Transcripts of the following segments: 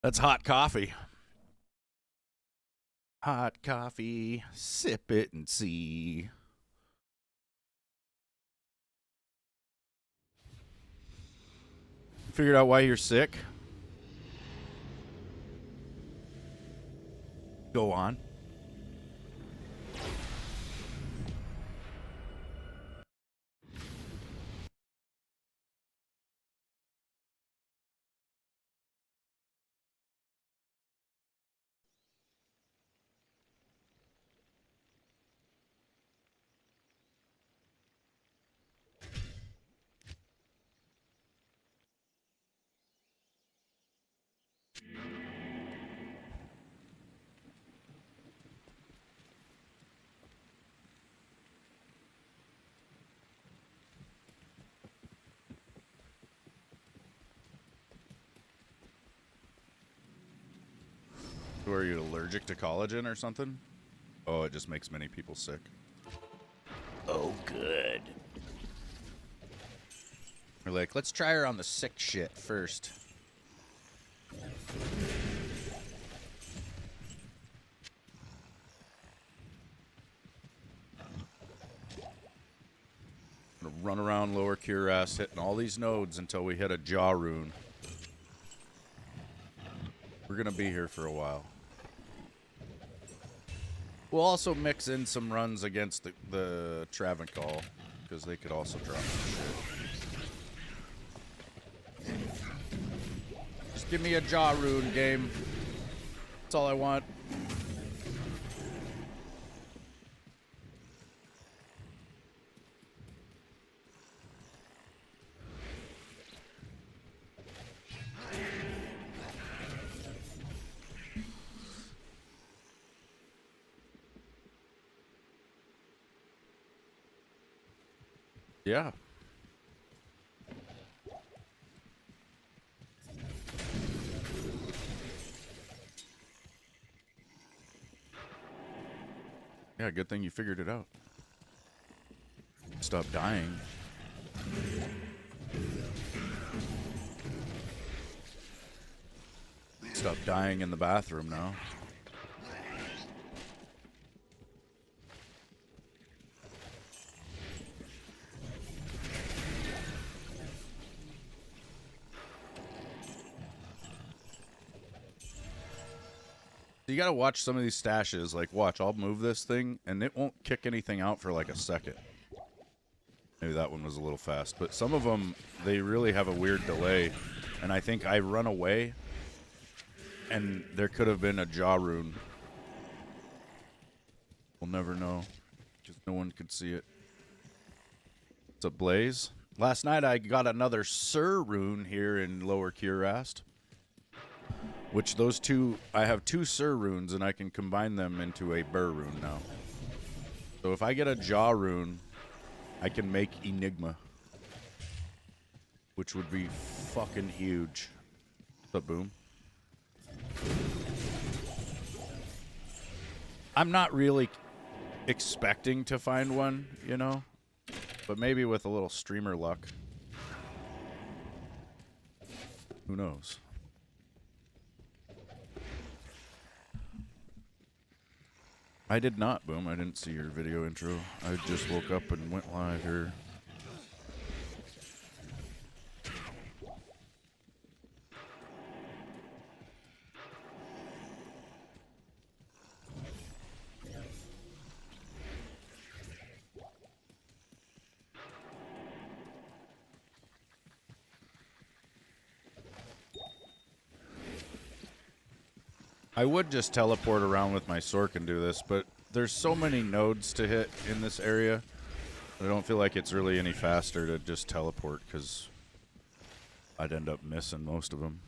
That's hot coffee. Hot coffee. Sip it and see. Figured out why you're sick? Go on. Are you allergic to collagen or something? Oh, it just makes many people sick. Oh, good. We're like, let's try her on the sick shit first. I'm gonna run around Lower Cuirass hitting all these nodes until we hit a jaw rune. We're gonna be here for a while. We'll also mix in some runs against the Travancore, because they could also drop some shit. Just give me a jaw rune game. That's all I want. Yeah. Yeah, good thing you figured it out. Stop dying. Stop dying in the bathroom now. You gotta watch some of these stashes. Like, watch, I'll move this thing, and it won't kick anything out for like a second. Maybe that one was a little fast. But some of them, they really have a weird delay. And I think I run away, and there could have been a jaw rune. We'll never know, because no one could see it. It's a blaze. Last night I got another Sir rune here in Lower Cuirass. Which those two, I have two Sir runes, and I can combine them into a Burr rune now. So if I get a Jaw rune, I can make Enigma. Which would be fucking huge. What's up, Boom? I'm not really expecting to find one, you know? But maybe with a little streamer luck. Who knows? I did not, Boom. I didn't see your video intro. I just woke up and went live here. I would just teleport around with my Sork and do this, but there's so many nodes to hit in this area. I don't feel like it's really any faster to just teleport, because I'd end up missing most of them.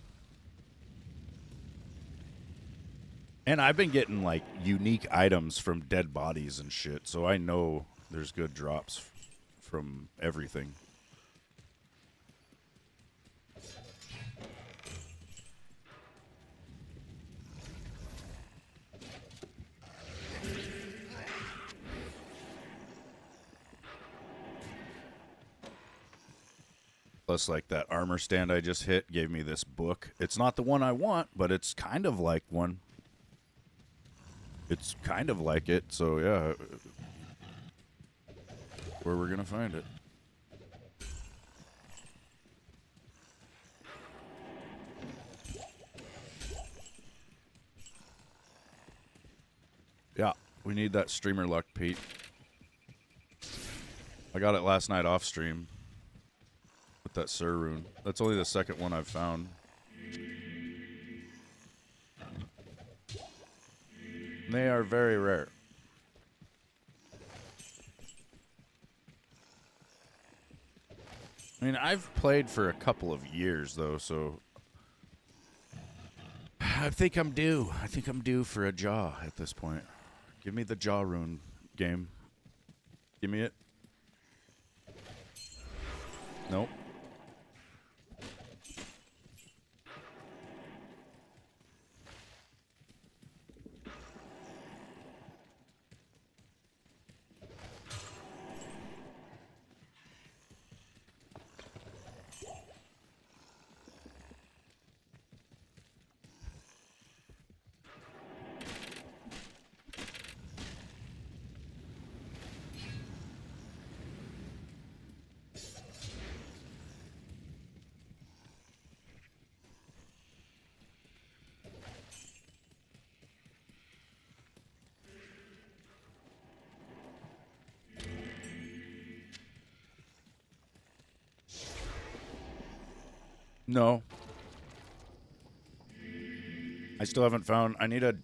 And I've been getting, like, unique items from dead bodies and shit, so I know there's good drops from everything. Plus, like, that armor stand I just hit gave me this book. It's not the one I want, but it's kind of like one. It's kind of like it, so yeah. Where we're gonna find it. Yeah, we need that streamer luck, Pete. I got it last night off stream with that Sir Rune. That's only the second one I've found. They are very rare. I mean, I've played for a couple of years, though, so I think I'm due. I think I'm due for a jaw at this point. Give me the jaw rune game. Give me it. Nope. No. I still haven't found... I need a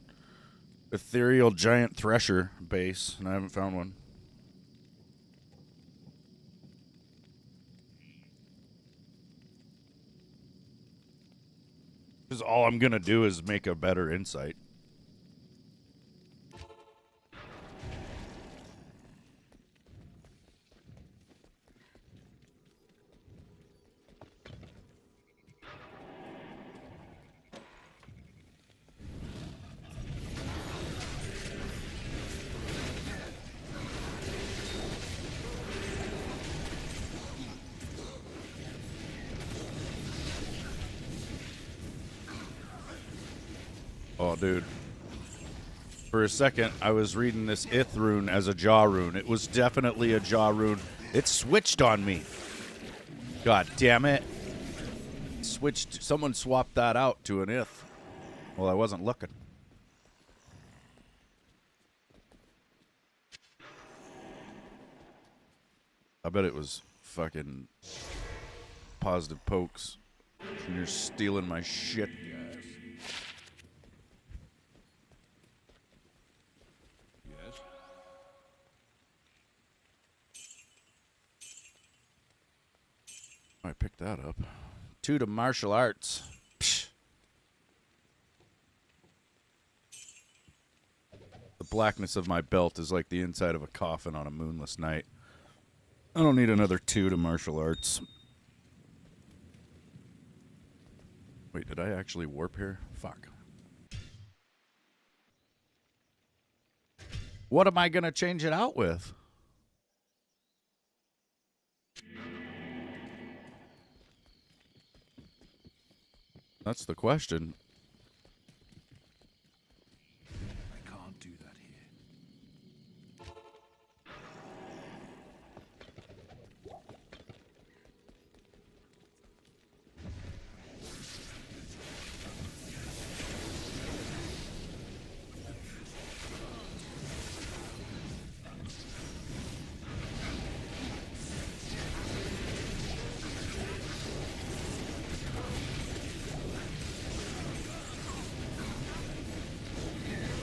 ethereal giant thresher base, and I haven't found one. Because all I'm going to do is make a better insight. Oh, dude. For a second, I was reading this Ith rune as a jaw rune. It was definitely a jaw rune. It switched on me. God damn it. Switched. Someone swapped that out to an Ith. Well, I wasn't looking. I bet it was fucking positive pokes. And you're stealing my shit. I picked that up. 2 to martial arts. Psh. The blackness of my belt is like the inside of a coffin on a moonless night. I don't need another 2 to martial arts. Wait, did I actually warp here? Fuck. What am I going to change it out with? That's the question. I can't do that here.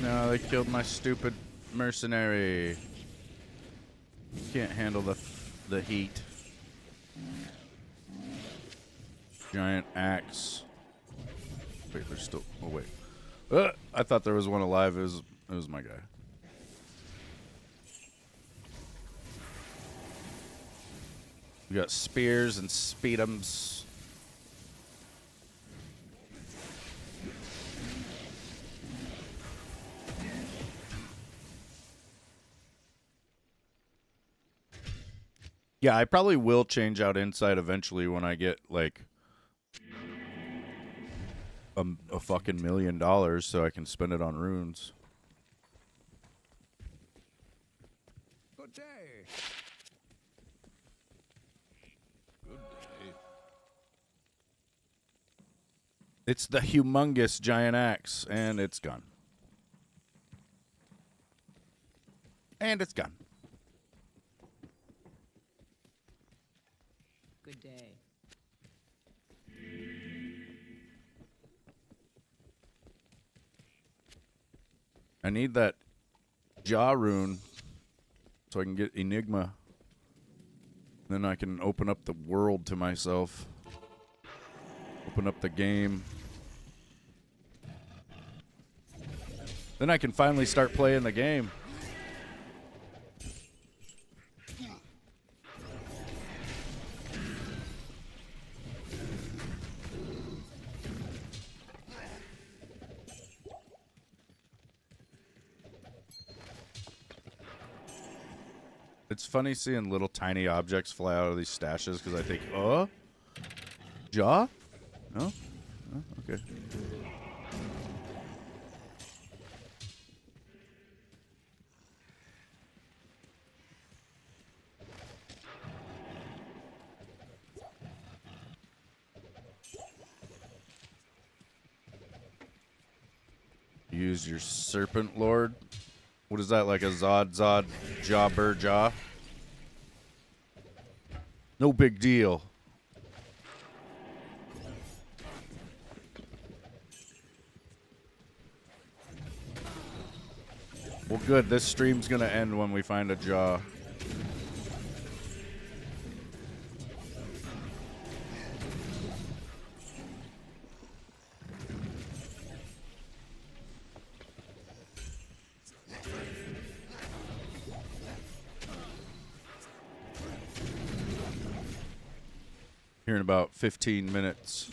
No, they killed my stupid mercenary. Can't handle the heat. Giant axe. Wait, there's still... Oh, wait. I thought there was one alive. It was my guy. We got spears and speedums. Yeah, I probably will change out Insight eventually when I get, like, a fucking $1 million so I can spend it on runes. Good day. Good day. It's the humongous giant axe, and it's gone. And it's gone. Good day. I need that jaw rune so I can get Enigma. Then I can open up the world to myself. Open up the game. Then I can finally start playing the game. It's funny seeing little tiny objects fly out of these stashes because I think, jaw? No? Oh, okay. Use your Serpent Lord. What is that, like a Zod, Jobber, Jaw? No big deal. Well, good. This stream's gonna end when we find a Jaw. Here in about 15 minutes.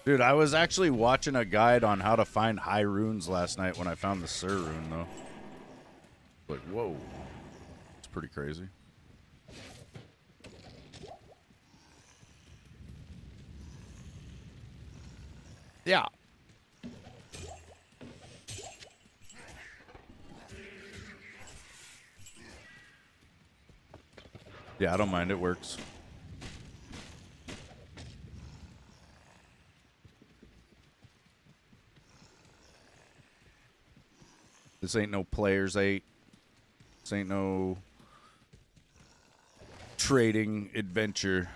Dude, I was actually watching a guide on how to find high runes last night when I found the Sur rune, though. Like, whoa. It's pretty crazy. Yeah. Yeah, I don't mind. It works. This ain't no Players 8. This ain't no trading adventure.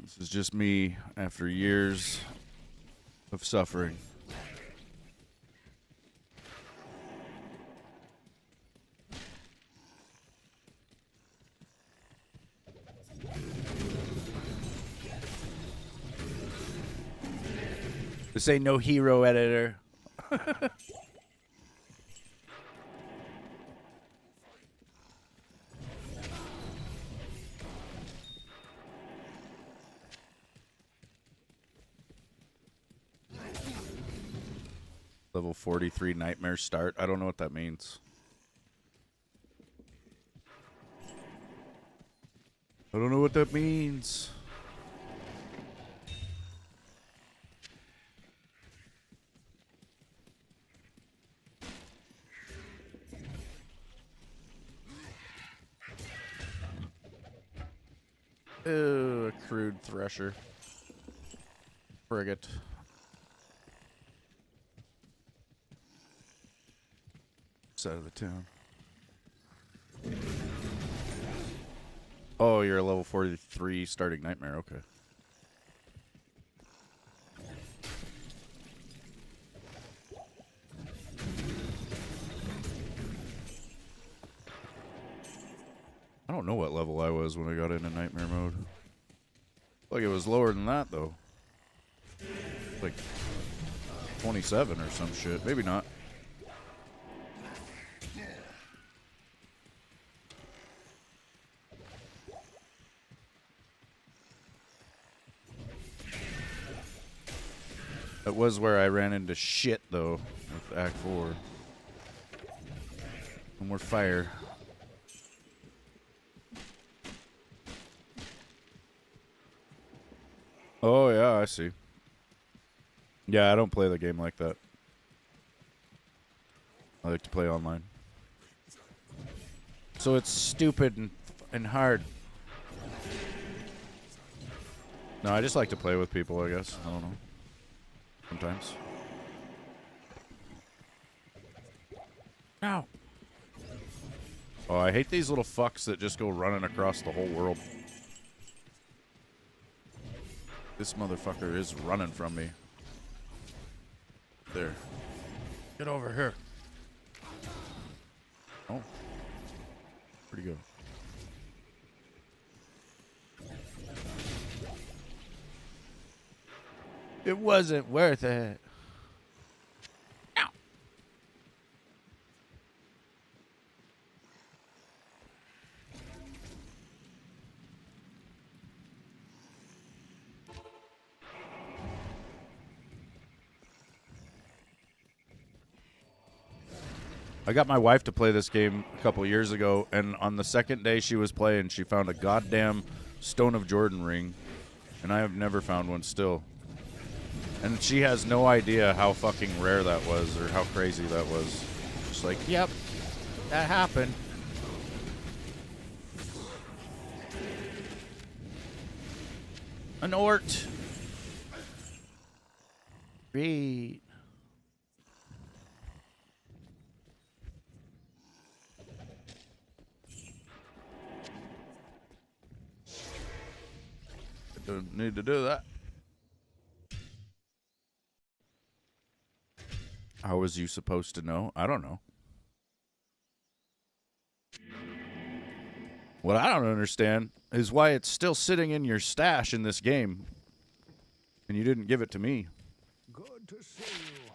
This is just me after years of suffering. This ain't no hero editor. Level 43 nightmare start. I don't know what that means. I don't know what that means. Ew, a crude thresher. Frigate. Side of the town. Oh, you're a level 43 starting nightmare. Okay. I don't know what level I was when I got into nightmare mode. Like it was lower than that though. Like 27 or some shit. Maybe not. It was where I ran into shit, though, with Act 4. No more fire. Oh, yeah, I see. Yeah, I don't play the game like that. I like to play online. So it's stupid and hard. No, I just like to play with people, I guess. I don't know. Sometimes. Ow. Oh, I hate these little fucks that just go running across the whole world. This motherfucker is running from me. There. Get over here. Oh. Where'd he go? It wasn't worth it. Ow. I got my wife to play this game a couple years ago, and on the second day she was playing, she found a goddamn Stone of Jordan ring, and I have never found one still. And she has no idea how fucking rare that was or how crazy that was. Just like, yep, that happened. An Ort. Great. I don't need to do that. How was you supposed to know? I don't know. What I don't understand is why it's still sitting in your stash in this game and you didn't give it to me. Good to see you.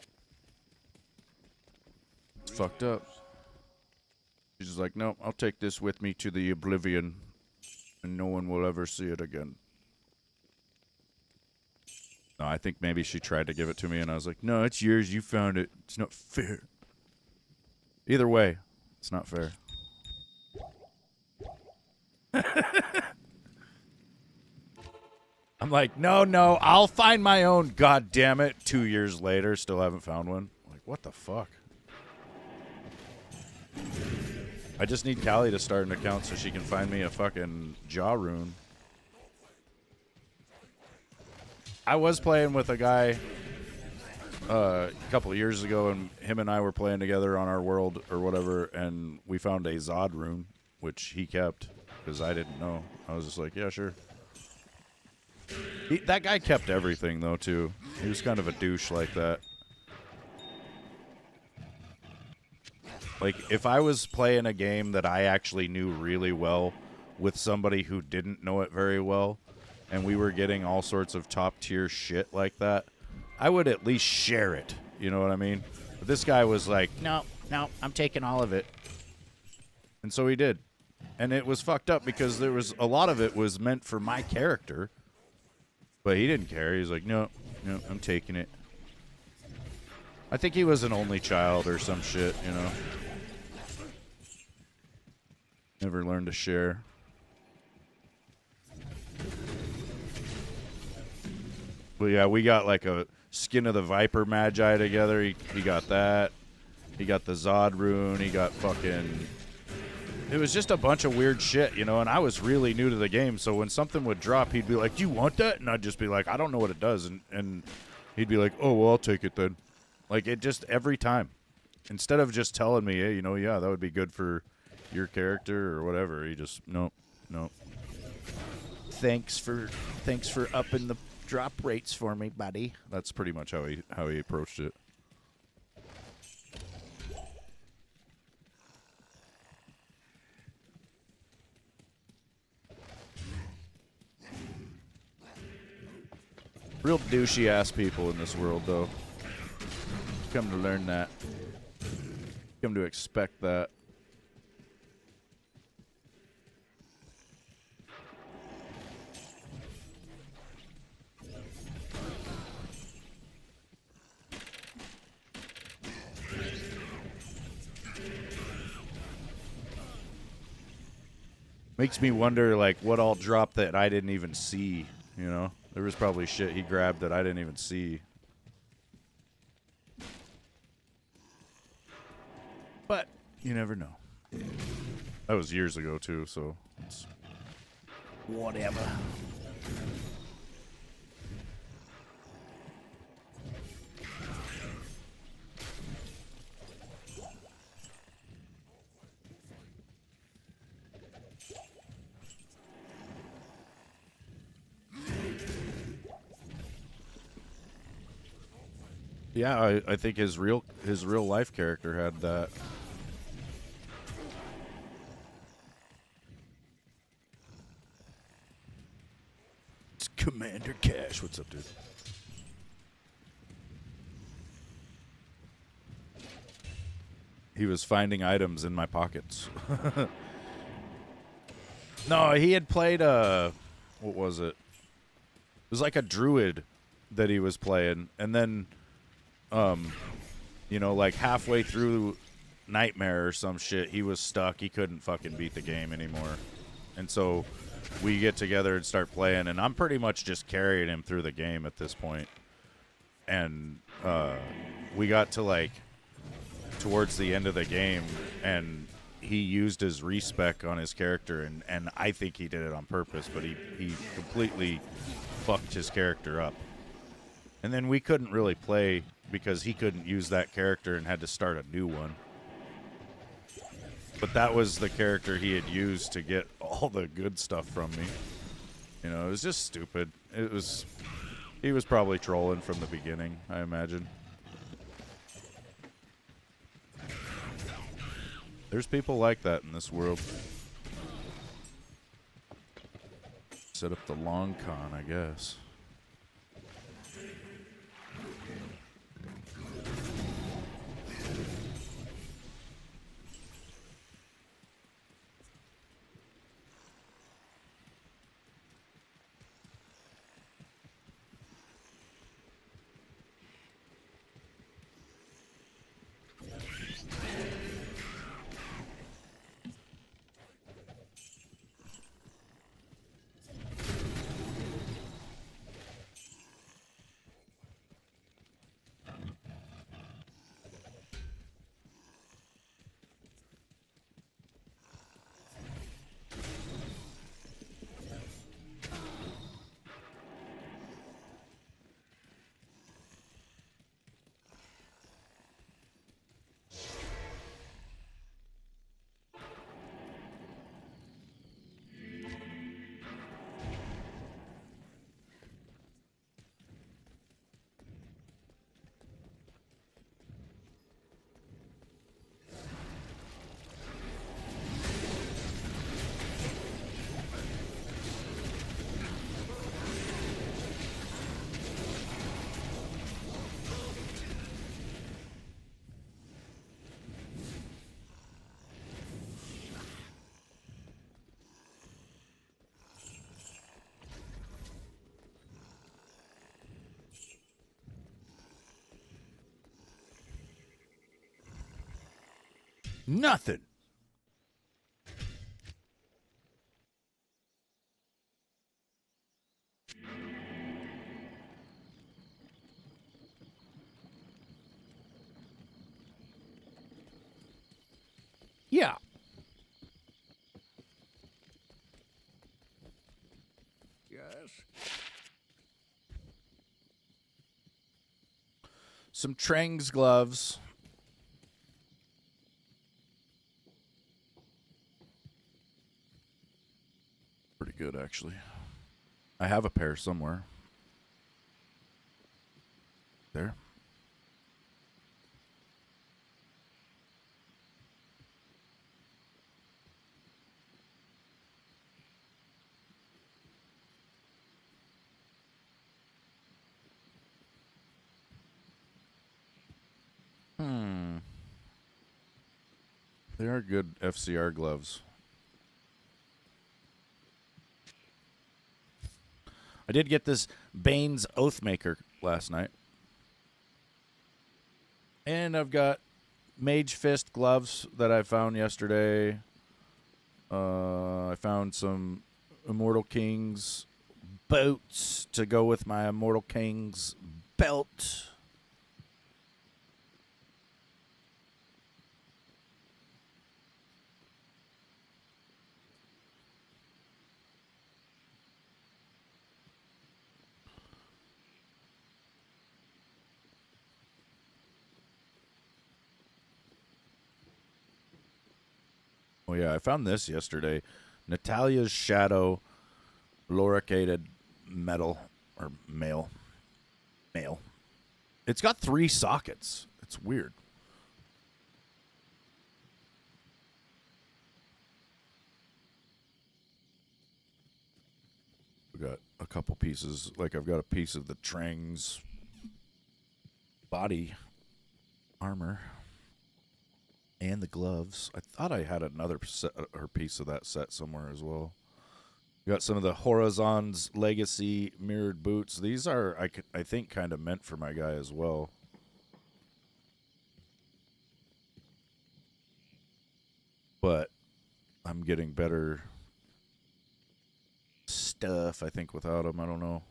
It's fucked up. She's just like, no, I'll take this with me to the oblivion and no one will ever see it again. No, I think maybe she tried to give it to me and I was like, no, it's yours. You found it. It's not fair. Either way, it's not fair. I'm like, no, I'll find my own. God damn it. 2 years later, still haven't found one. Like, what the fuck? I just need Callie to start an account so she can find me a fucking jaw rune. I was playing with a guy a couple of years ago, and him and I were playing together on our world or whatever, and we found a Zod rune, which he kept because I didn't know. I was just like, yeah, sure. That guy kept everything, though, too. He was kind of a douche like that. Like, if I was playing a game that I actually knew really well with somebody who didn't know it very well, and we were getting all sorts of top-tier shit like that, I would at least share it. You know what I mean? But this guy was like, no, I'm taking all of it. And so he did. And it was fucked up because there was a lot of it was meant for my character. But he didn't care. He was like, no, I'm taking it. I think he was an only child or some shit, you know. Never learned to share. But yeah, we got like a Skin of the Viper Magi together. He got that. He got the Zod rune. He got fucking... It was just a bunch of weird shit, you know, and I was really new to the game, so when something would drop, he'd be like, do you want that? And I'd just be like, I don't know what it does. And he'd be like, oh, well, I'll take it then. Like, it just, every time. Instead of just telling me, hey, you know, yeah, that would be good for your character or whatever, he just, nope. Thanks for upping the drop rates for me, buddy. That's pretty much how he approached it. Real douchey ass people in this world, though. Come to learn that. Come to expect that. Makes me wonder, like, what all dropped that I didn't even see, you know? There was probably shit he grabbed that I didn't even see. But you never know. That was years ago, too, so it's whatever. Yeah, I think his real life character had that. It's Commander Cash. What's up, dude? He was finding items in my pockets. No, he had played what was it? It was like a druid that he was playing, and then you know, like halfway through Nightmare or some shit, he was stuck. He couldn't fucking beat the game anymore. And so we get together and start playing, and I'm pretty much just carrying him through the game at this point. And we got to, like, towards the end of the game, and he used his respec on his character, and I think he did it on purpose, but he completely fucked his character up. And then we couldn't really play because he couldn't use that character and had to start a new one. But that was the character he had used to get all the good stuff from me. You know, it was just stupid. He was probably trolling from the beginning, I imagine. There's people like that in this world. Set up the long con, I guess. Nothing. Yeah. Yes. Some Trang's gloves. Pretty good, actually. I have a pair somewhere. There. They are good FCR gloves. I did get this Bane's Oathmaker last night. And I've got Mage Fist gloves that I found yesterday. I found some Immortal Kings boots to go with my Immortal Kings belt. Oh yeah, I found this yesterday. Natalia's Shadow Loricated Metal or Mail. Mail. It's got 3 sockets. It's weird. We got a couple pieces. Like I've got a piece of the Trang's body armor and the gloves. I thought I had another set, or piece of that set somewhere as well. We got some of the Horizon's Legacy mirrored boots. These are, I think, kind of meant for my guy as well. But I'm getting better stuff, I think, without them. I don't know.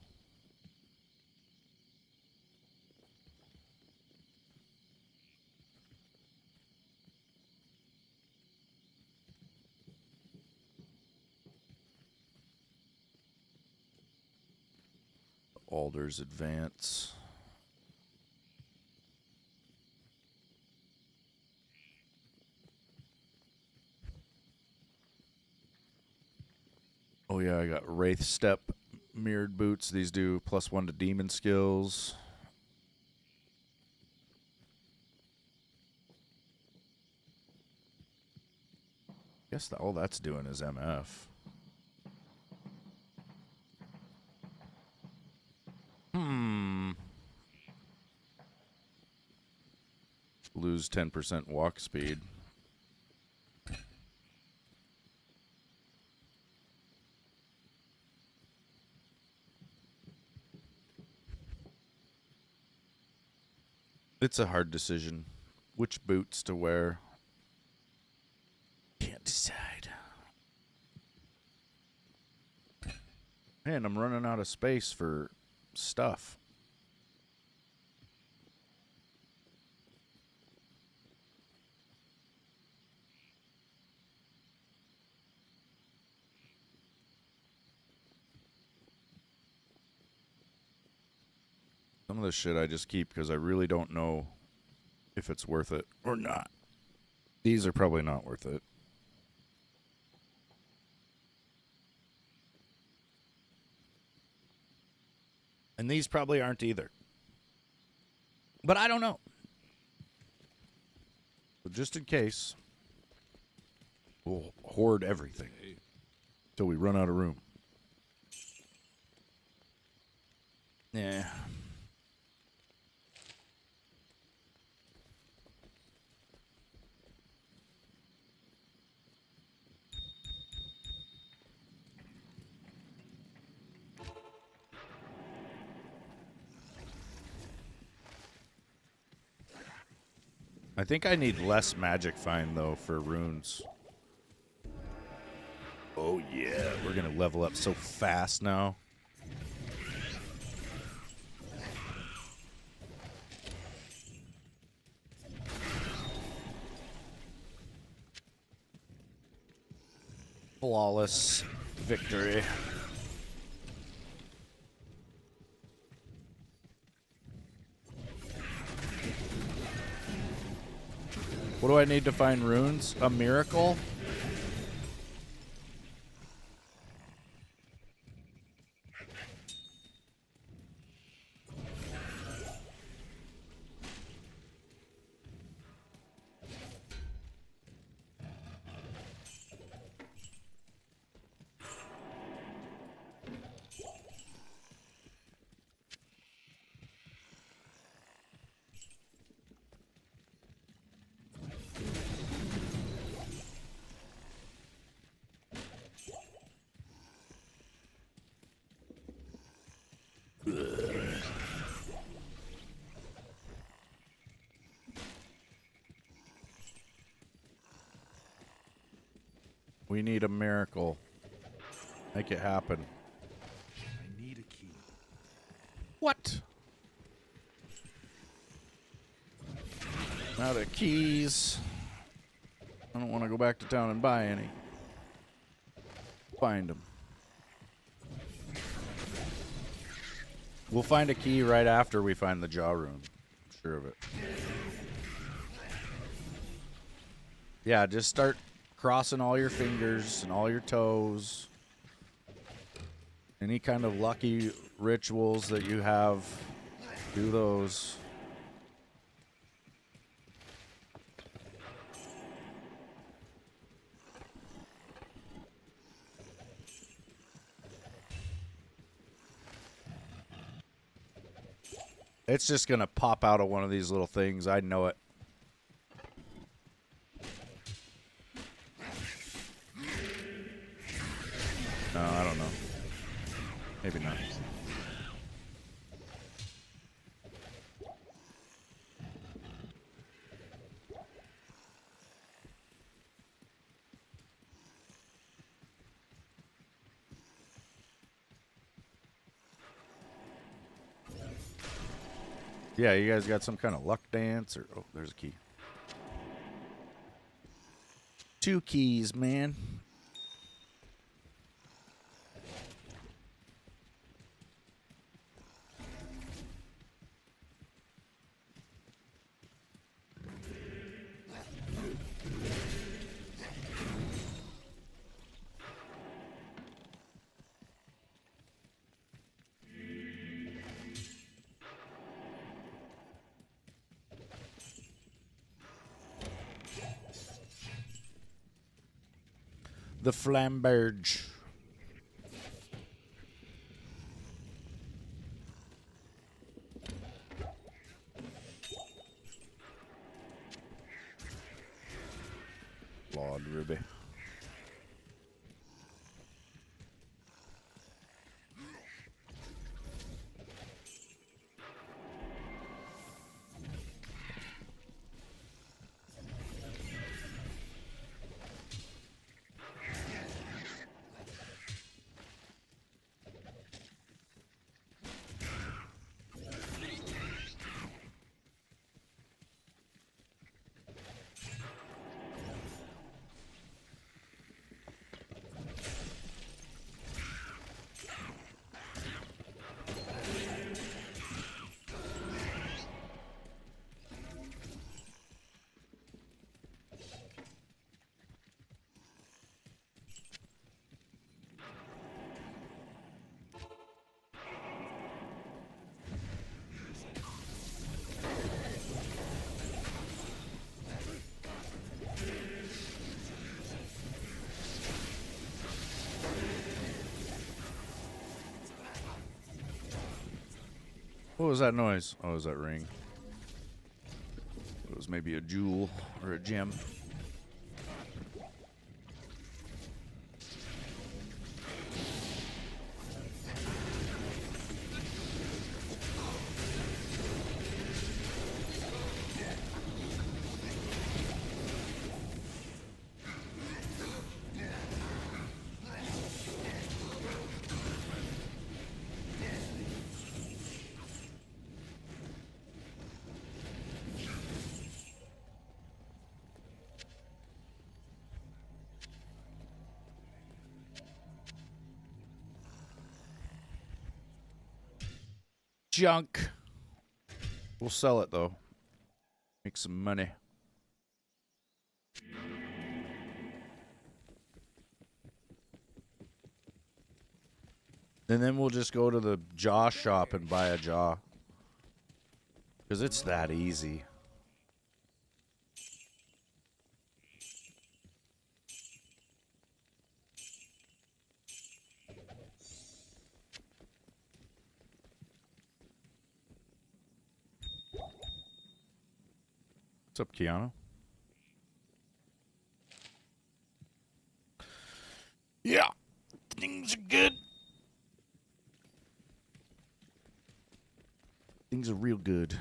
Alder's Advance. Oh yeah, I got Wraith Step mirrored boots. These do +1 to demon skills. Guess all that's doing is MF. Lose 10% walk speed. It's a hard decision. Which boots to wear? Can't decide. Man, I'm running out of space for stuff. Some of this shit I just keep because I really don't know if it's worth it or not. These are probably not worth it. And these probably aren't either. But I don't know. But just in case, we'll hoard everything till we run out of room. Yeah. I think I need less magic find, though, for runes. Oh, yeah. We're going to level up so fast now. Flawless victory. What do I need to find runes? A miracle? We We need a miracle. Make it happen. I need a key. What? Out of keys. I don't want to go back to town and buy any. Find them. We'll find a key right after we find the jaw room. I'm sure of it. Yeah, just start crossing all your fingers and all your toes. Any kind of lucky rituals that you have, do those. It's just going to pop out of one of these little things. I know it. No, I don't know. Maybe not. Yeah, you guys got some kind of luck dance or... Oh, there's a key. 2 keys, man. The Flamberge. Lord Ruby. What was that noise? Oh, it was that ring. It was maybe a jewel or a gem. Junk. We'll sell it though. Make some money. And then we'll just go to the jaw shop and buy a jaw. Because it's that easy. What's up, Keanu? Yeah, things are good. Things are real good.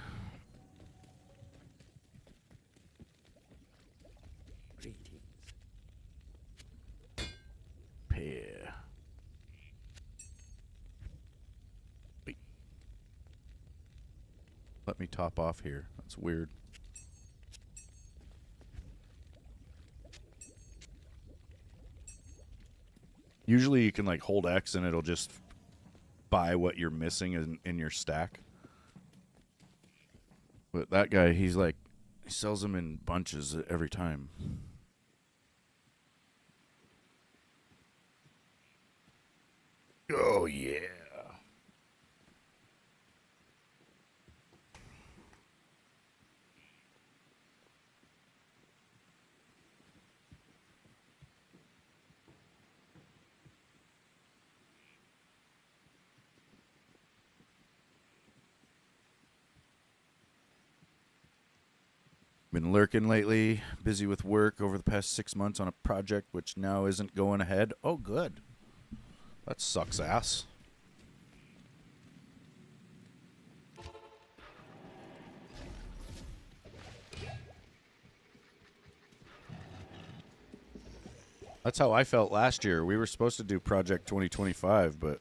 Greetings. let me top off here. That's weird. Usually you can like hold X and it'll just buy what you're missing in your stack. But that guy, he's like, he sells them in bunches every time. Oh, yeah. Been lurking lately, busy with work over the past 6 months on a project which now isn't going ahead. Oh, good. That sucks ass. That's how I felt last year. We were supposed to do Project 2025, but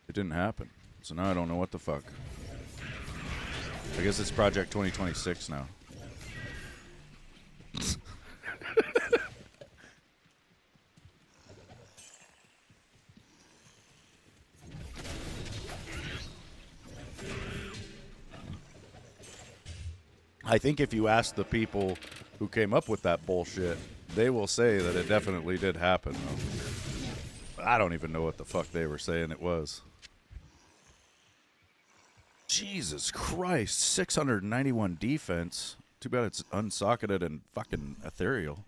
it didn't happen. So now I don't know what the fuck. I guess it's Project 2026 now. I think if you ask the people who came up with that bullshit, they will say that it definitely did happen. Though. I don't even know what the fuck they were saying it was. Jesus Christ, 691 defense. Too bad it's unsocketed and fucking ethereal.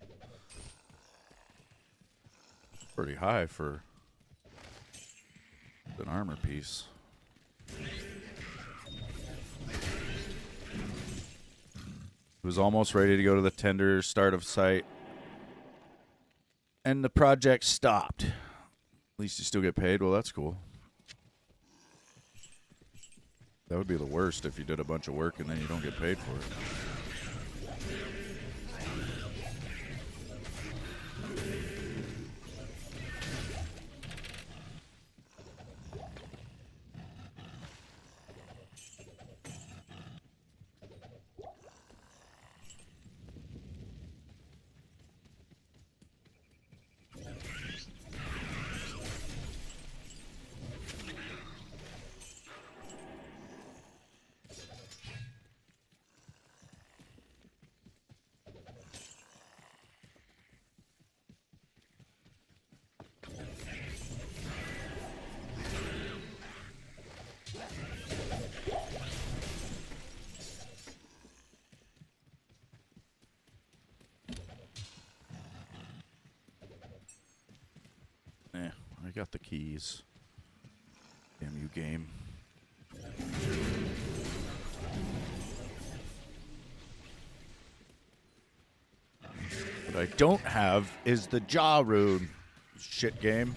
Pretty high for an armor piece. It was almost ready to go to the tender start of site. And the project stopped. At least you still get paid. Well, that's cool. That would be the worst if you did a bunch of work and then you don't get paid for it. I got the keys. Damn you, game. What I don't have is the jaw rune. Shit game.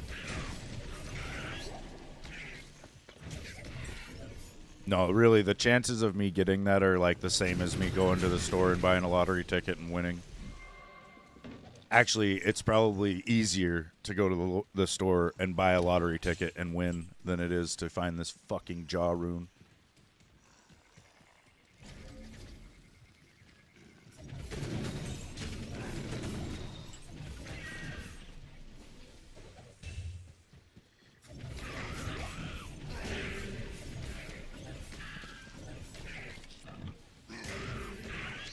No, really, the chances of me getting that are like the same as me going to the store and buying a lottery ticket and winning. Actually, it's probably easier to go to the store and buy a lottery ticket and win than it is to find this fucking jaw rune.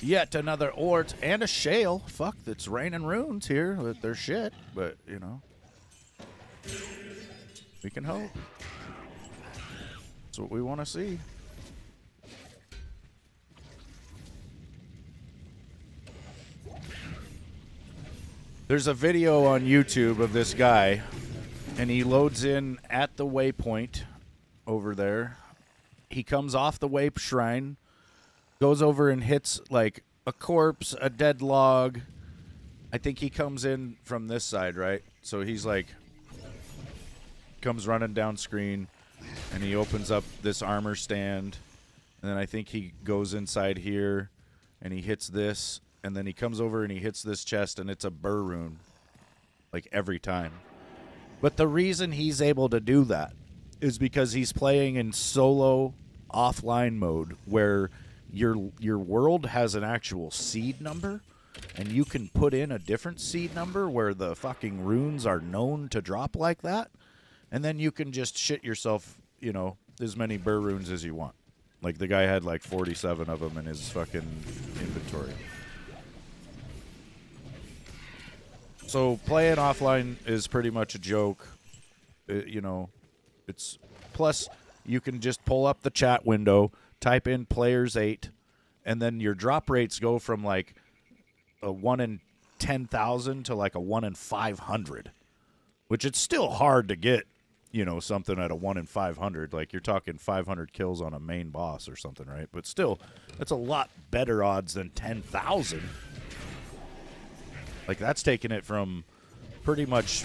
Yet another ort and a shale. Fuck, it's raining runes here. They're shit, but, you know. We can hope. That's what we want to see. There's a video on YouTube of this guy, and he loads in at the waypoint over there. He comes off the Wape Shrine, goes over and hits like a corpse, a dead log. I think he comes in from this side, right? So he's like, comes running down screen, and he opens up this armor stand, and then I think he goes inside here, and he hits this, and then he comes over and he hits this chest, and it's a burr rune, like every time. But the reason he's able to do that is because he's playing in solo offline mode where your world has an actual seed number, and you can put in a different seed number where the fucking runes are known to drop like that, and then you can just shit yourself, as many burr runes as you want. Like, the guy had like 47 of them in his fucking inventory. So playing offline is pretty much a joke. It's plus you can just pull up the chat window, type in players 8, and then your drop rates go from like a 1 in 10,000 to like a 1 in 500, which it's still hard to get, something at a 1 in 500. Like, you're talking 500 kills on a main boss or something, right? But still, that's a lot better odds than 10,000. Like, that's taking it from pretty much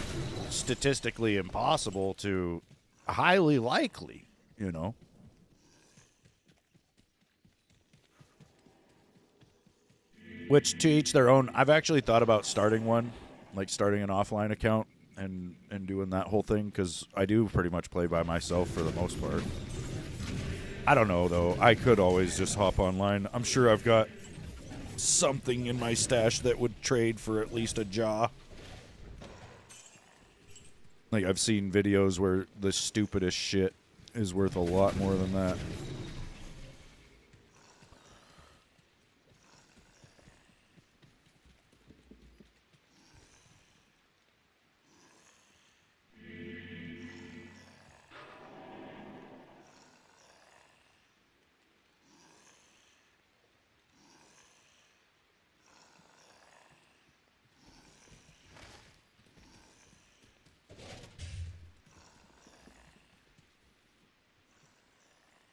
statistically impossible to highly likely, Which, to each their own. I've actually thought about starting one, like starting an offline account and doing that whole thing, because I do pretty much play by myself for the most part. I don't know, though. I could always just hop online. I'm sure I've got something in my stash that would trade for at least a jaw. Like, I've seen videos where the stupidest shit is worth a lot more than that.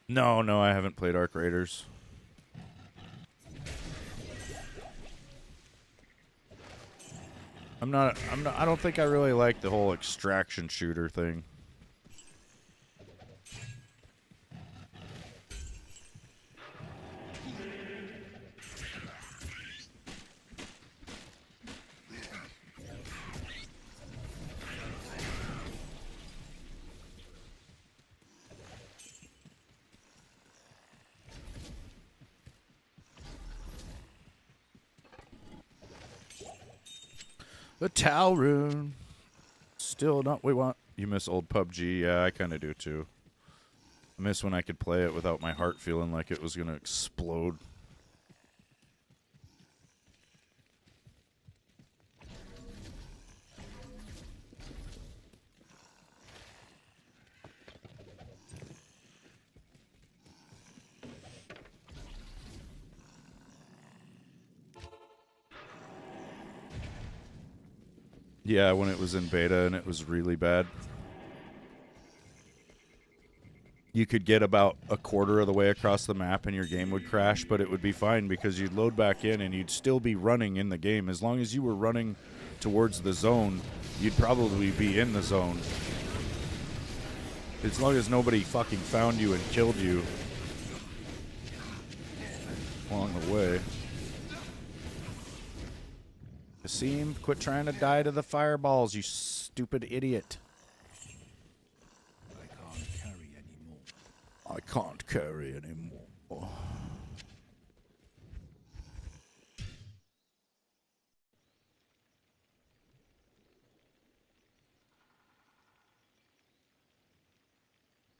No, I haven't played Arc Raiders. I don't think I really like the whole extraction shooter thing. The Tau Rune. Still not we want. You miss old PUBG? Yeah, I kind of do too. I miss when I could play it without my heart feeling like it was going to explode. Yeah, when it was in beta and it was really bad. You could get about a quarter of the way across the map and your game would crash, but it would be fine because you'd load back in and you'd still be running in the game. As long as you were running towards the zone, you'd probably be in the zone. As long as nobody fucking found you and killed you along the way. Kasim, quit trying to die to the fireballs, you stupid idiot. I can't carry anymore. I can't carry anymore.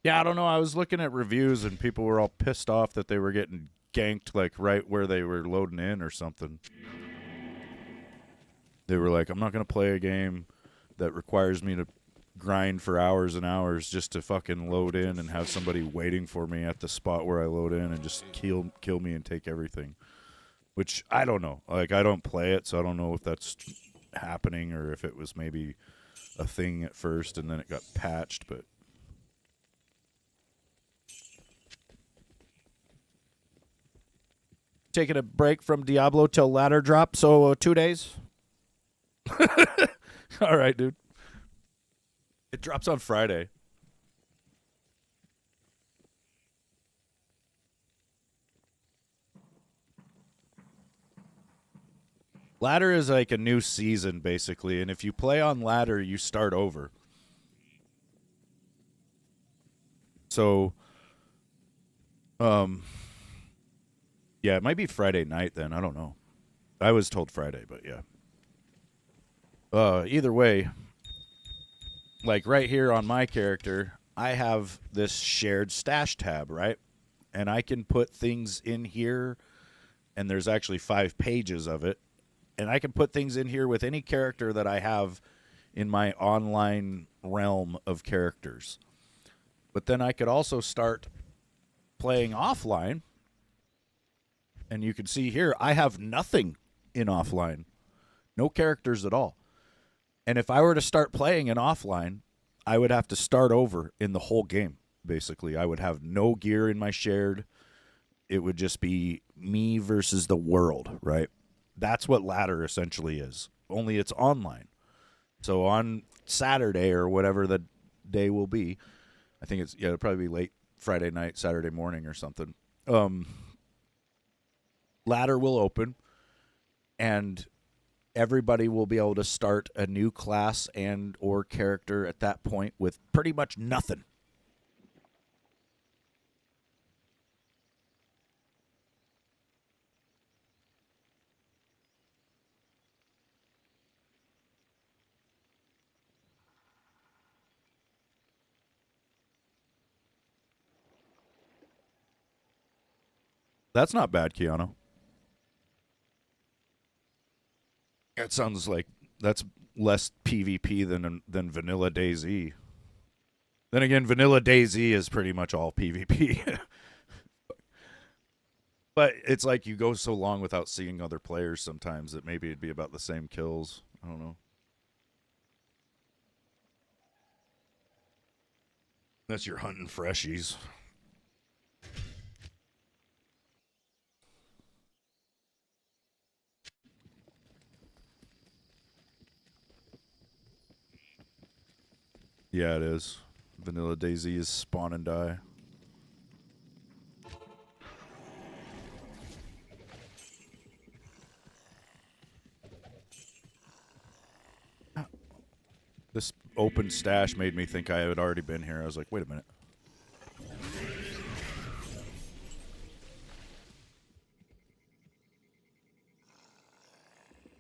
Yeah, I don't know. I was looking at reviews and people were all pissed off that they were getting ganked like right where they were loading in or something. They were like, I'm not going to play a game that requires me to grind for hours and hours just to fucking load in and have somebody waiting for me at the spot where I load in and just kill me and take everything. Which, I don't know. Like, I don't play it, so I don't know if that's happening or if it was maybe a thing at first and then it got patched, but... Taking a break from Diablo till ladder drop, so 2 days. All right, dude. It drops on Friday. Ladder is like a new season, basically, and if you play on ladder, you start over. So Yeah, it might be Friday night then. I don't know. I was told Friday, but yeah. Either way, like right here on my character, I have this shared stash tab, right? And I can put things in here, and there's actually 5 pages of it. And I can put things in here with any character that I have in my online realm of characters. But then I could also start playing offline. And you can see here, I have nothing in offline. No characters at all. And if I were to start playing in offline, I would have to start over in the whole game, basically. I would have no gear in my shared. It would just be me versus the world, right? That's what ladder essentially is. Only it's online. So on Saturday or whatever the day will be, I think it'll probably be late Friday night, Saturday morning or something. Ladder will open, and everybody will be able to start a new class and or character at that point with pretty much nothing. That's not bad, Keanu. That sounds like that's less PvP than Vanilla DayZ. Then again, Vanilla DayZ is pretty much all PvP. But it's like you go so long without seeing other players sometimes that maybe it'd be about the same kills. I don't know. Unless you're hunting freshies. Yeah, it is. Vanilla DayZ is spawn and die. This open stash made me think I had already been here. I was like, wait a minute.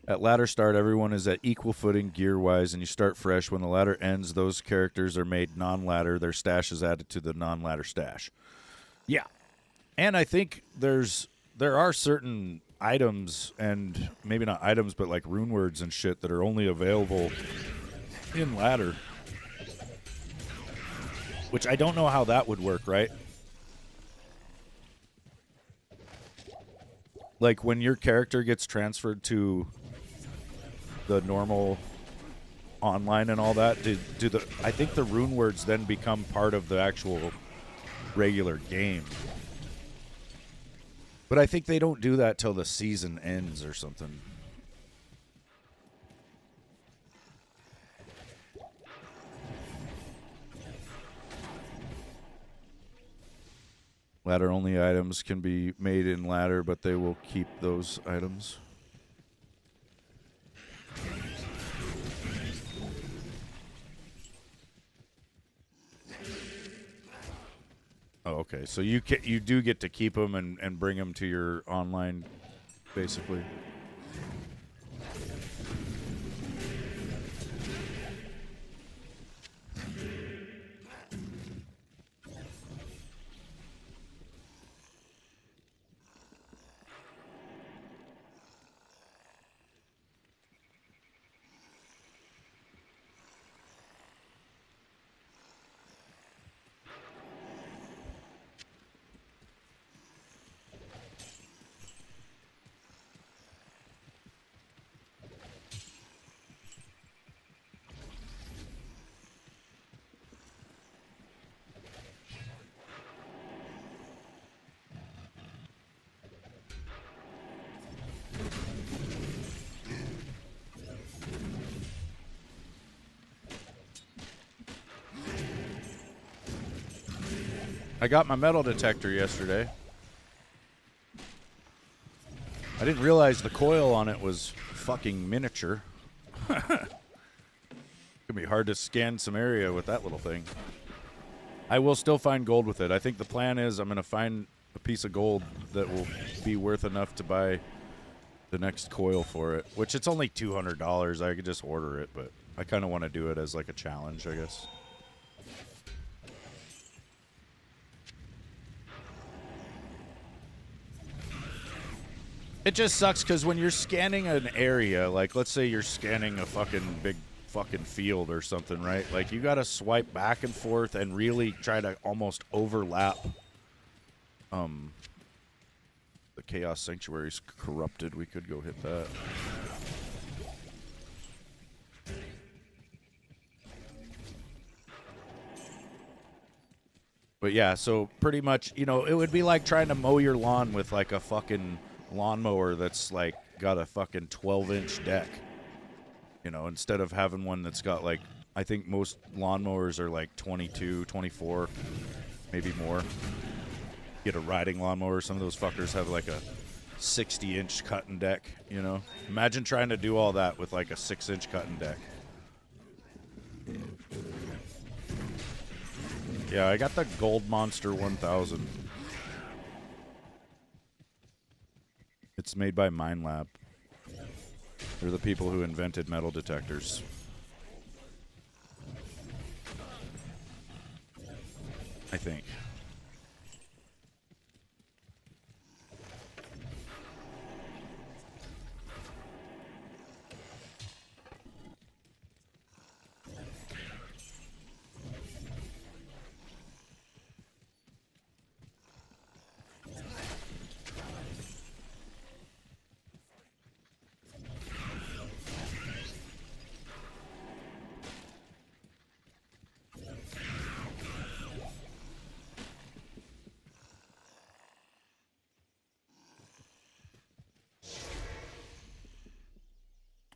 At ladder start, everyone is at equal footing gear-wise, and you start fresh. When the ladder ends, those characters are made non-ladder. Their stash is added to the non-ladder stash. Yeah. And I think there are certain items, and maybe not items, but like rune words and shit that are only available in ladder. Which I don't know how that would work, right? Like when your character gets transferred to the normal online and all that, I think the rune words then become part of the actual regular game. But I think they don't do that till the season ends or something. Ladder only items can be made in ladder, but they will keep those items. Oh, okay. So you do get to keep them and bring them to your online, basically. I got my metal detector yesterday. I didn't realize the coil on it was fucking miniature. It's gonna be hard to scan some area with that little thing. I will still find gold with it. I think the plan is I'm gonna find a piece of gold that will be worth enough to buy the next coil for it. Which it's only $200. I could just order it, but I kind of want to do it as like a challenge, I guess. It just sucks because when you're scanning an area, like let's say you're scanning a fucking big fucking field or something, right? Like you gotta swipe back and forth and really try to almost overlap. The Chaos Sanctuary's corrupted. We could go hit that. But yeah, so pretty much, you know, it would be like trying to mow your lawn with like a fucking lawnmower that's like got a fucking 12-inch deck. You know, instead of having one that's got like, I think most lawnmowers are like 22, 24, maybe more. Get a riding lawnmower, some of those fuckers have like a 60-inch cutting deck, you know. Imagine trying to do all that with like a 6-inch cutting deck. Yeah, I got the Gold Monster 1000. It's made by Minelab. They're the people who invented metal detectors. I think.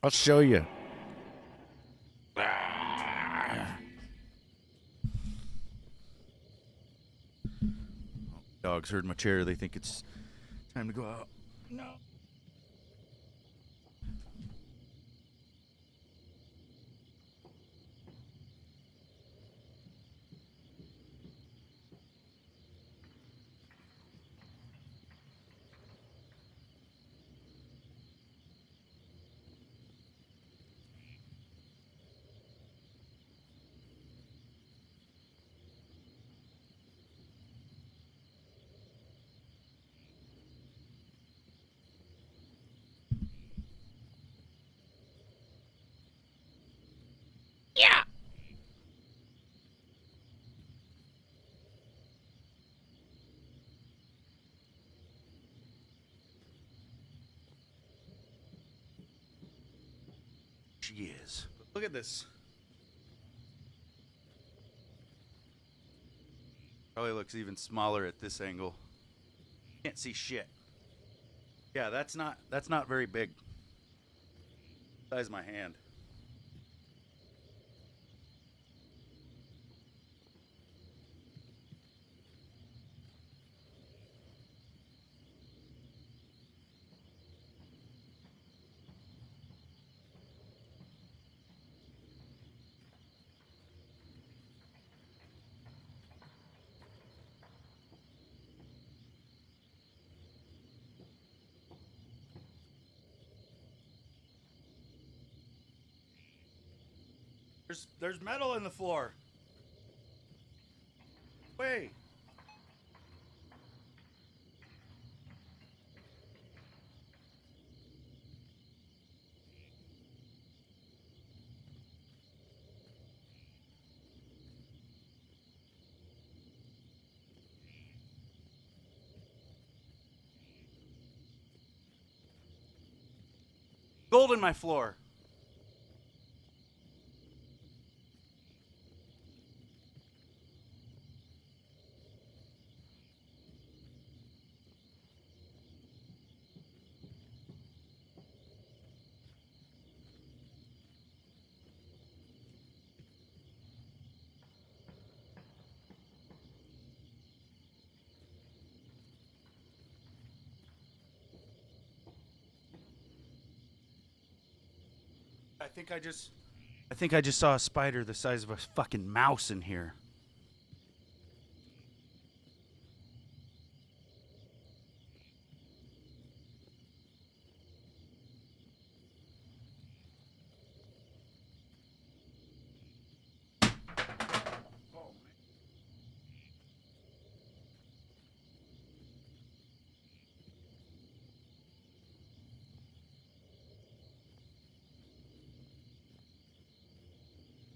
I'll show you. Dogs heard my chair. They think it's time to go out. No. Yeah. She is. Look at this. Probably looks even smaller at this angle. Can't see shit. Yeah, that's not very big. Size of my hand. There's metal in the floor. Wait. Gold in my floor. I think I just saw a spider the size of a fucking mouse in here.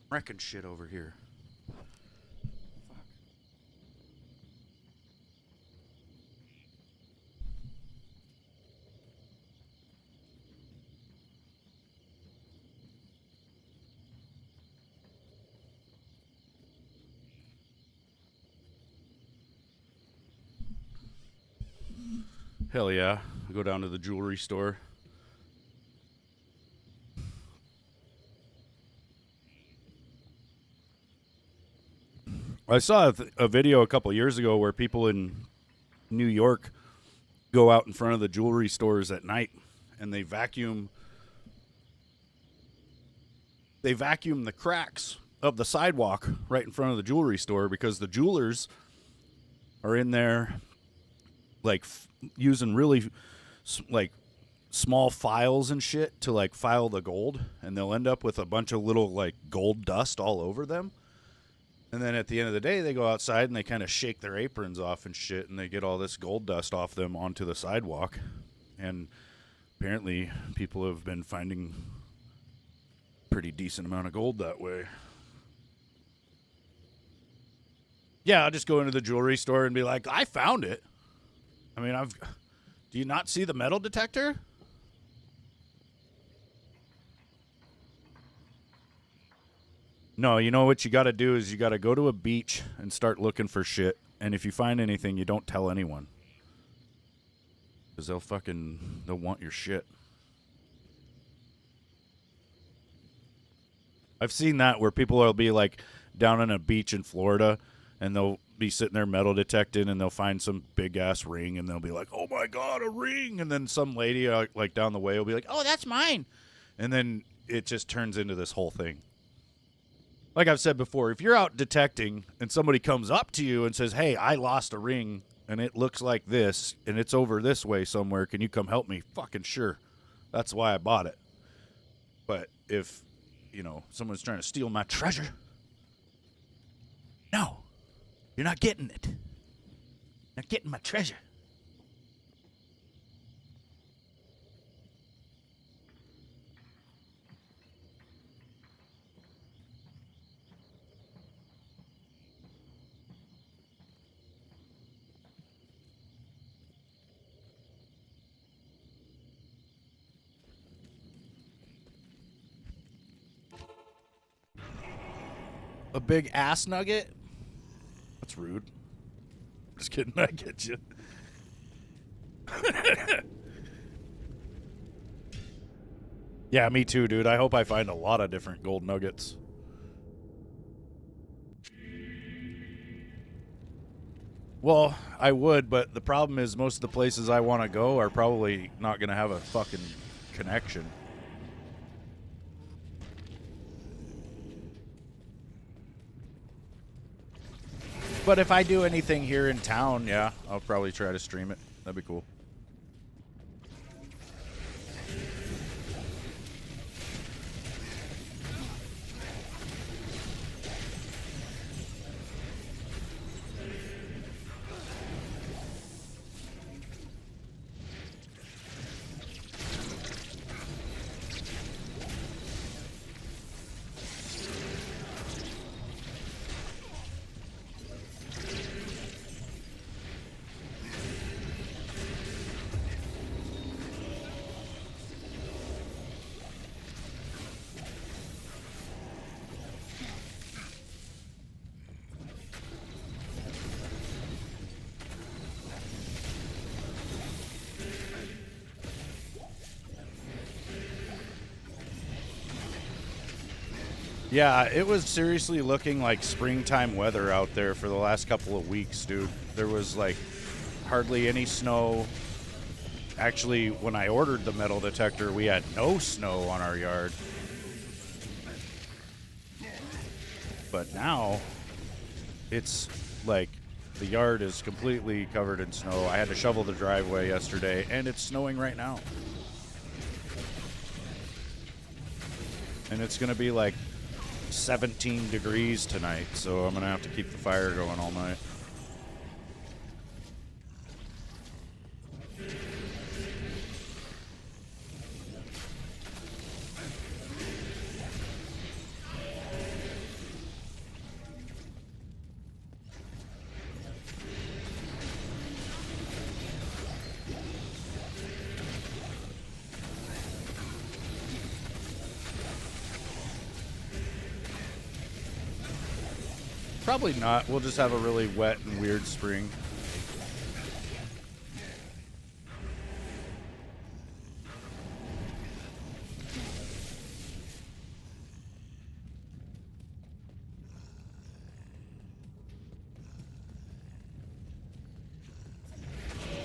wrecking shit over here. Fuck. Hell yeah. I go down to the jewelry store. I saw a video a couple years ago where people in New York go out in front of the jewelry stores at night and they vacuum the cracks of the sidewalk right in front of the jewelry store because the jewelers are in there like using really like small files and shit to like file the gold, and they'll end up with a bunch of little like gold dust all over them. And then at the end of the day, they go outside and they kind of shake their aprons off and shit, and they get all this gold dust off them onto the sidewalk. And apparently people have been finding a pretty decent amount of gold that way. Yeah, I'll just go into the jewelry store and be like, I found it. I mean, do you not see the metal detector? No, you know what you got to do is you got to go to a beach and start looking for shit. And if you find anything, you don't tell anyone. Because they'll want your shit. I've seen that where people will be like down on a beach in Florida and they'll be sitting there metal detecting and they'll find some big ass ring and they'll be like, oh my God, a ring. And then some lady like down the way will be like, oh, that's mine. And then it just turns into this whole thing. Like I've said before, if you're out detecting and somebody comes up to you and says, hey, I lost a ring and it looks like this and it's over this way somewhere, can you come help me? Fucking sure. That's why I bought it. But if, someone's trying to steal my treasure, no, you're not getting it. Not getting my treasure. A big ass nugget? That's rude. Just kidding, I get you. Yeah, me too, dude. I hope I find a lot of different gold nuggets. Well, I would, but the problem is most of the places I want to go are probably not going to have a fucking connection. But if I do anything here in town, yeah, I'll probably try to stream it. That'd be cool. Yeah, it was seriously looking like springtime weather out there for the last couple of weeks, dude. There was like hardly any snow. Actually, when I ordered the metal detector, we had no snow on our yard. But now, it's like the yard is completely covered in snow. I had to shovel the driveway yesterday, and it's snowing right now. And it's going to be like 17 degrees tonight, so I'm gonna have to keep the fire going all night. Probably not. We'll just have a really wet and weird spring.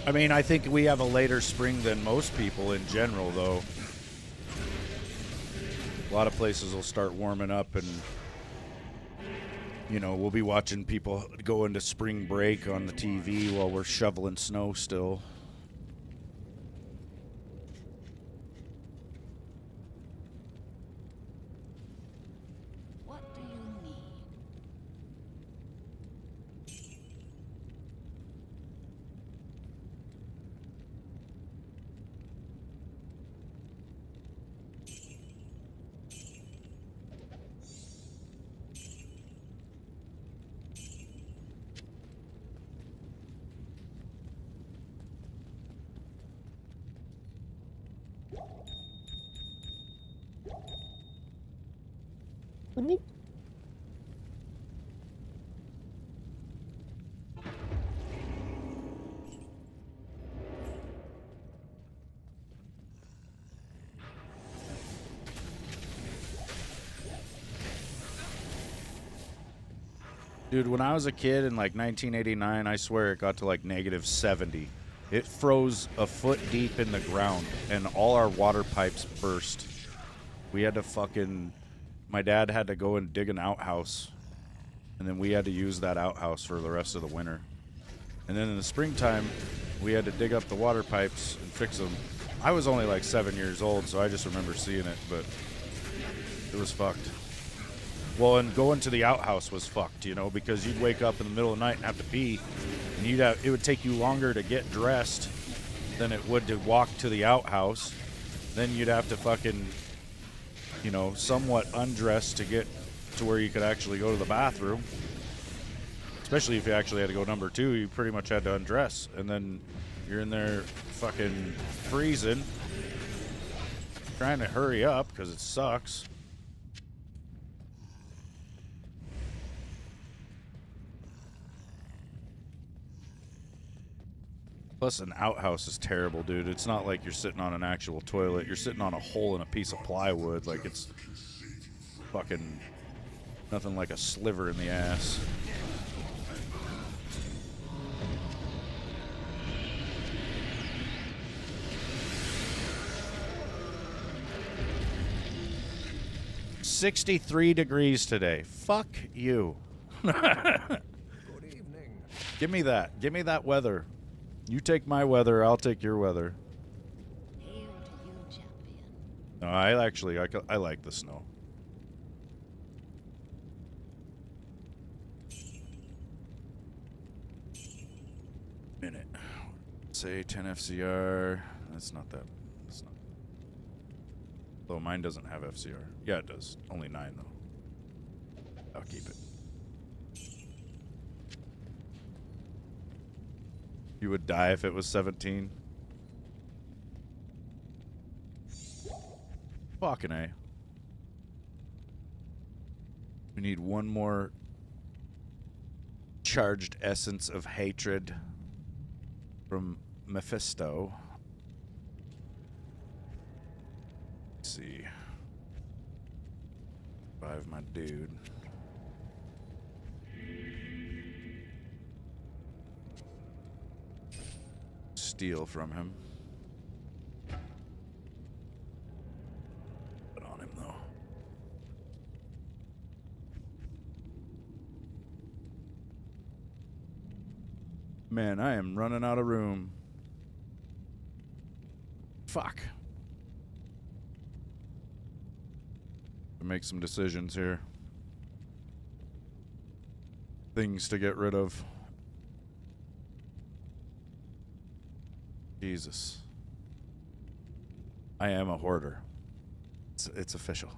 I mean, I think we have a later spring than most people in general, though. A lot of places will start warming up and, you know, we'll be watching people go into spring break on the TV while we're shoveling snow still. What do you need? Dude, when I was a kid in like 1989, I swear it got to like -70. It froze a foot deep in the ground and all our water pipes burst. We had to fucking... My dad had to go and dig an outhouse. And then we had to use that outhouse for the rest of the winter. And then in the springtime, we had to dig up the water pipes and fix them. I was only like 7 years old, so I just remember seeing it, but it was fucked. Well, and going to the outhouse was fucked, you know, because you'd wake up in the middle of the night and have to pee, and it would take you longer to get dressed than it would to walk to the outhouse. Then you'd have to fucking, you know, somewhat undress to get to where you could actually go to the bathroom. Especially if you actually had to go number 2, you pretty much had to undress, and then you're in there fucking freezing, trying to hurry up because it sucks. Plus, an outhouse is terrible, dude. It's not like you're sitting on an actual toilet. You're sitting on a hole in a piece of plywood. Like, it's fucking nothing like a sliver in the ass. "63 degrees today." Fuck you. Good evening. Give me that. Give me that weather. You take my weather, I'll take your weather. Hail to you, champion. No, I like the snow. Minute. Say 10 FCR. That's not that. That's not. Though mine doesn't have FCR. Yeah, it does. Only 9 though. I'll keep it. You would die if it was 17. Fucking A. We need one more charged essence of hatred from Mephisto. Let's see. Revive my dude. Steal from him. Put on him though. Man, I am running out of room. Fuck. Make some decisions here. Things to get rid of. Jesus. I am a hoarder. It's official.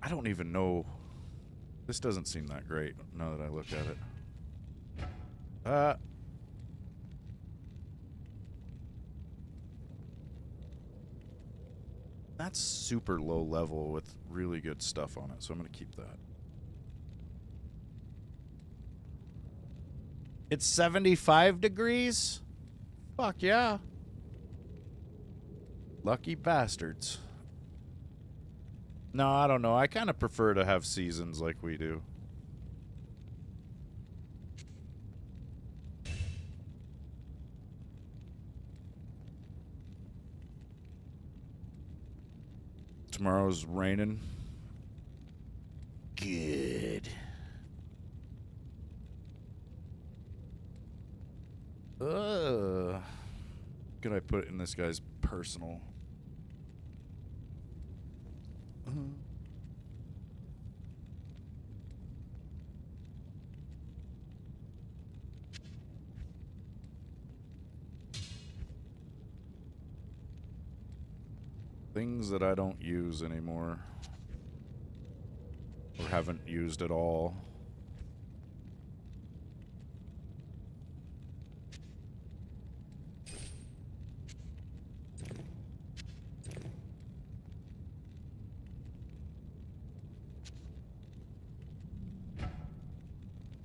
I don't even know. This doesn't seem that great now that I look at it. That's super low level with really good stuff on it, so I'm going to keep that. It's 75 degrees? Fuck yeah. Lucky bastards. No, I don't know. I kind of prefer to have seasons like we do. Tomorrow's raining. Good. Could I put it in this guy's personal? Things that I don't use anymore. Or haven't used at all.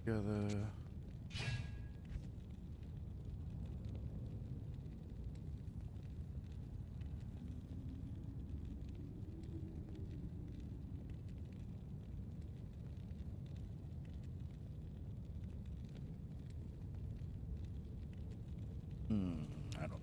Yeah, I don't.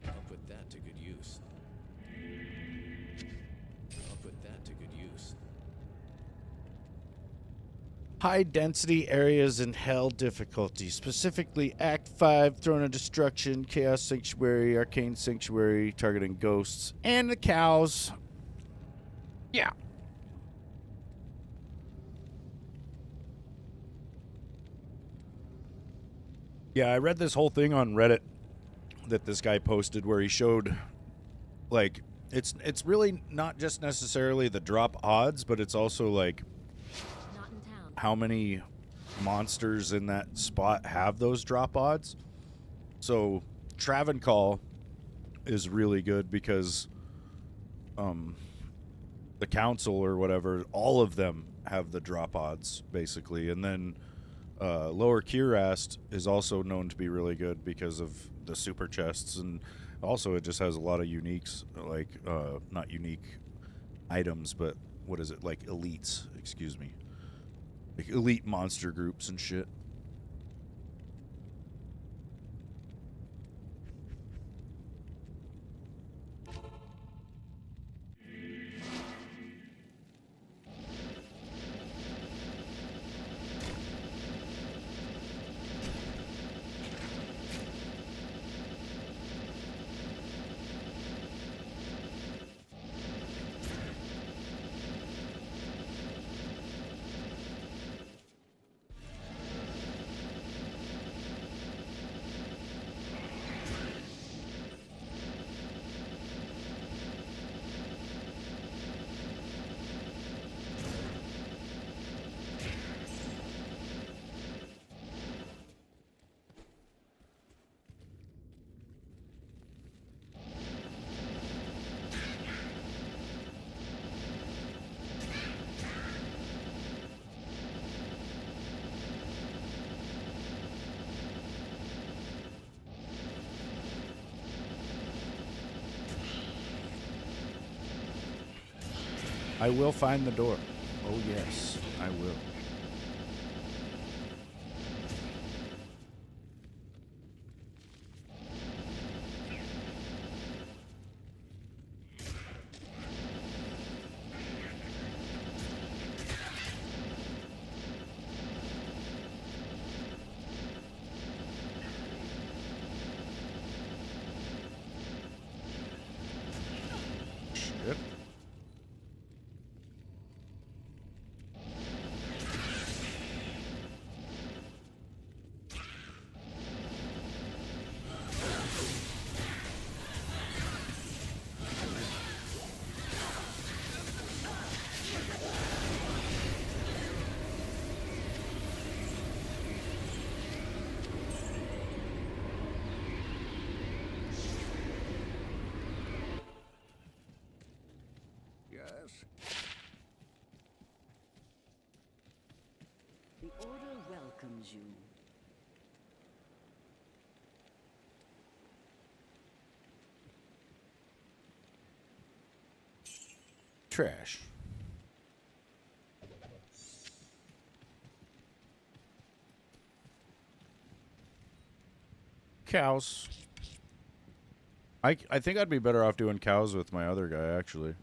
I'll put that to good use. I'll put that to good use. High density areas in hell difficulty, specifically Act 5, Throne of Destruction, Chaos Sanctuary, Arcane Sanctuary, targeting ghosts, and the cows. Yeah. Yeah, I read this whole thing on Reddit that this guy posted where he showed, like, it's really not just necessarily the drop odds, but it's also like Not in town. how many monsters in that spot have those drop odds. So Travancore is really good because the council or whatever, all of them have the drop odds basically, and then Lower Curast is also known to be really good because of the super chests, and also it just has a lot of uniques, like not unique items, but what is it, like elites, excuse me, like elite monster groups and shit. I will find the door. Oh, yes, I will. Shit. Yes? The Order welcomes you. Trash. Cows. I think I'd be better off doing cows with my other guy, actually.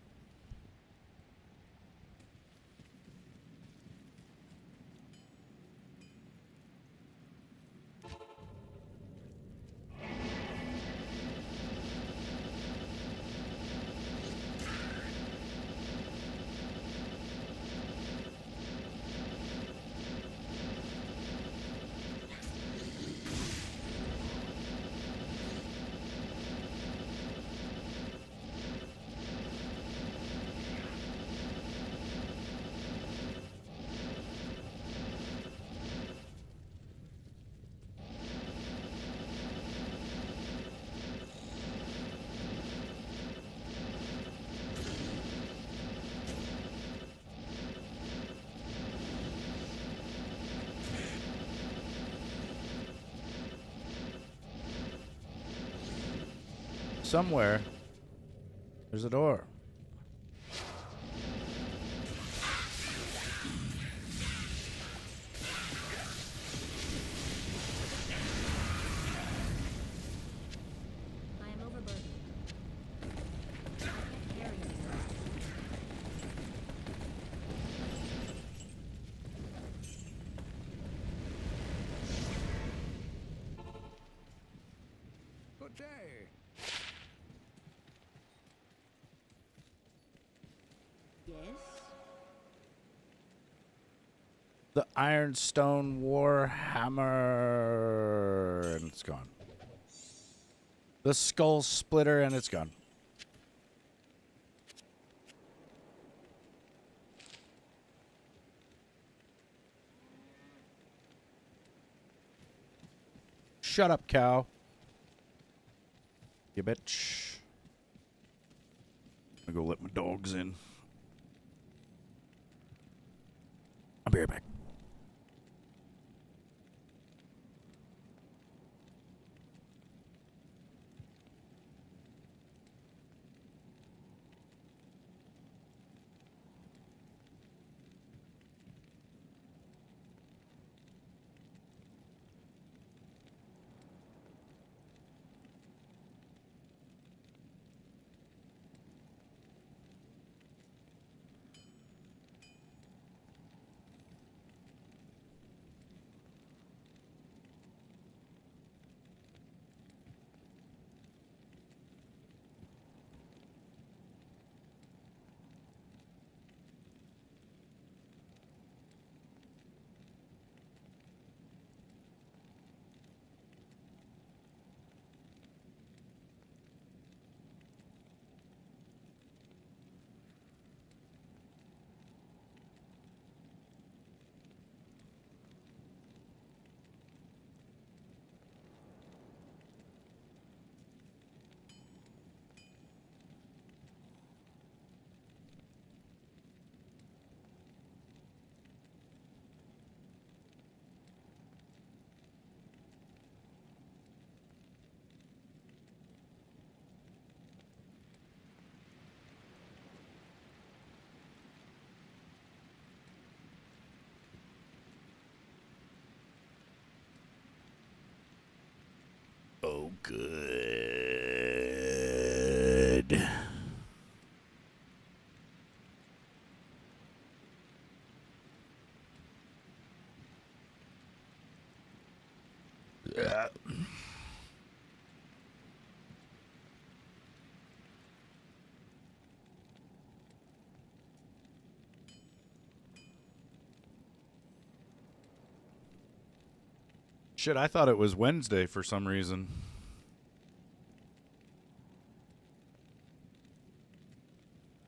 Somewhere, there's a door. I am overburdened. I can't carry anymore. Good day. Yes? The Ironstone Warhammer, and it's gone. The Skull Splitter, and it's gone. Shut up, cow. You bitch. I'm gonna go let my dogs in. I'll be right back. good. Yeah. Shit, I thought it was Wednesday for some reason.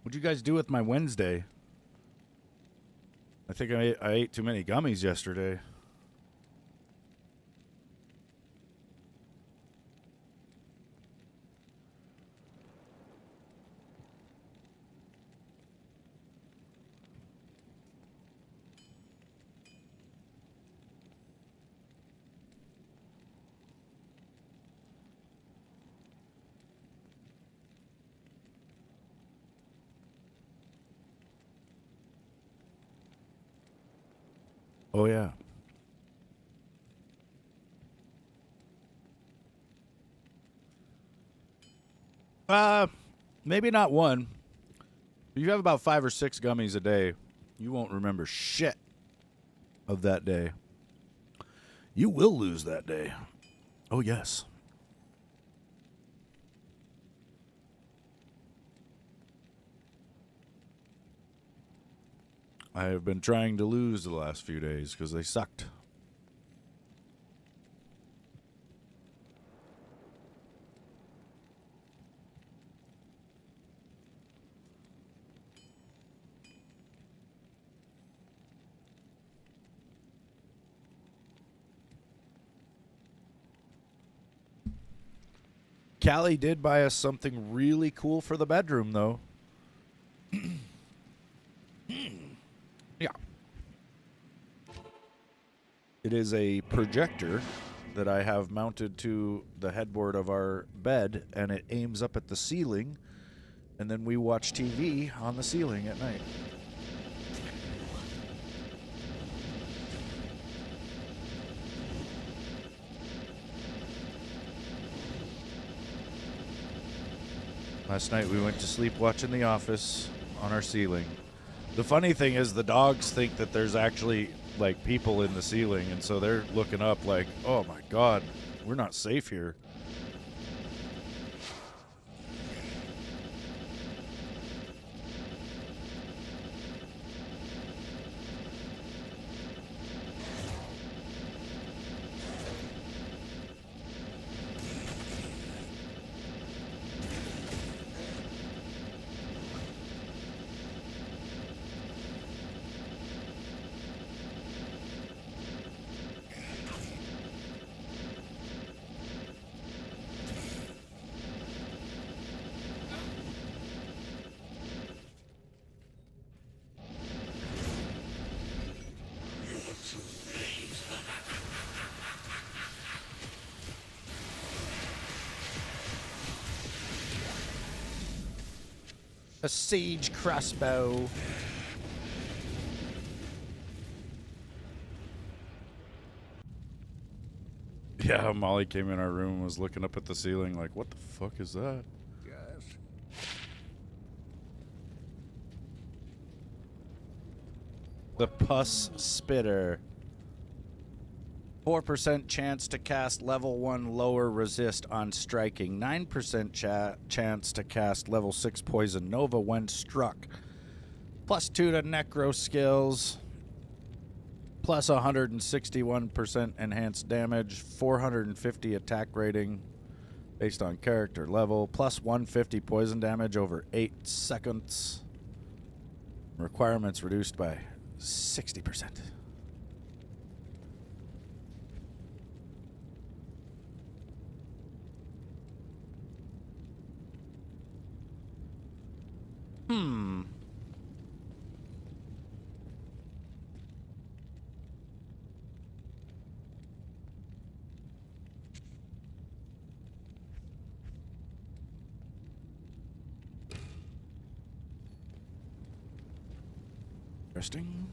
What'd you guys do with my Wednesday? I think I ate too many gummies yesterday. Oh, yeah. Maybe not one. If you have about 5 or 6 gummies a day, you won't remember shit of that day. You will lose that day. Oh, yes. I have been trying to lose the last few days because they sucked. Callie did buy us something really cool for the bedroom, though. Yeah. It is a projector that I have mounted to the headboard of our bed, and it aims up at the ceiling, and then we watch TV on the ceiling at night. Last night we went to sleep watching The Office on our ceiling. The funny thing is the dogs think that there's actually like people in the ceiling, and so they're looking up like, oh my god, we're not safe here. A siege crossbow. Yeah, Molly came in our room and was looking up at the ceiling like, what the fuck is that? Yes. The pus spitter. 4% chance to cast level 1 lower resist on striking. 9% chance to cast level 6 poison nova when struck. +2 to necro skills. Plus 161% enhanced damage. 450 attack rating based on character level. Plus 150 poison damage over 8 seconds. Requirements reduced by 60%. Interesting.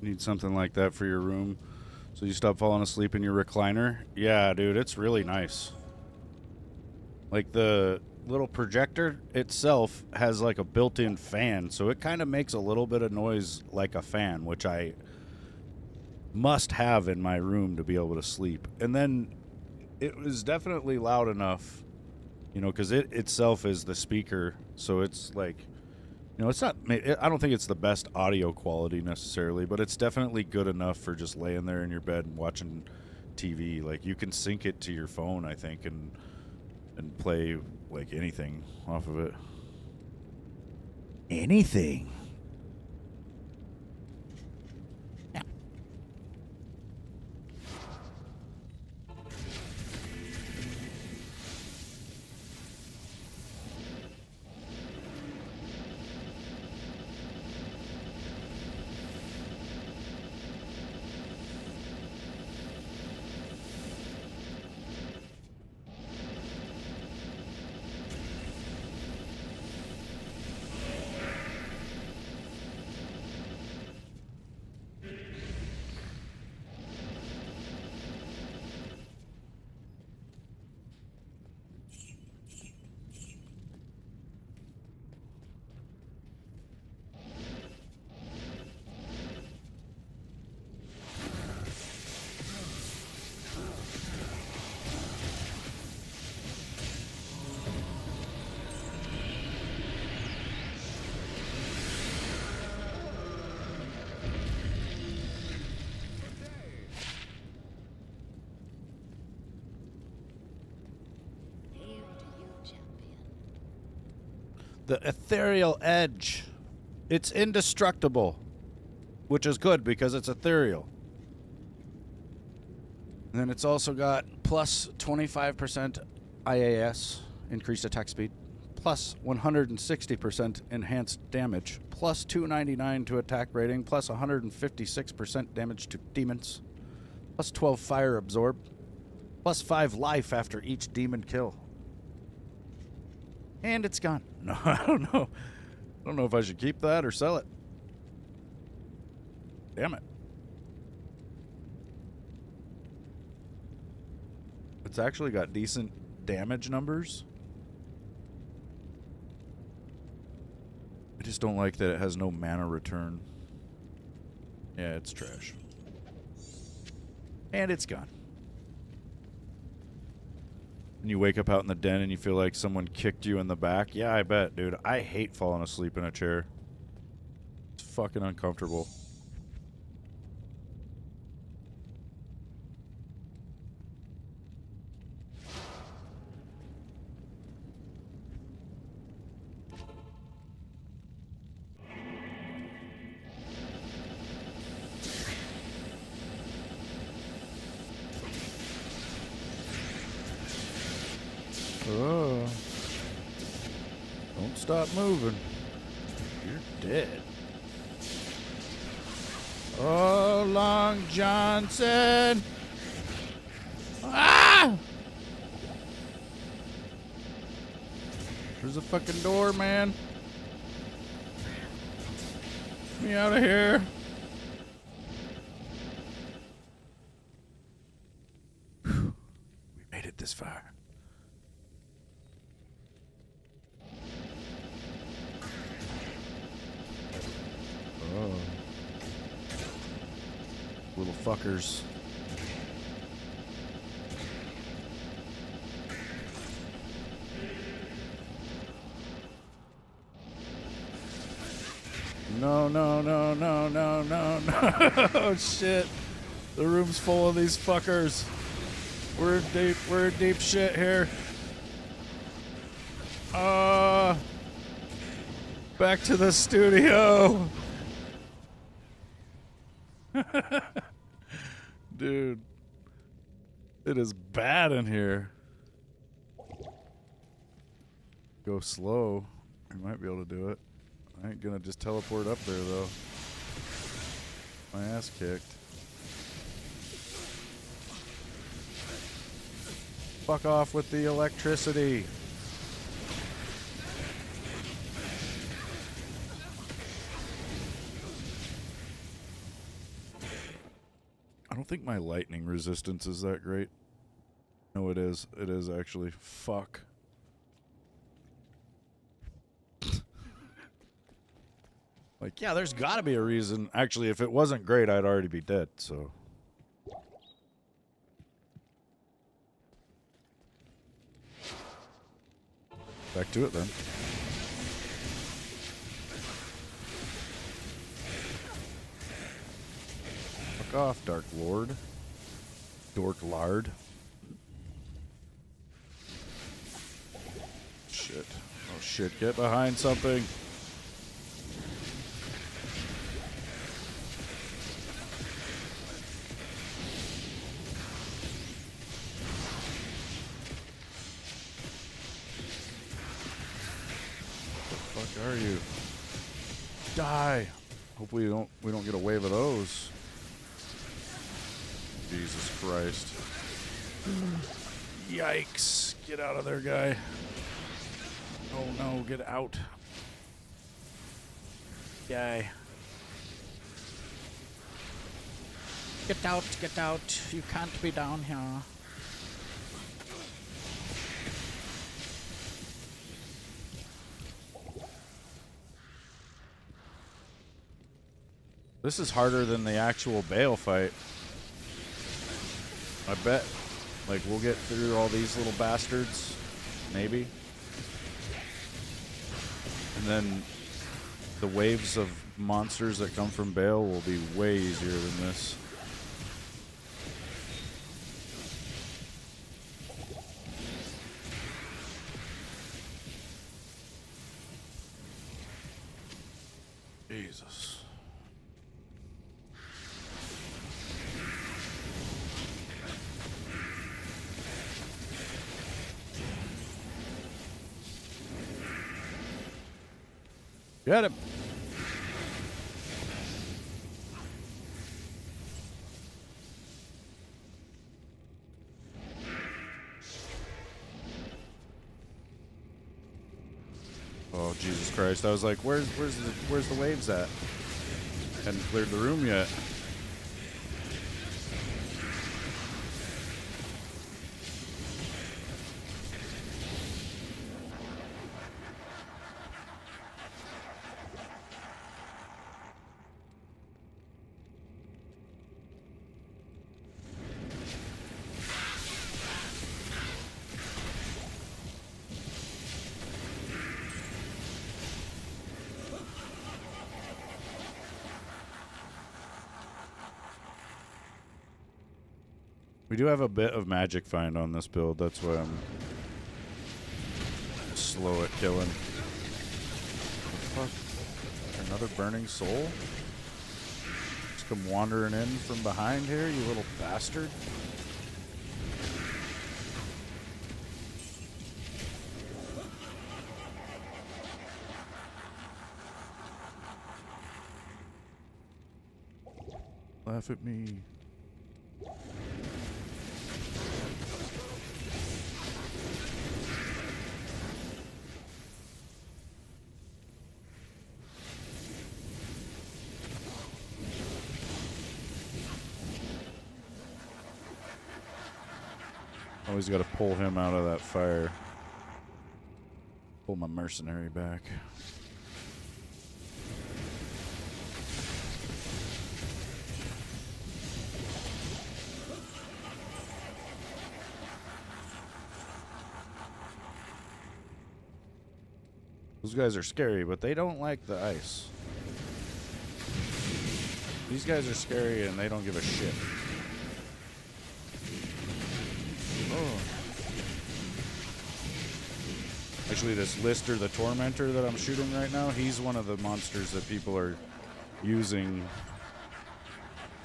Need something like that for your room so you stop falling asleep in your recliner. Yeah, dude, it's really nice. Like the little projector itself has like a built-in fan, so it kind of makes a little bit of noise like a fan, which I must have in my room to be able to sleep. And then it was definitely loud enough, you know, because it itself is the speaker, so it's like, you know, it's not, I don't think it's the best audio quality necessarily, but it's definitely good enough for just laying there in your bed and watching TV. Like, you can sync it to your phone, I think, and play, like, anything off of it. Anything. Hail to you, champion. The ethereal edge. It's indestructible, which is good because it's ethereal. And then it's also got plus 25% IAS, increased attack speed, plus 160% enhanced damage, plus 299 to attack rating, plus 156% damage to demons, plus 12 fire absorb, plus 5 life after each demon kill. And it's gone. No, I don't know. I don't know if I should keep that or sell it. Damn it. It's actually got decent damage numbers. I just don't like that it has no mana return. Yeah, it's trash. And it's gone. And you wake up out in the den and you feel like someone kicked you in the back. Yeah, I bet, dude. I hate falling asleep in a chair. It's fucking uncomfortable. Oh. Don't stop moving. You're dead. Oh, Long Johnson. Ah! There's a fucking door, man. Get me out of here. Whew. We made it this far. Oh. Little fuckers. No, no, no, no, no, no, no. Oh, shit. The room's full of these fuckers. We're in deep shit here. Back to the studio. Dude, it is bad in here. Go slow. We might be able to do it. I ain't gonna just teleport up there though. My ass kicked. Fuck off with the electricity. think my lightning resistance is that great. No, it is. It is actually. Fuck. Like, yeah, there's got to be a reason. Actually, if it wasn't great, I'd already be dead, so. Back to it, then. Fuck off, Dark Lord. Dork Lard. Shit. Oh, shit. Get behind something. Are you? Die. Hope we don't get a wave of those. Jesus Christ. Yikes. Get out of there, guy. Oh no, get out. Guy. Get out, get out. You can't be down here. This is harder than the actual Bale fight. I bet. Like, we'll get through all these little bastards. Maybe. And then the waves of monsters that come from Bale will be way easier than this. Jesus. Got him. Oh Jesus Christ! I was like, where's the waves at? Hadn't cleared the room yet. We do have a bit of magic find on this build. That's why I'm slow at killing. What the fuck? Another burning soul? Just come wandering in from behind here, you little bastard. Laugh at me. Always got to pull him out of that fire. Pull my mercenary back. Those guys are scary, but they don't like the ice. These guys are scary and they don't give a shit. Oh. Actually, this Lister the Tormentor that I'm shooting right now, he's one of the monsters that people are using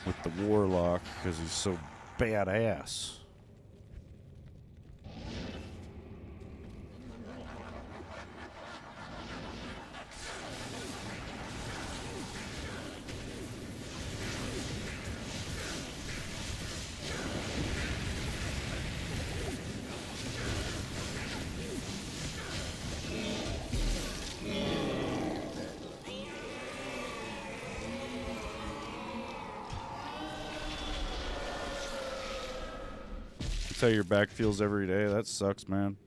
with the Warlock because he's so badass. how your back feels every day. That sucks, man.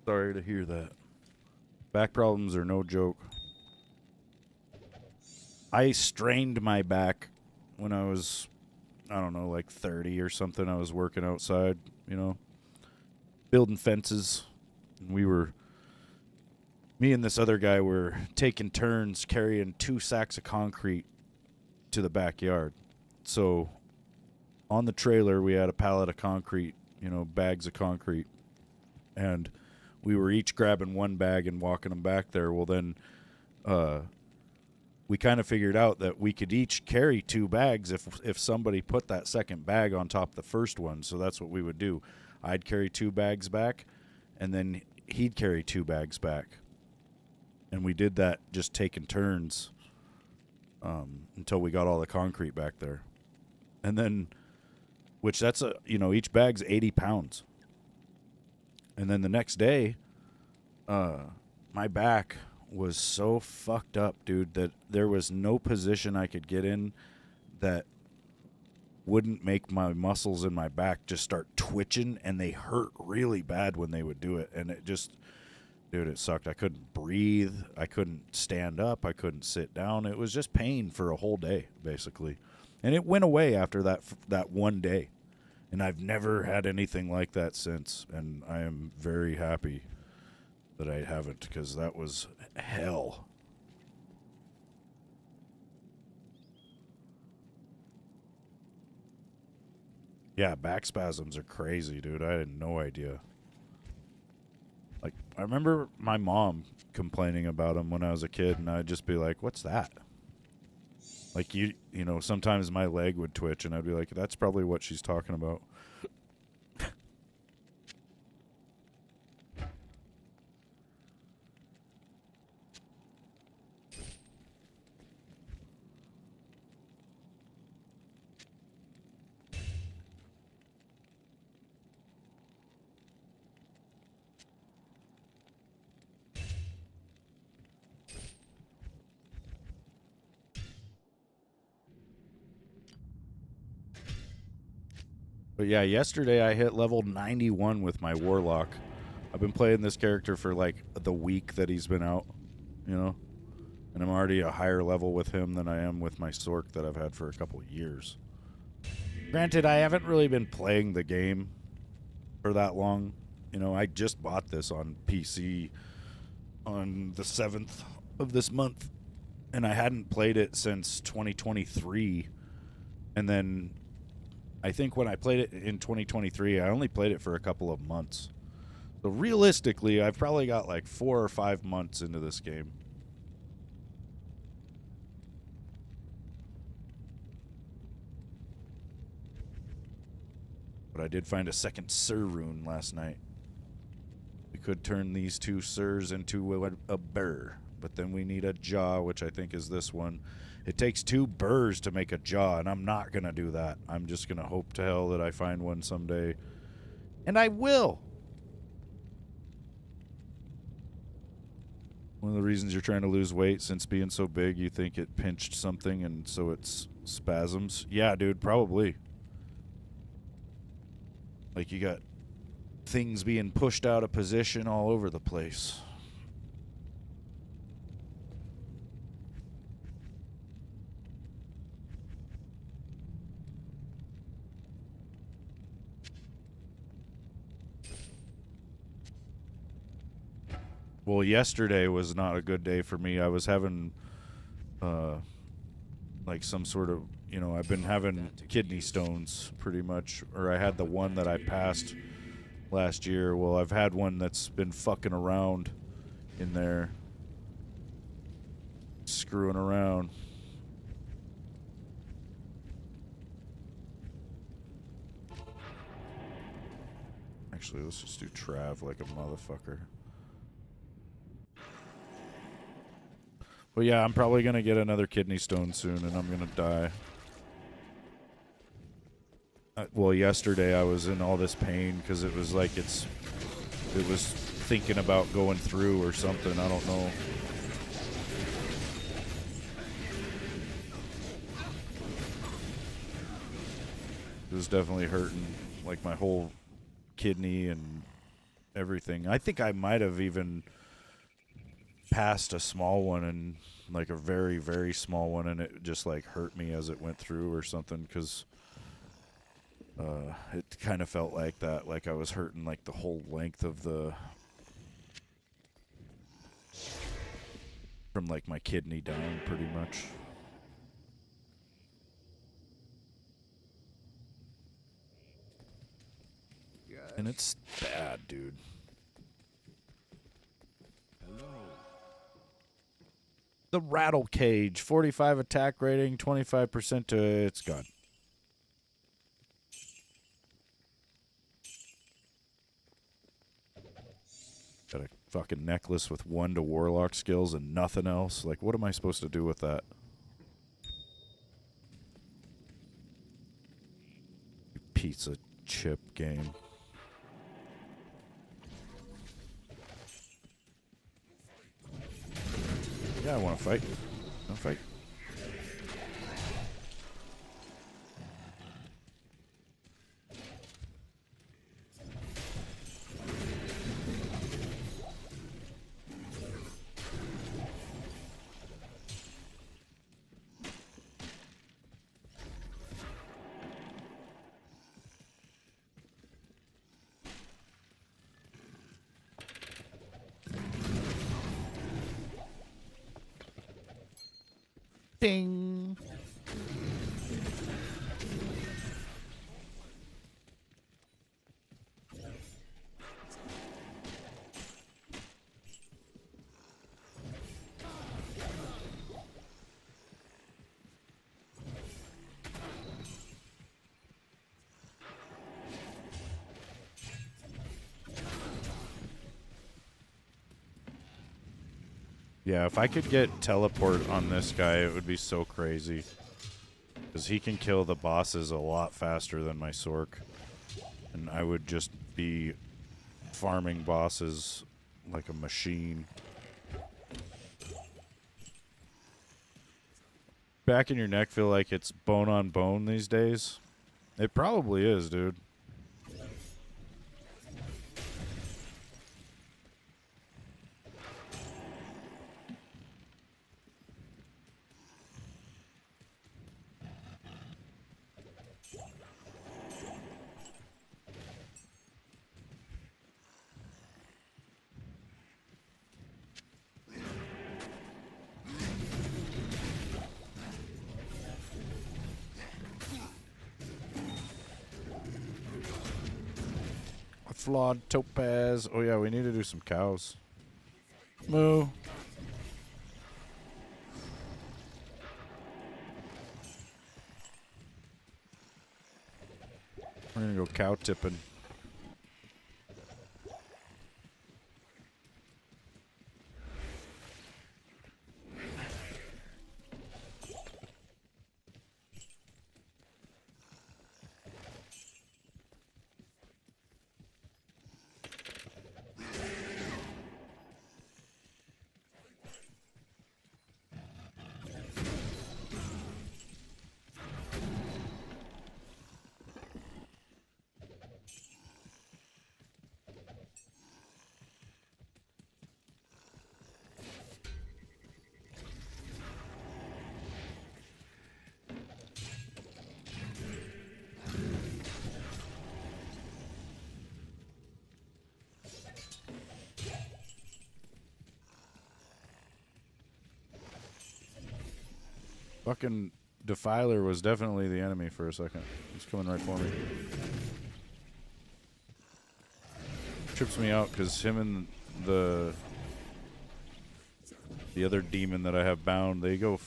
Sorry to hear that. Back problems are no joke. I strained my back when I was, I don't know, like 30 or something. I was working outside, you know, building fences. And me and this other guy were taking turns carrying 2 sacks of concrete to the backyard. So on the trailer, we had a pallet of concrete, you know, bags of concrete. And we were each grabbing one bag and walking them back there. Well, then we kind of figured out that we could each carry 2 bags if somebody put that second bag on top of the first one. So that's what we would do. I'd carry 2 bags back, and then he'd carry 2 bags back. And we did that just taking turns until we got all the concrete back there. And then, which that's each bag's 80 pounds. And then the next day, my back was so fucked up, dude, that there was no position I could get in that wouldn't make my muscles in my back just start twitching, and they hurt really bad when they would do it. And it just, dude, it sucked. I couldn't breathe. I couldn't stand up. I couldn't sit down. It was just pain for a whole day, basically. And it went away after that one day. And I've never had anything like that since. And I am very happy that I haven't, because that was hell. Yeah, back spasms are crazy, dude. I had no idea. Like, I remember my mom complaining about them when I was a kid, and I'd just be like, what's that? Like, you know, sometimes my leg would twitch, and I'd be like, that's probably what she's talking about. But yeah, yesterday I hit level 91 with my Warlock. I've been playing this character for like the week that he's been out, you know? And I'm already a higher level with him than I am with my Sork that I've had for a couple of years. Granted, I haven't really been playing the game for that long. You know, I just bought this on PC on the 7th of this month, and I hadn't played it since 2023. And then I think when I played it in 2023, I only played it for a couple of months. So realistically, I've probably got like 4 or 5 months into this game. But I did find a second Sir Rune last night. We could turn these 2 Sirs into a burr, but then we need a jaw, which I think is this one. It takes 2 burrs to make a jaw, and I'm not going to do that. I'm just going to hope to hell that I find one someday. And I will! One of the reasons you're trying to lose weight, since being so big, you think it pinched something, and so it's spasms. Yeah, dude, probably. Like, you got things being pushed out of position all over the place. Well, yesterday was not a good day for me. I was having, like some sort of, you know, I've been having kidney stones pretty much. Or I had the one that I passed last year. Well, I've had one that's been fucking around in there. Screwing around. Actually, let's just do Trav like a motherfucker. But yeah, I'm probably going to get another kidney stone soon, and I'm going to die. Well, yesterday I was in all this pain because it was like it was thinking about going through or something. I don't know. was definitely hurting, like my whole kidney and everything. I think I might have even passed a small one, and like a very, very small one, and it just like hurt me as it went through or something, because it kind of felt like that, like I was hurting like the whole length of the, from like my kidney down pretty much. Yes. And it's bad, dude. Hello. The Rattle Cage, 45 attack rating, 25% to it's gone. Got a fucking necklace with 1 to Warlock skills and nothing else. Like, what am I supposed to do with that? You piece of chip game. Yeah, I want to fight. I'll fight. Ding. Yeah, if I could get teleport on this guy, it would be so crazy. Because he can kill the bosses a lot faster than my Sork. And I would just be farming bosses like a machine. Back in your neck feel like it's bone on bone these days? It probably is, dude. Flawed topaz. Oh yeah, we need to do some cows. Moo. We're gonna go cow tipping. Fucking Defiler was definitely the enemy for a second. He's coming right for me. Trips me out because him and the other demon that I have bound, they go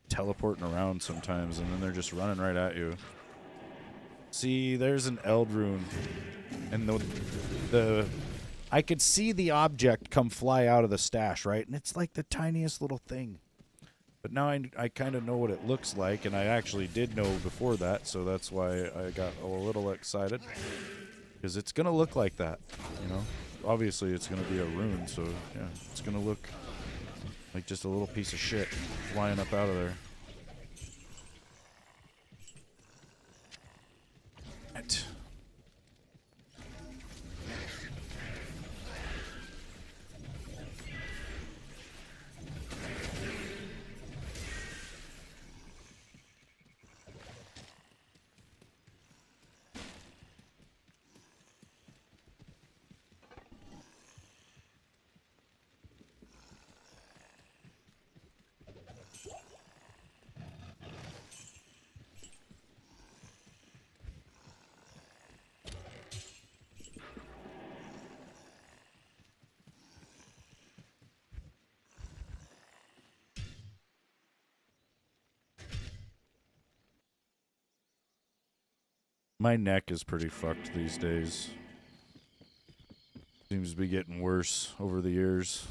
teleporting around sometimes, and then they're just running right at you. See, there's an Eld Rune, and the I could see the object come fly out of the stash, right? And it's like the tiniest little thing. But now I kind of know what it looks like, and I actually did know before that, so that's why I got a little excited. Because it's going to look like that, you know? Obviously, it's going to be a rune, so yeah, it's going to look like just a little piece of shit flying up out of there. it. My neck is pretty fucked these days. Seems to be getting worse over the years.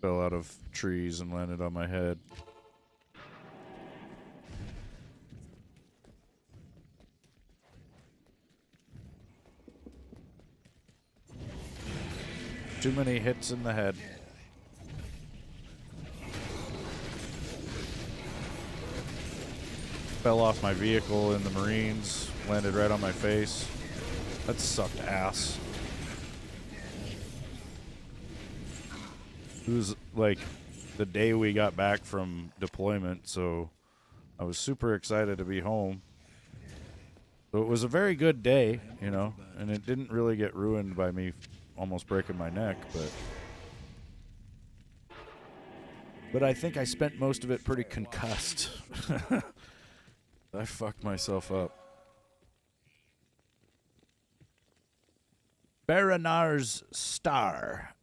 Fell out of trees and landed on my head. Too many hits in the head. Fell off my vehicle in the Marines, landed right on my face. That sucked ass. It was like the day we got back from deployment, so I was super excited to be home. So it was a very good day, you know, and it didn't really get ruined by me almost breaking my neck, but I think I spent most of it pretty concussed. I fucked myself up. Baranar's Star.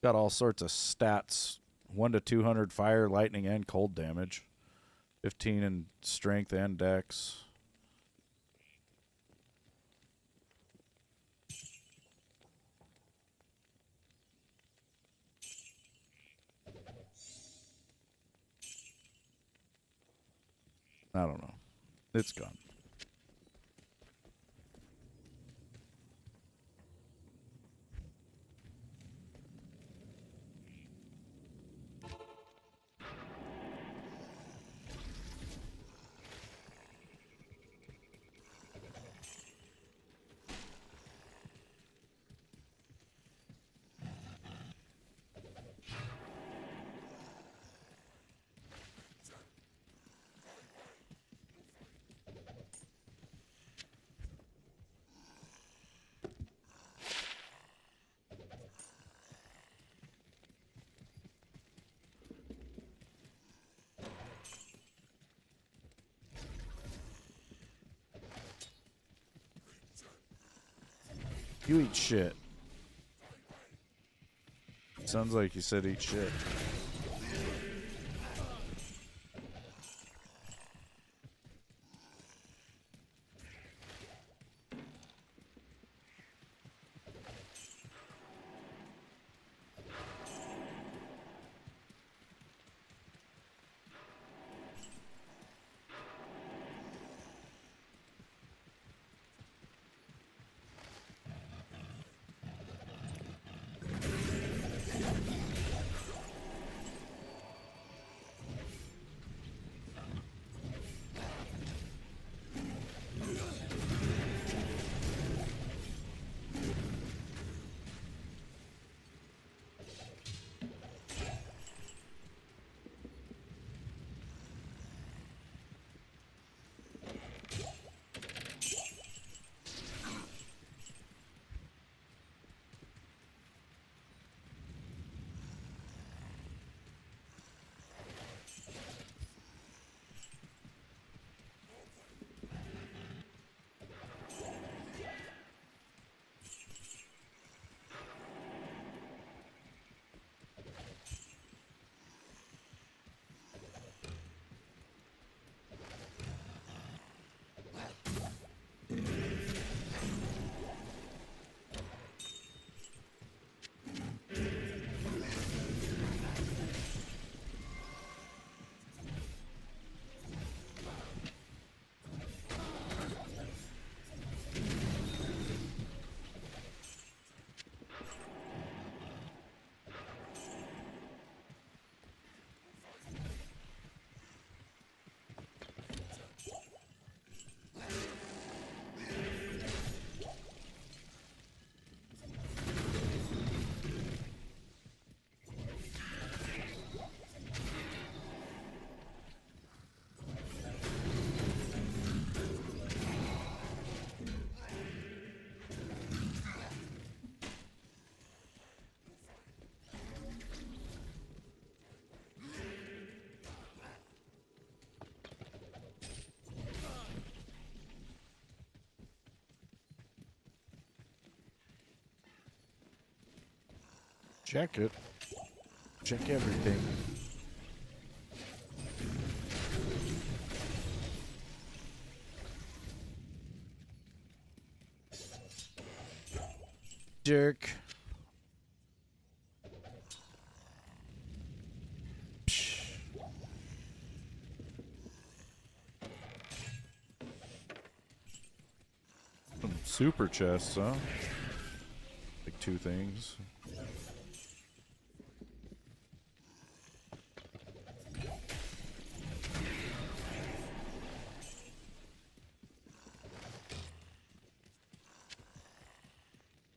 Got all sorts of stats. 1 to 200 fire, lightning, and cold damage. 15 in strength and dex. I don't know. It's gone. You eat shit. Sounds like you said eat shit. Check it. Check everything. Jerk. Psh. Some super chests, huh? Like 2 things.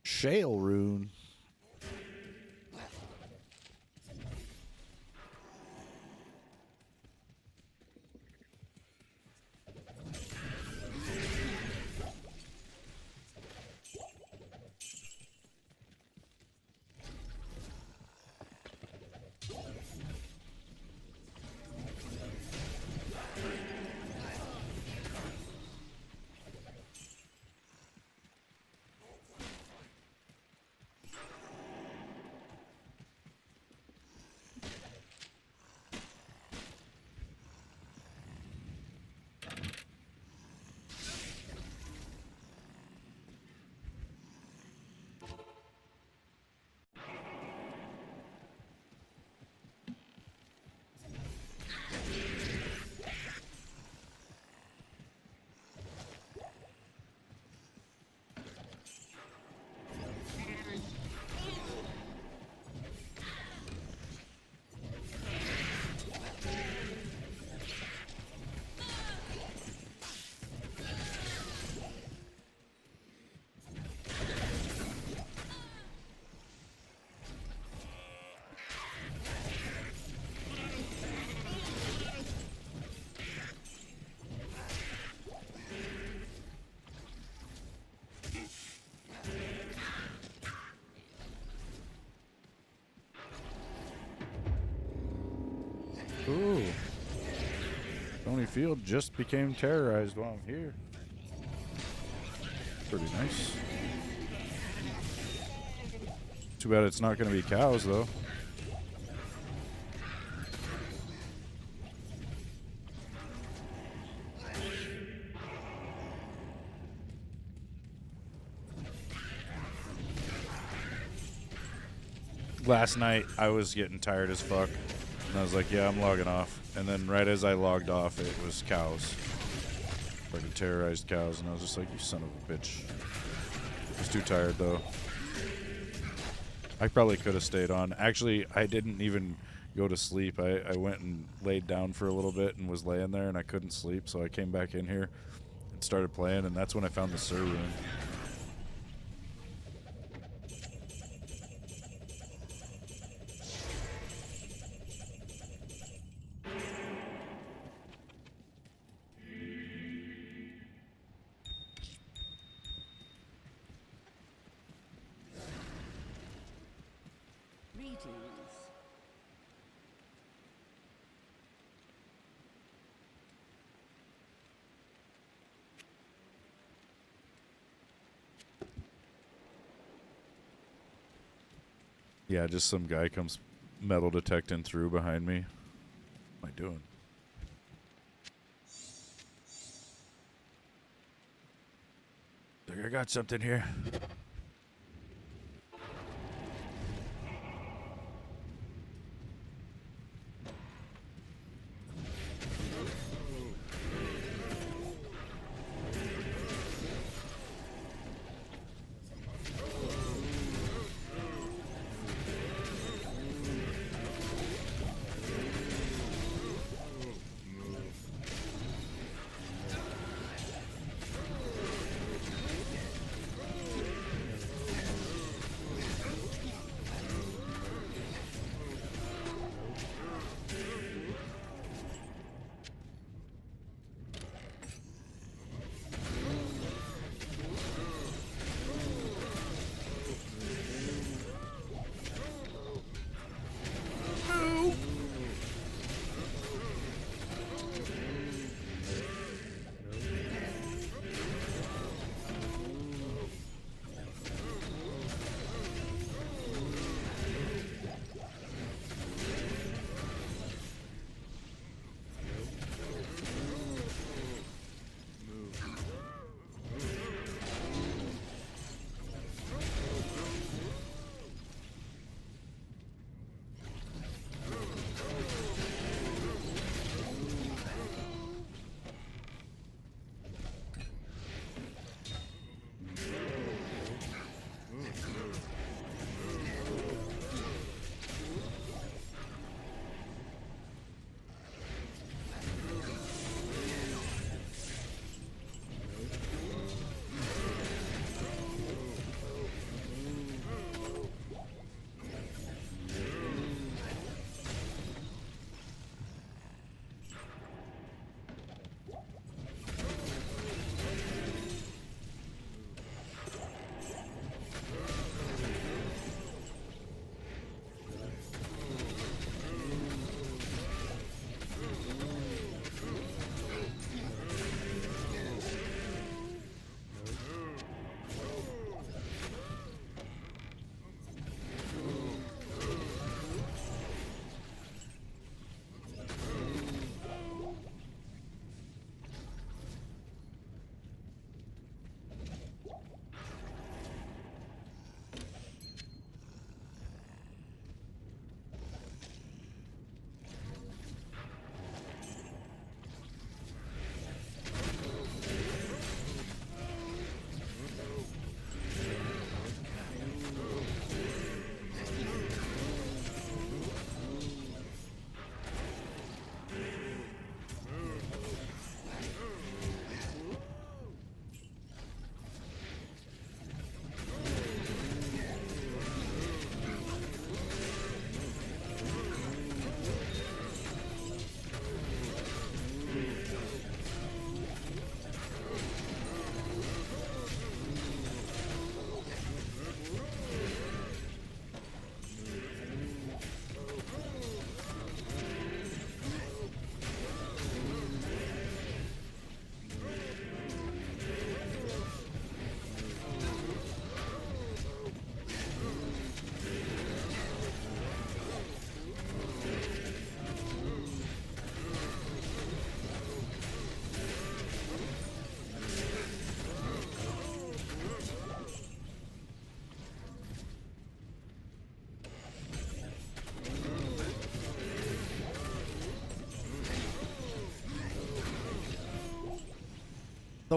Shale rune. Ooh. Stony Field just became terrorized while I'm here. Pretty nice. Too bad it's not going to be cows, though. Last night, I was getting tired as fuck. And I was like, yeah, I'm logging off. And then right as I logged off, it was cows. Fucking terrorized cows. And I was just like, you son of a bitch. I was too tired, though. I probably could have stayed on. Actually, I didn't even go to sleep. I went and laid down for a little bit and was laying there, and I couldn't sleep. So I came back in here and started playing, and that's when I found the Sir Rune. Yeah, just some guy comes metal detecting through behind me. What am I doing? I think I got something here.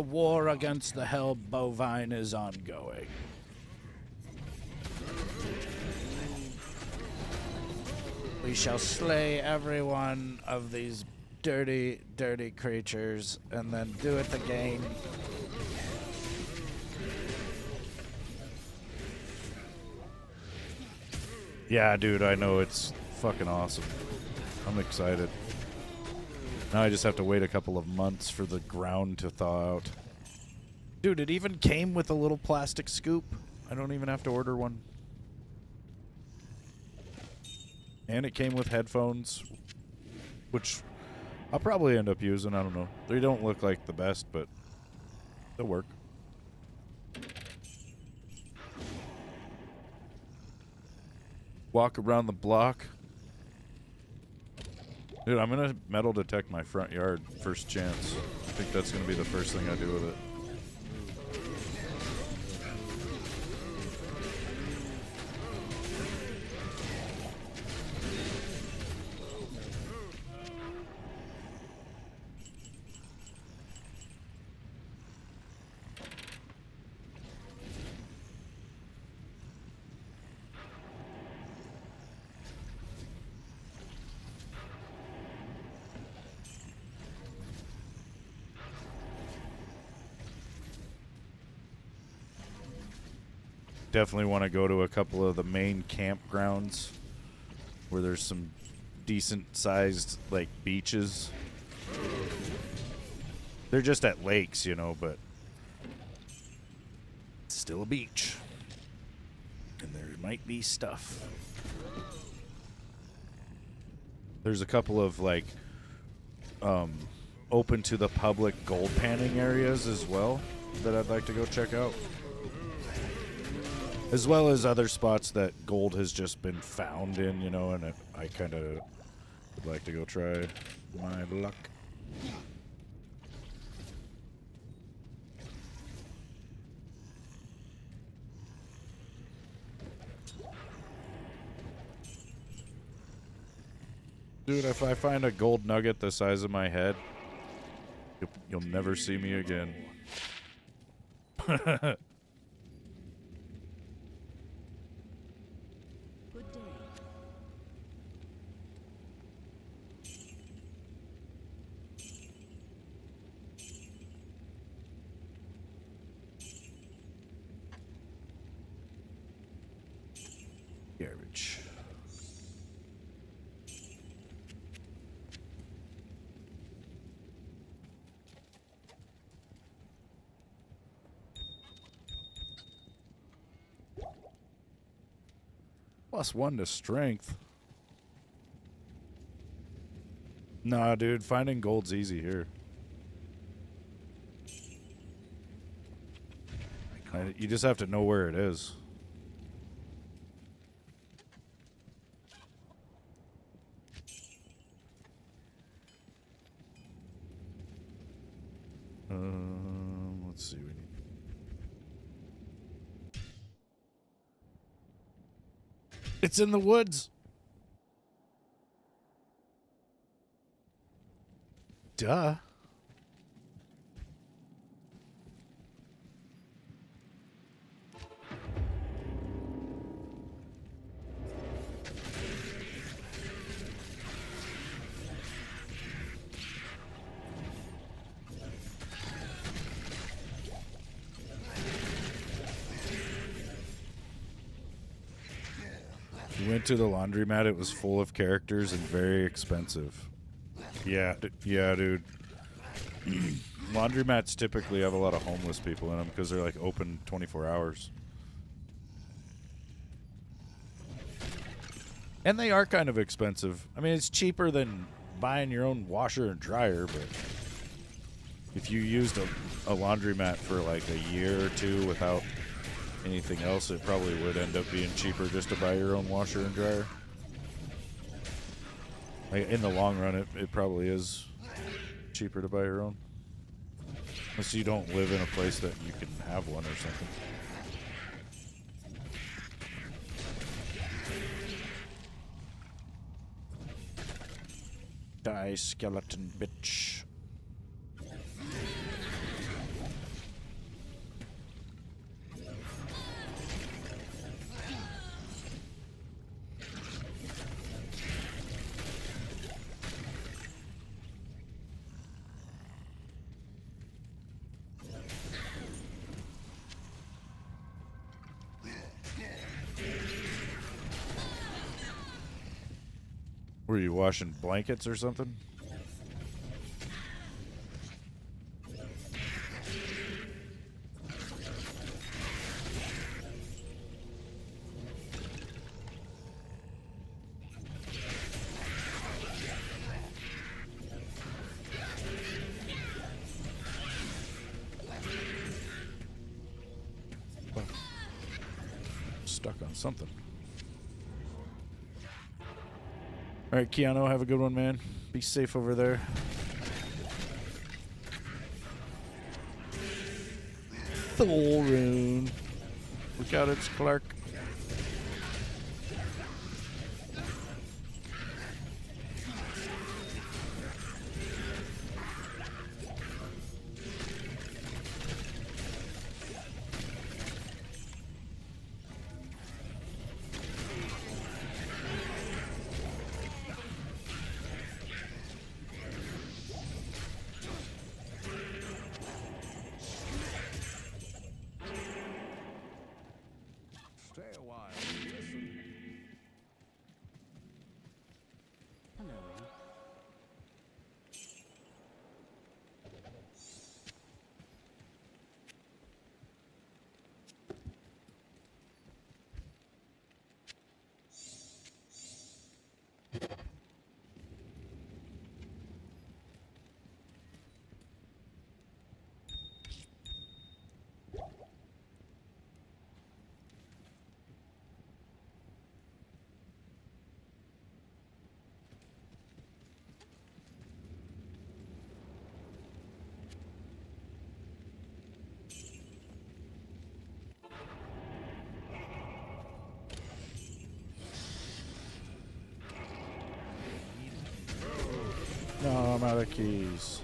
The war against the hell bovine is ongoing. We shall slay every one of these dirty, dirty creatures and then do it again. Yeah, dude, I know, it's fucking awesome. I'm excited. Now I just have to wait a couple of months for the ground to thaw out. Dude, it even came with a little plastic scoop. I don't even have to order one. And it came with headphones, which I'll probably end up using. I don't know. They don't look like the best, but they'll work. Walk around the block. Dude, I'm going to metal detect my front yard first chance. I think that's going to be the first thing I do with it. Definitely want to go to a couple of the main campgrounds where there's some decent sized like beaches. They're just at lakes, you know, but it's still a beach. And there might be stuff. There's a couple of like open to the public gold panning areas as well that I'd like to go check out. As well as other spots that gold has just been found in, you know, and I kind of would like to go try my luck. Dude, if I find a gold nugget the size of my head, you'll never see me again. Garbage. +1 to strength. Nah, dude, finding gold's easy here. You just have to know where it is. Let's see. We need. It's in the woods. Duh. We went to the laundromat. It was full of characters and very expensive. Yeah, yeah, dude. Laundromats typically have a lot of homeless people in them because they're like open 24 hours. And they are kind of expensive. I mean, it's cheaper than buying your own washer and dryer, but if you used a laundromat for like a year or two without anything else, it probably would end up being cheaper just to buy your own washer and dryer. Like in the long run, it probably is cheaper to buy your own. Unless you don't live in a place that you can have one or something. Die, skeleton bitch. Were you washing blankets or something? Stuck on something. All right, Keanu, have a good one, man. Be safe over there. Rune. Look out, it's Clark. Stay a while. Listen. Hello. No, I'm out of keys.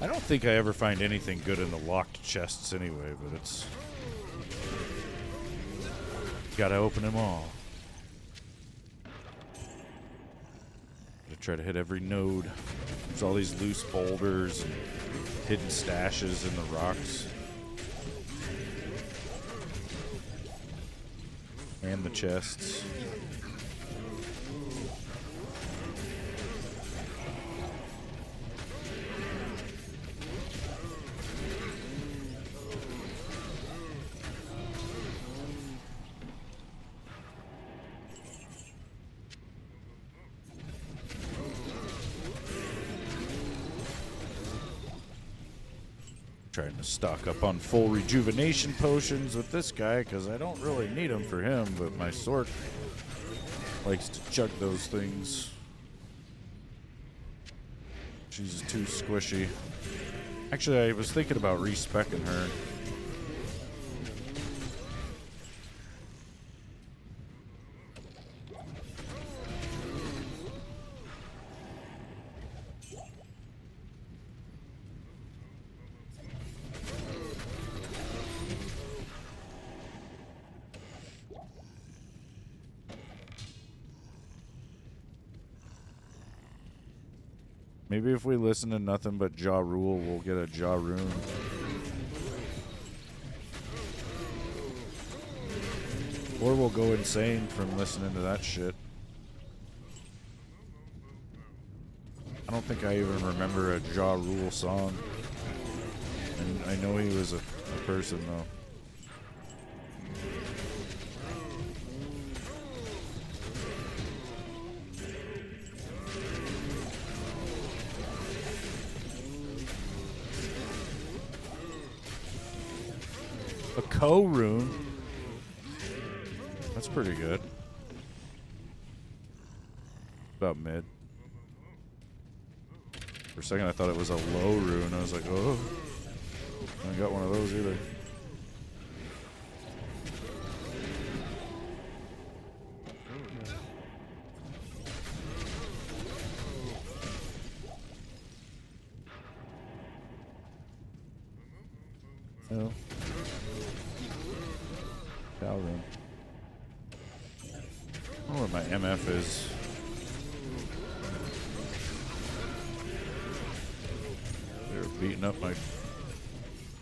I don't think I ever find anything good in the locked chests anyway, but it's... Gotta open them all. Gotta try to hit every node. There's all these loose boulders and hidden stashes in the rocks. And the chests. Trying to stock up on full rejuvenation potions with this guy because I don't really need them for him, but my sword likes to chug those things. She's too squishy. Actually, I was thinking about respecking her. Maybe if we listen to nothing but Ja Rule, we'll get a Ja Rune. Or we'll go insane from listening to that shit. I don't think I even remember a Ja Rule song. And I know he was a person, though. A Co-Rune. That's pretty good. About mid. For a second I thought it was a low rune. I was like, oh. I ain't got one of those either. No. Cow rune. I don't know what my MF is. They're beating up my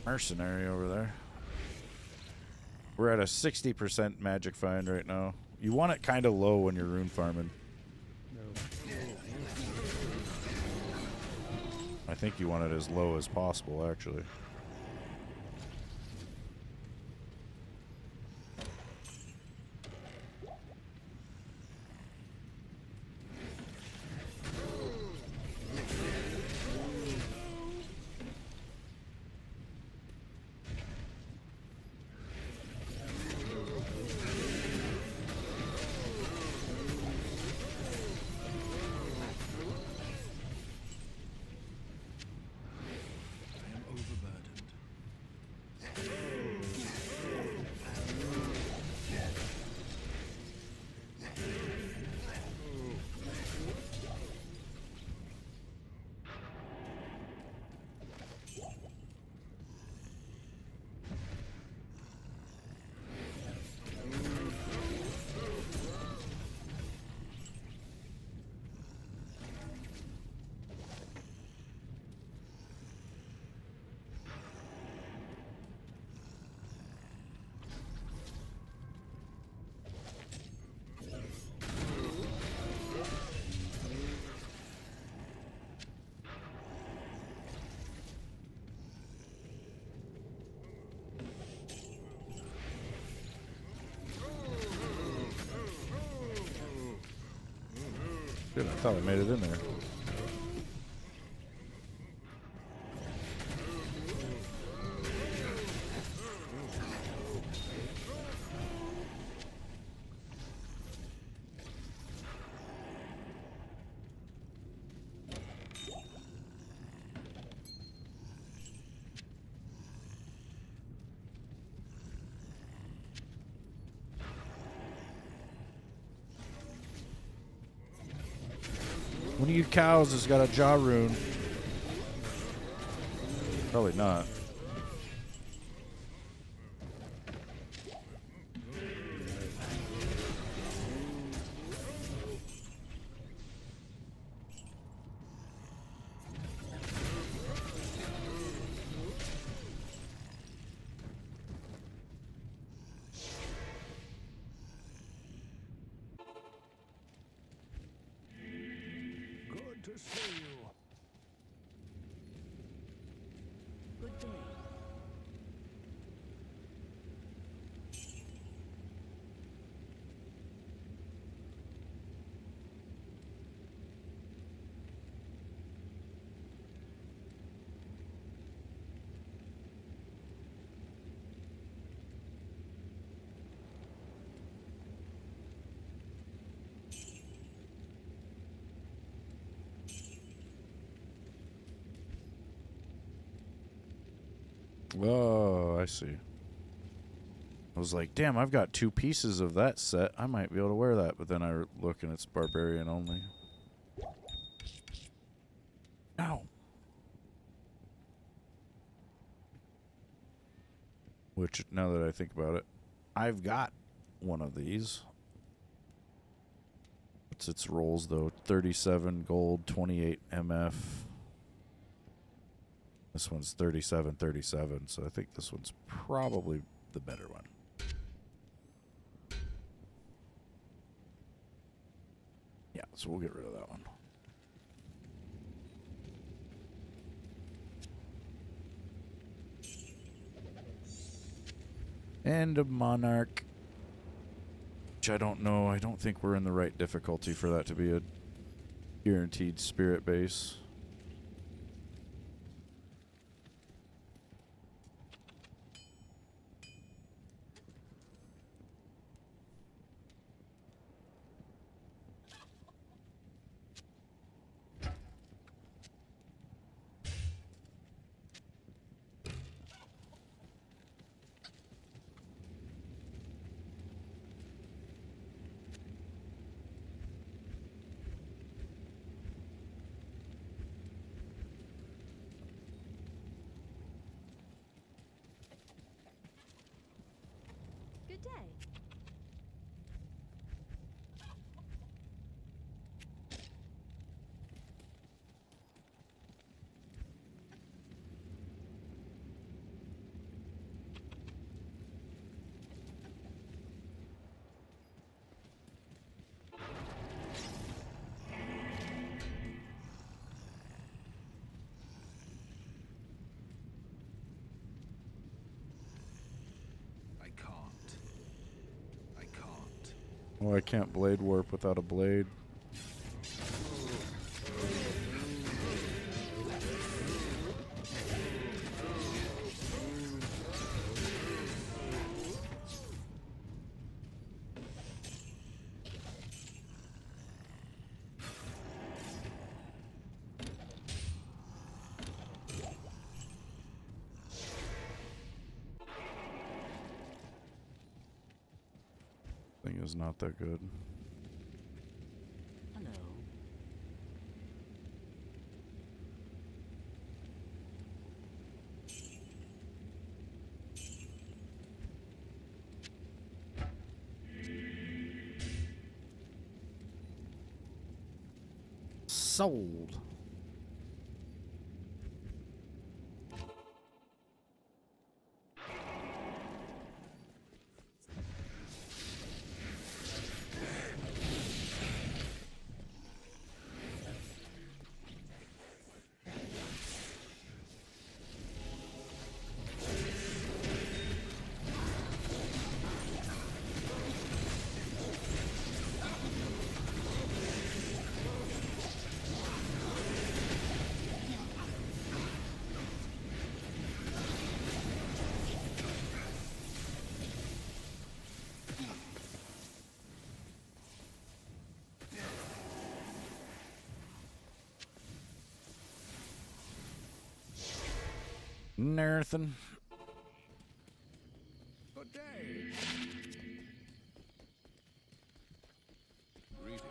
mercenary over there. We're at a 60% magic find right now. You want it kind of low when you're rune farming. I think you want it as low as possible, actually. I am overburdened. Good, I thought I made it in there. One of you cows has got a jaw rune. Probably not. Good to see you. Good day. Oh, I see. I was like, damn, I've got 2 pieces of that set. I might be able to wear that. But then I look and it's barbarian only. Ow. Which, now that I think about it, I've got one of these. What's its rolls, though? 37 gold, 28 MF. This one's 37, 37, so I think this one's probably the better one. Yeah, so we'll get rid of that one. And a monarch. Which I don't know. I don't think we're in the right difficulty for that to be a guaranteed spirit base. day. I can't. I can't. Oh, I can't blade warp without a blade. Thing is not that good. Hello. Sold. Nothing. Good day. Greetings.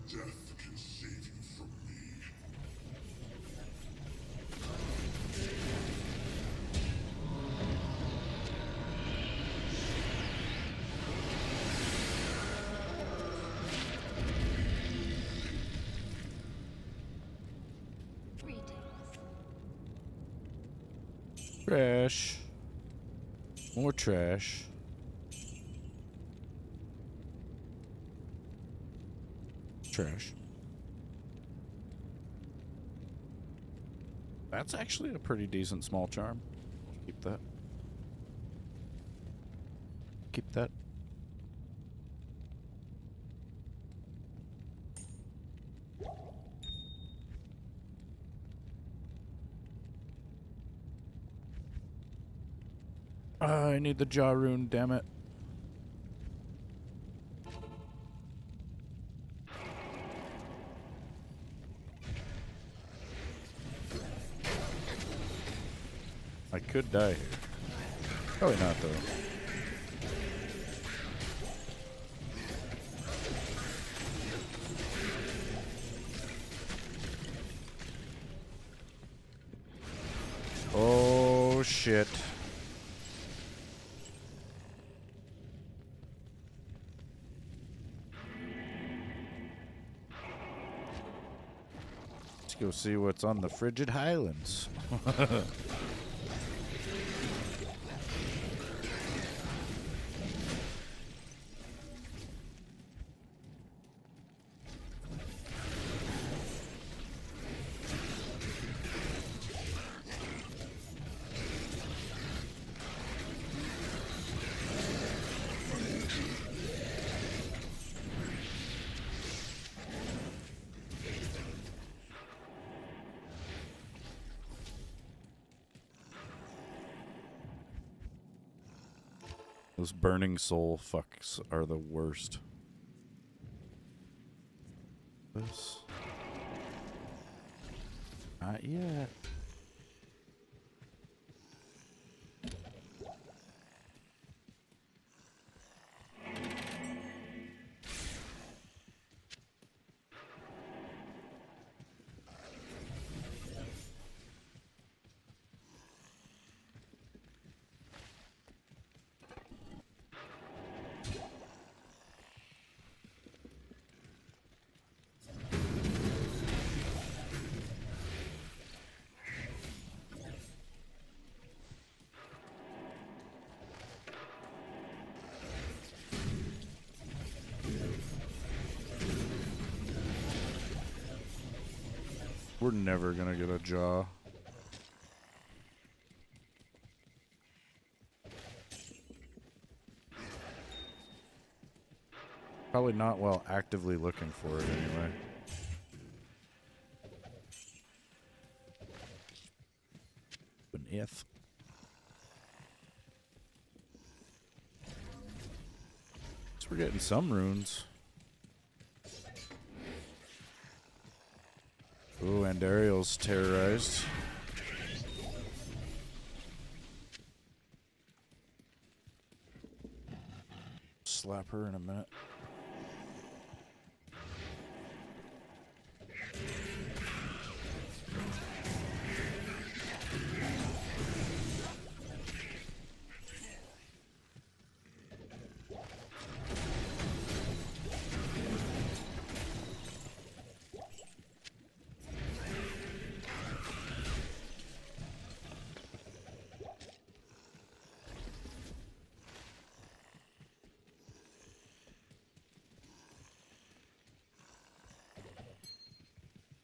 Death can save you from me. Greetings. Trash. More trash. Trash. That's actually a pretty decent small charm. Keep that. Keep that. I need the jaw rune, damn it. I could die here. Probably not, though. Oh, shit. Let's go see what's on the Frigid Highlands. Those burning soul fucks are the worst. This. Not yet. We're never gonna get a jaw. Probably not while actively looking for it anyway. An if. So we're getting some runes. Ooh, and Ariel's terrorized. Slap her in a minute.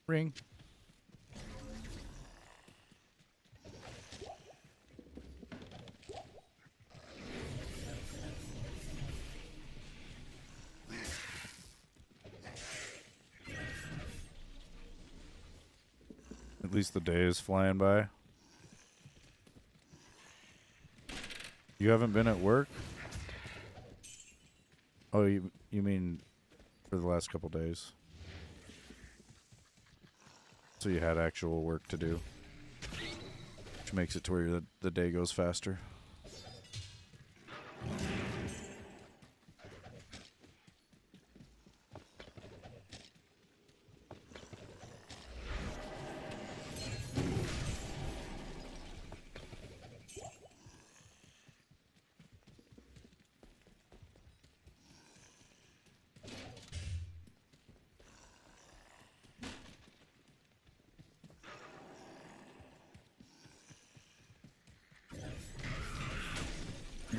Ring. At least the day is flying by. You haven't been at work? Oh, you mean for the last couple days? So you had actual work to do, which makes it to where the day goes faster.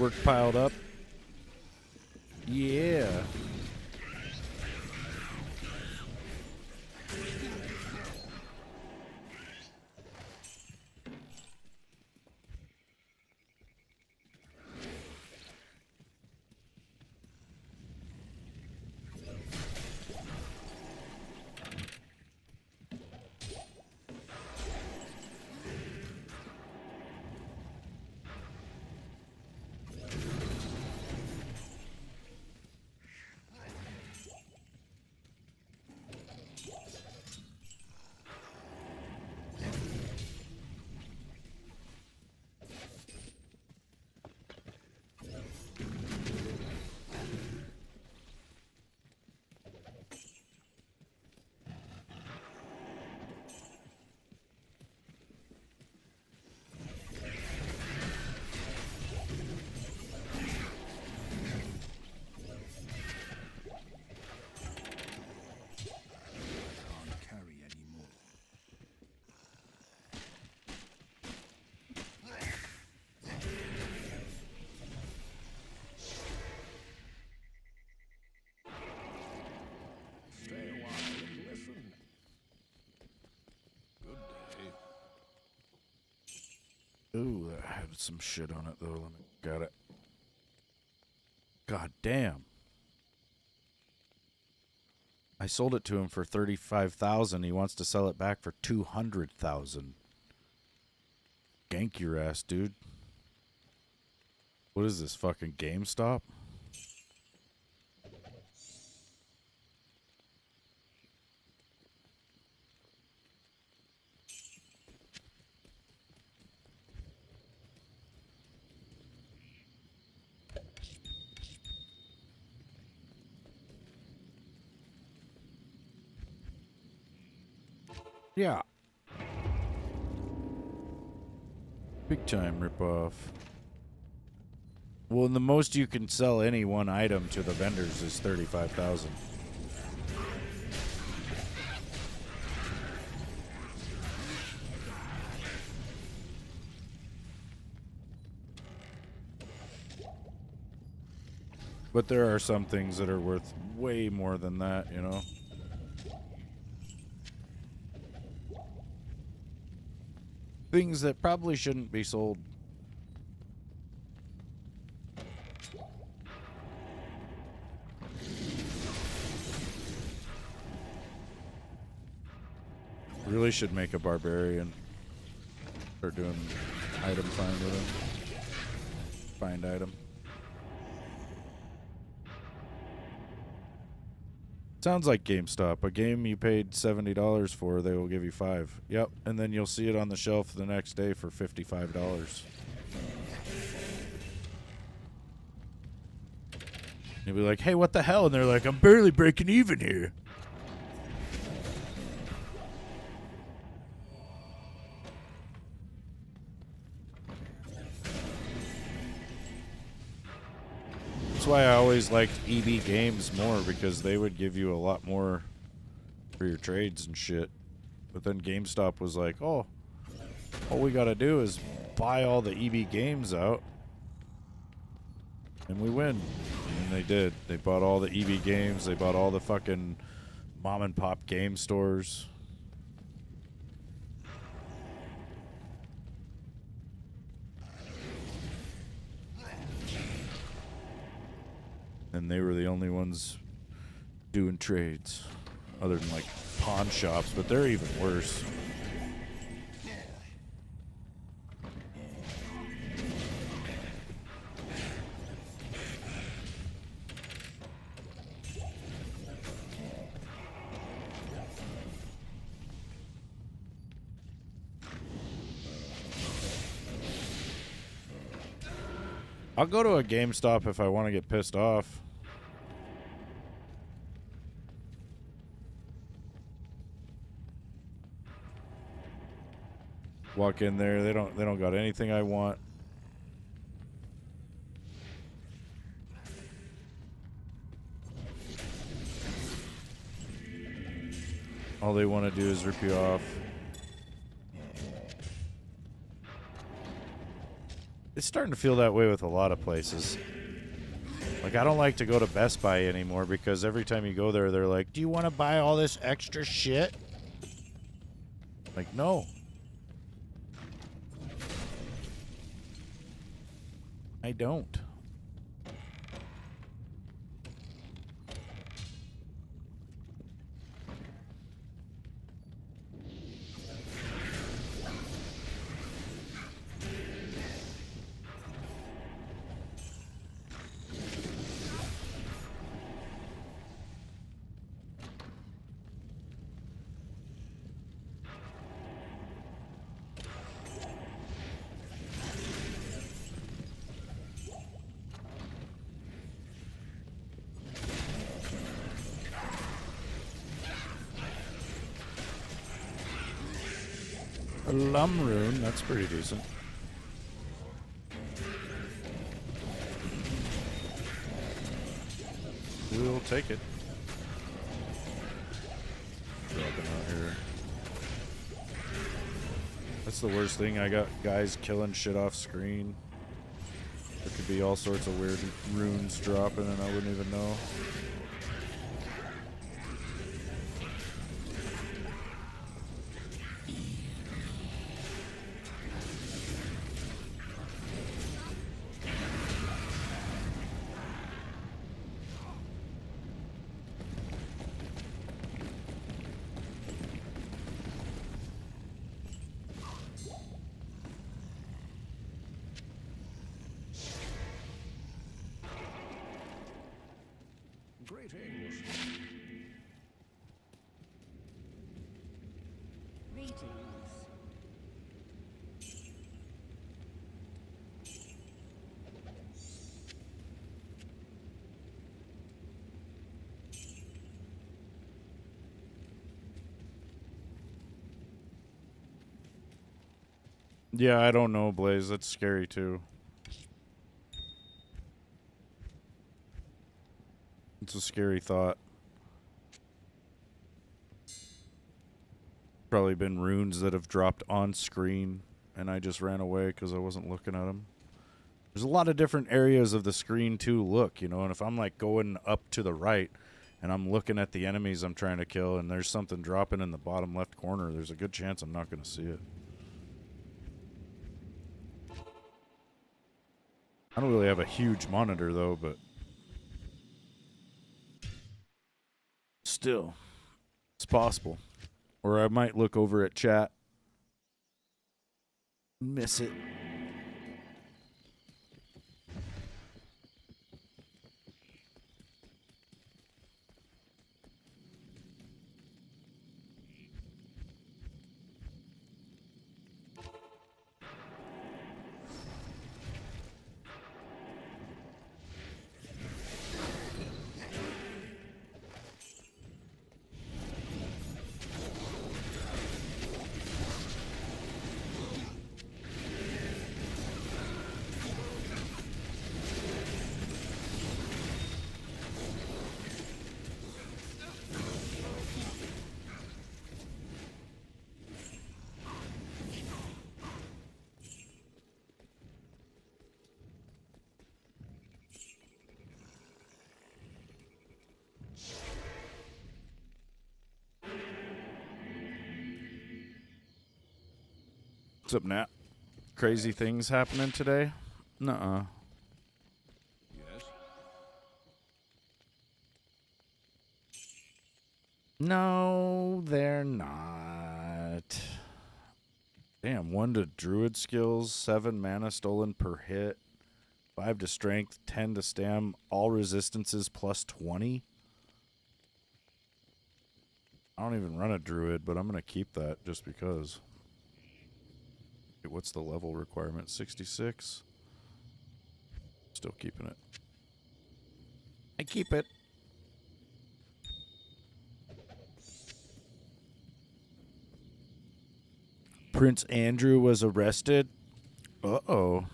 woodwork piled up. Yeah. Can't carry anymore. Stay a while and listen. Good day. Ooh, that had some shit on it though. Let me got it. God damn. I sold it to him for 35,000. He wants to sell it back for 200,000. Gank your ass, dude. What is this, fucking GameStop? Yeah. Big time ripoff. Well, and the most you can sell any one item to the vendors is 35,000. But there are some things that are worth way more than that, you know? Things that probably shouldn't be sold. Really should make a barbarian. Start doing item find with him. Find item. Sounds like GameStop. A game you paid $70 for, they will give you $5. Yep, and then you'll see it on the shelf the next day for $55. You'll be like, hey, what the hell? And they're like, I'm barely breaking even here. That's why I always liked EB Games more, because they would give you a lot more for your trades and shit. But then GameStop was like, oh, all we gotta do is buy all the EB Games out and we win. And they did. They bought all the EB Games. They bought all the fucking mom and pop game stores. And they were the only ones doing trades, other than like pawn shops, but they're even worse. I'll go to a GameStop if I want to get pissed off. Walk in there, they don't got anything I want. All they want to do is rip you off. It's starting to feel that way with a lot of places. Like, I don't like to go to Best Buy anymore because every time you go there, they're like, do you want to buy all this extra shit? Like, no. I don't. A Rune, that's pretty decent. We'll take it. Dropping out here. That's the worst thing. I got guys killing shit off screen. There could be all sorts of weird runes dropping and I wouldn't even know. Greetings. Greetings. Yeah, I don't know, Blaze. That's scary too. It's a scary thought. Probably been runes that have dropped on screen and I just ran away because I wasn't looking at them. There's a lot of different areas of the screen to look, you know, and if I'm like going up to the right and I'm looking at the enemies I'm trying to kill and there's something dropping in the bottom left corner, there's a good chance I'm not going to see it. I don't really have a huge monitor though, but still, it's possible. Or I might look over at chat, miss it. What's up, Nat? Crazy things happening today? Nuh-uh. Yes. No, they're not. Damn, 1 to druid skills, 7 mana stolen per hit, 5 to strength, 10 to stam, all resistances plus 20. I don't even run a druid, but I'm going to keep that just because. Wait, what's the level requirement? 66? Still keeping it. I keep it. Prince Andrew was arrested. Uh-oh.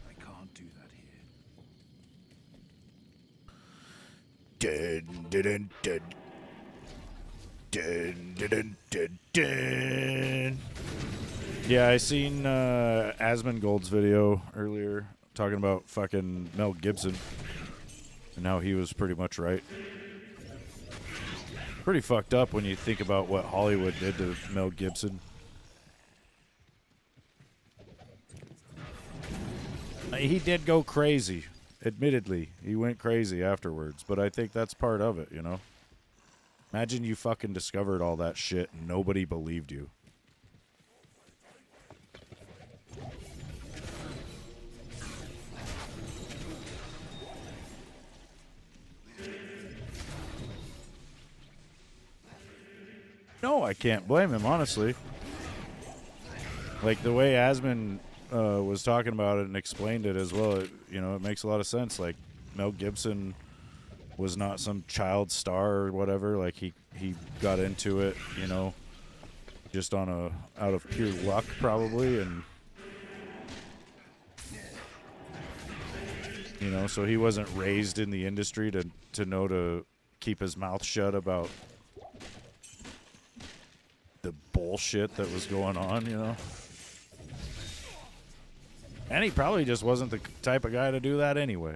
I can't do that here. Dun, dun, dun, dun. Dun, dun, dun, dun. Yeah, I seen Asmongold's video earlier talking about fucking Mel Gibson and how he was pretty much right. Pretty fucked up when you think about what Hollywood did to Mel Gibson. He did go crazy. Admittedly, he went crazy afterwards, but I think that's part of it, you know? Imagine you fucking discovered all that shit and nobody believed you. No, I can't blame him, honestly. Like, the way Asman was talking about it and explained it as well, it makes a lot of sense. Like, Mel Gibson was not some child star or whatever. Like, he got into it, just out of pure luck, probably, and so he wasn't raised in the industry to know to keep his mouth shut about the bullshit that was going on, And he probably just wasn't the type of guy to do that anyway.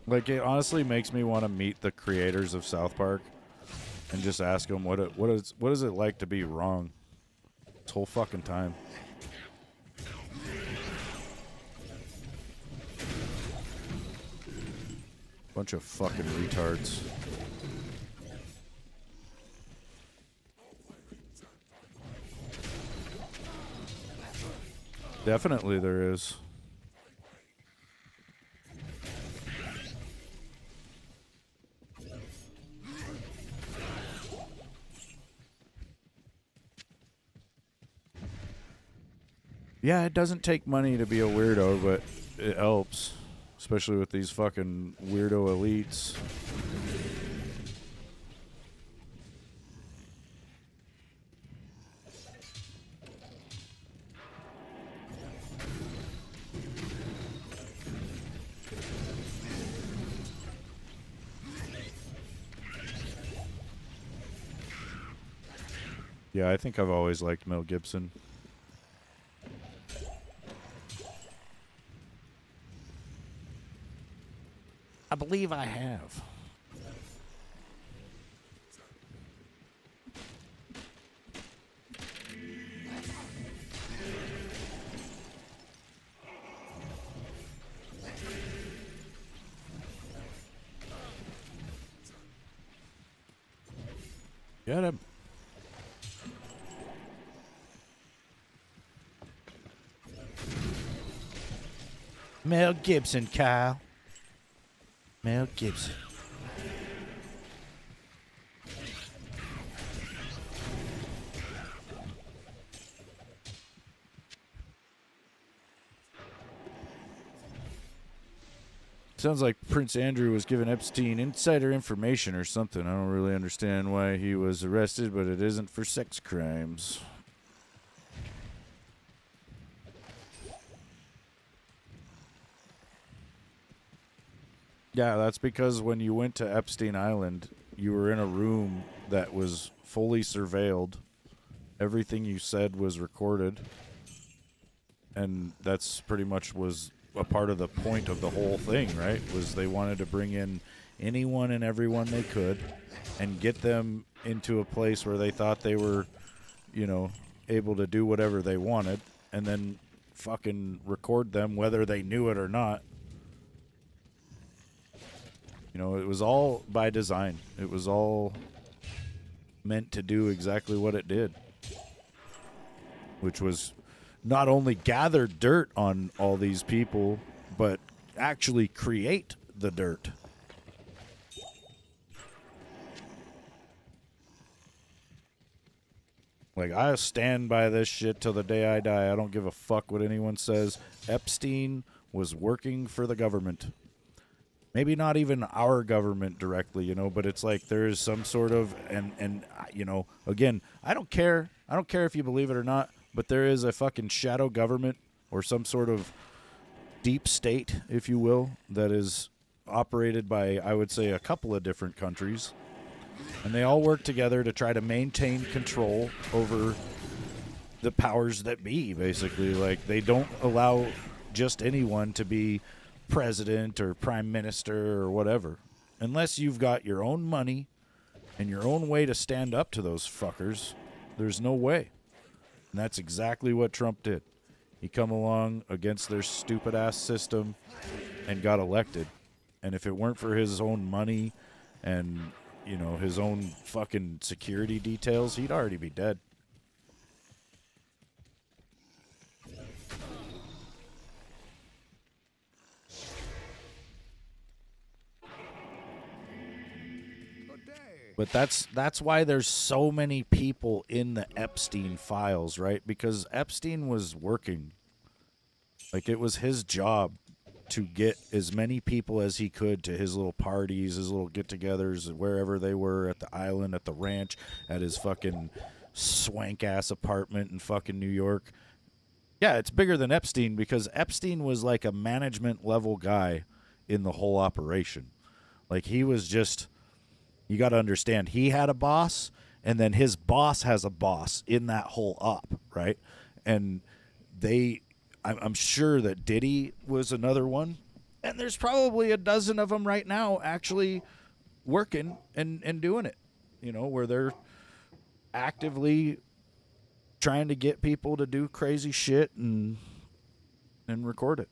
Like, it honestly makes me want to meet the creators of South Park and just ask them what is it like to be wrong this whole fucking time. Bunch of fucking retards. Definitely there is. Yeah, it doesn't take money to be a weirdo, but it helps. Especially with these fucking weirdo elites. Yeah, I think I've always liked Mel Gibson. I believe I have. Get him. Mel Gibson, Kyle. Mel Gibson. Sounds like Prince Andrew was giving Epstein insider information or something. I don't really understand why he was arrested, but it isn't for sex crimes. Yeah, that's because when you went to Epstein Island, you were in a room that was fully surveilled. Everything you said was recorded. And that's pretty much was a part of the point of the whole thing, right? Was they wanted to bring in anyone and everyone they could and get them into a place where they thought they were, able to do whatever they wanted, and then fucking record them whether they knew it or not. It was all by design. It was all meant to do exactly what it did, which was not only gather dirt on all these people, but actually create the dirt. Like, I stand by this shit till the day I die. I don't give a fuck what anyone says. Epstein was working for the government. maybe not even our government directly, you know, but it's like there is some sort of and you know, again, I don't care if you believe it or not, but there is a fucking shadow government or some sort of deep state, if you will, that is operated by, I would say, a couple of different countries, and they all work together to try to maintain control over the powers that be, basically. Like, they don't allow just anyone to be president or prime minister or whatever, unless you've got your own money and your own way to stand up to those fuckers. There's no way. And that's exactly what Trump did. He come along against their stupid ass system and got elected. And if it weren't for his own money and, you know, his own fucking security details, he'd already be dead. Good day. But that's why there's so many people in the Epstein files, right? Because Epstein was working. Like, it was his job to get as many people as he could to his little parties, his little get-togethers, wherever they were, at the island, at the ranch, at his fucking swank-ass apartment in fucking New York. Yeah, it's bigger than Epstein because Epstein was like a management-level guy in the whole operation. Like, he was just... You got to understand, he had a boss, and then his boss has a boss in that whole op, right? And I'm sure that Diddy was another one, and there's probably a dozen of them right now actually working and doing it, you know, where they're actively trying to get people to do crazy shit and record it.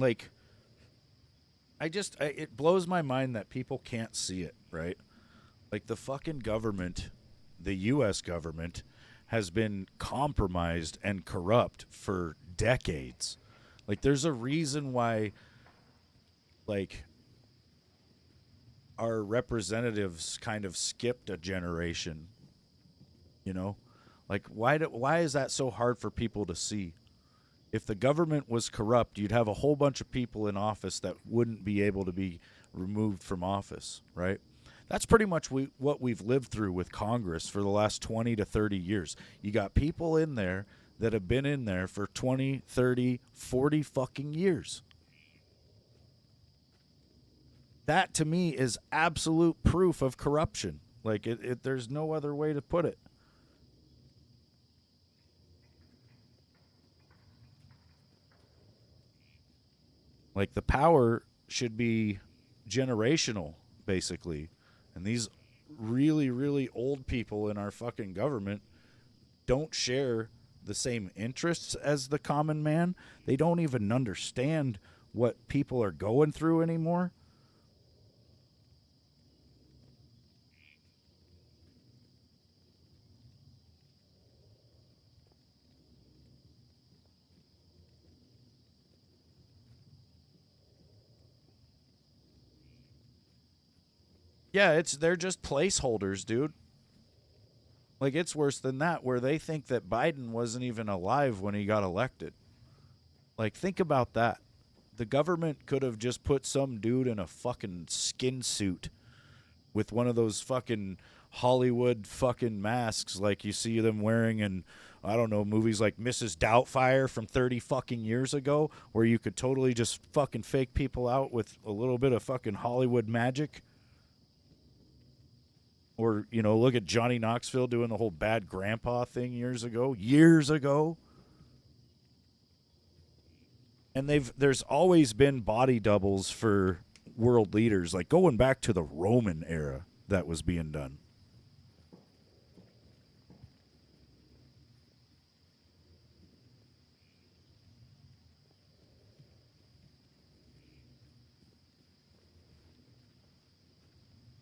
Like, it blows my mind that people can't see it, right? Like, the fucking government, the U.S. government, has been compromised and corrupt for decades. Like, there's a reason why, like, our representatives kind of skipped a generation, you know? Like, why is that so hard for people to see? If the government was corrupt, you'd have a whole bunch of people in office that wouldn't be able to be removed from office, right? That's pretty much what we've lived through with Congress for the last 20 to 30 years. You got people in there that have been in there for 20, 30, 40 fucking years. That, to me, is absolute proof of corruption. Like, there's no other way to put it. Like, the power should be generational, basically. And these really, really old people in our fucking government don't share the same interests as the common man. They don't even understand what people are going through anymore. Yeah, they're just placeholders, dude. Like, it's worse than that, where they think that Biden wasn't even alive when he got elected. Like, think about that. The government could have just put some dude in a fucking skin suit with one of those fucking Hollywood fucking masks like you see them wearing in, I don't know, movies like Mrs. Doubtfire from 30 fucking years ago, where you could totally just fucking fake people out with a little bit of fucking Hollywood magic. Or, you know, look at Johnny Knoxville doing the whole bad grandpa thing years ago. And there's always been body doubles for world leaders, like going back to the Roman era that was being done.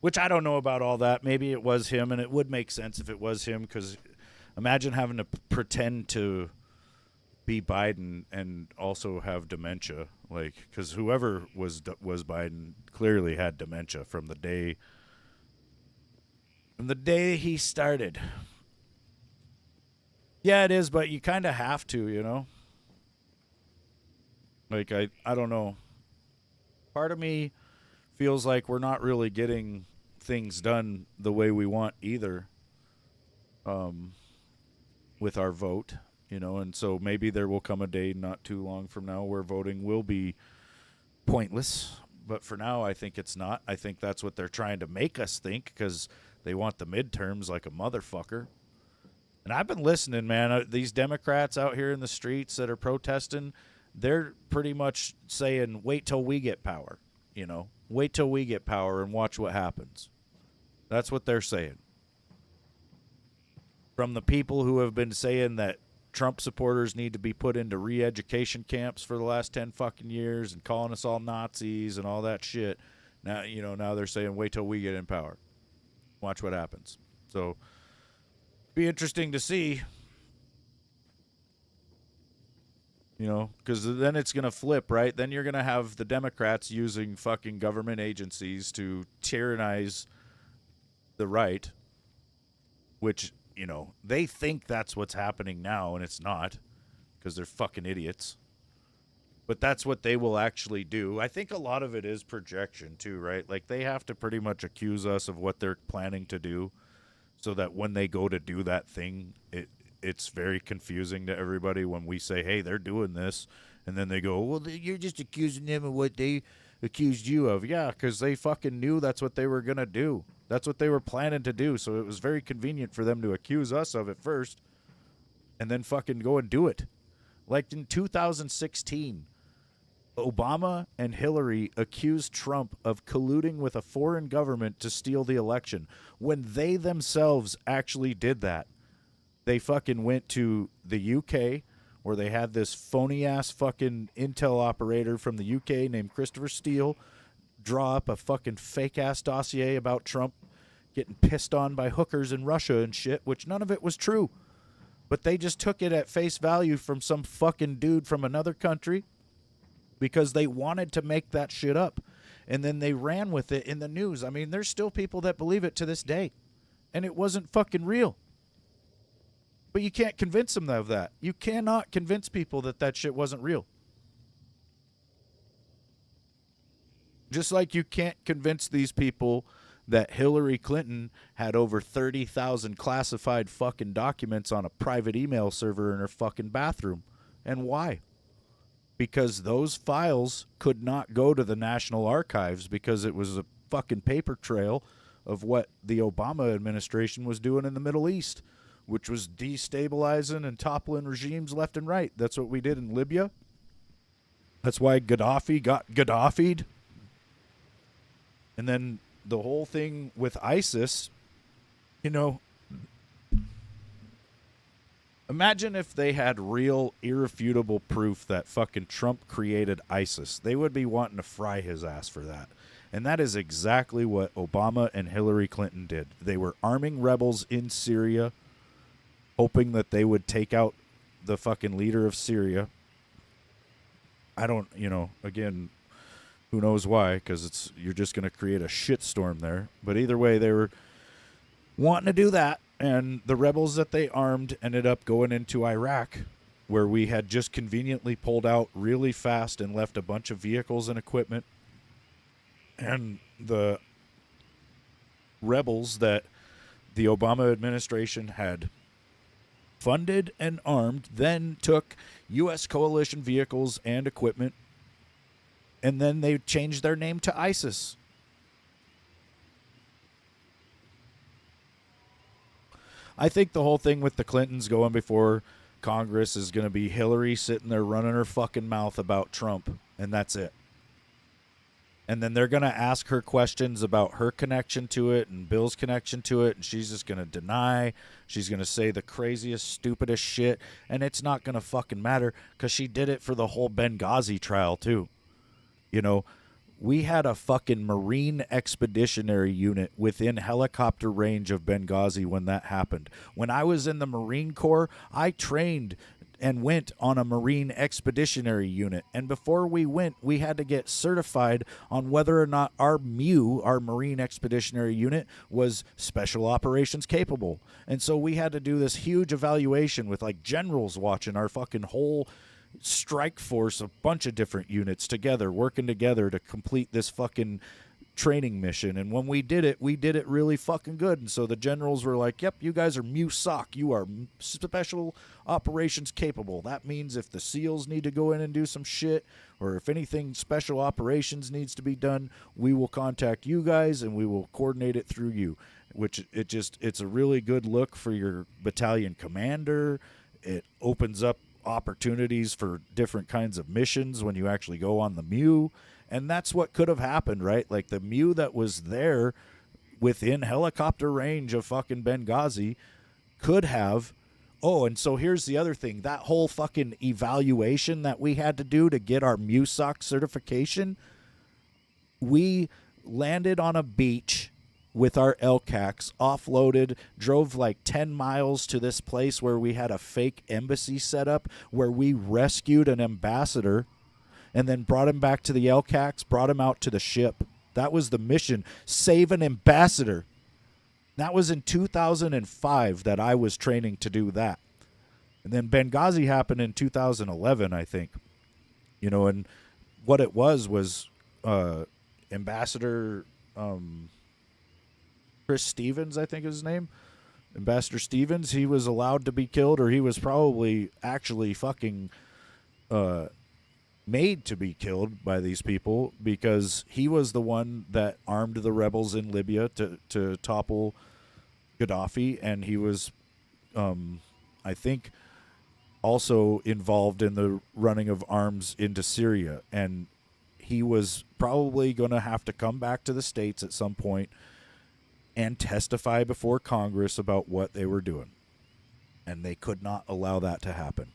Which I don't know about all that. Maybe it was him, and it would make sense if it was him, because imagine having to pretend to be Biden and also have dementia, like, because whoever was Biden clearly had dementia from the day he started. Yeah, it is, but you kind of have to, you know. Like I don't know. Part of me feels like we're not really getting things done the way we want either. With our vote, you know, and so maybe there will come a day not too long from now where voting will be pointless. But for now, I think it's not. I think that's what they're trying to make us think because they want the midterms like a motherfucker. And I've been listening, man. These Democrats out here in the streets that are protesting, they're pretty much saying, wait till we get power, you know. Wait till we get power and watch what happens. That's what they're saying. From the people who have been saying that Trump supporters need to be put into re-education camps for the last 10 fucking years and calling us all Nazis and all that shit. Now, you know, now they're saying, wait till we get in power. Watch what happens. So, be interesting to see. You know, because then it's going to flip, right? Then you're going to have the Democrats using fucking government agencies to tyrannize the right, which, you know, they think that's what's happening now, and it's not, because they're fucking idiots. But that's what they will actually do. I think a lot of it is projection, too, right? Like, they have to pretty much accuse us of what they're planning to do so that when they go to do that thing, it's very confusing to everybody when we say, hey, they're doing this. And then they go, well, you're just accusing them of what they accused you of. Yeah, because they fucking knew that's what they were going to do. That's what they were planning to do. So it was very convenient for them to accuse us of it first and then fucking go and do it. Like in 2016, Obama and Hillary accused Trump of colluding with a foreign government to steal the election when they themselves actually did that. They fucking went to the UK where they had this phony-ass fucking intel operator from the UK named Christopher Steele draw up a fucking fake-ass dossier about Trump getting pissed on by hookers in Russia and shit, which none of it was true. But they just took it at face value from some fucking dude from another country because they wanted to make that shit up. And then they ran with it in the news. I mean, there's still people that believe it to this day. And it wasn't fucking real. But you can't convince them of that. You cannot convince people that that shit wasn't real. Just like you can't convince these people that Hillary Clinton had over 30,000 classified fucking documents on a private email server in her fucking bathroom. And why? Because those files could not go to the National Archives because it was a fucking paper trail of what the Obama administration was doing in the Middle East, which was destabilizing and toppling regimes left and right. That's what we did in Libya. That's why Gaddafi got Gaddafi'd. And then the whole thing with ISIS, you know, imagine if they had real irrefutable proof that fucking Trump created ISIS. They would be wanting to fry his ass for that. And that is exactly what Obama and Hillary Clinton did. They were arming rebels in Syria, hoping that they would take out the fucking leader of Syria. I don't, you know, again, who knows why, because you're just going to create a shitstorm there. But either way, they were wanting to do that, and the rebels that they armed ended up going into Iraq, where we had just conveniently pulled out really fast and left a bunch of vehicles and equipment. And the rebels that the Obama administration had funded and armed then took U.S. coalition vehicles and equipment, and then they changed their name to ISIS. I think the whole thing with the Clintons going before Congress is going to be Hillary sitting there running her fucking mouth about Trump, and that's it. And then they're going to ask her questions about her connection to it and Bill's connection to it, and she's just going to deny. She's going to say the craziest, stupidest shit, and it's not going to fucking matter because she did it for the whole Benghazi trial, too. You know, we had a fucking Marine Expeditionary Unit within helicopter range of Benghazi when that happened. When I was in the Marine Corps, I trained and went on a Marine Expeditionary Unit. And before we went, we had to get certified on whether or not our MEU, our Marine Expeditionary Unit, was special operations capable. And so we had to do this huge evaluation with like generals watching our fucking whole strike force, a bunch of different units together, working together to complete this fucking training mission. And when we did it really fucking good. And so the generals were like, yep, you guys are MUSOC. You are special operations capable. That means if the SEALs need to go in and do some shit, or if anything special operations needs to be done, we will contact you guys and we will coordinate it through you. Which it's a really good look for your battalion commander. It opens up opportunities for different kinds of missions when you actually go on the MEU. And that's what could have happened, right? Like the MEU that was there within helicopter range of fucking Benghazi could have. Oh, and so here's the other thing. That whole fucking evaluation that we had to do to get our MUSOC certification, we landed on a beach with our LCACs, offloaded, drove like 10 miles to this place where we had a fake embassy set up, where we rescued an ambassador and then brought him back to the LCACs, brought him out to the ship. That was the mission. Save an ambassador. That was in 2005 that I was training to do that. And then Benghazi happened in 2011, I think. You know, and what it was Ambassador Chris Stevens, I think is his name. Ambassador Stevens, he was allowed to be killed, or he was probably actually fucking made to be killed by these people, because he was the one that armed the rebels in Libya to topple Gaddafi, and he was, I think, also involved in the running of arms into Syria, and he was probably going to have to come back to the States at some point and testify before Congress about what they were doing, and they could not allow that to happen.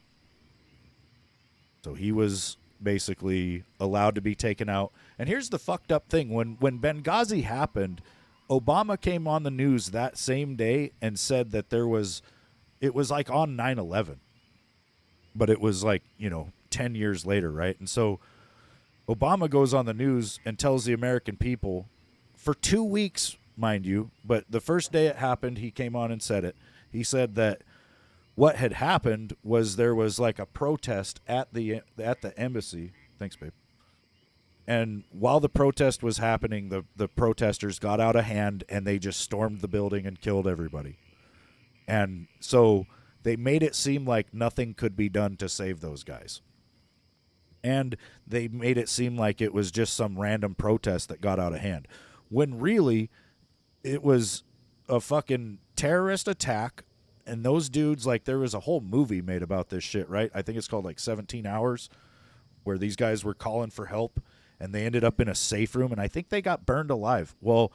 So he was basically allowed to be taken out. And here's the fucked up thing. When Benghazi happened, Obama came on the news that same day and said that it was like on 9/11. But it was like, 10 years later, right? And so Obama goes on the news and tells the American people for 2 weeks, mind you, but the first day it happened, he came on and said it. He said that what had happened was there was like a protest at the embassy. Thanks, babe. And while the protest was happening, the protesters got out of hand and they just stormed the building and killed everybody. And so they made it seem like nothing could be done to save those guys. And they made it seem like it was just some random protest that got out of hand, when really it was a fucking terrorist attack. And those dudes, like, there was a whole movie made about this shit, right? I think it's called like 17 Hours, where these guys were calling for help and they ended up in a safe room, and I think they got burned alive. Well,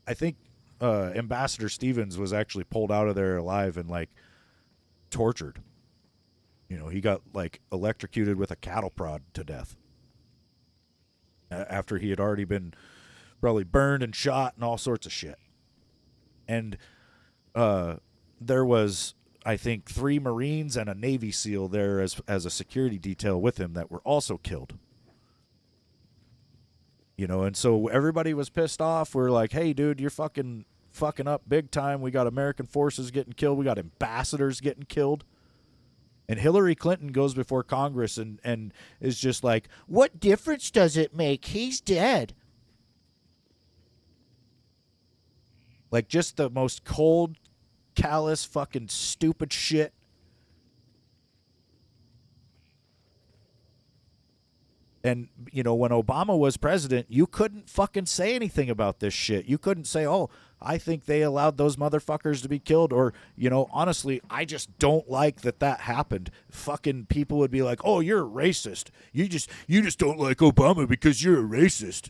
I think Ambassador Stevens was actually pulled out of there alive and like tortured. He got like electrocuted with a cattle prod to death after he had already been probably burned and shot and all sorts of shit. And there was, I think, 3 Marines and a Navy SEAL there as a security detail with him that were also killed. And so everybody was pissed off. We're like, hey, dude, you're fucking up big time. We got American forces getting killed. We got ambassadors getting killed. And Hillary Clinton goes before Congress and is just like, what difference does it make? He's dead. Like, just the most cold, callous, fucking stupid shit. And, when Obama was president, you couldn't fucking say anything about this shit. You couldn't say, oh, I think they allowed those motherfuckers to be killed. Or, honestly, I just don't like that happened. Fucking people would be like, oh, you're a racist. You just don't like Obama because you're a racist.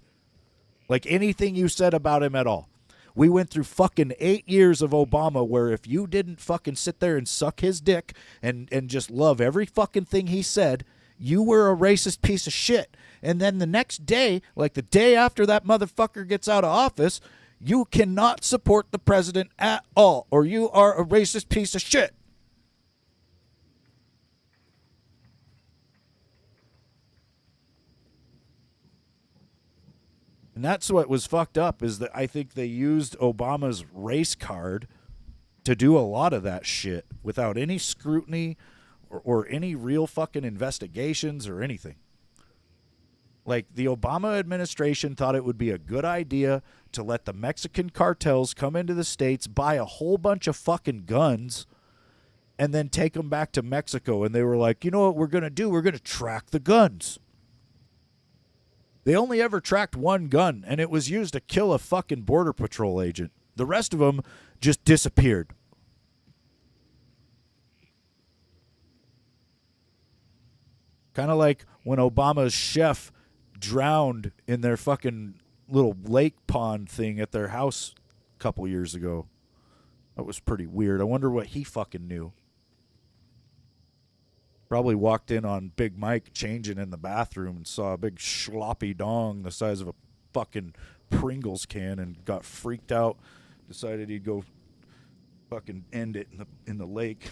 Like, anything you said about him at all. We went through fucking 8 years of Obama where if you didn't fucking sit there and suck his dick and just love every fucking thing he said, you were a racist piece of shit. And then the next day, like the day after that motherfucker gets out of office, you cannot support the president at all, or you are a racist piece of shit. And that's what was fucked up, is that I think they used Obama's race card to do a lot of that shit without any scrutiny or any real fucking investigations or anything. Like, the Obama administration thought it would be a good idea to let the Mexican cartels come into the States, buy a whole bunch of fucking guns, and then take them back to Mexico. And they were like, you know what we're going to do? We're going to track the guns. They only ever tracked one gun, and it was used to kill a fucking Border Patrol agent. The rest of them just disappeared. Kind of like when Obama's chef drowned in their fucking little lake pond thing at their house a couple years ago. That was pretty weird. I wonder what he fucking knew. Probably walked in on Big Mike changing in the bathroom and saw a big sloppy dong the size of a fucking Pringles can and got freaked out. Decided he'd go fucking end it in the lake.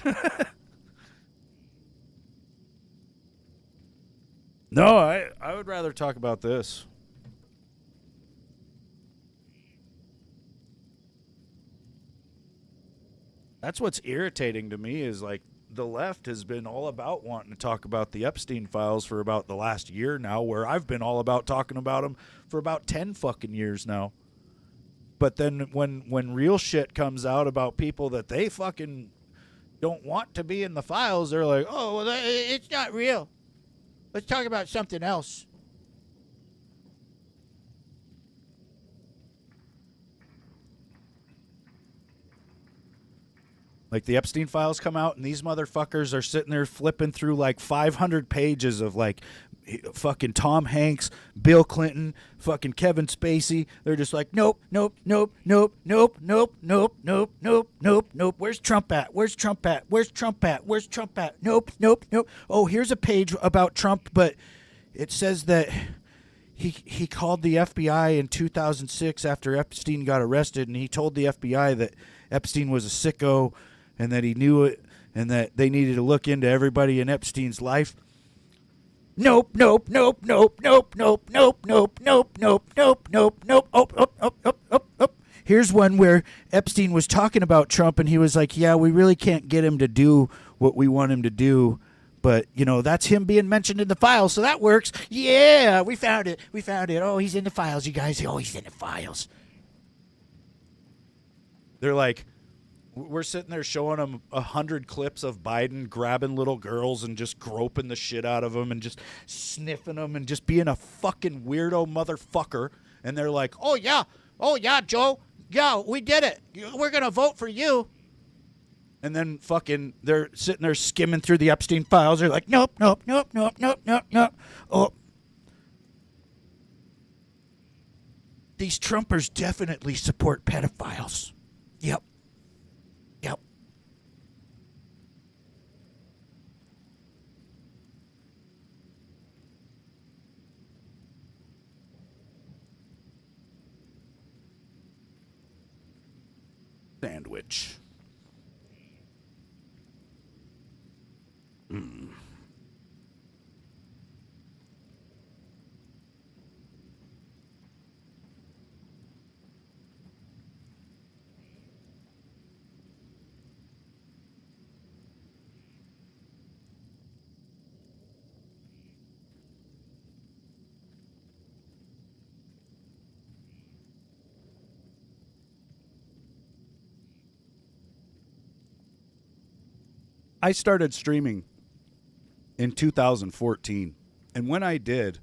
No, I would rather talk about this. That's what's irritating to me, is like the left has been all about wanting to talk about the Epstein files for about the last year now, where I've been all about talking about them for about 10 fucking years now. But then when real shit comes out about people that they fucking don't want to be in the files, they're like, oh, well, it's not real. Let's talk about something else. Like, the Epstein files come out, and these motherfuckers are sitting there flipping through like 500 pages of like fucking Tom Hanks, Bill Clinton, fucking Kevin Spacey. They're just like, nope, nope, nope, nope, nope, nope, nope, nope, nope, nope, nope. Where's Trump at? Where's Trump at? Where's Trump at? Where's Trump at? Nope, nope, nope. Oh, here's a page about Trump, but it says that he called the FBI in 2006 after Epstein got arrested, and he told the FBI that Epstein was a sicko and that he knew it and that they needed to look into everybody in Epstein's life. Nope, nope, nope, nope, nope, nope, nope, nope, nope, nope, nope, nope, nope. Oh. Here's one where Epstein was talking about Trump, and he was like, yeah, we really can't get him to do what we want him to do. But, you know, that's him being mentioned in the files, so that works. Yeah, we found it. We found it. Oh, he's in the files, you guys. Oh, he's in the files. They're like, we're sitting there showing them 100 clips of Biden grabbing little girls and just groping the shit out of them and just sniffing them and just being a fucking weirdo motherfucker. And they're like, oh, yeah, Joe. Yeah, we did it. We're going to vote for you. And then fucking they're sitting there skimming through the Epstein files. They're like, nope, nope, nope, nope, nope, nope, nope. Oh. These Trumpers definitely support pedophiles. Yep. Yep. Sandwich. I started streaming in 2014. And when I did,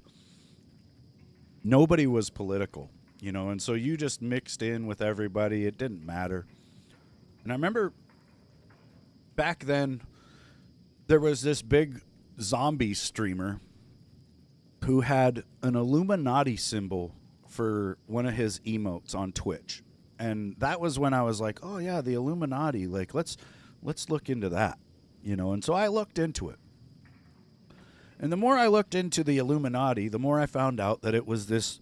nobody was political, you know, and so you just mixed in with everybody. It didn't matter. And I remember back then there was this big zombie streamer who had an Illuminati symbol for one of his emotes on Twitch. And that was when I was like, oh yeah, the Illuminati, like let's look into that, you know. And so I looked into it. And the more I looked into the Illuminati, the more I found out that it was this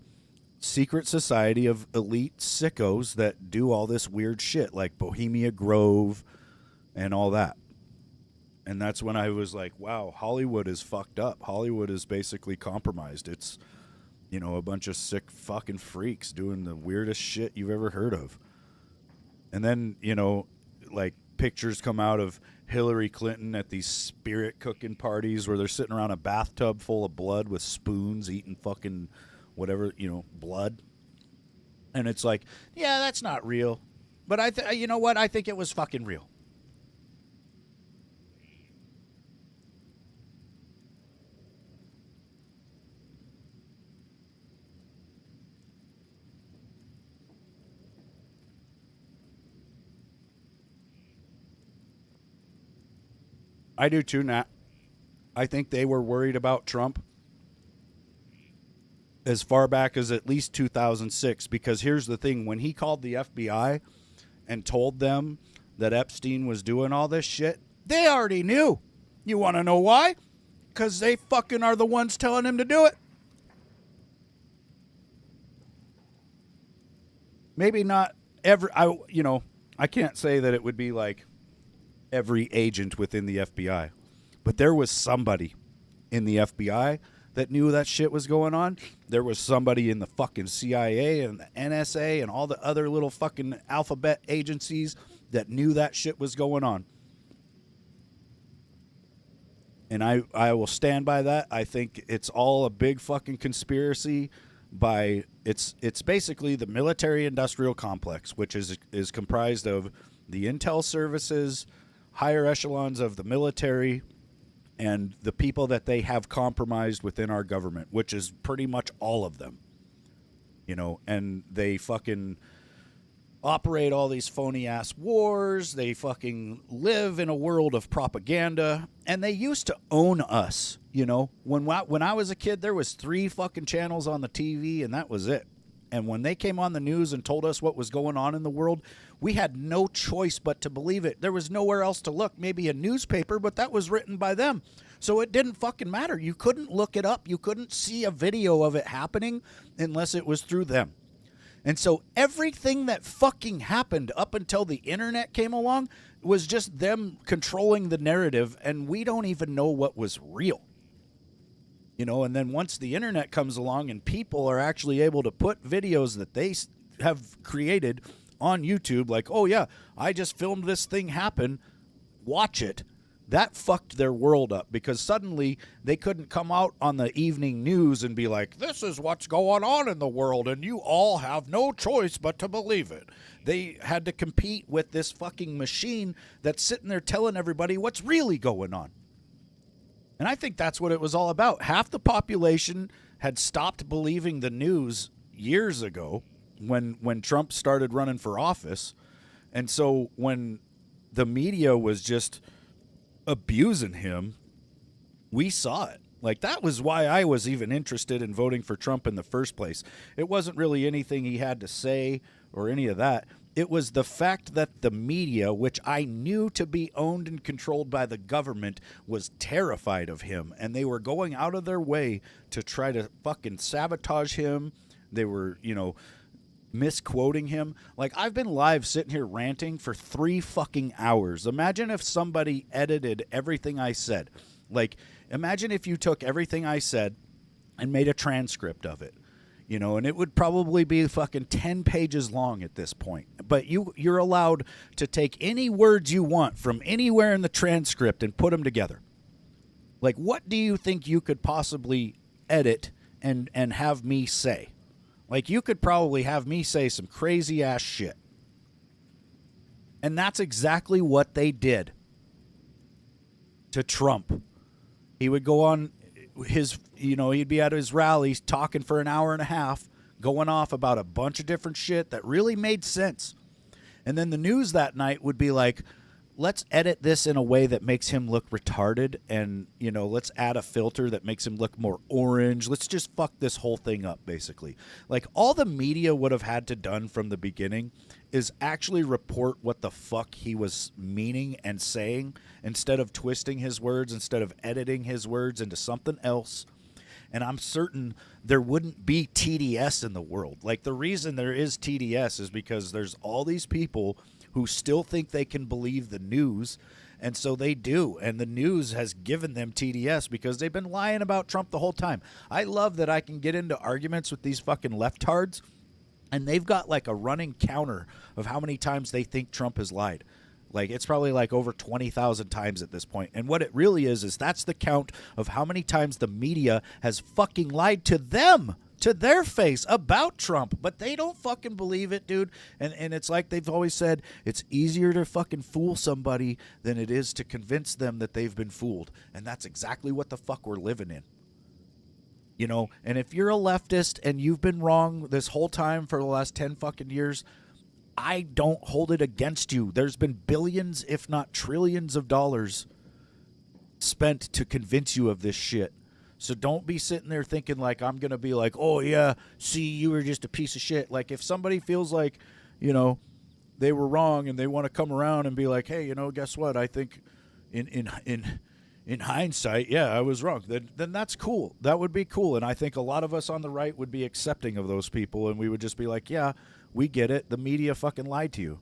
secret society of elite sickos that do all this weird shit, like Bohemia Grove and all that. And that's when I was like, wow, Hollywood is fucked up. Hollywood is basically compromised. It's, You know, a bunch of sick fucking freaks doing the weirdest shit you've ever heard of. And then, you know, like pictures come out of Hillary Clinton at these spirit cooking parties where they're sitting around a bathtub full of blood with spoons eating fucking whatever, you know, blood. And it's like, yeah, that's not real. But you know what? I think it was fucking real. I do too, Nat. I think they were worried about Trump as far back as at least 2006, because here's the thing. When he called the FBI and told them that Epstein was doing all this shit, they already knew. You want to know why? Because they fucking are the ones telling him to do it. Maybe not I can't say that it would be like every agent within the FBI, but there was somebody in the FBI that knew that shit was going on. There was somebody in the fucking CIA and the NSA and all the other little fucking alphabet agencies that knew that shit was going on. And I will stand by that. I think it's all a big fucking conspiracy by it's basically the military industrial complex, which is comprised of the intel services, higher echelons of the military, and the people that they have compromised within our government, which is pretty much all of them. You know, and they fucking operate all these phony ass wars. They fucking live in a world of propaganda, and they used to own us. You know, when I was a kid, there was 3 fucking channels on the TV, and that was it. And when they came on the news and told us what was going on in the world, we had no choice but to believe it. There was nowhere else to look. Maybe a newspaper, but that was written by them. So it didn't fucking matter. You couldn't look it up. You couldn't see a video of it happening unless it was through them. And so everything that fucking happened up until the internet came along was just them controlling the narrative, and we don't even know what was real. You know, and then once the internet comes along and people are actually able to put videos that they have created on YouTube, like, oh yeah, I just filmed this thing happen, watch it. That fucked their world up, because suddenly they couldn't come out on the evening news and be like, this is what's going on in the world and you all have no choice but to believe it. They had to compete with this fucking machine that's sitting there telling everybody what's really going on. And I think that's what it was all about. Half the population had stopped believing the news years ago when Trump started running for office. And so when the media was just abusing him, we saw it. Like, that was why I was even interested in voting for Trump in the first place. It wasn't really anything he had to say or any of that. It was the fact that the media, which I knew to be owned and controlled by the government, was terrified of him. And they were going out of their way to try to fucking sabotage him. They were, you know, misquoting him. Like, I've been live sitting here ranting for 3 fucking hours. Imagine if somebody edited everything I said. Like, imagine if you took everything I said and made a transcript of it. You know, and it would probably be fucking 10 pages long at this point. But you're allowed to take any words you want from anywhere in the transcript and put them together. Like, what do you think you could possibly edit and have me say? Like, you could probably have me say some crazy ass shit. And that's exactly what they did to Trump. He would go on his, you know, he'd be at his rallies talking for an hour and a half, going off about a bunch of different shit that really made sense. And then the news that night would be like, let's edit this in a way that makes him look retarded, and, you know, let's add a filter that makes him look more orange. Let's just fuck this whole thing up, basically. Like, all the media would have had to done from the beginning is actually report what the fuck he was meaning and saying, instead of twisting his words, instead of editing his words into something else. And I'm certain there wouldn't be TDS in the world. Like, the reason there is TDS is because there's all these people who still think they can believe the news, And so they do. And the news has given them TDS because they've been lying about Trump the whole time. I love that I can get into arguments with these fucking leftards, and they've got like a running counter of how many times they think Trump has lied. Like, it's probably like over 20,000 times at this point. And what it really is that's the count of how many times the media has fucking lied to them, to their face, about Trump. But they don't fucking believe it, dude. And it's like they've always said, it's easier to fucking fool somebody than it is to convince them that they've been fooled. And that's exactly what the fuck we're living in. You know, and if you're a leftist and you've been wrong this whole time for the last 10 fucking years, I don't hold it against you. There's been billions, if not trillions of dollars spent to convince you of this shit. So don't be sitting there thinking like I'm going to be like, oh, yeah, see, you were just a piece of shit. Like, if somebody feels like, you know, they were wrong and they want to come around and be like, hey, you know, guess what? I think in hindsight, yeah, I was wrong. Then that's cool. That would be cool. And I think a lot of us on the right would be accepting of those people, and we would just be like, yeah, we get it. The media fucking lied to you.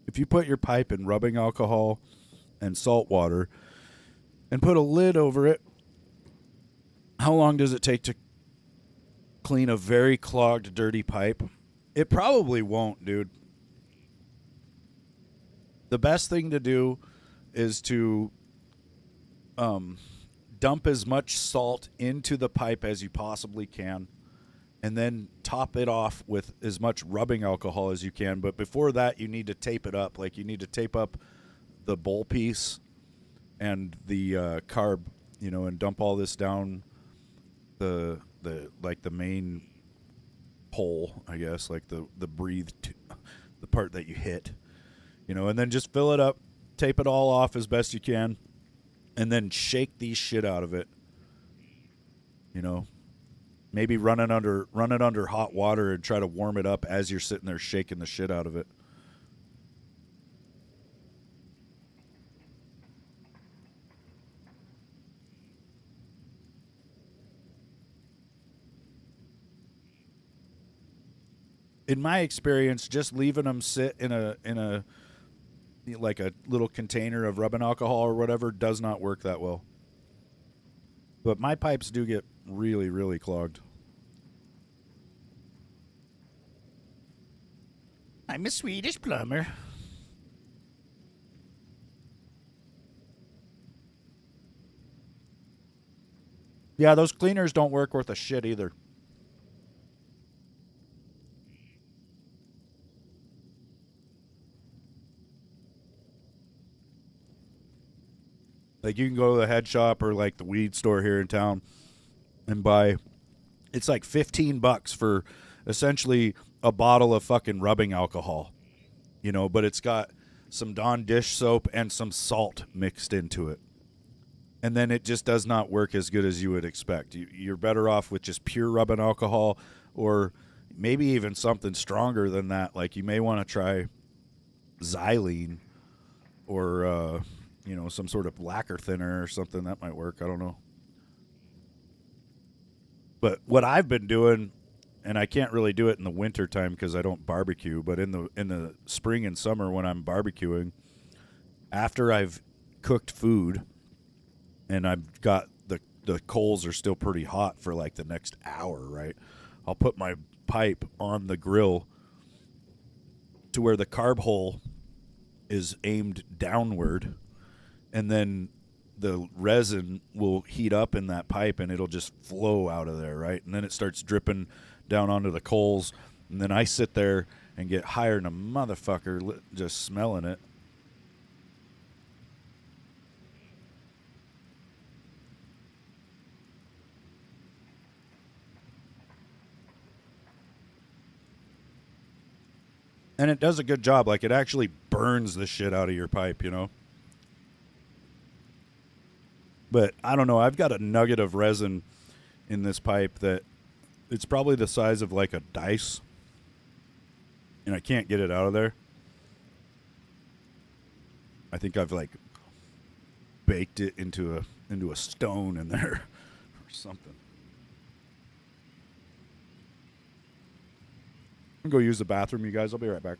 If you put your pipe in rubbing alcohol and salt water and put a lid over it, how long does it take to clean a very clogged, dirty pipe? It probably won't, dude. The best thing to do is to dump as much salt into the pipe as you possibly can, and then top it off with as much rubbing alcohol as you can. But before that, you need to tape it up. Like, you need to tape up the bowl piece and the carb, you know, and dump all this down the main hole, I guess, like the breathed, the part that you hit, you know, and then just fill it up, tape it all off as best you can, and then shake the shit out of it, you know. Maybe run it under hot water and try to warm it up as you're sitting there shaking the shit out of it. In my experience, just leaving them sit in a like a little container of rubbing alcohol or whatever does not work that well. But my pipes do get really, really clogged. I'm a Swedish plumber. Yeah, those cleaners don't work worth a shit either. Like, you can go to the head shop or like the weed store here in town and buy, it's like $15 for essentially a bottle of fucking rubbing alcohol, you know, but it's got some Dawn dish soap and some salt mixed into it. And then it just does not work as good as you would expect. You're better off with just pure rubbing alcohol, or maybe even something stronger than that. Like, you may want to try xylene or, you know, some sort of lacquer thinner or something. That might work. I don't know. But what I've been doing, and I can't really do it in the winter time because I don't barbecue, but in the spring and summer when I'm barbecuing, after I've cooked food and I've got the coals are still pretty hot for like the next hour, right? I'll put my pipe on the grill to where the carb hole is aimed downward, and then the resin will heat up in that pipe and it'll just flow out of there, right? And then it starts dripping down onto the coals, and then I sit there and get higher than a motherfucker just smelling it. And it does a good job. Like, it actually burns the shit out of your pipe, you know? But I don't know. I've got a nugget of resin in this pipe that it's probably the size of like a dice. and I can't get it out of there. I think I've like baked it into a stone in there or something. I'm gonna go use the bathroom, you guys. I'll be right back.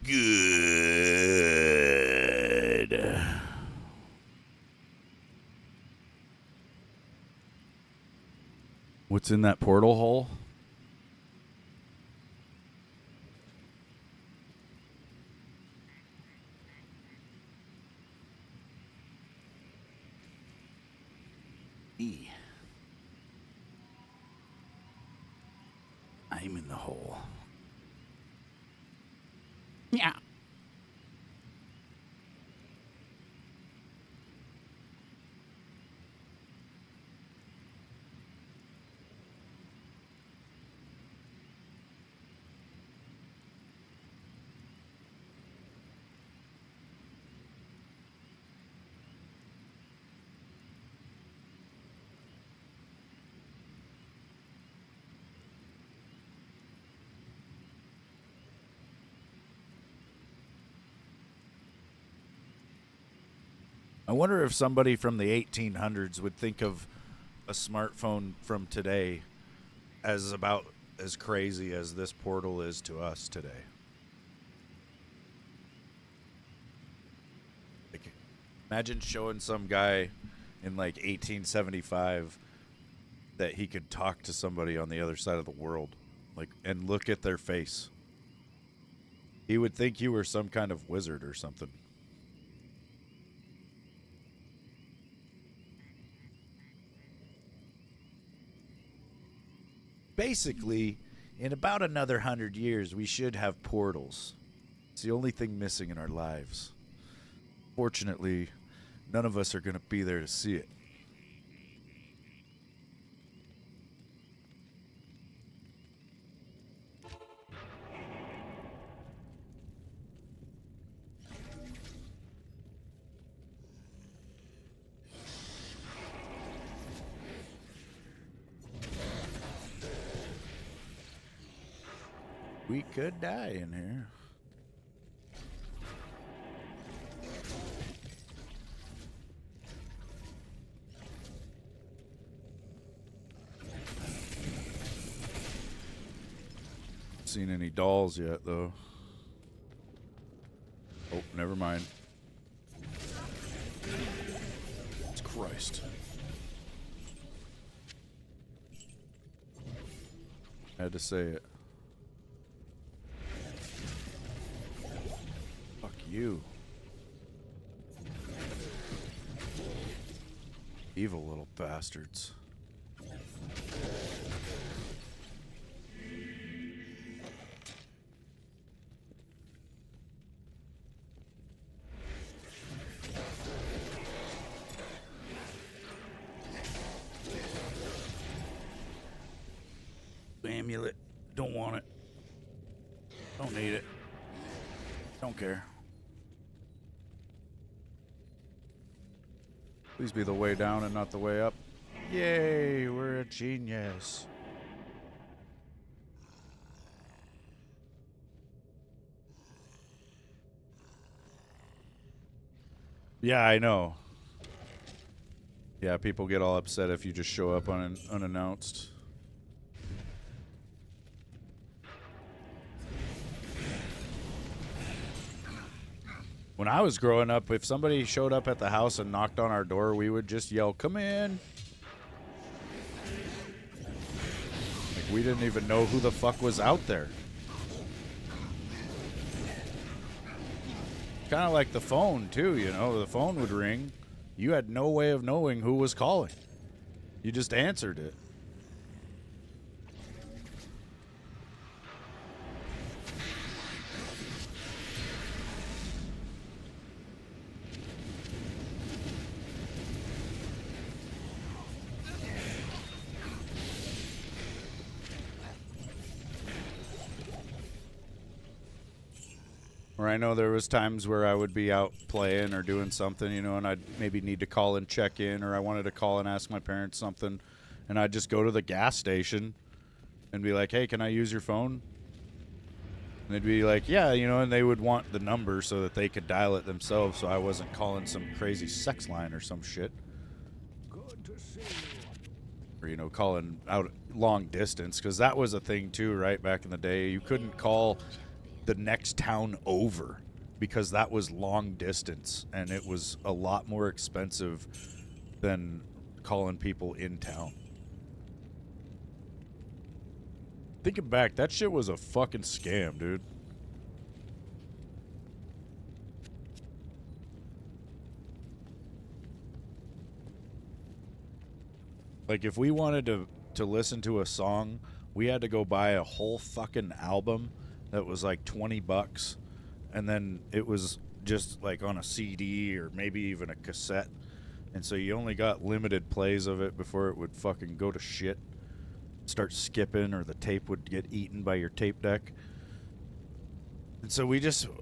Good. What's in that portal hole? I'm in the hole. Yeah. I wonder if somebody from the 1800s would think of a smartphone from today as about as crazy as this portal is to us today. Like, imagine showing some guy in like 1875 that he could talk to somebody on the other side of the world, like, and look at their face. He would think you were some kind of wizard or something. Basically, in about another 100 years, we should have portals. It's the only thing missing in our lives. Fortunately, none of us are going to be there to see it. We could die in here. seen any dolls yet, though. Oh, never mind. It's Christ. Had to say it. Fuck you. Evil little bastards. Amulet. Don't want it. Don't need it. Don't care. Please be the way down and not the way up. Yay, we're a genius. Yeah, I know. Yeah, people get all upset if you just show up unannounced. When I was growing up, if somebody showed up at the house and knocked on our door, we would just yell, "Come in." Like, we didn't even know who the fuck was out there. Kind of like the phone, too, you know. The phone would ring. You had no way of knowing who was calling. You just answered it. Or I know there was times where I would be out playing or doing something, you know, and I'd maybe need to call and check in, or I wanted to call and ask my parents something, and I'd just go to the gas station and be like, "Hey, can I use your phone?" And they'd be like, "Yeah," you know, and they would want the number so that they could dial it themselves, so I wasn't calling some crazy sex line or some shit. Good to see you. Or, you know, calling out long distance, because that was a thing too, right? Back in the day, you couldn't call the next town over because that was long distance, and it was a lot more expensive than calling people in town. Thinking back, that shit was a fucking scam, dude. Like, if we wanted to listen to a song, we had to go buy a whole fucking album that was like $20, and then it was just like on a CD or maybe even a cassette, and so you only got limited plays of it before it would fucking go to shit, start skipping, or the tape would get eaten by your tape deck. And so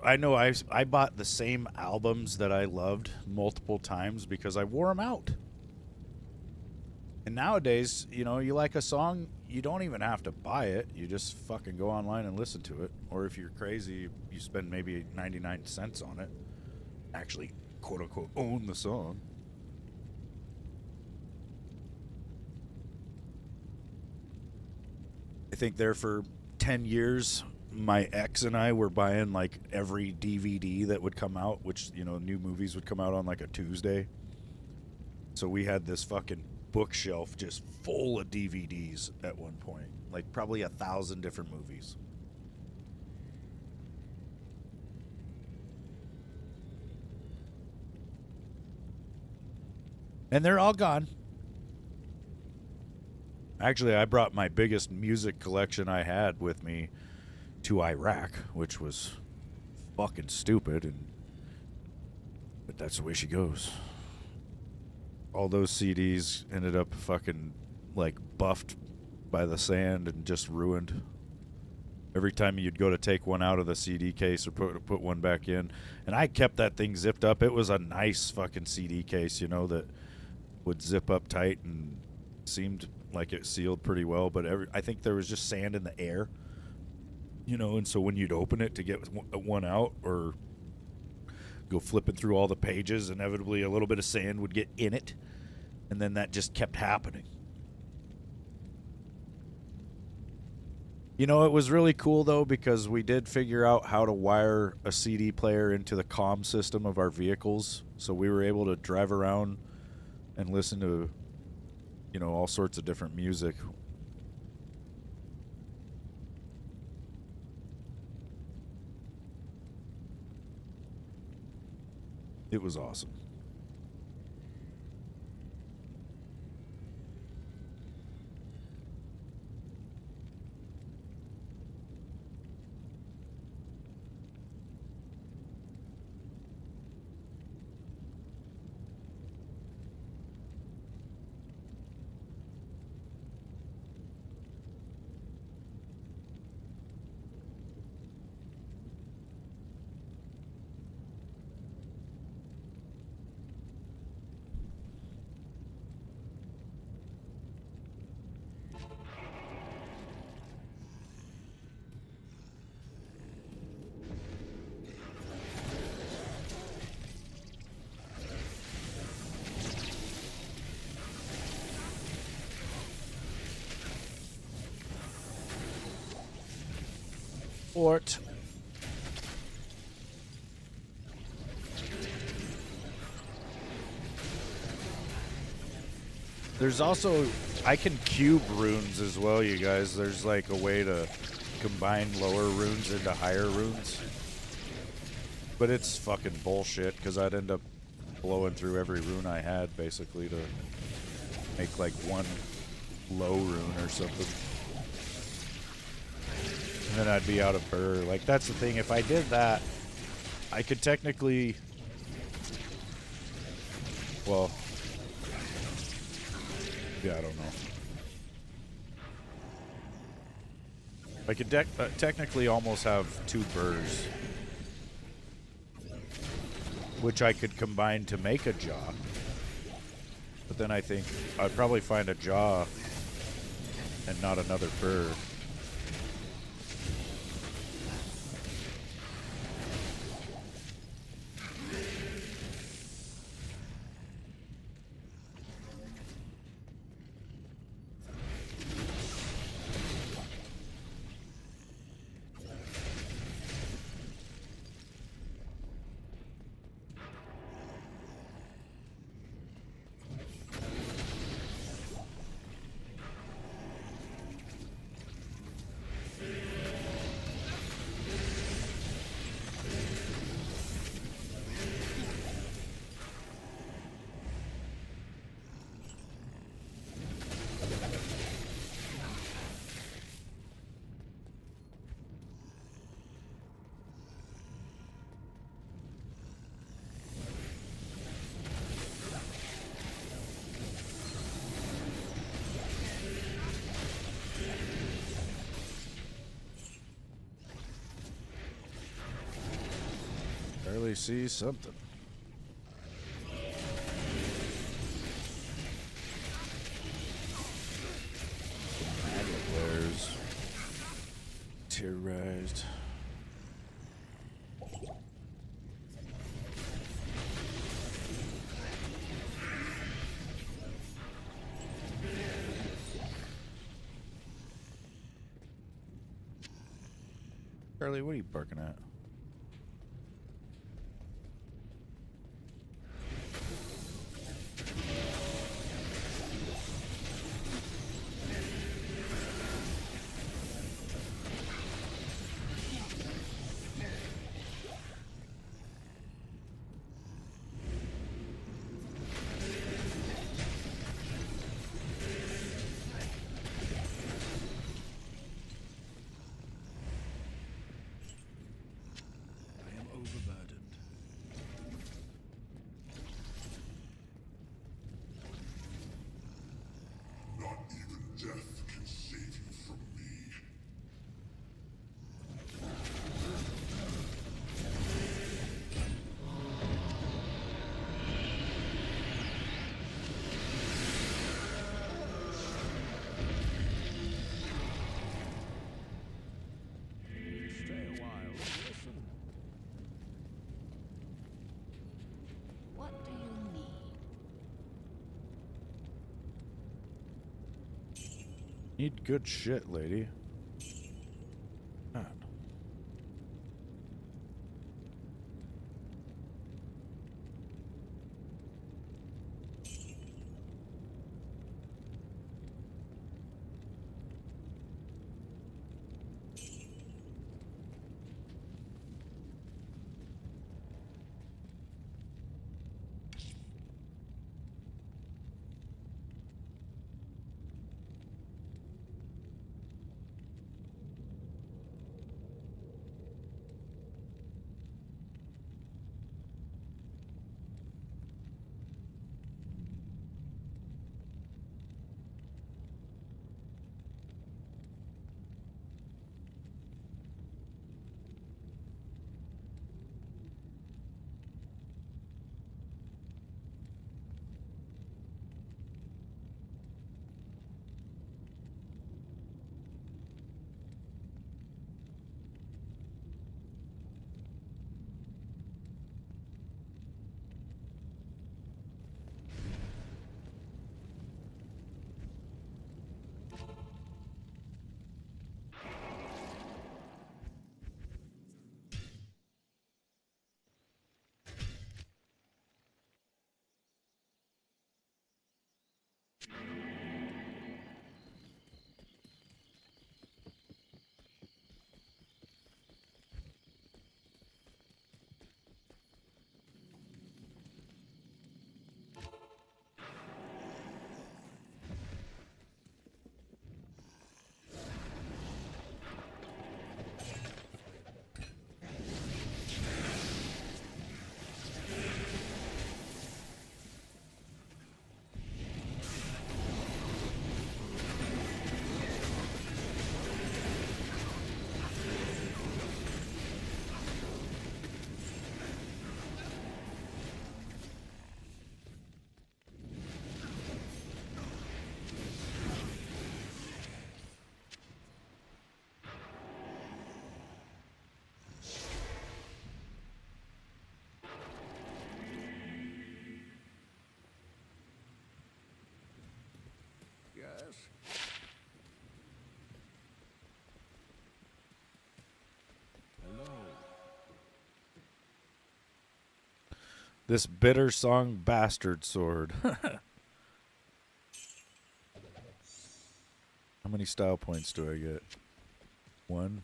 I bought the same albums that I loved multiple times because I wore them out. And nowadays, you know, you like a song, you don't even have to buy it. You just fucking go online and listen to it. Or if you're crazy, you spend maybe 99 cents on it. Actually, quote unquote, own the song. I think there for 10 years, my ex and I were buying like every DVD that would come out, which, you know, new movies would come out on like a Tuesday. So we had this fucking bookshelf just full of DVDs at one point, like probably 1,000 different movies. And they're all gone. Actually, I brought my biggest music collection I had with me to Iraq, which was fucking stupid, but that's the way she goes. All those CDs ended up fucking like buffed by the sand and just ruined. Every time you'd go to take one out of the CD case or put one back in, and I kept that thing zipped up. It was a nice fucking CD case, you know, that would zip up tight and seemed like it sealed pretty well. But I think there was just sand in the air, you know, and so when you'd open it to get one out or go flipping through all the pages, inevitably a little bit of sand would get in it, and then that just kept happening. You know, it was really cool though because we did figure out how to wire a CD player into the comm system of our vehicles, so we were able to drive around and listen to, you know, all sorts of different music. It was awesome. Fort. There's also, I can cube runes as well, you guys. There's like a way to combine lower runes into higher runes. But it's fucking bullshit because I'd end up blowing through every rune I had basically to make like one low rune or something. And then I'd be out of burr. Like, that's the thing. If I did that, I could technically... Well... Yeah, I don't know. I could technically almost have two burrs. Which I could combine to make a jaw. But then I think I'd probably find a jaw and not another burr. Barely see something. Magnet flares. Terrorized. Charlie, what are you barking at? Death can save you from me. Stay a while. Listen. What do you need? Need good shit, lady. God. Yes. Hello. This bitter song bastard sword. How many style points do I get? 1.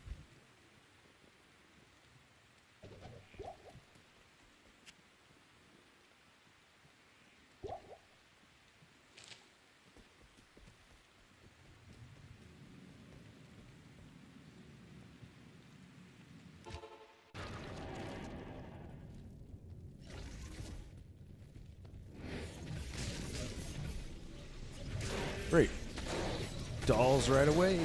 Great. Dolls right away.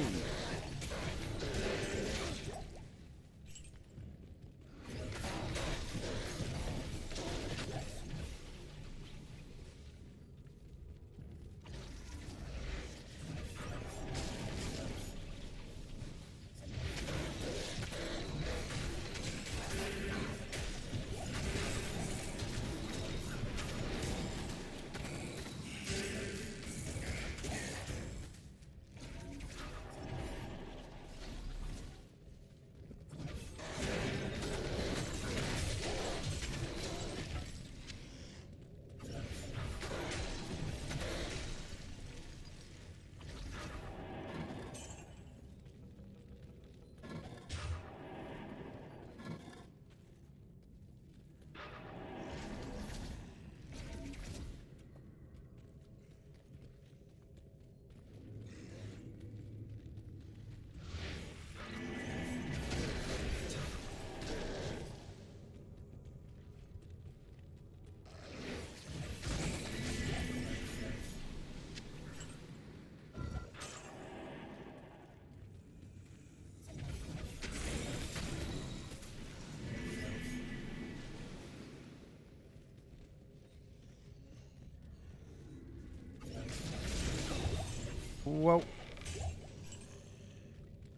Whoa.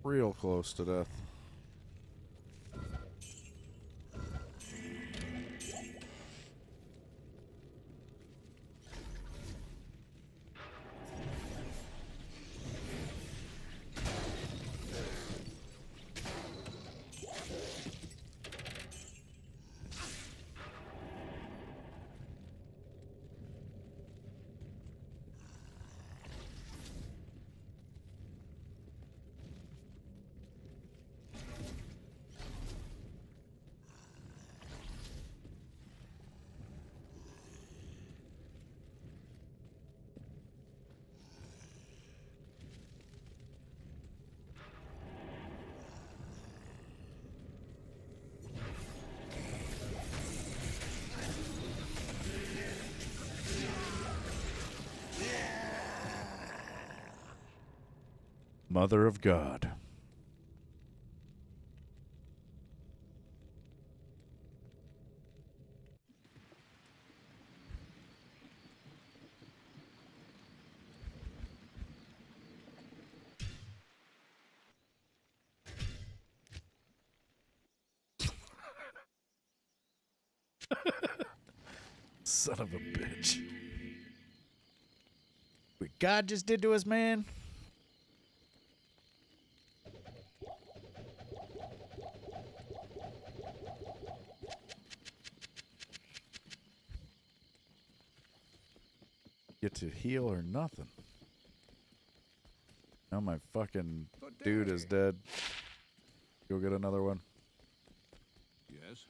Real close to death. Mother of God. Son of a bitch. What God just did to us, man. Get to heal or nothing. Now my fucking dude is dead. Go get another one. Yes.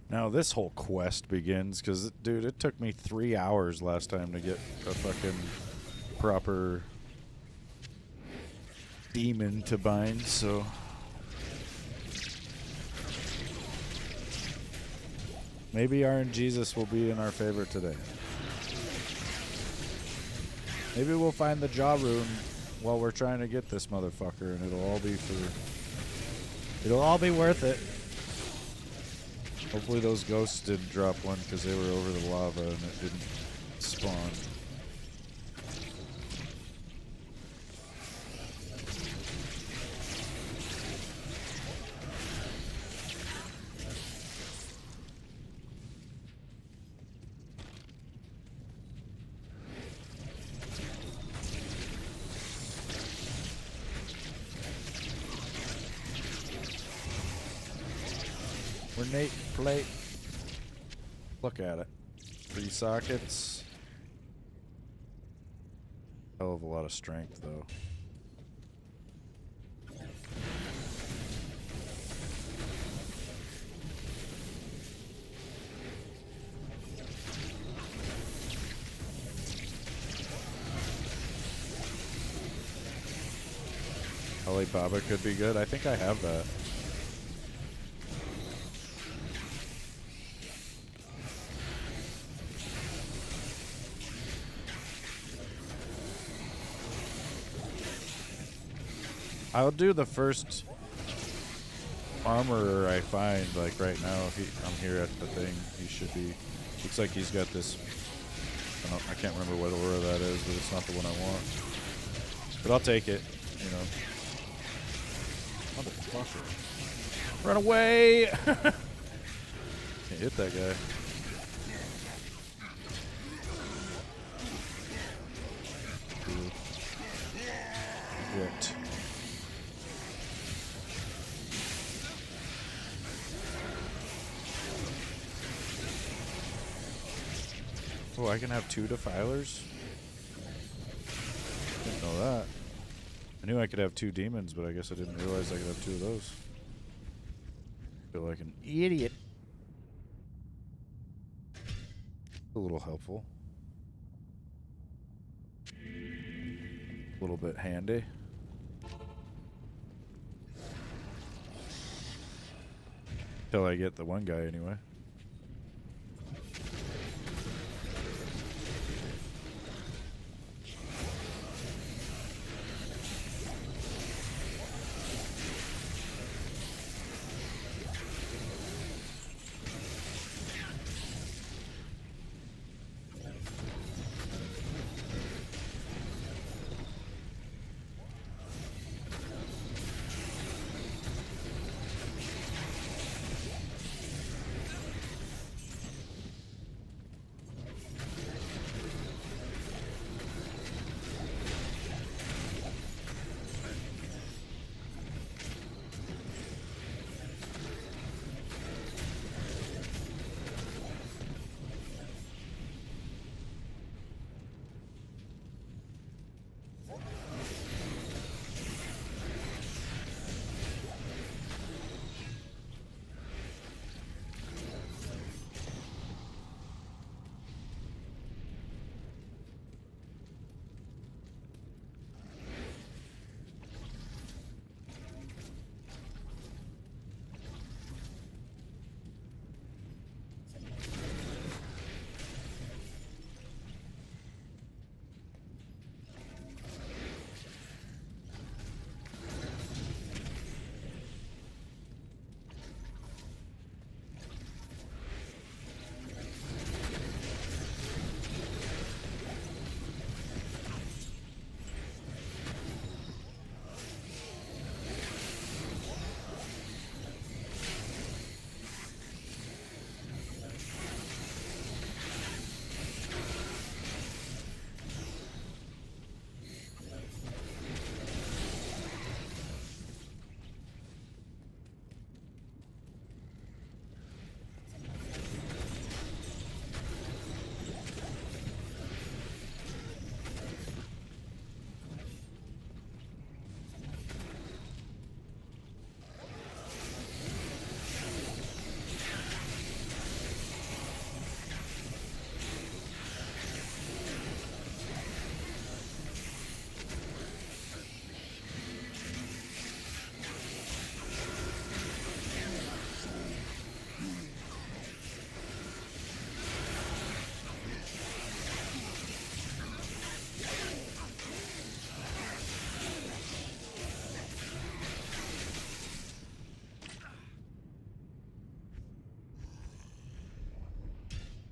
Now this whole quest begins because, dude, it took me 3 hours last time to get a fucking proper demon to bind, so... Maybe RNGesus will be in our favor today. Maybe we'll find the jaw rune while we're trying to get this motherfucker, and it'll all be for... It'll all be worth it. Hopefully those ghosts didn't drop one because they were over the lava and it didn't spawn. Ornate plate. Look at it. 3 sockets. Hell of a lot of strength, though. Alibaba could be good. I think I have that. I'll do the first armorer I find, like right now. If I'm here at the thing, he should be. Looks like he's got this. I can't remember what aura that is, but it's not the one I want. But I'll take it, you know. Motherfucker. Run away! Can't hit that guy. Cool. What? Oh, I can have 2 defilers? Didn't know that. I knew I could have 2 demons, but I guess I didn't realize I could have 2 of those. Feel like an idiot. A little helpful. A little bit handy. Till I get the one guy anyway.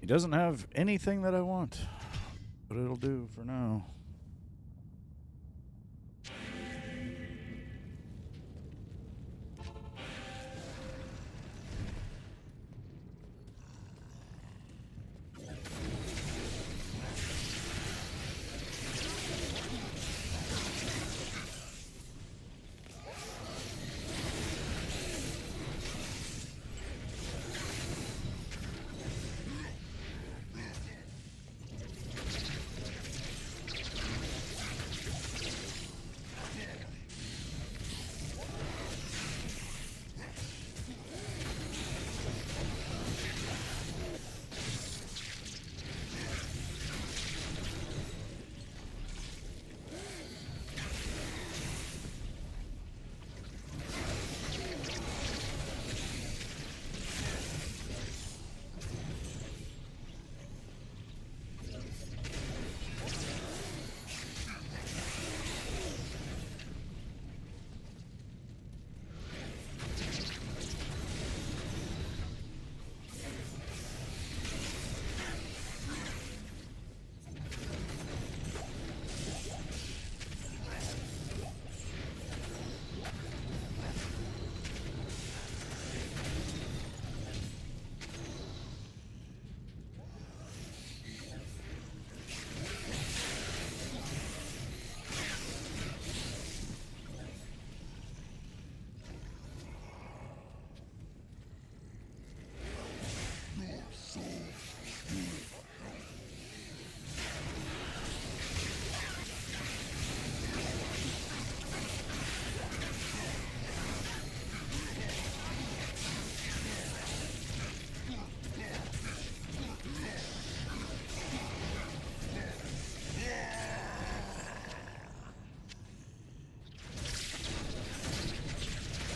He doesn't have anything that I want, but it'll do for now.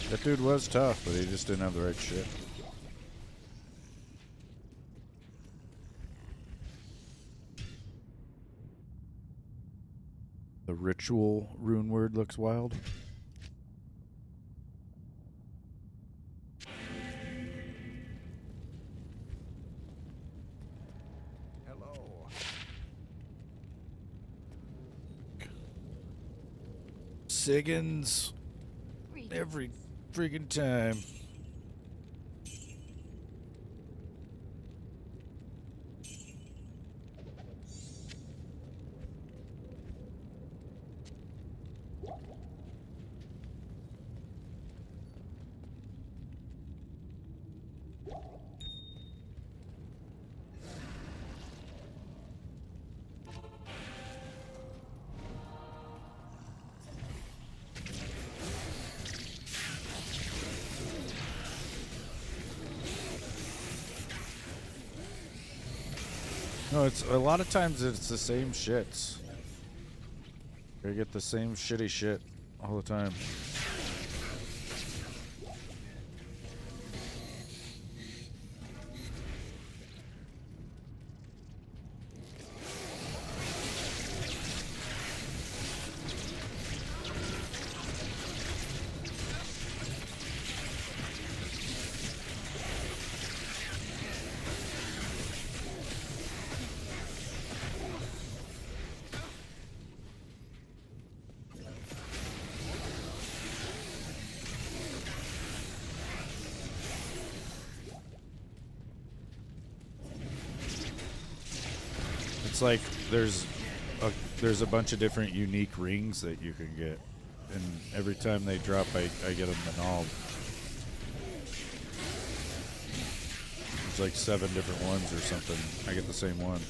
That dude was tough, but he just didn't have the right shit. The ritual rune word looks wild. Hello. Siggins. Every freaking time. No, it's a lot of times it's the same shits. You get the same shitty shit all the time. It's like there's a bunch of different unique rings that you can get, and every time they drop, I get them annulled. There's like 7 different ones or something. I get the same one.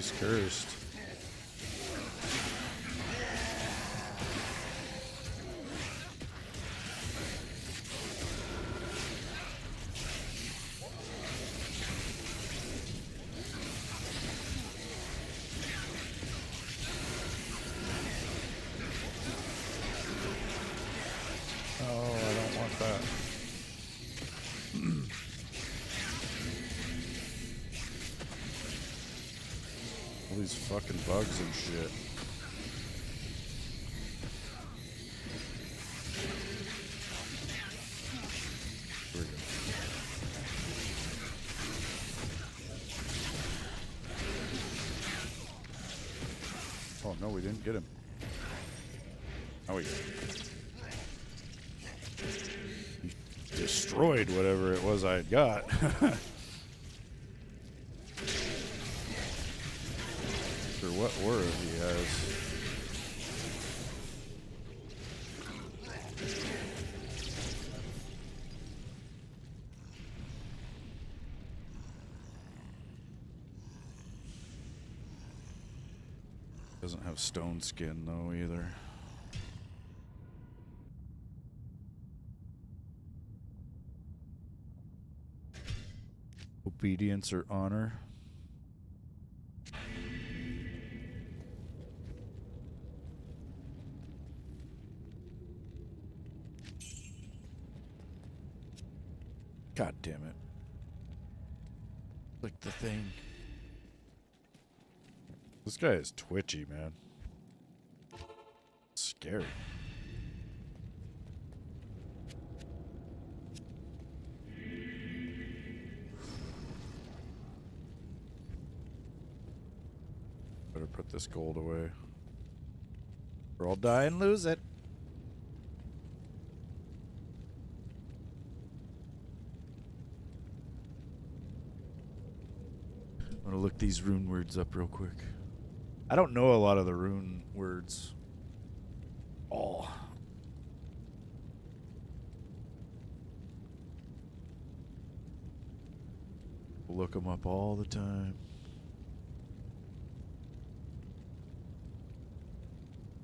he's cursed. Oh, I don't want that. All these fucking bugs and shit. Here we go. Oh no, we didn't get him. Oh, we destroyed whatever it was I had got. Sure, what aura he has. Doesn't have stone skin though either. Obedience or honor. God damn it. Like the thing. This guy is twitchy, man. Scary. Better put this gold away. Or I'll die and lose it. I'm gonna look these rune words up real quick. I don't know a lot of the rune words. All. Look them up all the time.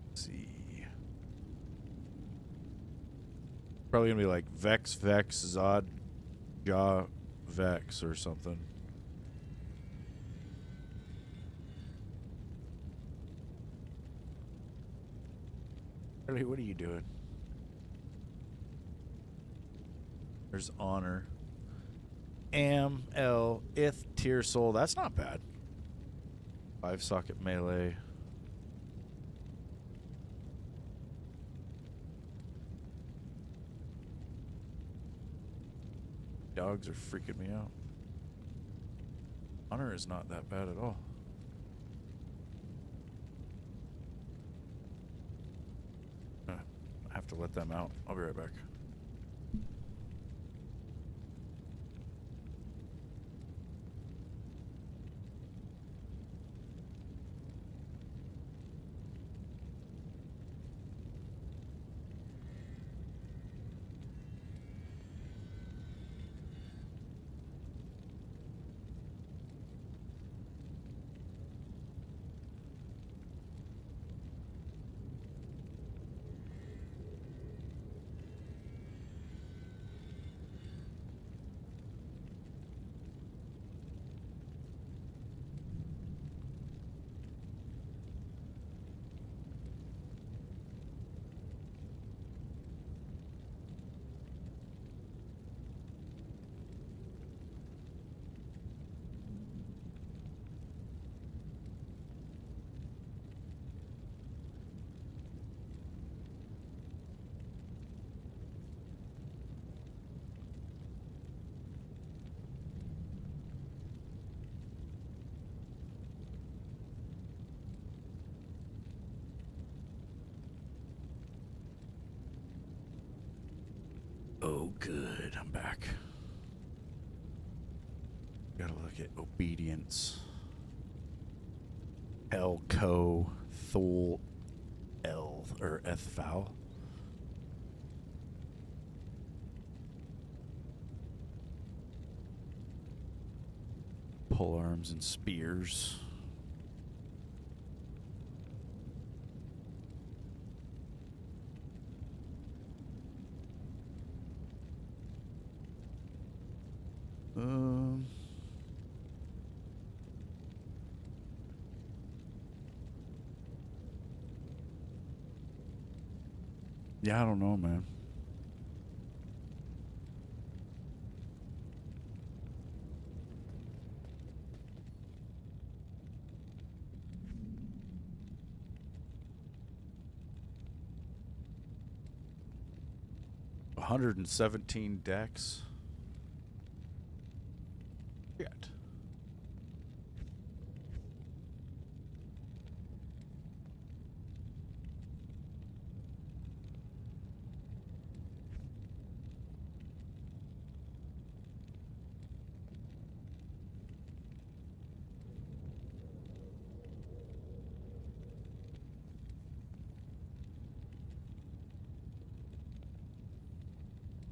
Let's see. Probably gonna be like Vex, Vex, Zod, Ja, Vex or something. Really, what are you doing? There's honor. Am, L, Ith, Tier Soul. That's not bad. 5-socket melee. Dogs are freaking me out. Honor is not that bad at all. I have to let them out. I'll be right back. Oh, good. I'm back. Gotta look at obedience. Elko, Thul, El, or Ethval. Pole arms and spears. Yeah, I don't know, man. $117 decks. Shit.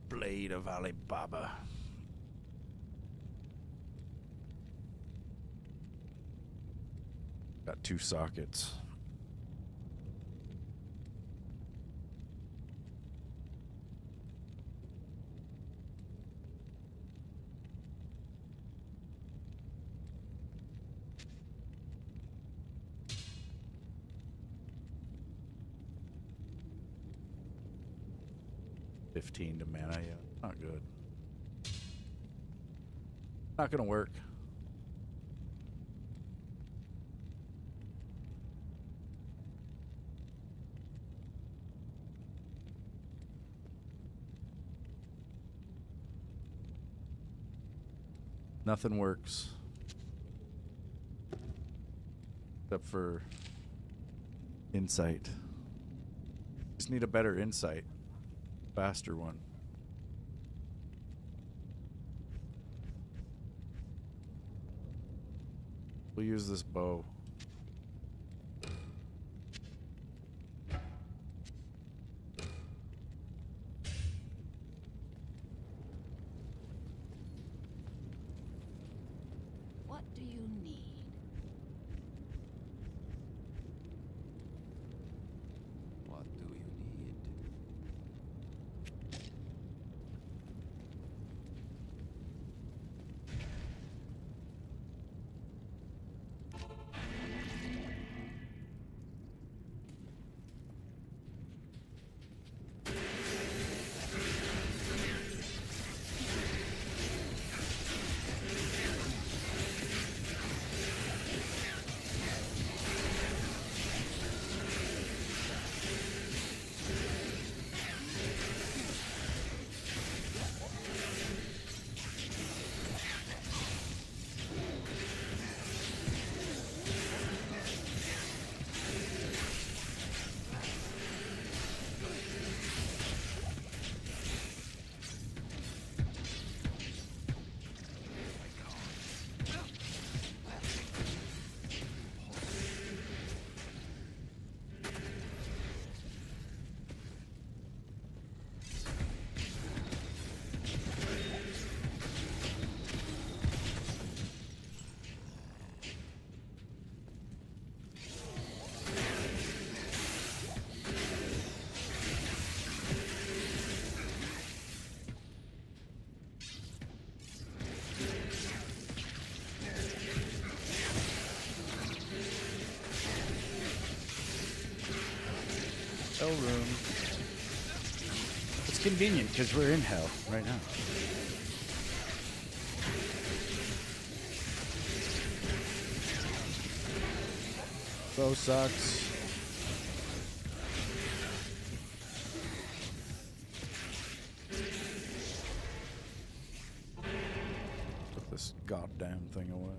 Blade of Alibaba. Got 2 sockets. $15 to mana, yeah. Not good. Not gonna work. Nothing works. Except for insight. Just need a better insight. Faster one. We'll use this bow. What do you need? What do you need? Hell room. It's convenient because we're in hell right now. Bow sucks. Put this goddamn thing away.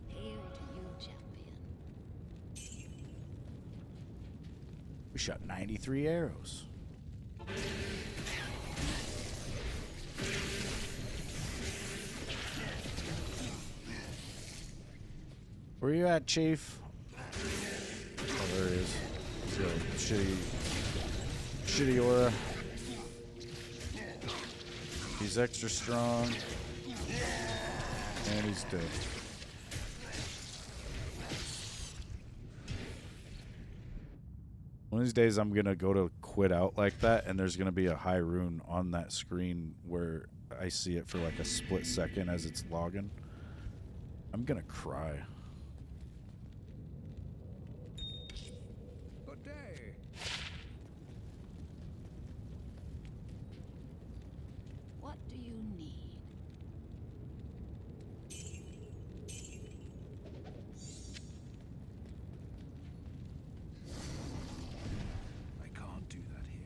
Hail to you, champion. We shot 93 arrows. Where you at, Chief? Oh, there he is. He's got a shitty aura. He's extra strong. And he's dead. One of these days I'm going to go to quit out like that, and there's going to be a high rune on that screen where I see it for like a split second as it's logging. I'm going to cry. Good day. What do you need? I can't do that here.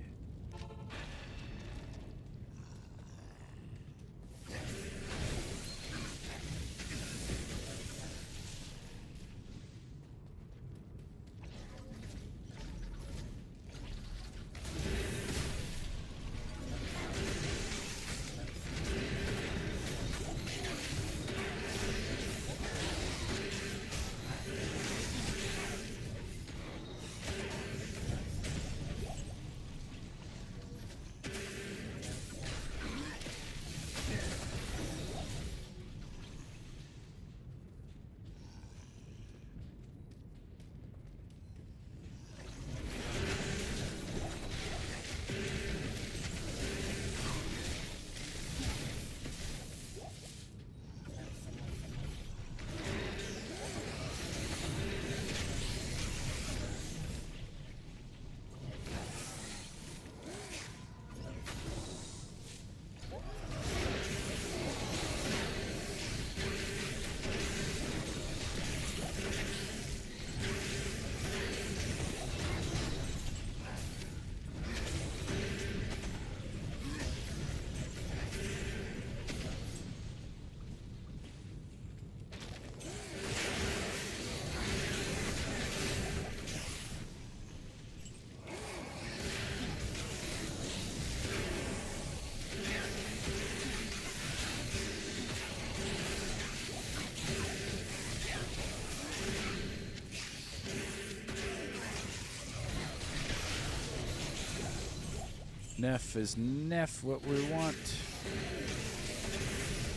Neff is neff what we want.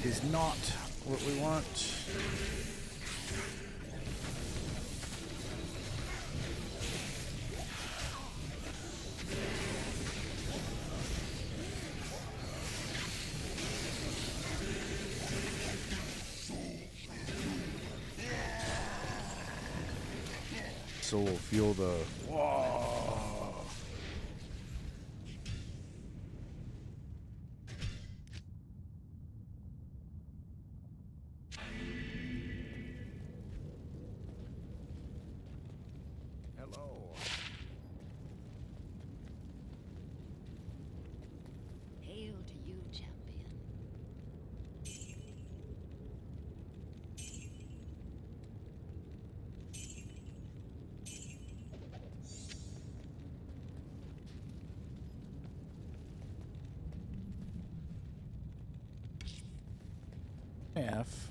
Is not what we want. So we'll feel the whoa. Hello. Hail to you, champion. F.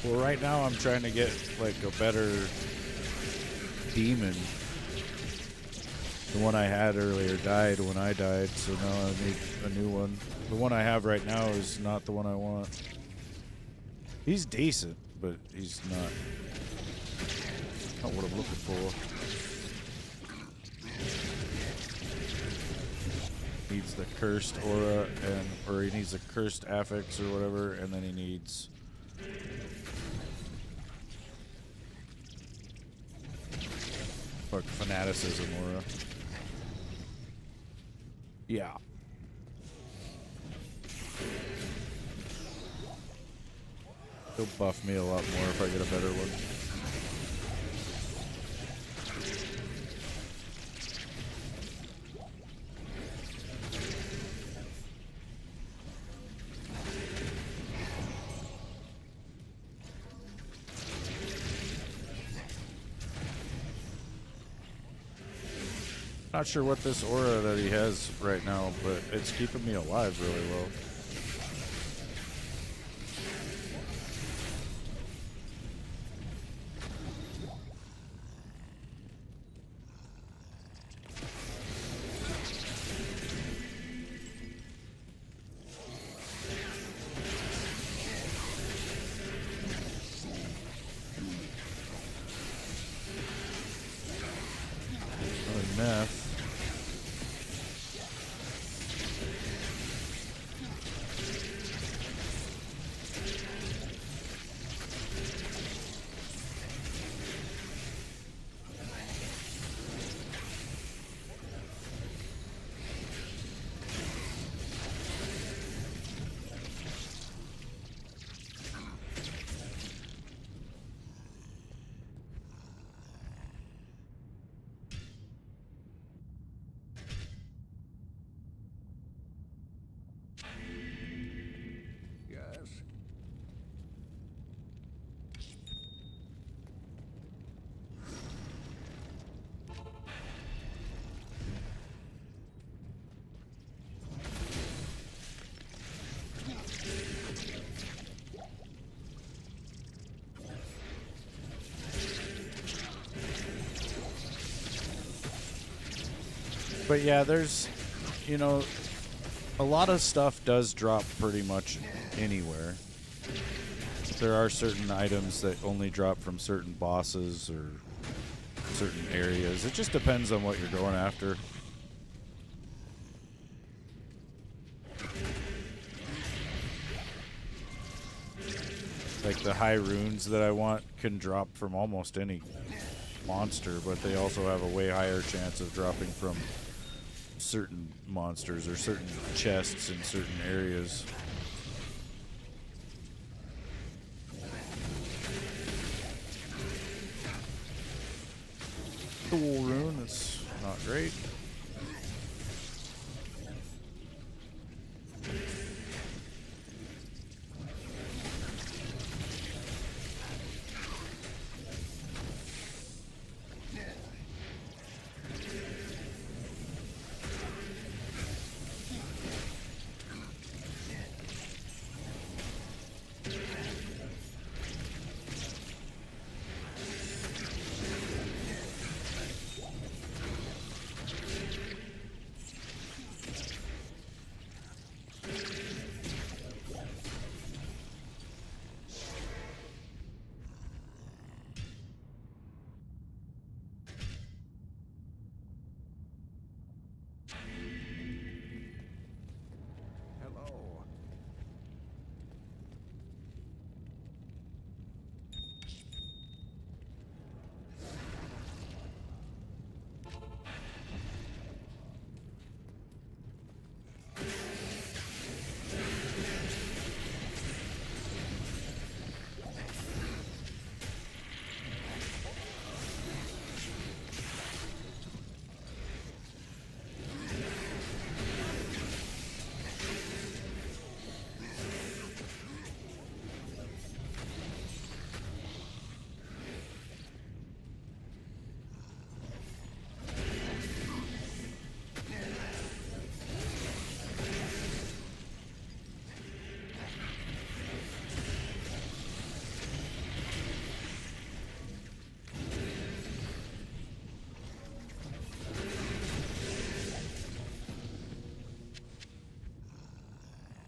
Well, right now I'm trying to get like a better demon. The one I had earlier died when I died, so now I need a new one. The one I have right now is not the one I want. He's decent, but he's not what I'm looking for. Needs the cursed aura, or he needs a cursed affix or whatever, and then he needs like fanaticism aura. Yeah. He'll buff me a lot more if I get a better one. Not sure what this aura that he has right now, but it's keeping me alive really well. Meth. Yes. But yeah, there's, you know, a lot of stuff does drop pretty much anywhere. There are certain items that only drop from certain bosses or certain areas. It just depends on what you're going after. Like the high runes that I want can drop from almost any monster, but they also have a way higher chance of dropping from certain monsters or certain chests in certain areas. Cool rune, that's not great.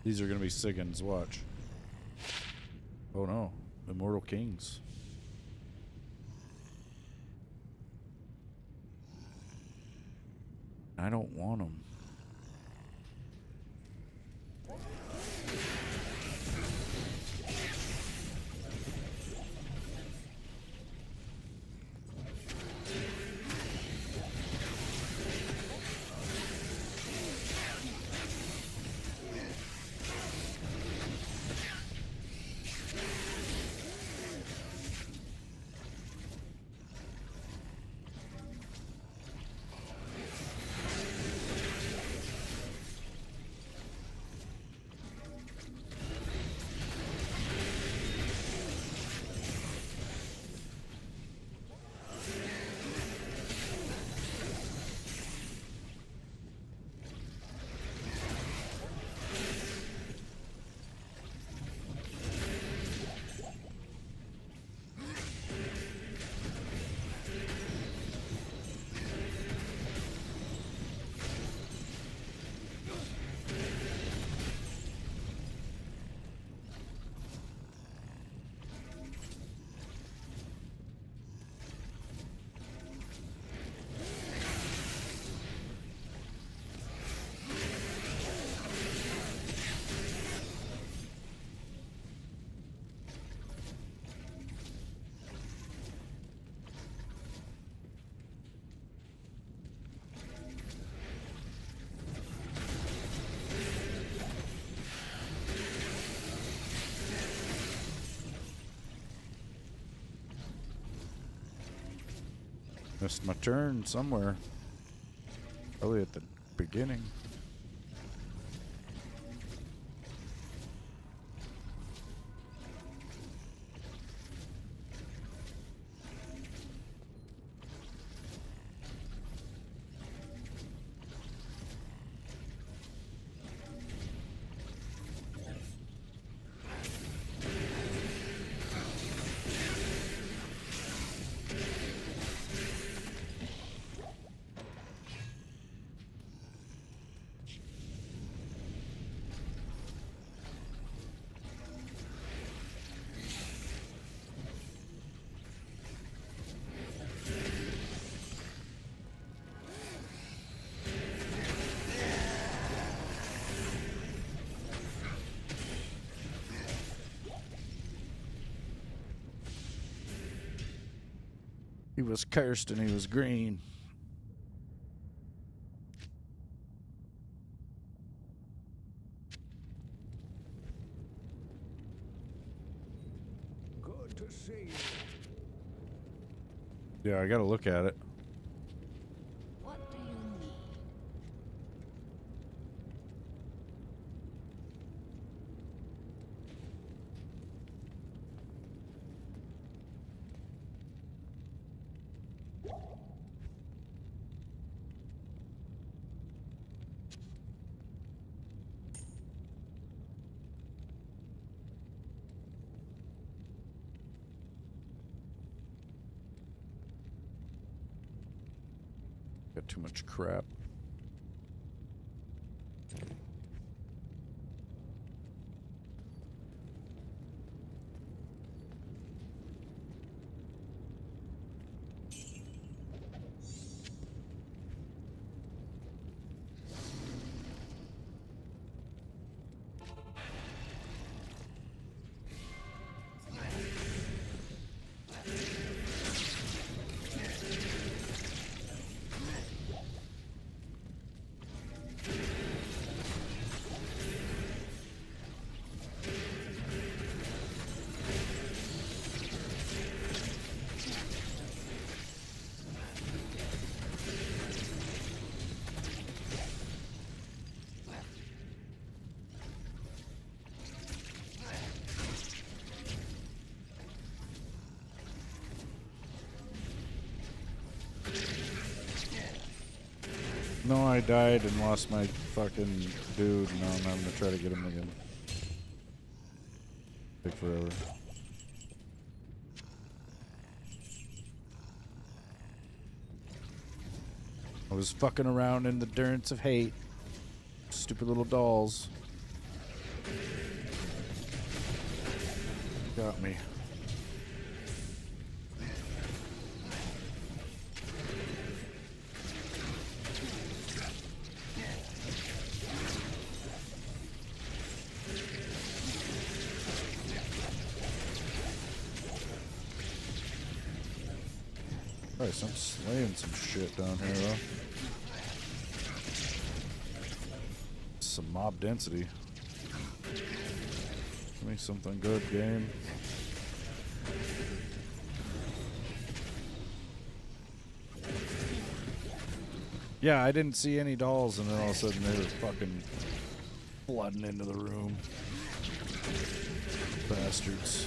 These are gonna be Siggins, watch. Oh no. Immortal Kings. I don't want them. Missed my turn somewhere. Probably at the beginning. He was cursed and he was green. Good to see you. Yeah, I gotta look at it. What do you need? Got too much crap. No, I died and lost my fucking dude. Now I'm having to try to get him again. Take forever. I was fucking around in the durance of hate. Stupid little dolls. Got me. Christ, I'm slaying some shit down here, though. Some mob density. Give me something good, game. Yeah, I didn't see any dolls, and then all of a sudden they were fucking flooding into the room. Bastards.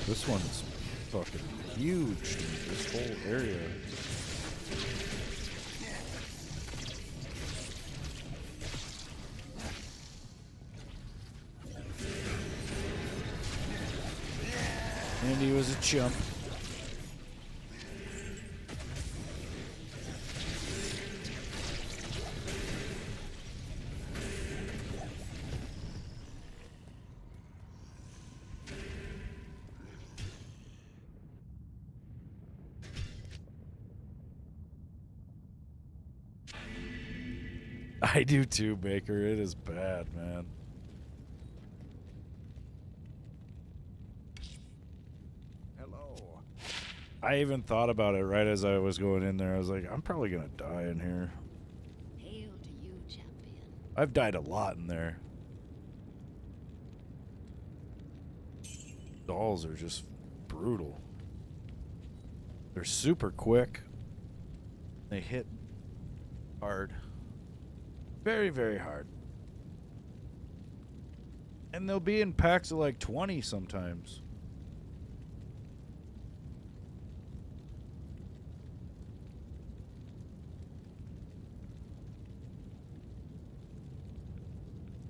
This one's fucking huge, dude. This whole area. And he was a chump. I do too, Baker. It is bad, man. Hello. I even thought about it right as I was going in there. I was like, I'm probably going to die in here. Hail to you, champion. I've died a lot in there. Dolls are just brutal. They're super quick. They hit hard. Very, very hard. And they'll be in packs of like 20 sometimes.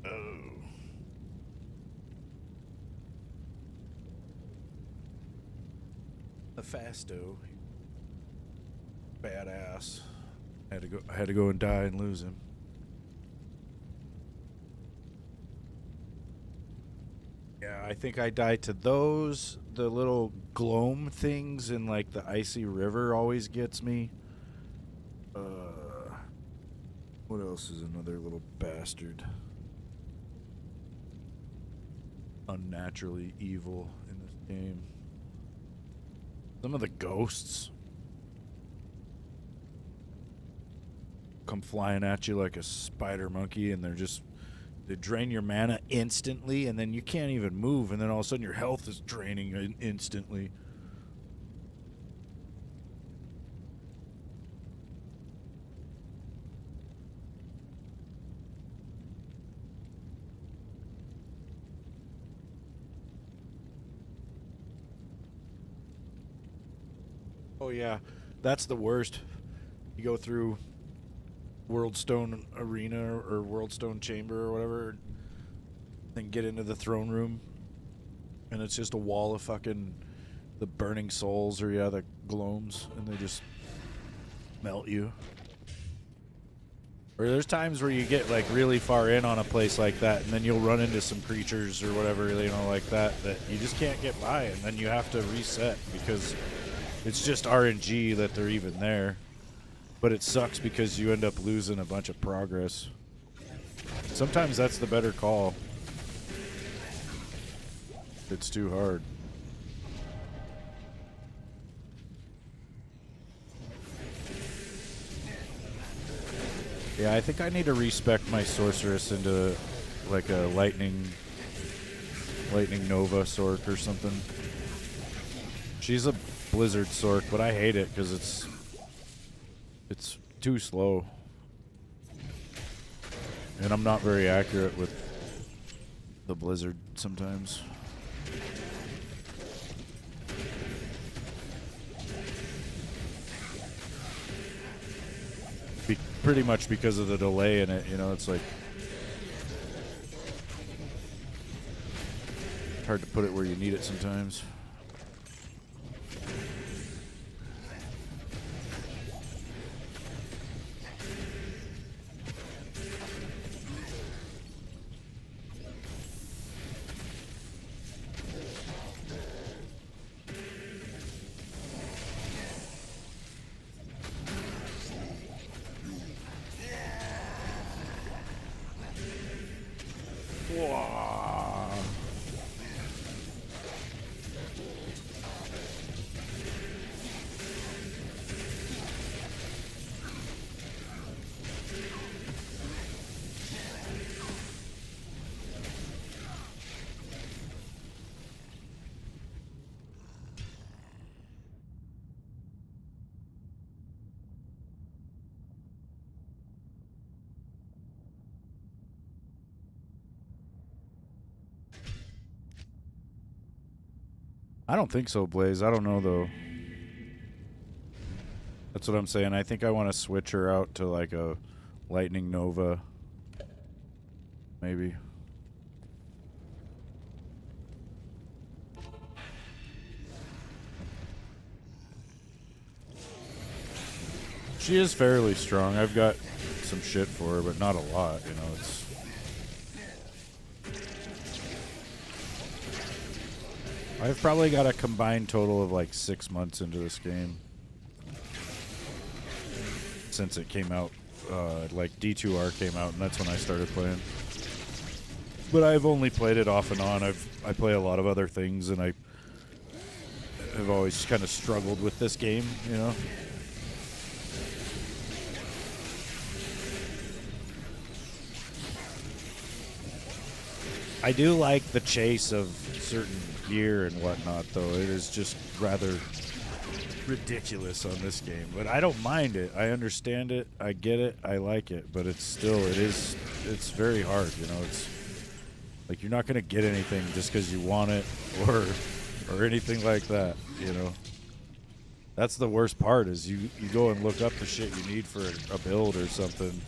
Oh. The Fasto. Badass. I had to go and die and lose him. Yeah, I think I died to those. The little gloam things in like the icy river always gets me. What else is another little bastard? Unnaturally evil in this game. Some of the ghosts come flying at you like a spider monkey, and they drain your mana instantly, and then you can't even move, and then all of a sudden your health is draining instantly. Oh yeah, that's the worst. You go through Worldstone Arena or Worldstone Chamber or whatever, then get into the throne room, and it's just a wall of fucking the burning souls, or the gloams, and they just melt you. Or there's times where you get like really far in on a place like that, and then you'll run into some creatures or whatever, like that you just can't get by, and then you have to reset because it's just RNG that they're even there. But it sucks because you end up losing a bunch of progress. Sometimes that's the better call. It's too hard. Yeah, I think I need to respec my sorceress into like a lightning Nova Sork or something. She's a Blizzard Sork, but I hate it because it's too slow. And I'm not very accurate with the Blizzard sometimes. Pretty much because of the delay in it, you know, it's like hard to put it where you need it sometimes. I don't think so, Blaze. I don't know, though. That's what I'm saying. I think I want to switch her out to, like, a Lightning Nova. Maybe. She is fairly strong. I've got some shit for her, but not a lot, you know. It's... I've probably got a combined total of like 6 months into this game. Since it came out, like D2R came out, and that's when I started playing. But I've only played it off and on. I play a lot of other things, and I have always kind of struggled with this game, you know? I do like the chase of certain gear and whatnot, though. It is just rather ridiculous on this game. But I don't mind it. I understand it. I get it. I like it. But it's still, it's very hard, you know? It's like you're not going to get anything just because you want it or anything like that, you know? That's the worst part is you go and look up the shit you need for a build or something,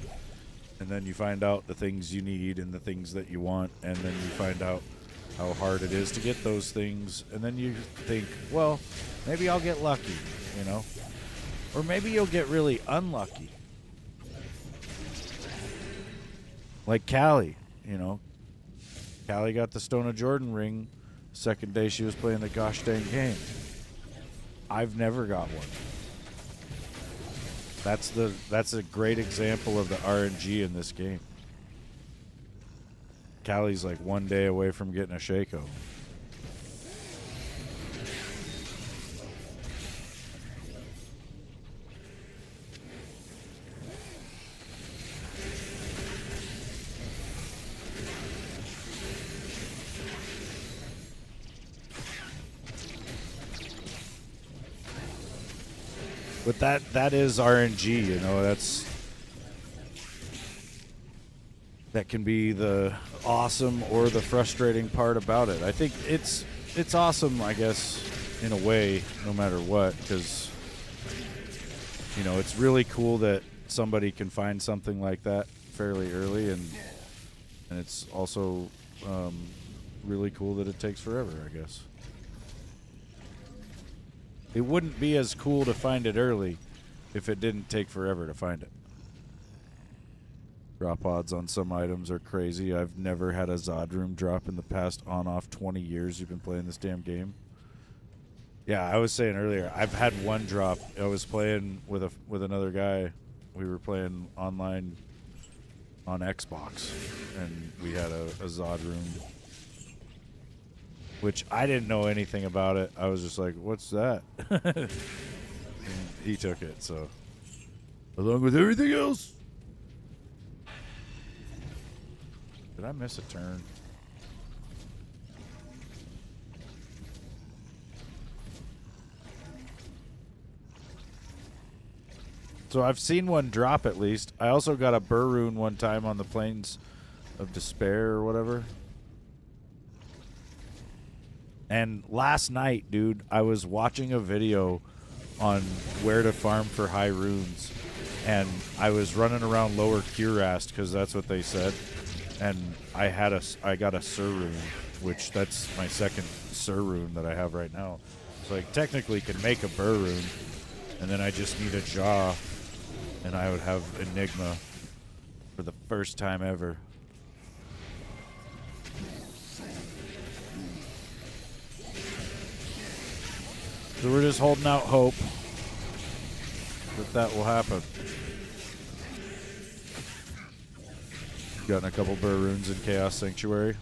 and then you find out the things you need and the things that you want, and then you find out how hard it is to get those things, and then you think, well, maybe I'll get lucky, you know? Or maybe you'll get really unlucky. Like Callie, you know? Callie got the Stone of Jordan ring second day she was playing the gosh dang game. I've never got one. That's a great example of the RNG in this game. Callie's like 1 day away from getting a Shaco. But that is RNG, you know, that can be the awesome or the frustrating part about it. I think it's awesome, I guess, in a way, no matter what, because, you know, it's really cool that somebody can find something like that fairly early, and it's also really cool that it takes forever, I guess. It wouldn't be as cool to find it early if it didn't take forever to find it. Drop odds on some items are crazy. I've never had a Zod room drop in the past on-off 20 years you've been playing this damn game. Yeah, I was saying earlier, I've had one drop. I was playing with another guy. We were playing online on Xbox, and we had a Zod room, which I didn't know anything about it. I was just like, what's that? And he took it, so. Along with everything else. Did I miss a turn? So I've seen one drop at least. I also got a Rune one time on the Plains of Despair or whatever. And last night, dude, I was watching a video on where to farm for high runes. And I was running around Lower Curast because that's what they said. And I got a Sur rune, which that's my second Sur rune that I have right now. So I technically can make a Burr rune, and then I just need a Jaw, and I would have Enigma for the first time ever. So we're just holding out hope that that will happen. Gotten a couple Burr runes in Chaos Sanctuary.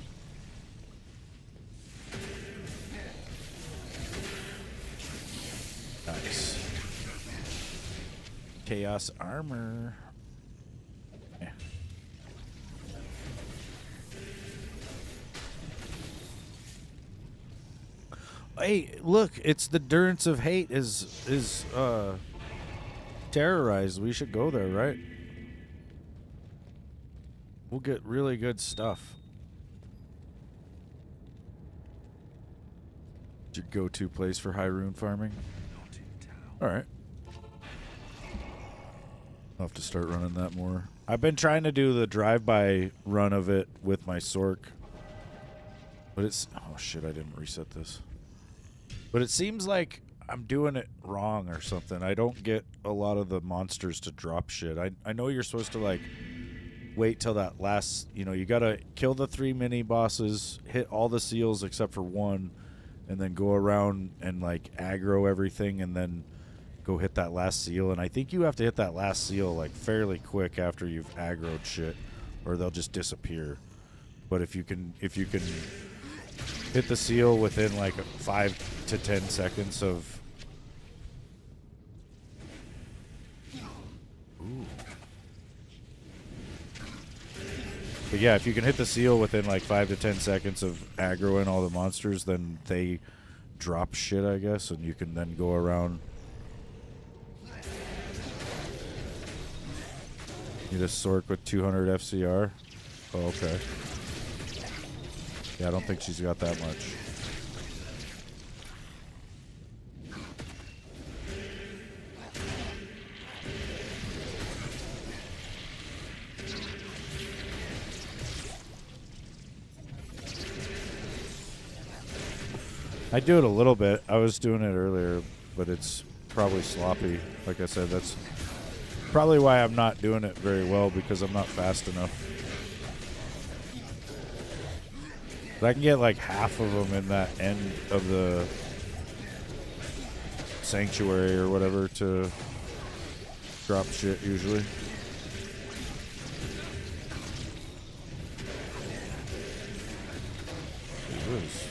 Nice. Chaos armor. Yeah. Hey, look, it's the Durance of Hate is terrorized. We should go there, right? We'll get really good stuff. Your go-to place for high rune farming? Alright. I'll have to start running that more. I've been trying to do the drive-by run of it with my Sork. But it's... Oh shit, I didn't reset this. But it seems like I'm doing it wrong or something. I don't get a lot of the monsters to drop shit. I know you're supposed to, like, wait till that last... You know, you gotta kill the 3 mini-bosses, hit all the seals except for one, and then go around and, like, aggro everything, and then go hit that last seal. And I think you have to hit that last seal, like, fairly quick after you've aggroed shit, or they'll just disappear. But if you can hit the seal within, like, 5 to 10 seconds of... Ooh. But yeah, if you can hit the seal within like 5 to 10 seconds of aggroing all the monsters, then they drop shit, I guess, and you can then go around. Need a Sork with 200 FCR. Oh, okay. Yeah, I don't think she's got that much. I do it a little bit. I was doing it earlier, but it's probably sloppy. Like I said, that's probably why I'm not doing it very well, because I'm not fast enough. But I can get like half of them in that end of the sanctuary or whatever to drop shit usually. It is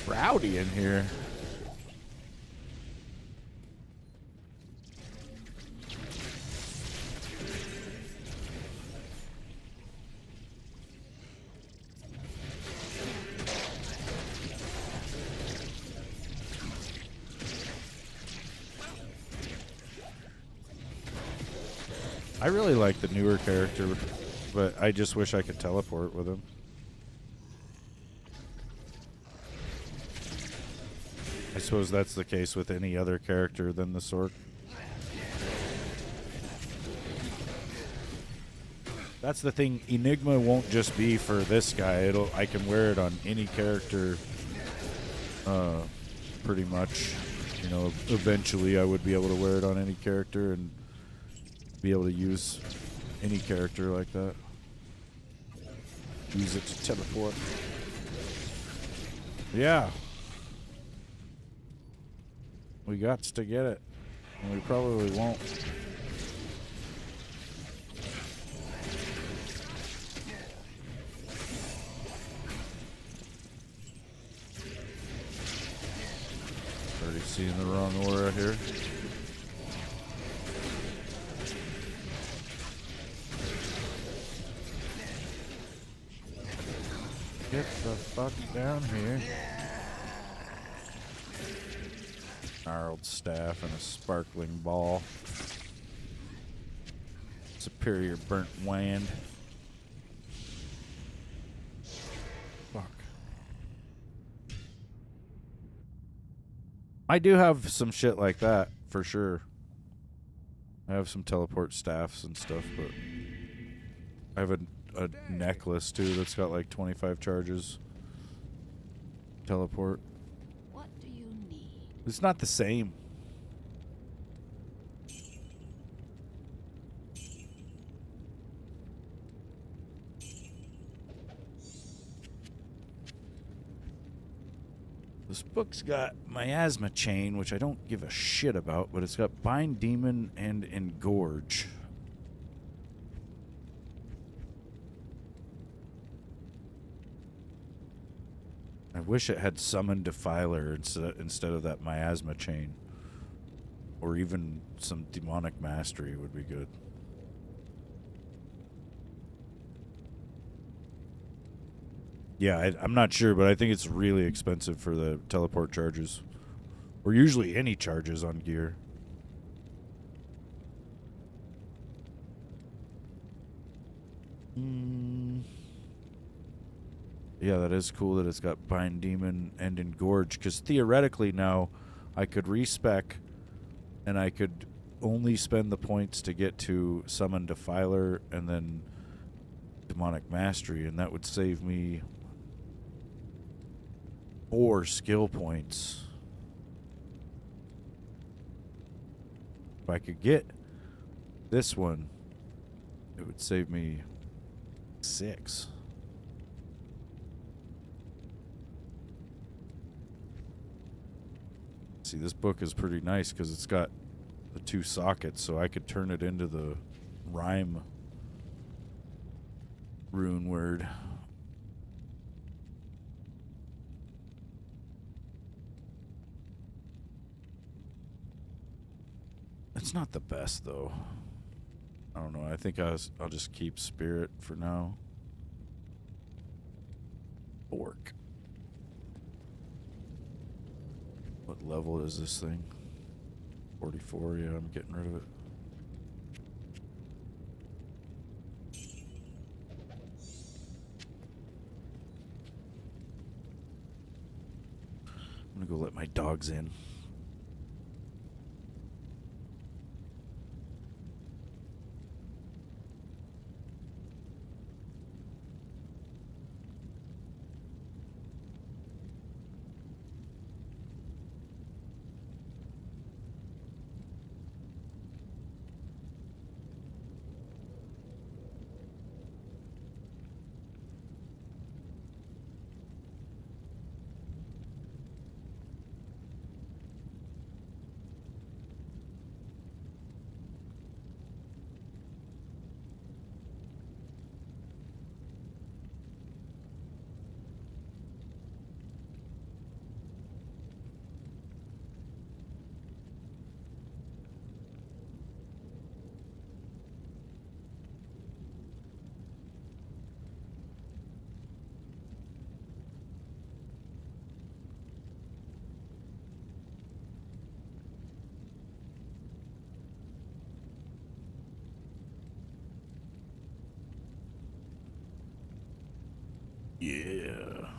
rowdy in here. I really like the newer character, but I just wish I could teleport with him. I suppose that's the case with any other character than the Sork. That's the thing. Enigma won't just be for this guy. I can wear it on any character, pretty much. You know, eventually I would be able to wear it on any character and be able to use any character like that. Use it to teleport. Yeah. We got to get it. And we probably won't. Already seeing the wrong aura here. Get the fuck down here. Gnarled staff and a sparkling ball. superior burnt land. Fuck. I do have some shit like that, for sure. I have some teleport staffs and stuff, but I have a necklace too that's got like 25 charges. Teleport. What do you need? It's not the same. This book's got miasma chain, which I don't give a shit about, but it's got bind demon and engorge. I wish it had summon defiler instead of that miasma chain, or even some demonic mastery would be good. Yeah, I'm not sure, but I think it's really expensive for the teleport charges. Or usually any charges on gear. Yeah, that is cool that it's got Bind Demon and Engorge, because theoretically now I could respec and I could only spend the points to get to Summon Defiler and then Demonic Mastery, and that would save me 4 skill points. If I could get this one, it would save me 6. See, this book is pretty nice because it's got the 2 sockets, so I could turn it into the rhyme rune word. It's not the best, though. I don't know. I think I'll just keep Spirit for now. Orc. What level is this thing? 44, yeah, I'm getting rid of it. I'm gonna go let my dogs in. Yeah.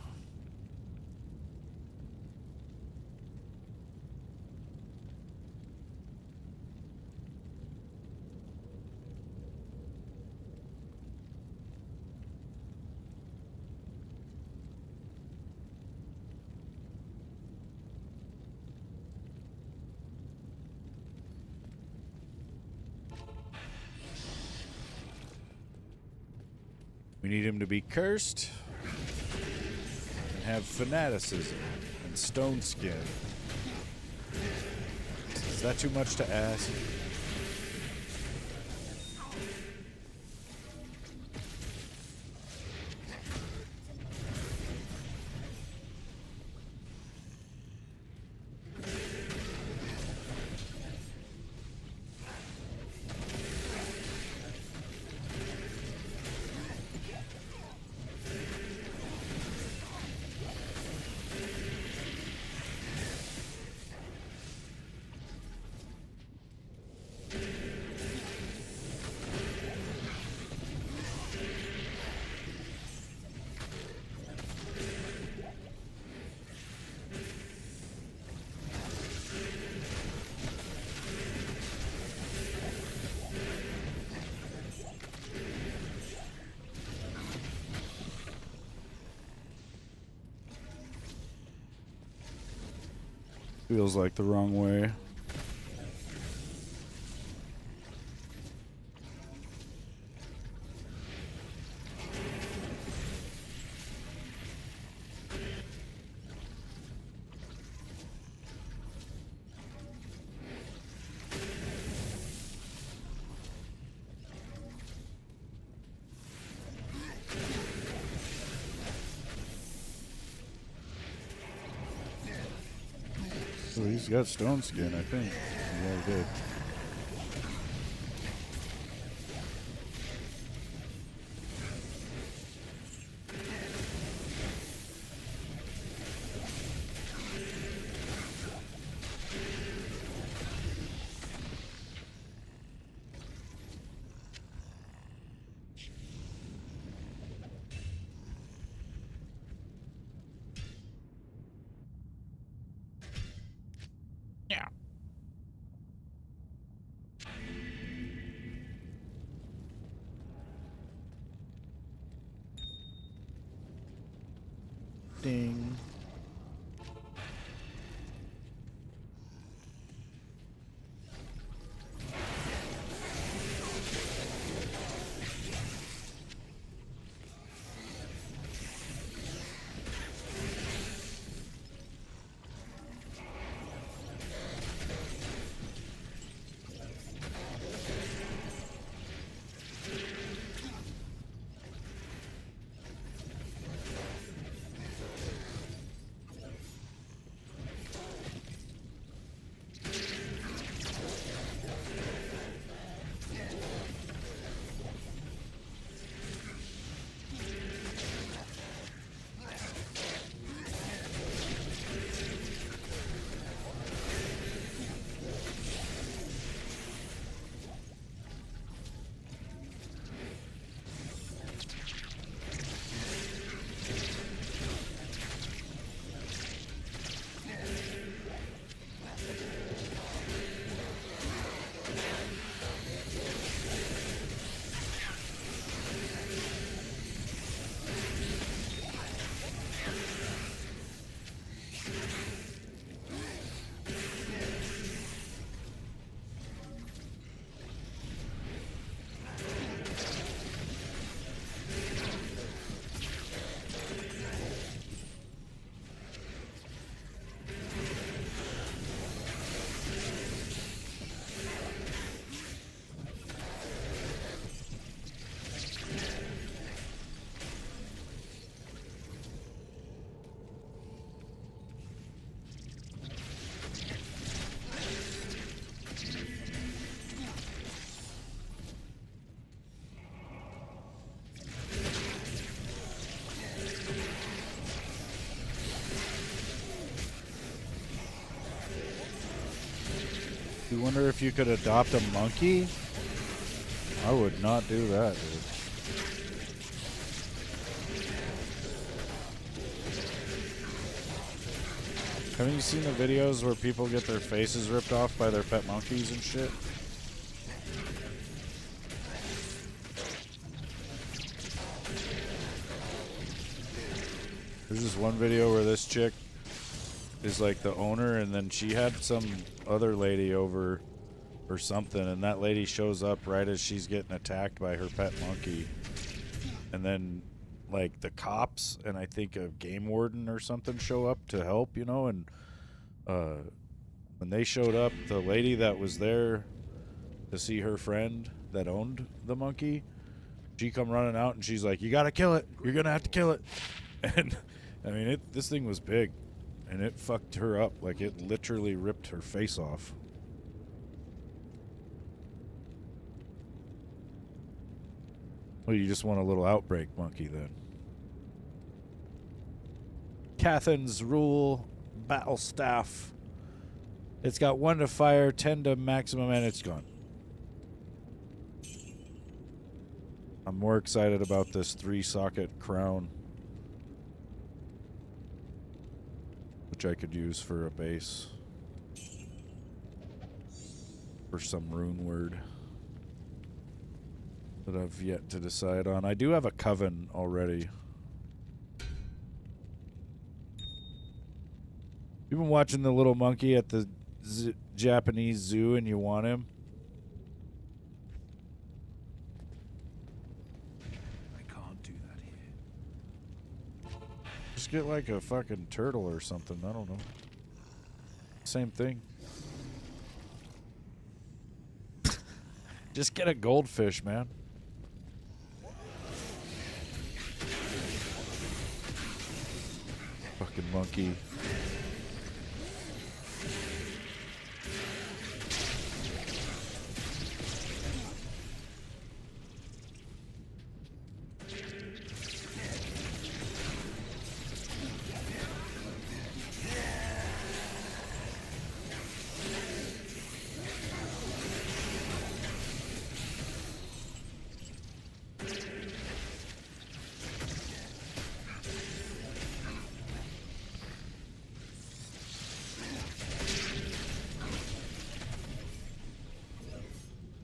We need him to be cursed and have fanaticism and stone skin. Is that too much to ask? Feels like the wrong way. Oh, he's got stone skin, I think. Yeah, he did. Yeah. Ding. You wonder if you could adopt a monkey? I would not do that, dude. Haven't you seen the videos where people get their faces ripped off by their pet monkeys and shit? There's this one video where this chick is like the owner, and then she had some other lady over or something, and that lady shows up right as she's getting attacked by her pet monkey. And then like the cops and I think a game warden or something show up to help, you know, and when they showed up, the lady that was there to see her friend that owned the monkey, she come running out and she's like, "You gotta kill it. You're gonna have to kill it." And I mean, this thing was big, and it fucked her up. Like, it literally ripped her face off. Well, you just want a little outbreak monkey then. Cathan's Rule Battle Staff. It's got 1 to fire, 10 to maximum, and it's gone. I'm more excited about this 3-socket crown, which I could use for a base. For some rune word that I've yet to decide on. I do have a coven already. You've been watching the little monkey at the Japanese zoo and you want him? I can't do that here. Just get like a fucking turtle or something. I don't know. Same thing. Just get a goldfish, man. Fucking monkey.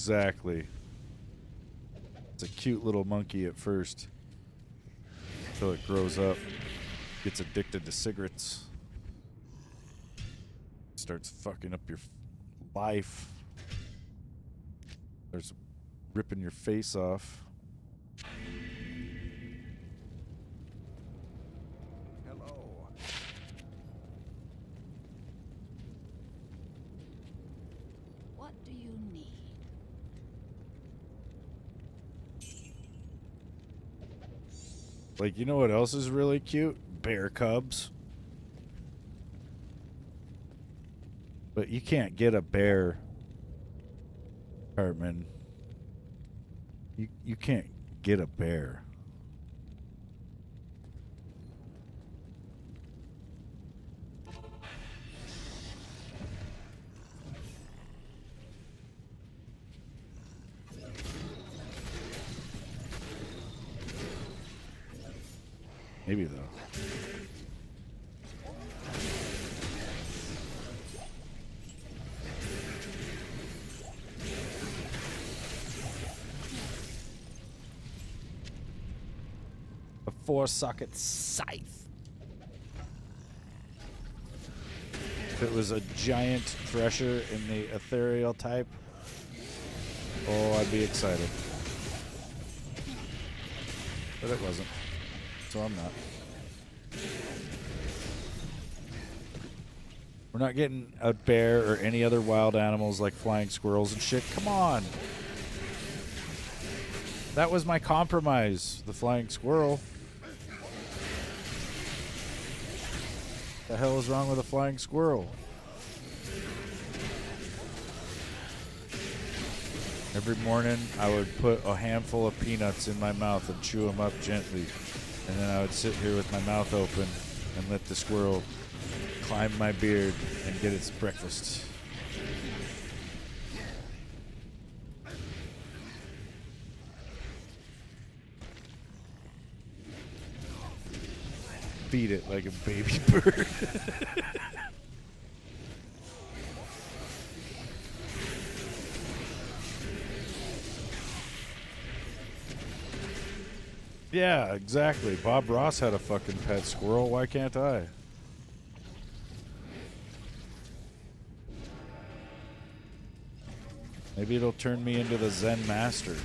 Exactly. It's a cute little monkey at first. Until it grows up, gets addicted to cigarettes, starts fucking up your life, starts ripping your face off. Hello. What do you need? Like, you know what else is really cute? Bear cubs. But you can't get a bear, Cartman. You can't get a bear. Maybe though. A 4-socket scythe. If it was a giant thresher in the ethereal type, oh, I'd be excited. But it wasn't. So I'm not. We're not getting a bear or any other wild animals like flying squirrels and shit. Come on. That was my compromise, the flying squirrel. The hell is wrong with a flying squirrel? Every morning I would put a handful of peanuts in my mouth and chew them up gently. And then I would sit here with my mouth open and let the squirrel climb my beard and get its breakfast. Feed it like a baby bird. Yeah, exactly. Bob Ross had a fucking pet squirrel. Why can't I? Maybe it'll turn me into the Zen master.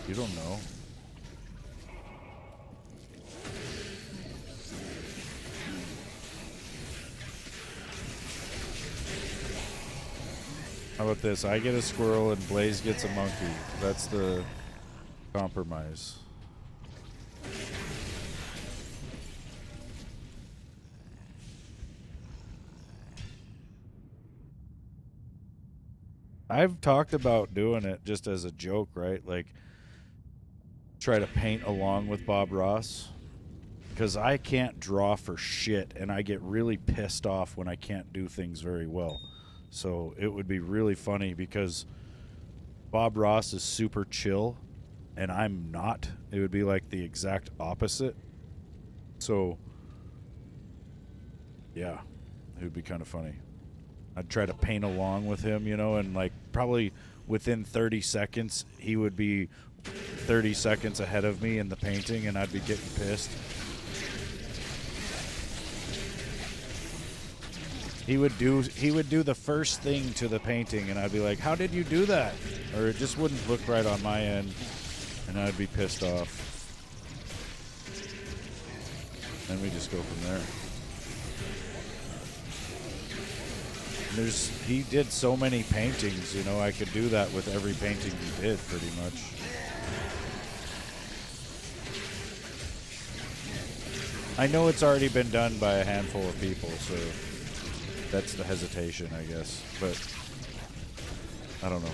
You don't know. How about this? I get a squirrel and Blaze gets a monkey. That's the compromise. I've talked about doing it just as a joke, right? Like, try to paint along with Bob Ross. Because I can't draw for shit, and I get really pissed off when I can't do things very well. So it would be really funny because Bob Ross is super chill, and I'm not. It would be like the exact opposite. So, yeah, it would be kind of funny. I'd try to paint along with him, you know, and like probably within 30 seconds, he would be 30 seconds ahead of me in the painting, and I'd be getting pissed. He would do the first thing to the painting, and I'd be like, "How did you do that?" Or it just wouldn't look right on my end, and I'd be pissed off. Then we just go from there. He did so many paintings, you know, I could do that with every painting he did, pretty much. I know it's already been done by a handful of people, so that's the hesitation, I guess. But I don't know.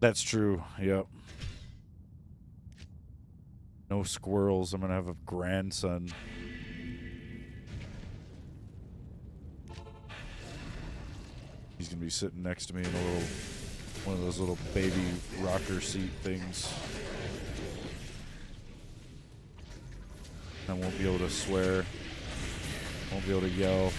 That's true. Yep. No squirrels. I'm gonna have a grandson. He's gonna be sitting next to me in one of those little baby rocker seat things. I won't be able to swear. Won't be able to yell.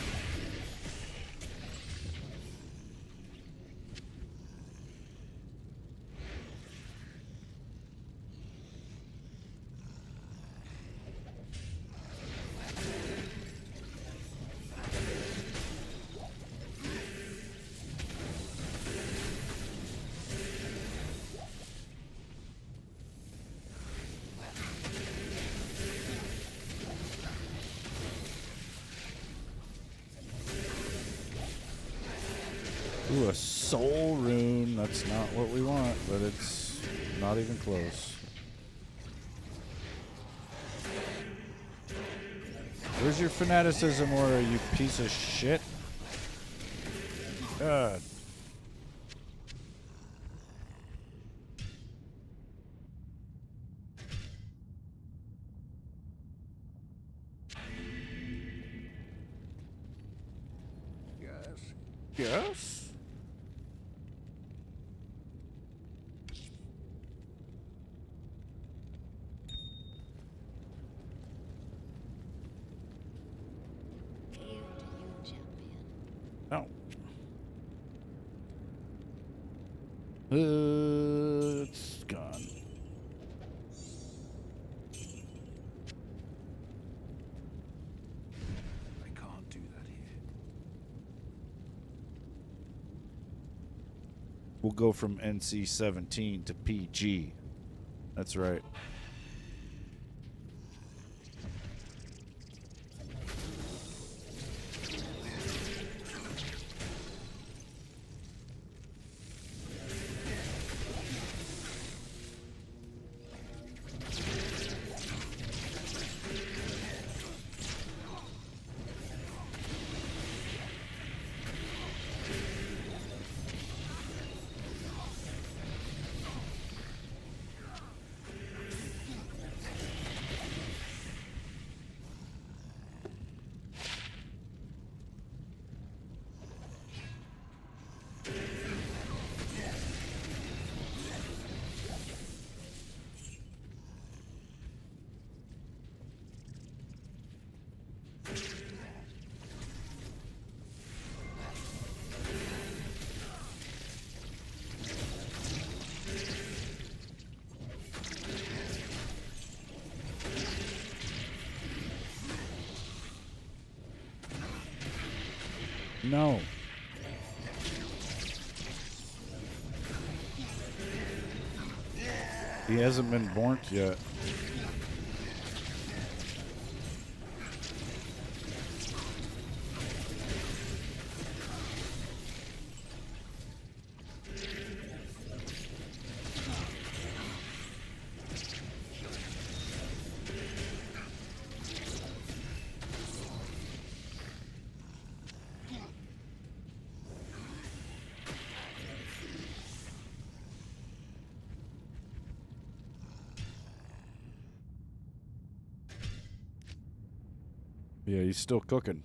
Ooh, a soul rune. That's not what we want, but it's not even close. Where's your fanaticism, Aura, you piece of shit? God. Yes. Yes? Hail to you, champion. No. It's gone. I can't do that here. We'll go from NC-17 to PG. That's right. No. He hasn't been born yet. Yeah, he's still cooking.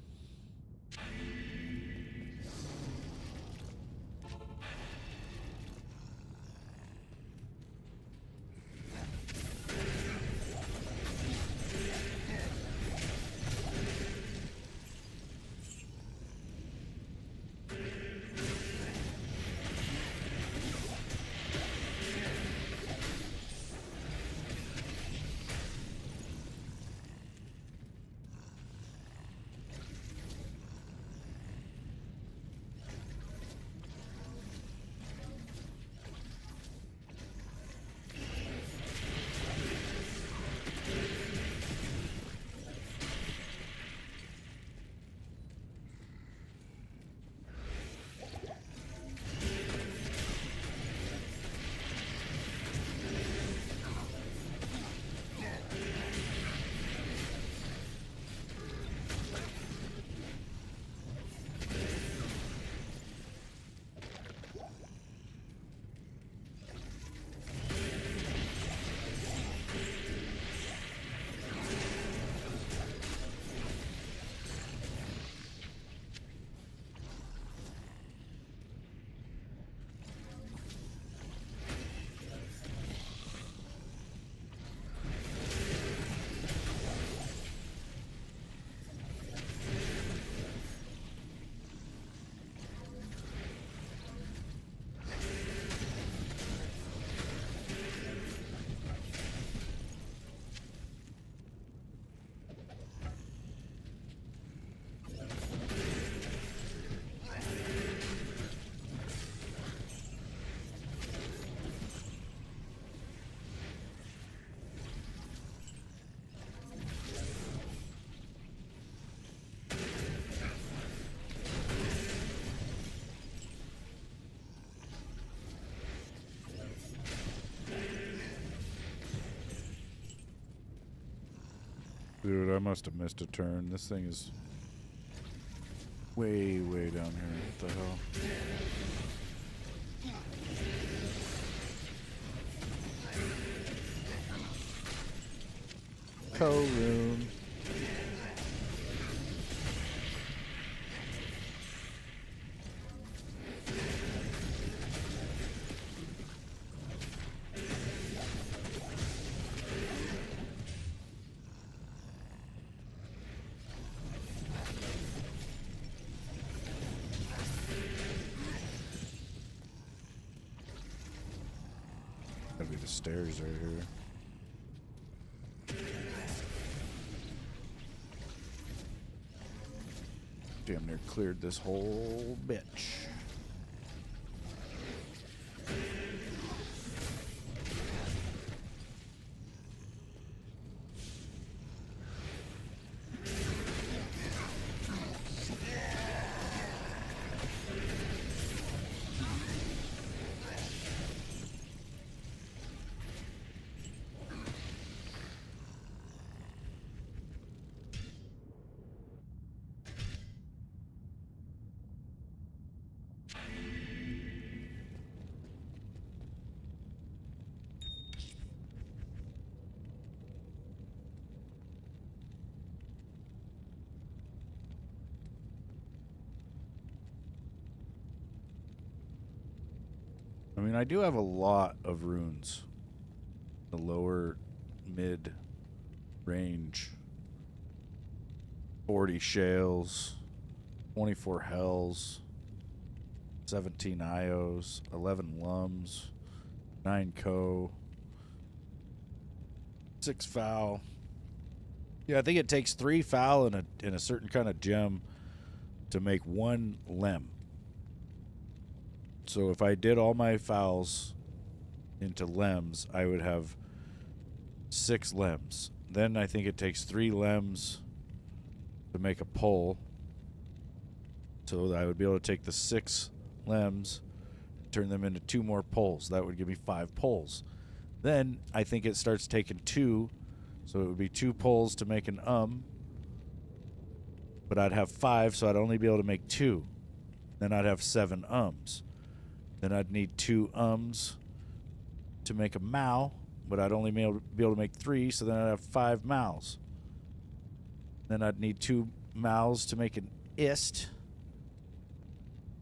Dude, I must have missed a turn. This thing is way, way down here. What the hell? Rune. Gotta be the stairs right here. Damn near cleared this whole bitch. I mean, I do have a lot of runes. The lower mid range. 40 shales, 24 hells, 17 ios, 11 lums, 9 co, 6 foul. Yeah, I think it takes 3 foul in a certain kind of gem to make 1 lem. So if I did all my fouls into lems, I would have 6 lems. Then I think it takes 3 lems to make a pole. So I would be able to take the 6 lems, turn them into 2 more poles. That would give me 5 poles. Then I think it starts taking 2, so it would be 2 poles to make an but I'd have 5, so I'd only be able to make 2. Then I'd have 7 Then I'd need 2 to make a mao, but I'd only be able to make 3, so then I'd have 5 mows. Then I'd need 2 mows to make an ist,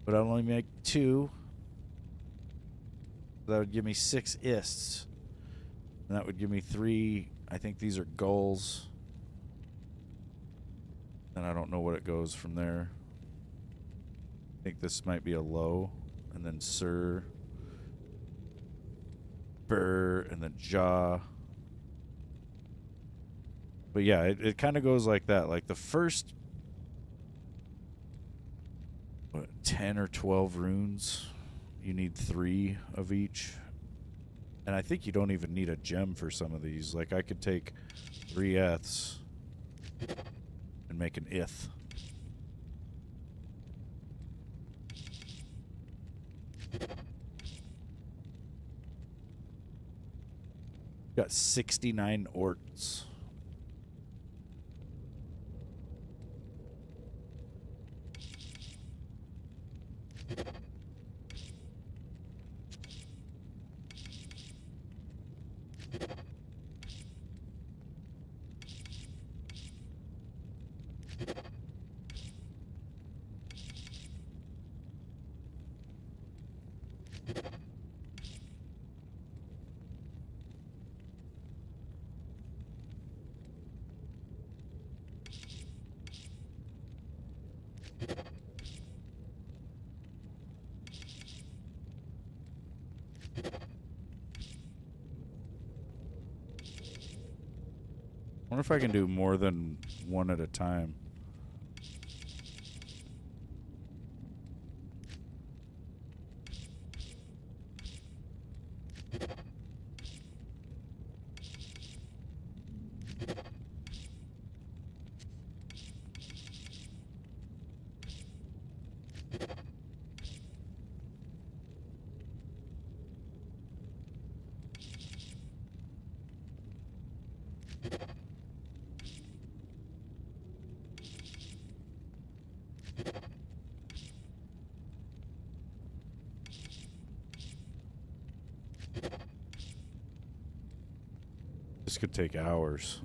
but I'd only make 2. That would give me 6 ists. And that would give me 3, I think these are goals. And I don't know what it goes from there. I think this might be a low. And then Sir, Burr, and then Jaw. But yeah, it kind of goes like that. Like the first 10 or 12 runes, you need 3 of each. And I think you don't even need a gem for some of these. Like I could take 3 eths and make an ith. Got 69 orts. I wonder if I can do more than one at a time. could take hours.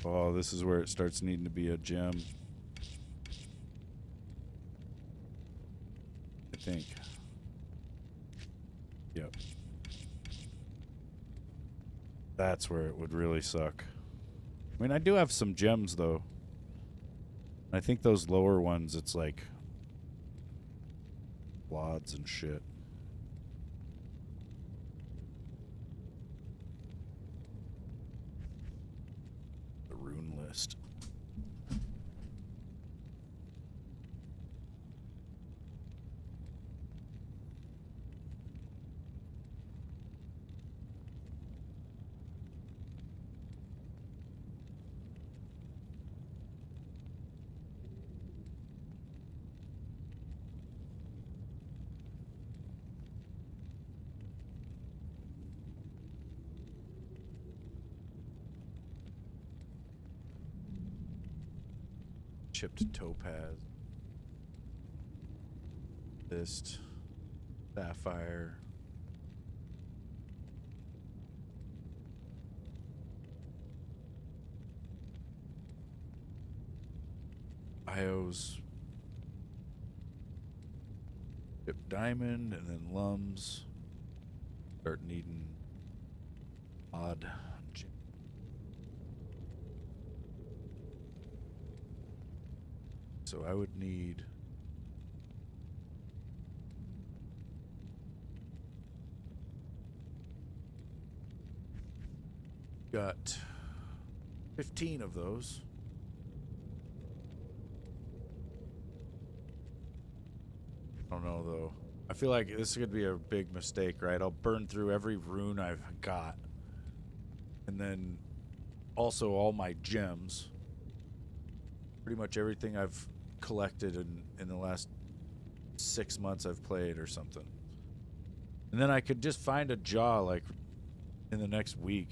Oh, this is where it starts needing to be a gem. I think. Yep. That's where it would really suck. I mean, I do have some gems, though. I think those lower ones, it's like blods and shit. The rune list. Chipped topaz. List. Sapphire. Ios. Chipped diamond and then lums. Start needing odd. So I would need got 15 of those. I don't know though. I feel like this is gonna be a big mistake, right? I'll burn through every rune I've got. And then also all my gems. Pretty much everything I've collected in the last 6 months I've played or something. And then I could just find a jaw like in the next week.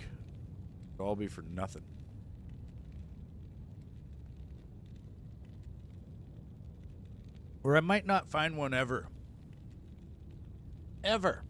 It'll all be for nothing. Or I might not find one ever. Ever.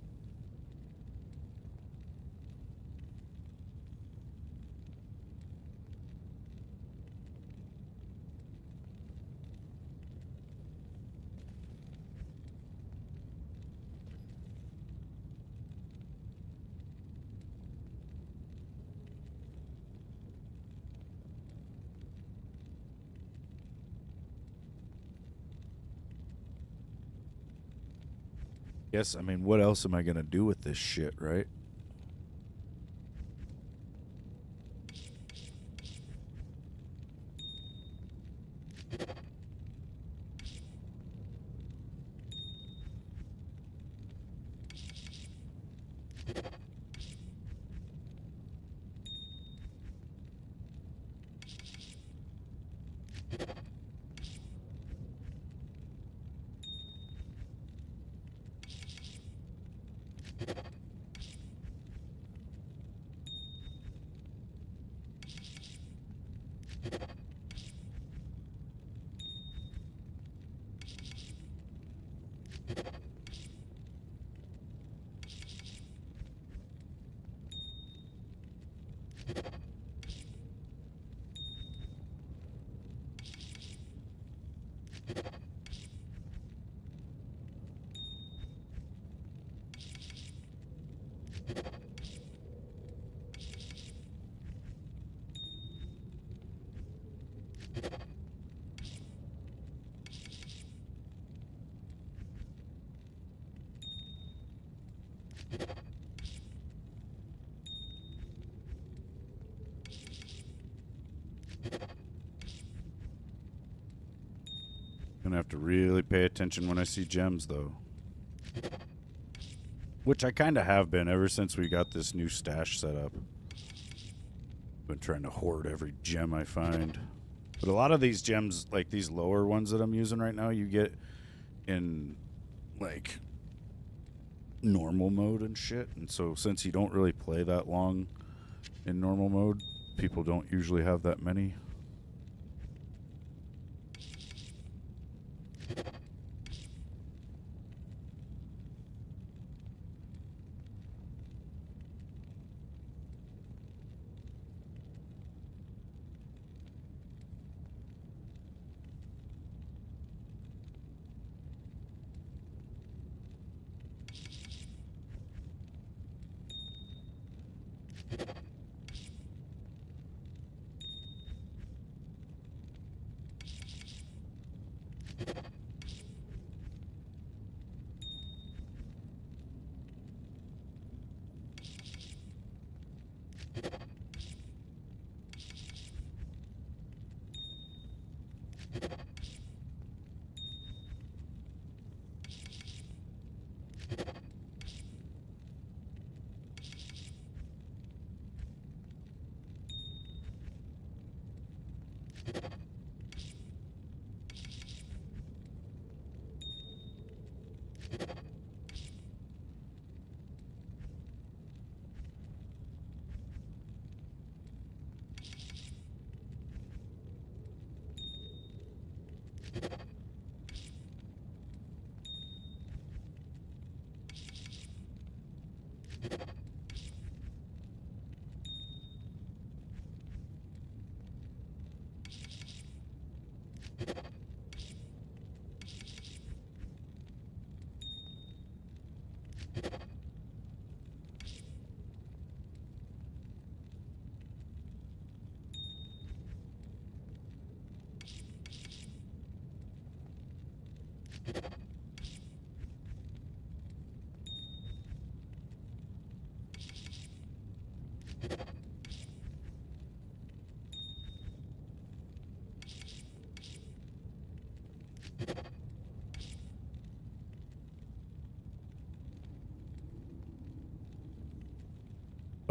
Yes, I mean, what else am I going to do with this shit, right? Gonna have to really pay attention when I see gems, though. Which I kind of have been ever since we got this new stash set up. Been trying to hoard every gem I find. But a lot of these gems, like these lower ones that I'm using right now, you get in, like, normal mode and shit. And so since you don't really play that long in normal mode, people don't usually have that many.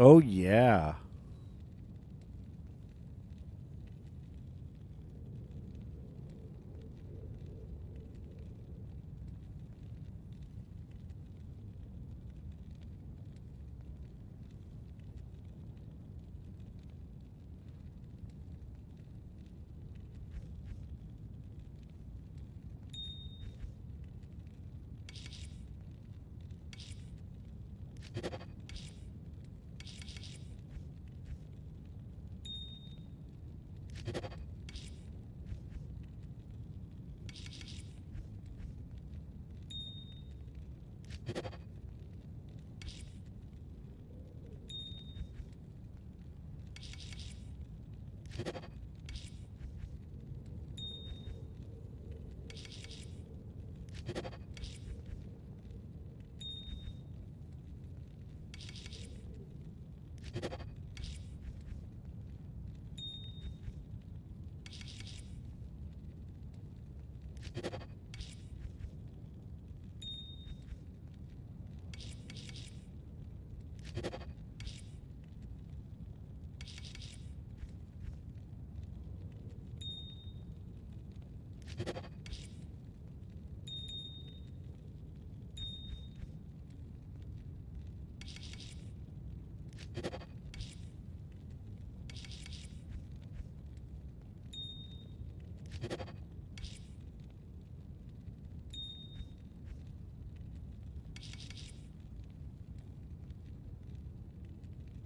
Oh, yeah.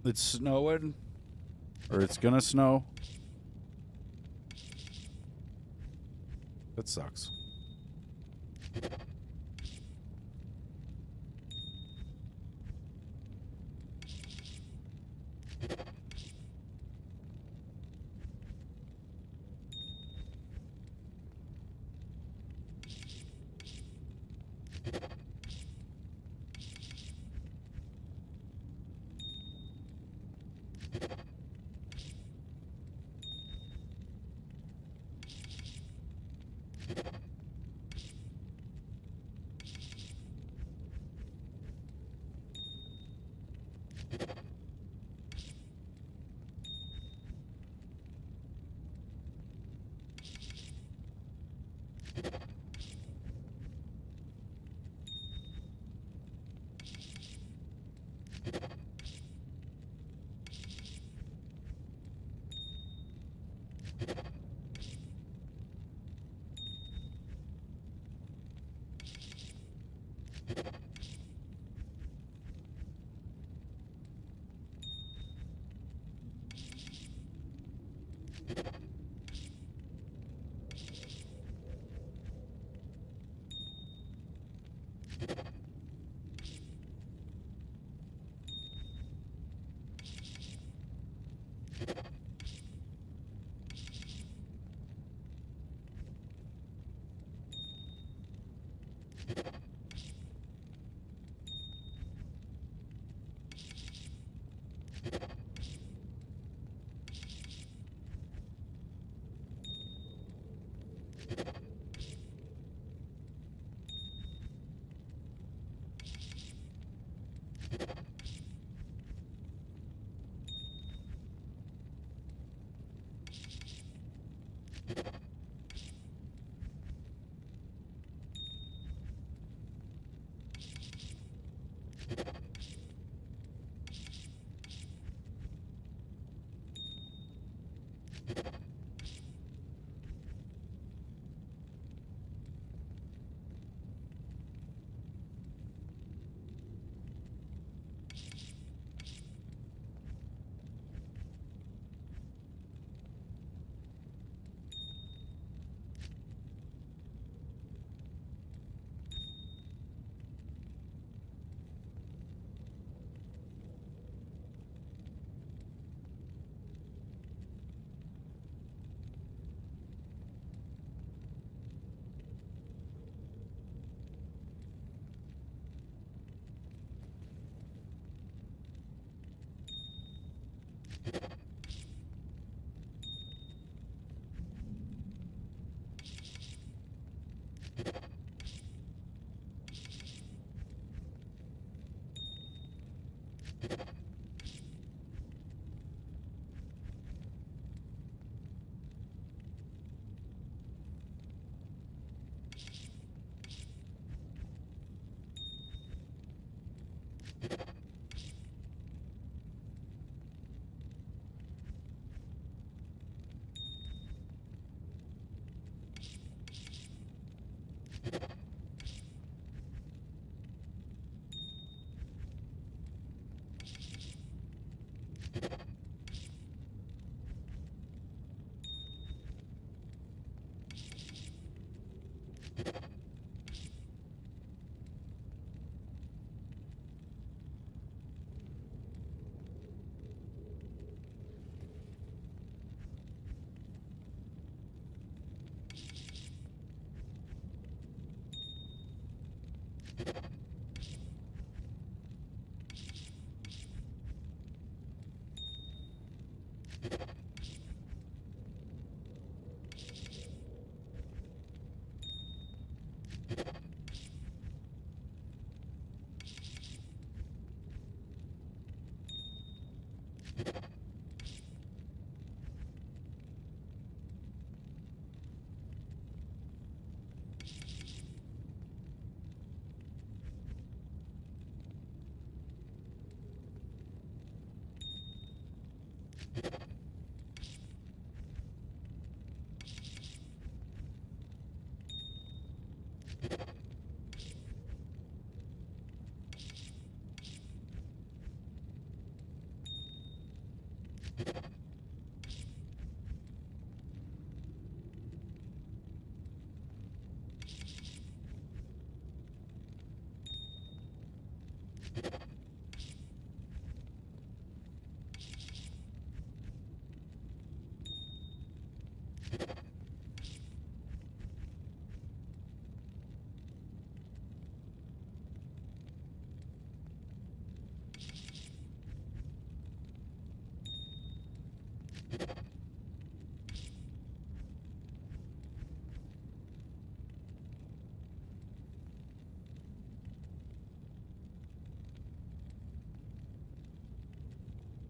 It's snowing. Or it's gonna snow. That sucks.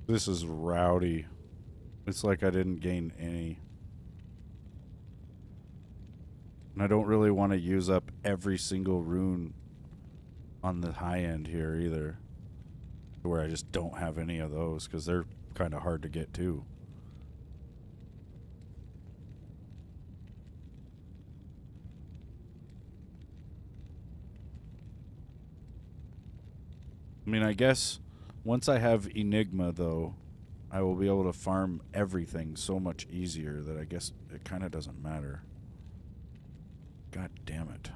This is rowdy. It's like I didn't gain any. And I don't really want to use up every single rune on the high end here either. Where I just don't have any of those because they're kind of hard to get too. I mean, I guess once I have Enigma, though, I will be able to farm everything so much easier that I guess it kind of doesn't matter. God damn it.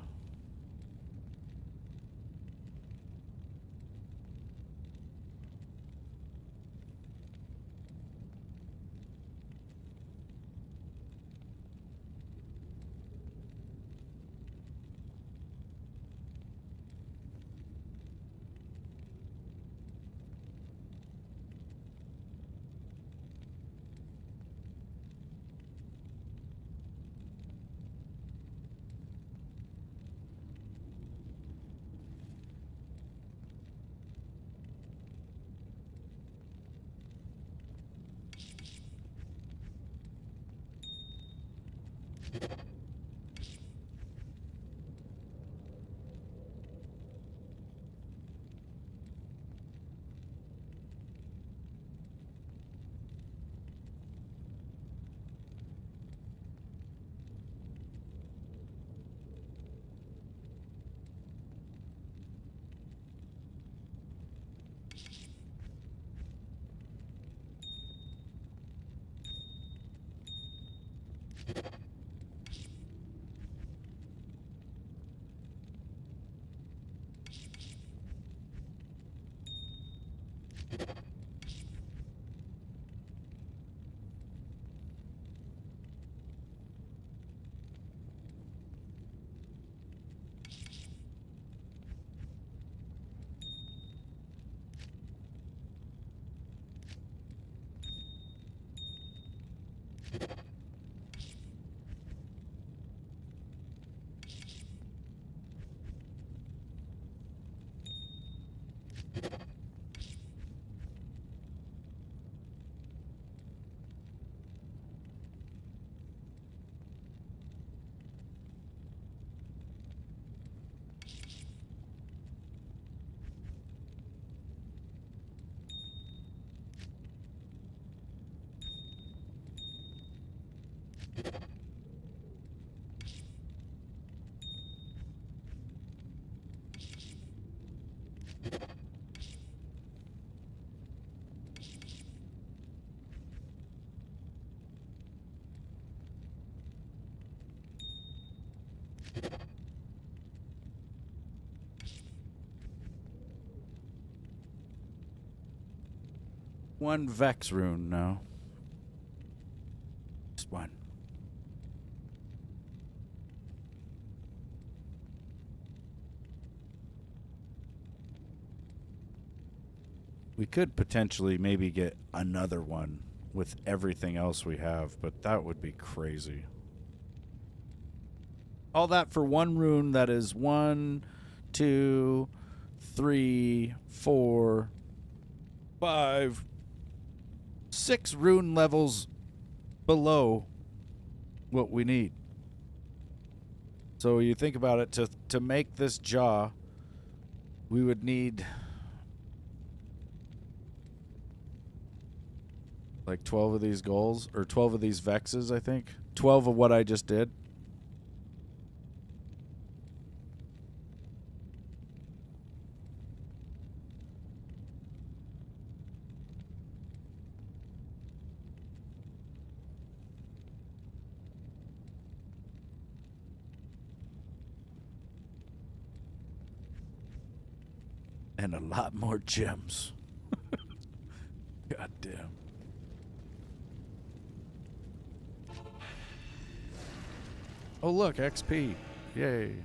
One Vex rune now. Just one. We could potentially maybe get another one with everything else we have, but that would be crazy. All that for one rune that is 1, 2, 3, 4, 5, 6 rune levels below what we need. So you think about it, to make this jaw, we would need like 12 of these goals, or 12 of these vexes, I think. 12 of what I just did. And a lot more gems. God damn. Oh, look, XP. Yay.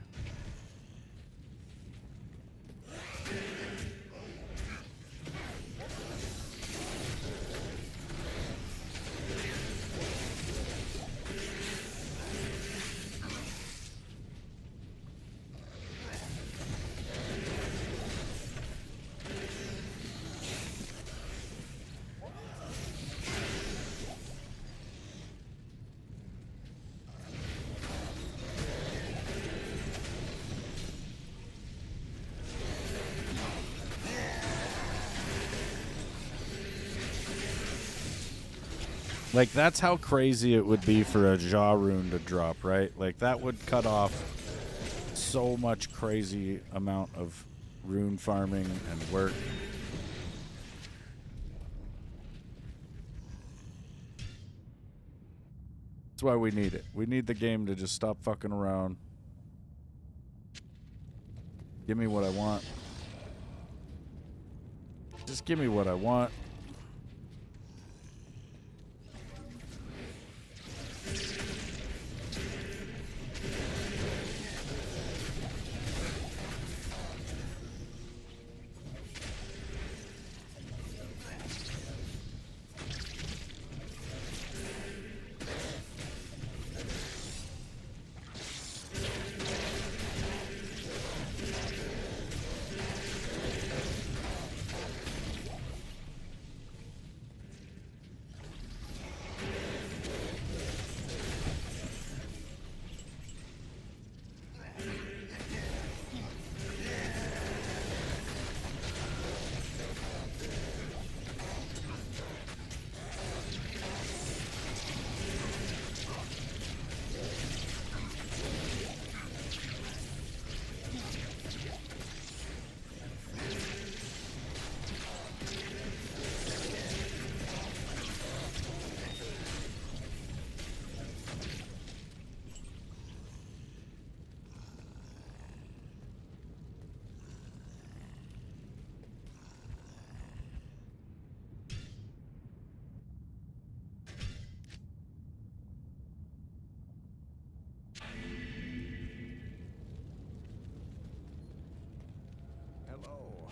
Like, that's how crazy it would be for a jaw rune to drop, right? Like, that would cut off so much crazy amount of rune farming and work. That's why we need it. We need the game to just stop fucking around. Give me what I want. Just give me what I want. Hello.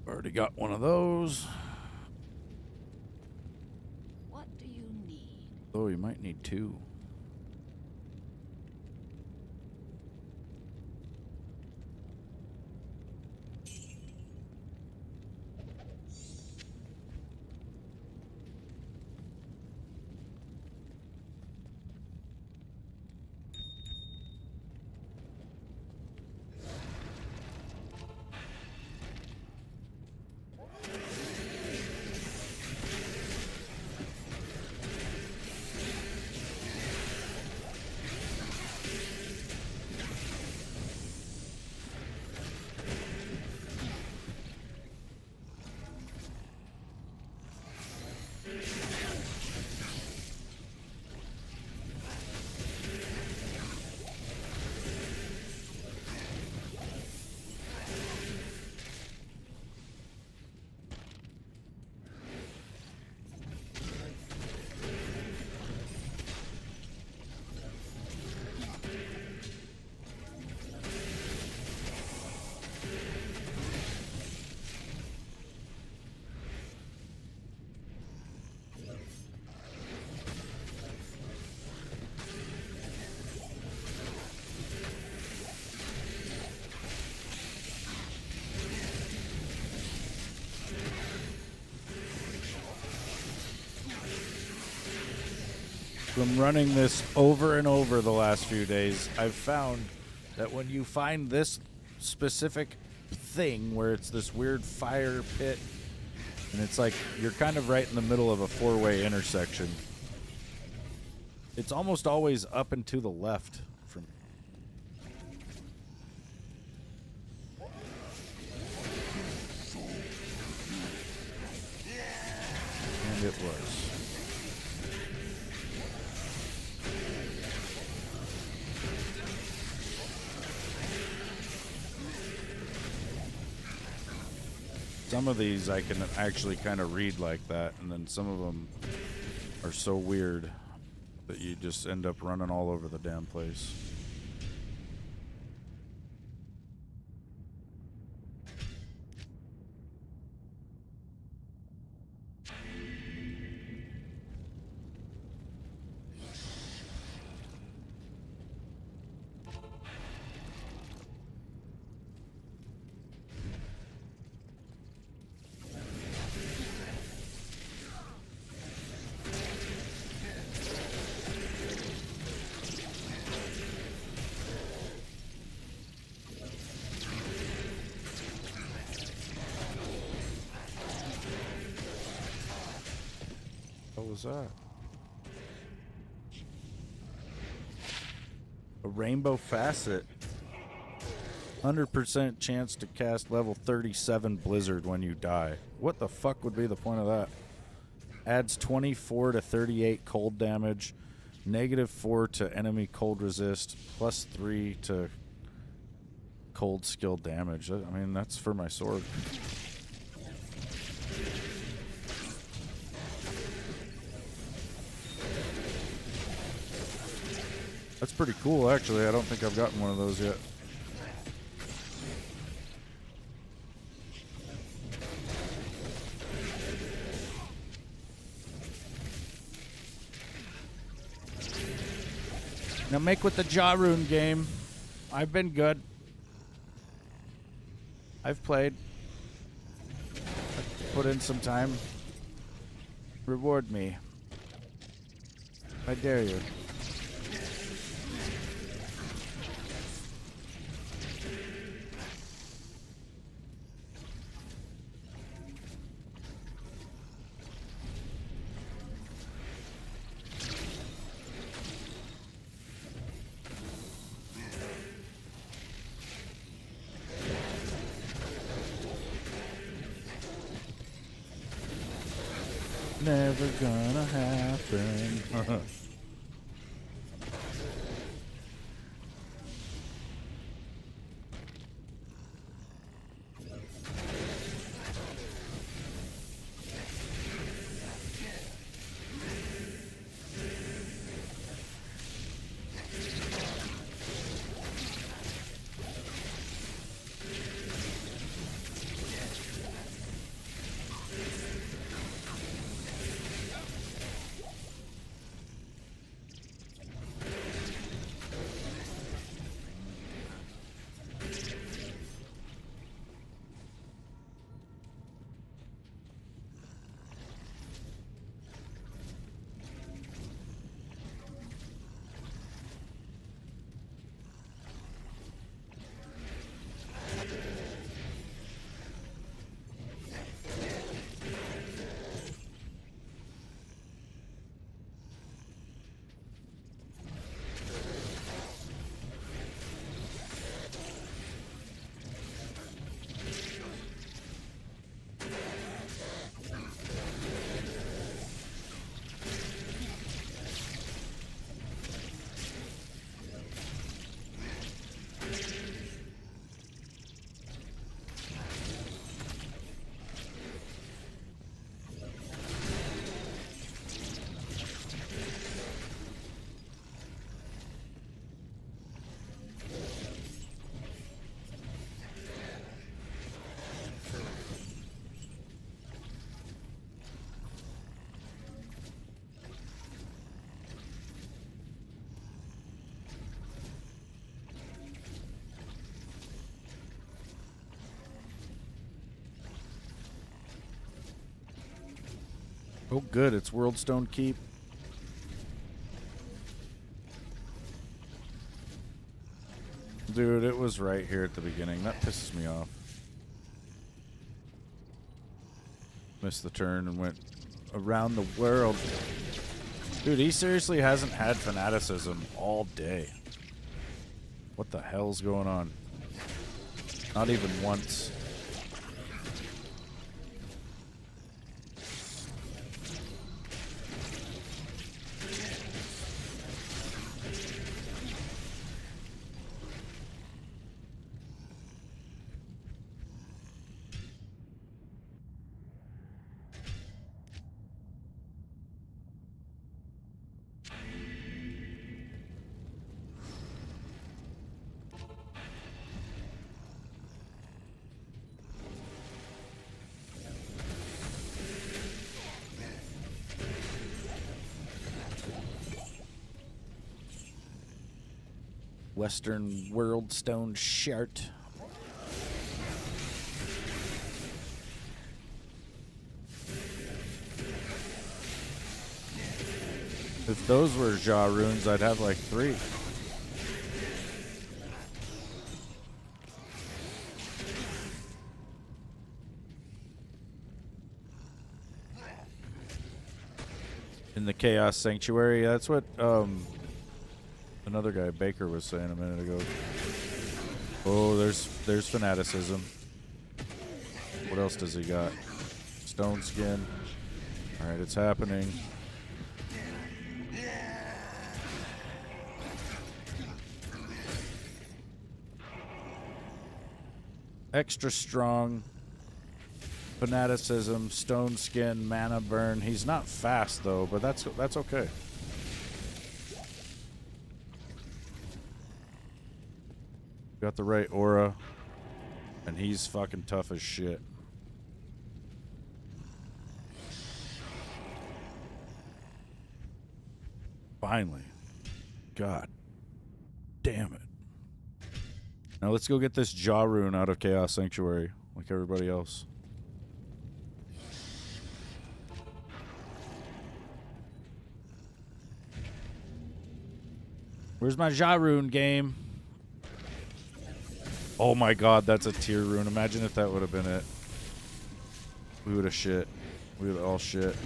Already got one of those. What do you need? Oh, you might need two. From running this over and over the last few days, I've found that when you find this specific thing where it's this weird fire pit and it's like you're kind of right in the middle of a four-way intersection, it's almost always up and to the left from. And it was. Some of these I can actually kind of read like that, and then some of them are so weird that you just end up running all over the damn place. is that? A rainbow facet. 100% chance to cast level 37 Blizzard when you die. What the fuck would be the point of that? Adds 24 to 38 cold damage, -4 to enemy cold resist, +3 to cold skill damage. I mean, that's for my sword. That's pretty cool, actually. I don't think I've gotten one of those yet. Now make with the Rune game. I've been good. I've played. I've put in some time. Reward me. I dare you. Never gonna happen. Oh, good. It's Worldstone Keep. Dude, it was right here at the beginning. That pisses me off. Missed the turn and went around the world. Dude, he seriously hasn't had fanaticism all day. What the hell's going on? Not even once. Western Worldstone Shart. If those were runes, I'd have like 3. in the Chaos Sanctuary. That's what another guy, Baker, was saying a minute ago. Oh, there's fanaticism. What else does he got? Stone skin. All right, it's happening. Extra strong. Fanaticism, stone skin, mana burn. He's not fast though, but that's okay. Got the right aura, and he's fucking tough as shit. Finally. God damn it. Now let's go get this Jaw Rune out of Chaos Sanctuary, like everybody else. Where's my Jaw Rune game? Oh my god, that's a tier rune. Imagine if that would have been it. We would have shit. We would have all shit.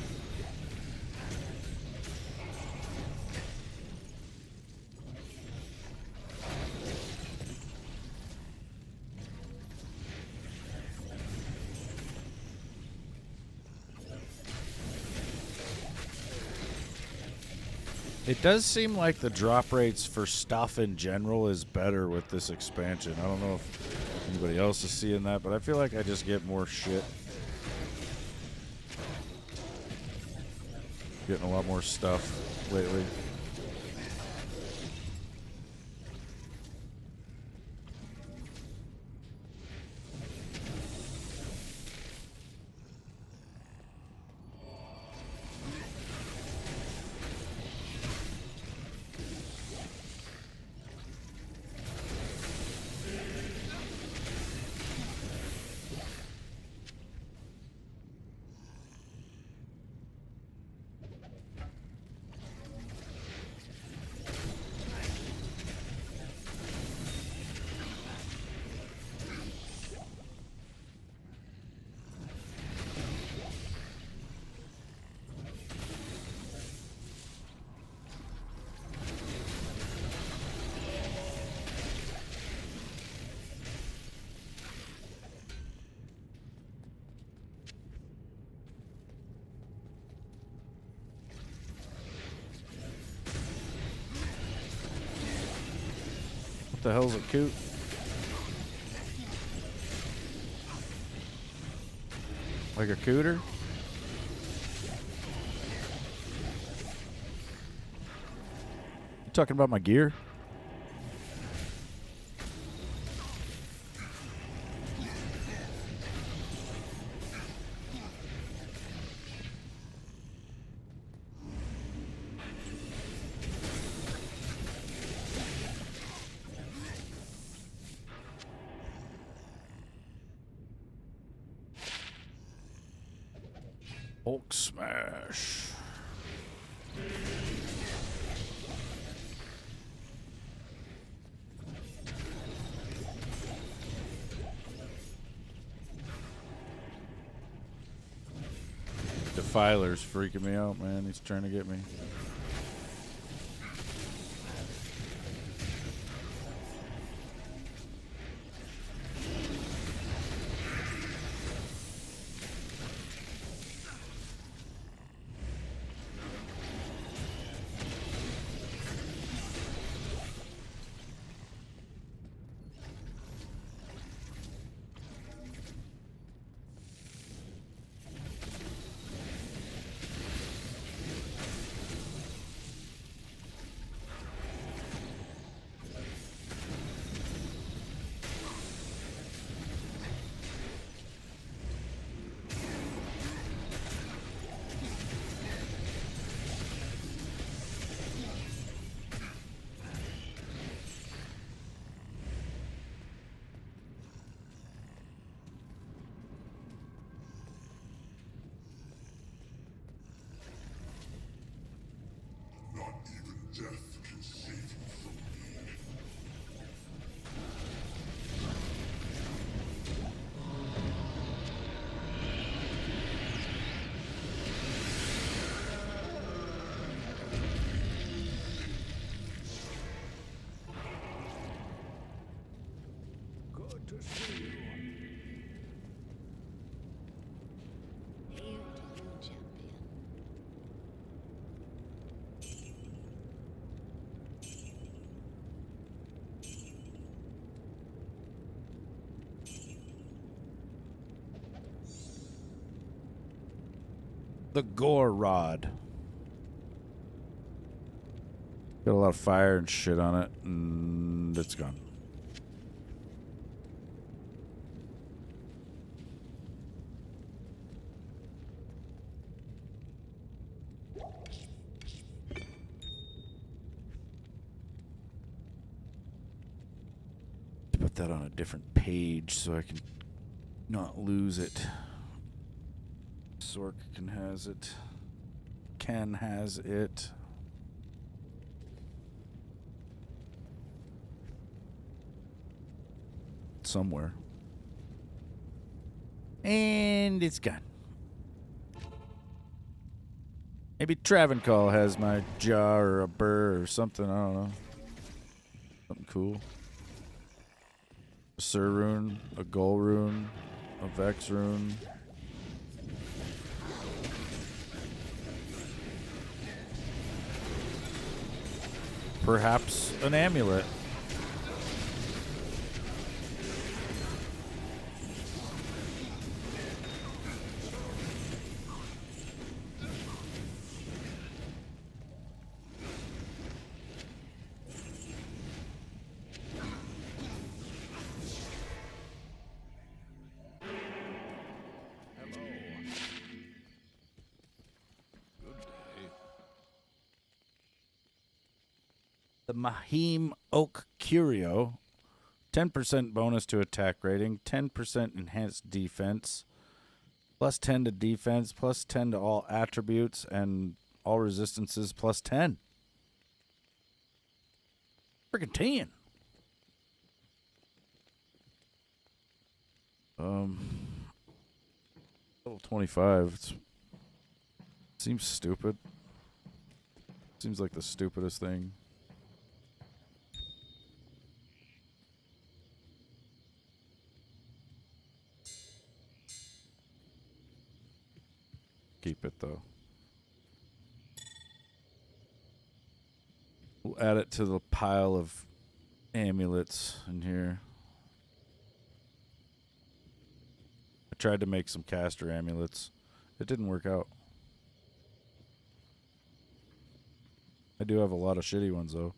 It does seem like the drop rates for stuff in general is better with this expansion. I don't know if anybody else is seeing that, but I feel like I just get more shit. Getting a lot more stuff lately. What the hell's a coot? Like a cooter? You talking about my gear? Hulk smash. Defiler's freaking me out, man. He's trying to get me. to see you. Hail to you, champion. The Gore Rod. Got a lot of fire and shit on it, and it's gone. Put that on a different page so I can not lose it. Sorkin has it. Ken has it. Somewhere. And it's gone. Maybe Travancore has my jaw or a burr or something. I don't know. Something cool. A Sur rune, a Goal rune, a Vex rune. Perhaps an amulet. The Mahim Oak Curio. 10% bonus to attack rating. 10% enhanced defense. Plus 10 to defense. Plus 10 to all attributes. And all resistances plus 10. Freaking 10. Level 25. Seems stupid. Seems like the stupidest thing. Keep it though. We'll add it to the pile of amulets in here. I tried to make some caster amulets. It didn't work out. I do have a lot of shitty ones though.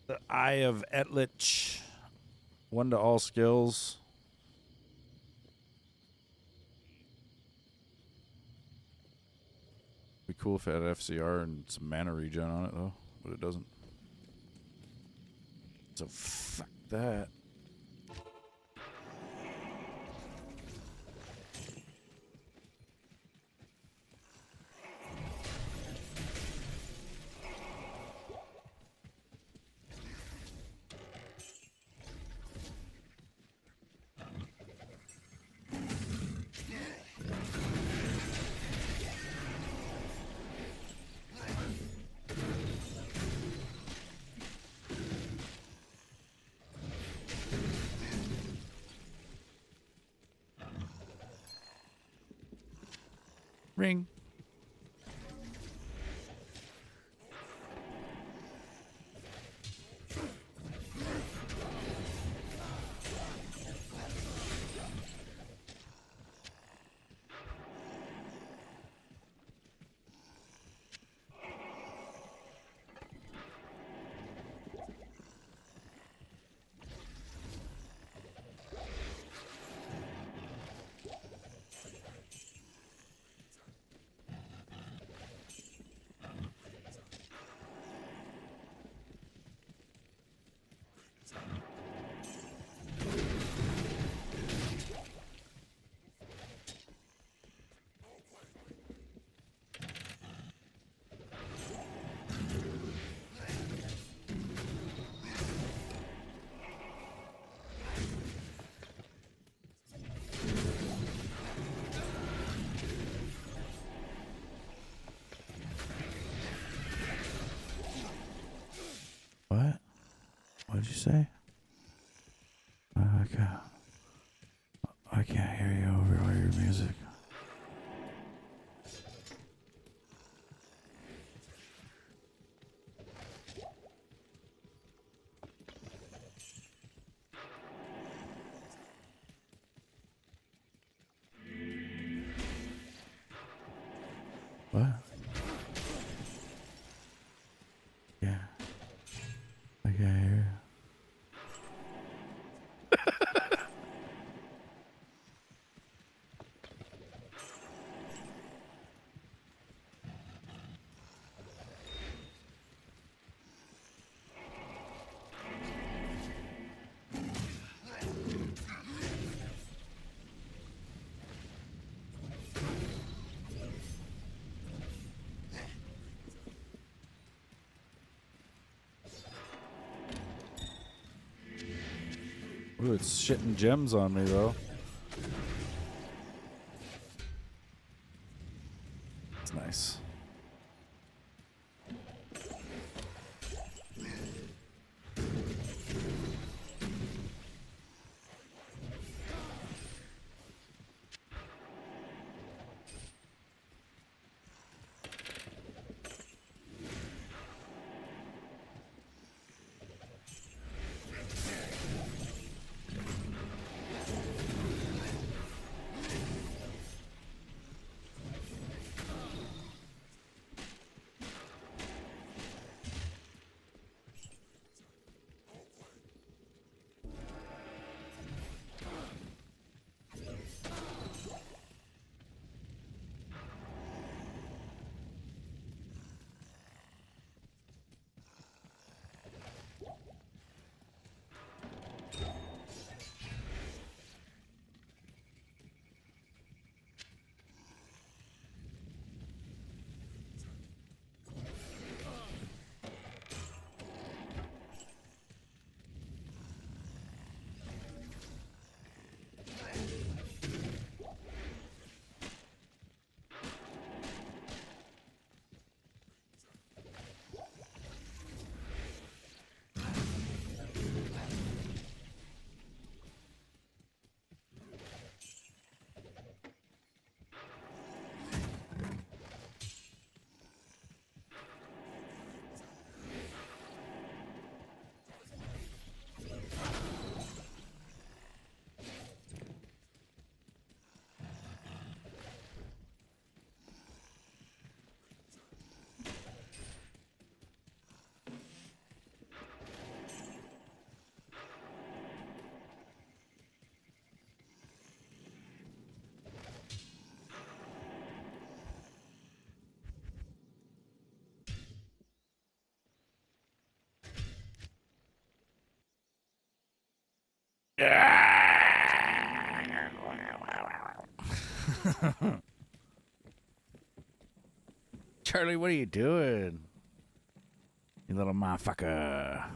The Eye of Etlich. 1 to all skills. Be cool if it had FCR and some mana regen on it though, but it doesn't. So fuck that. Ring. What'd you say? I can't hear you over all your music. What? Yeah. I can't hear. Ooh, it's shitting gems on me though. It's nice. Charlie, what are you doing? You little motherfucker.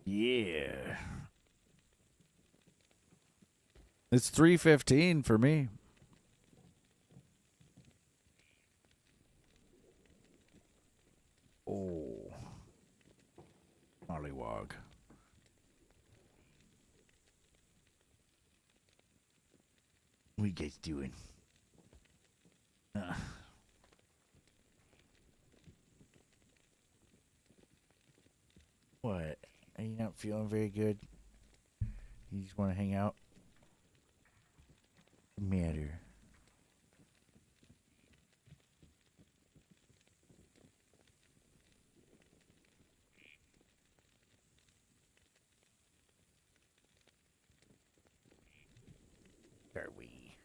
Yeah. It's 3:15 for me. Oh. Mollywog. What you guys doing? What? Are you not feeling very good? You just want to hang out? Matter. Are we?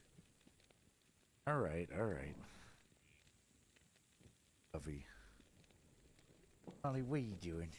All right, all right. Lovey. Molly, what are you doing?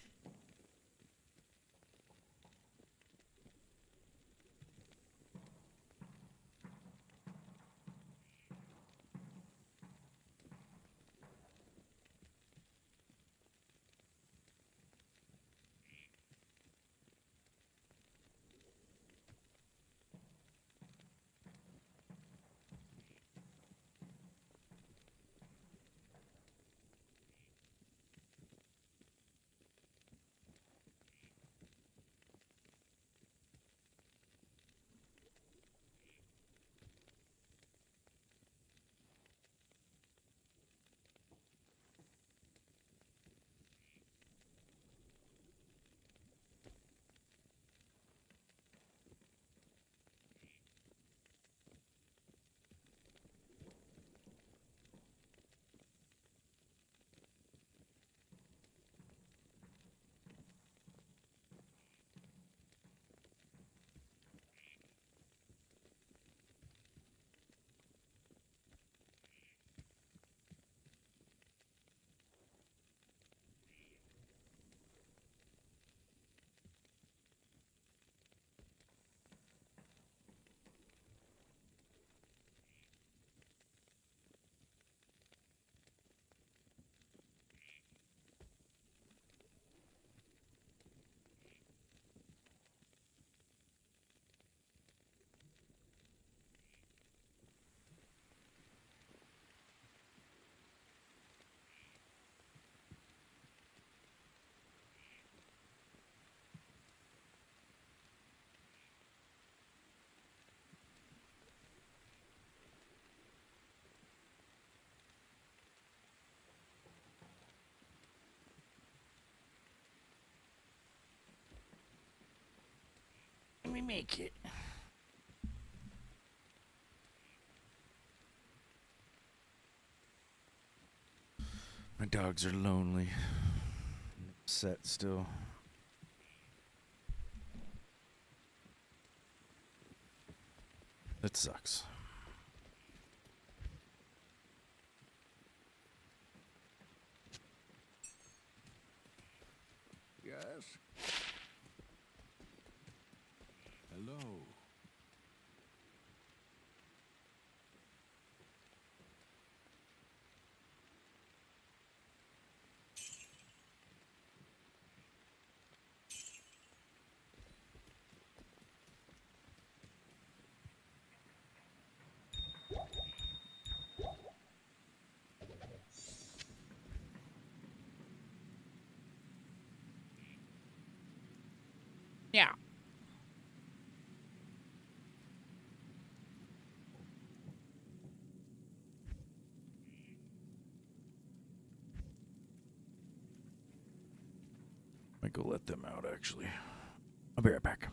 we make it. My dogs are lonely. Upset still. It sucks. Yes. Hello. Yeah. Might go let them out, actually. I'll be right back.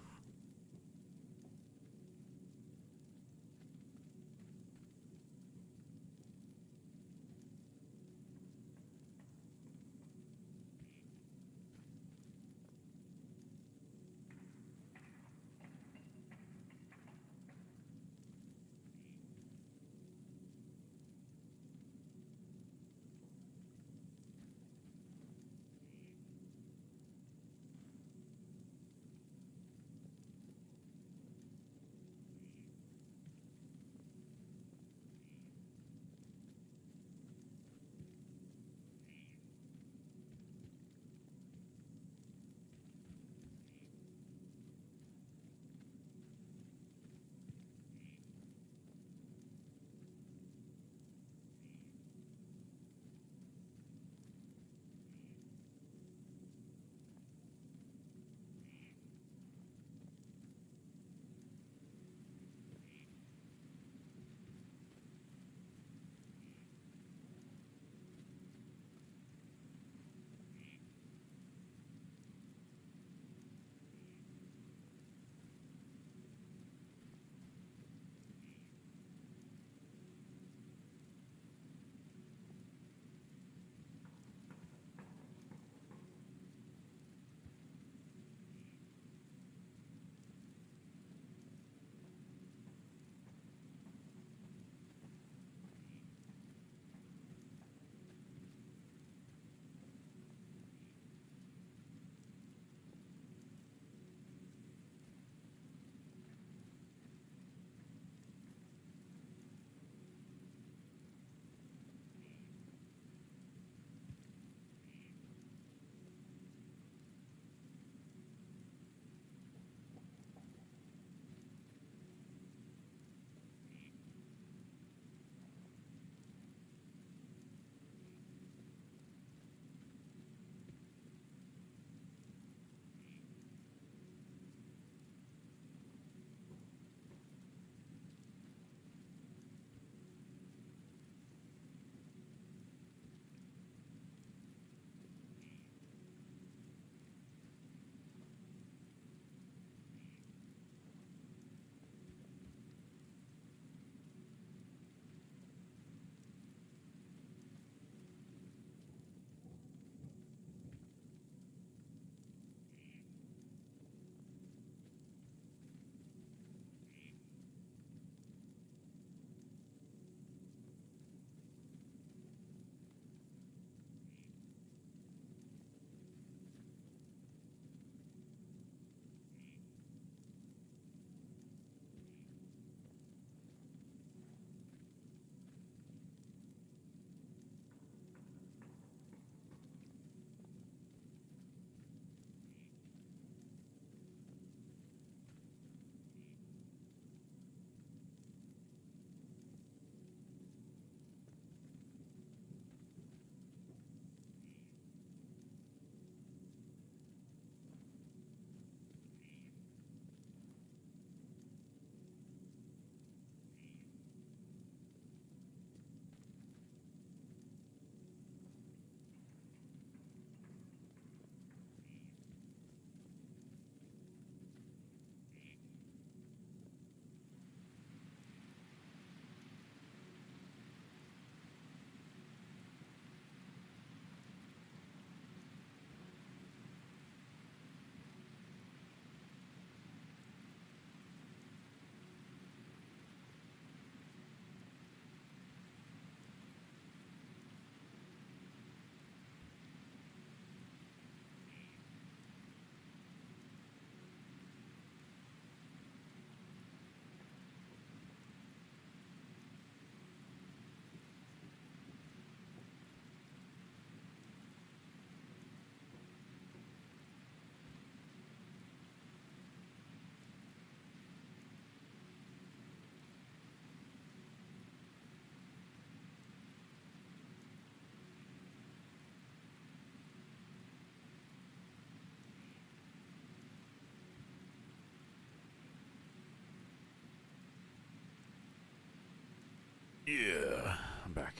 Yeah, I'm back.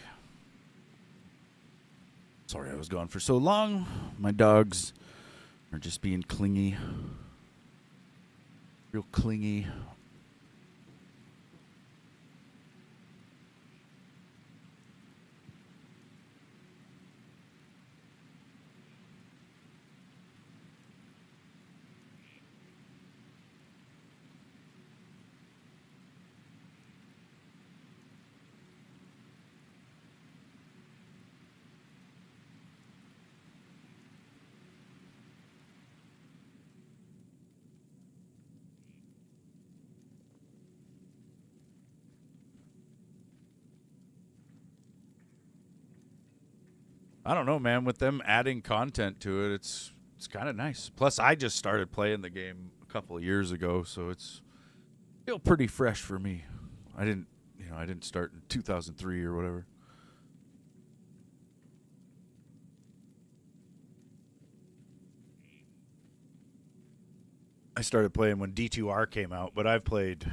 Sorry I was gone for so long. My dogs are just being clingy. Real clingy. I don't know, man. With them adding content to it, it's kind of nice. Plus, I just started playing the game a couple of years ago, so it's still pretty fresh for me. I didn't start in 2003 or whatever. I started playing when D2R came out, but I've played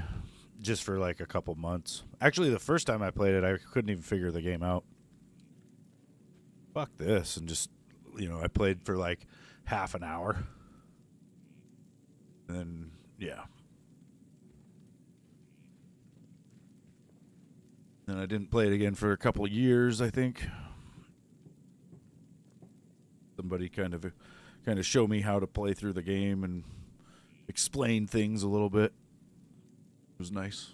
just for like a couple months. Actually, the first time I played it, I couldn't even figure the game out. Fuck this, and just, I played for like half an hour. And then, yeah. And I didn't play it again for a couple years, I think. Somebody kind of show me how to play through the game and explain things a little bit. It was nice.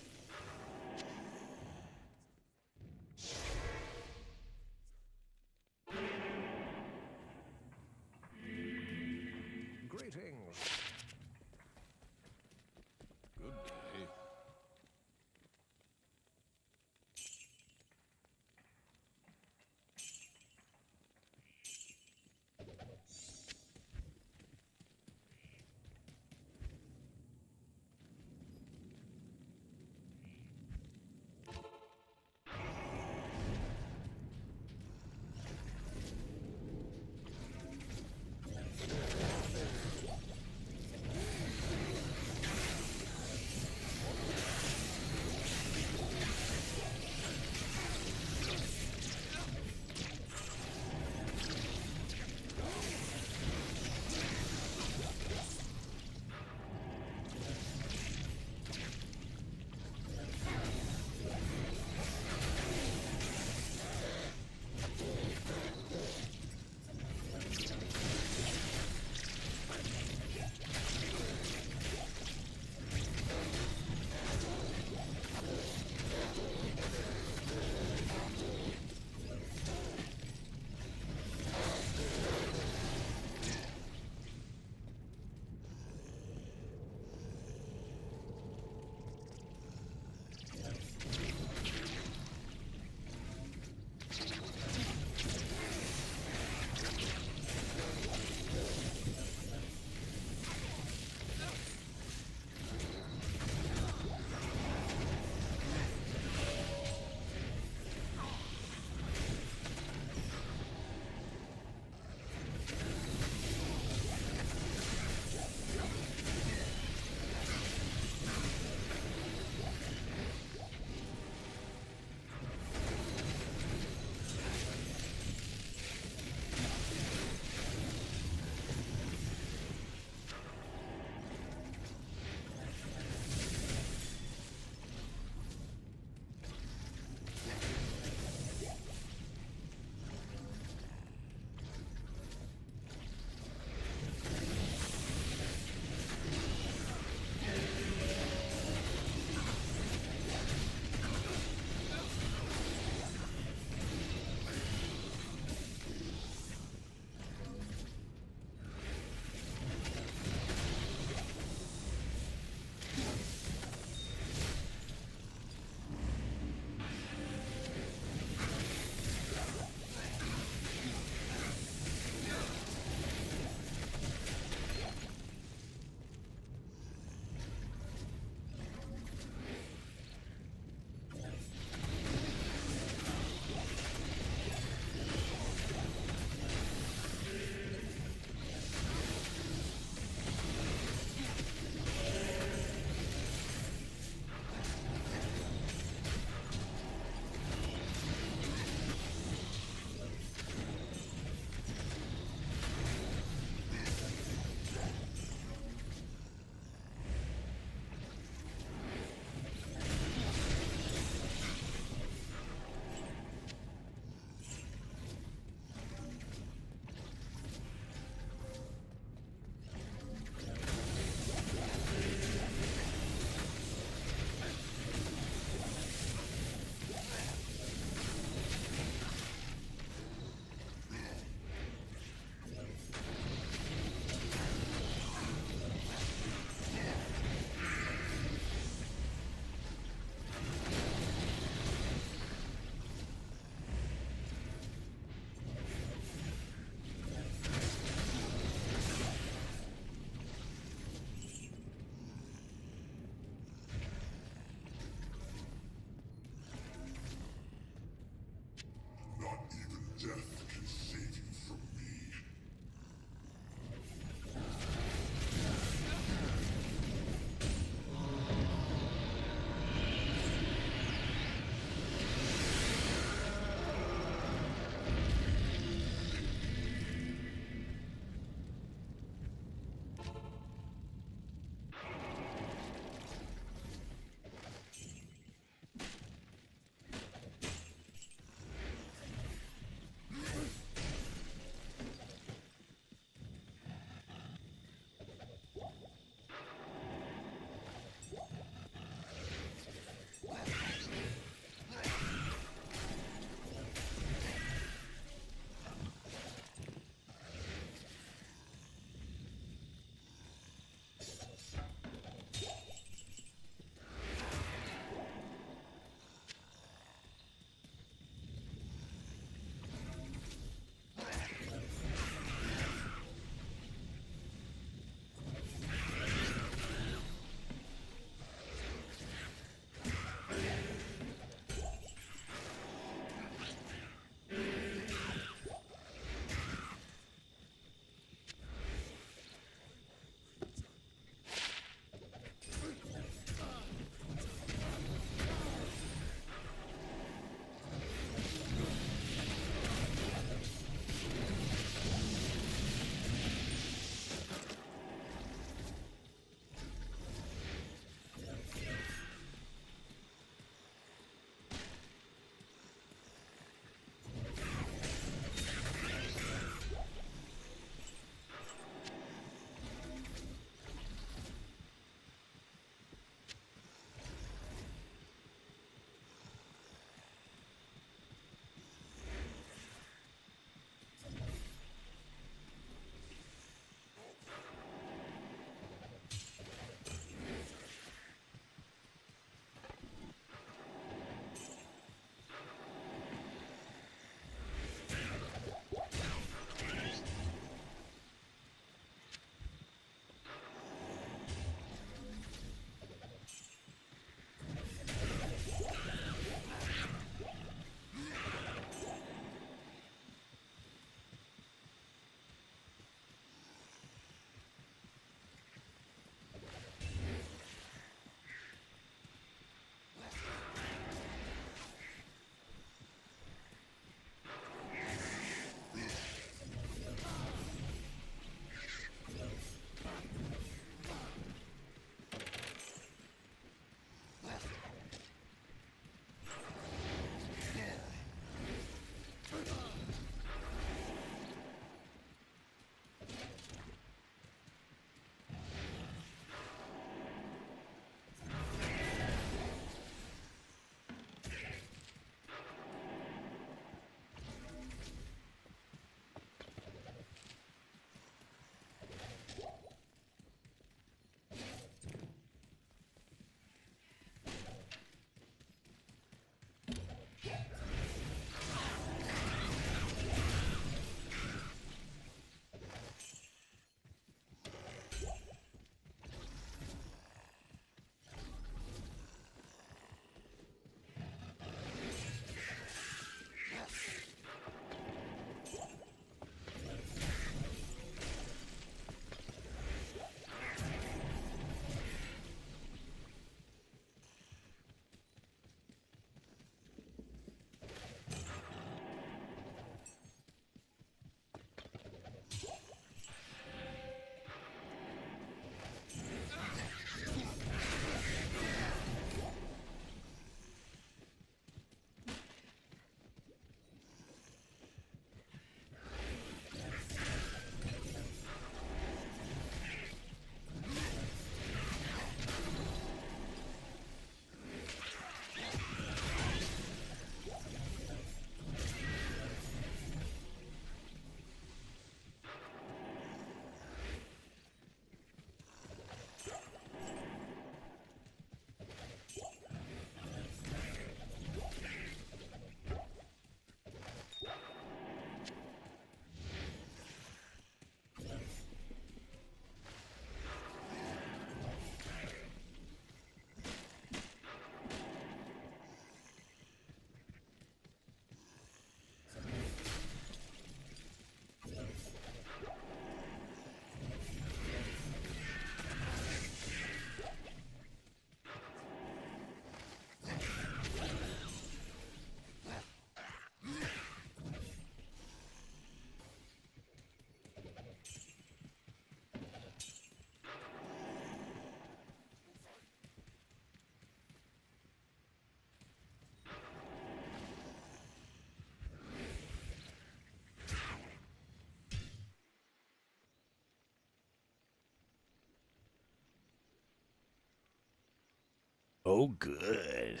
Oh, good.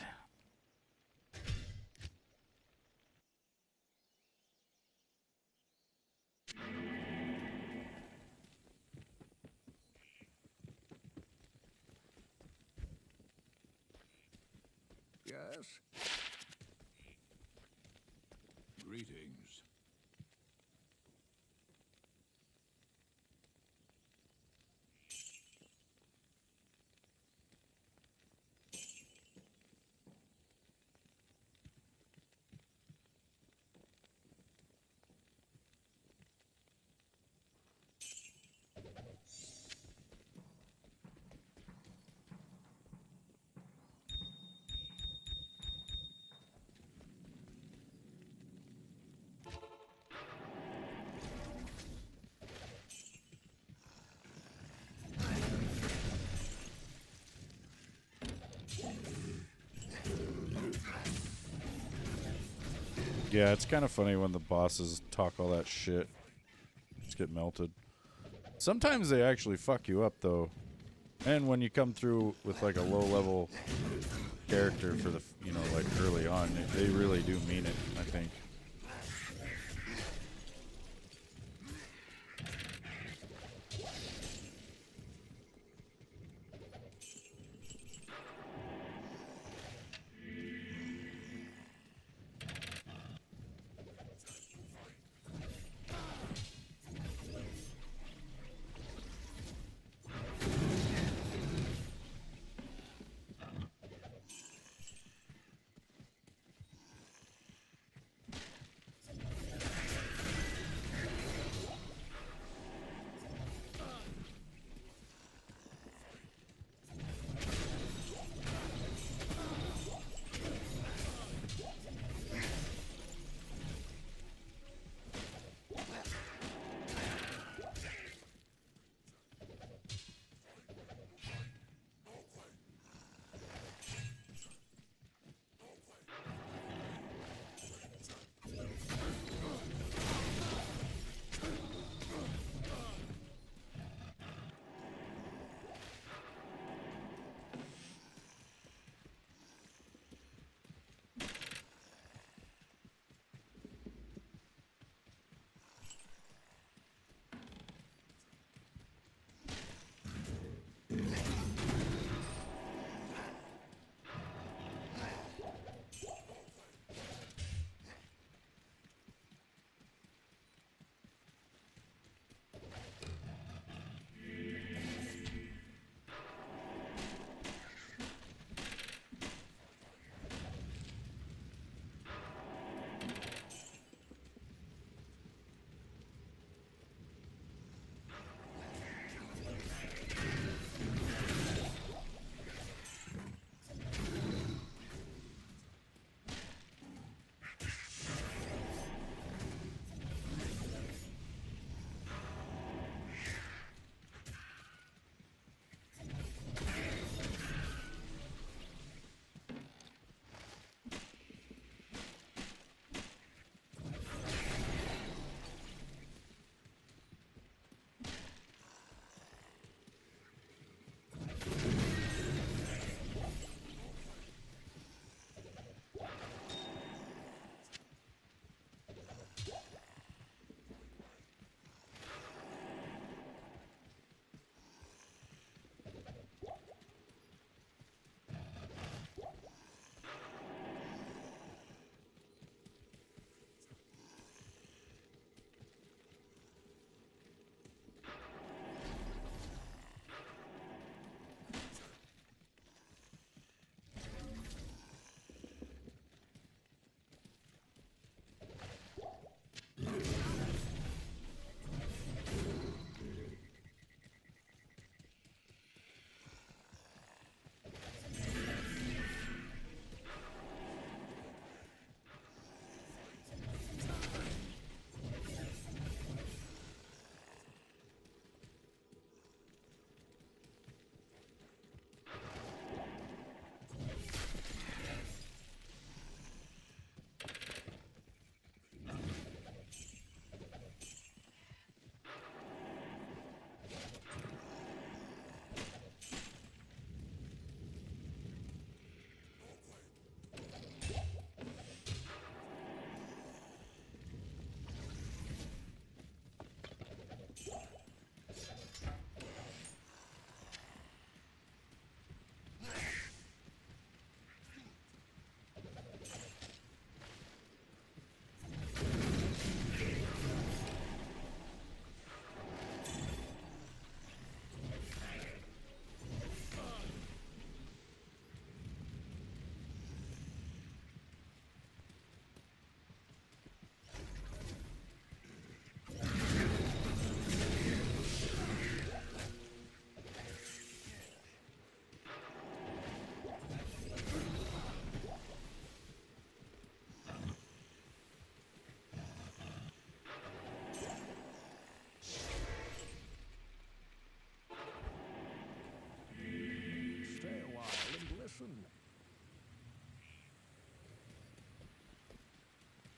Yes? Greetings. Yeah, it's kind of funny when the bosses talk all that shit. Just get melted. Sometimes they actually fuck you up, though. And when you come through with, like, a low-level character for the, you know, like, early on, they really do mean it, I think.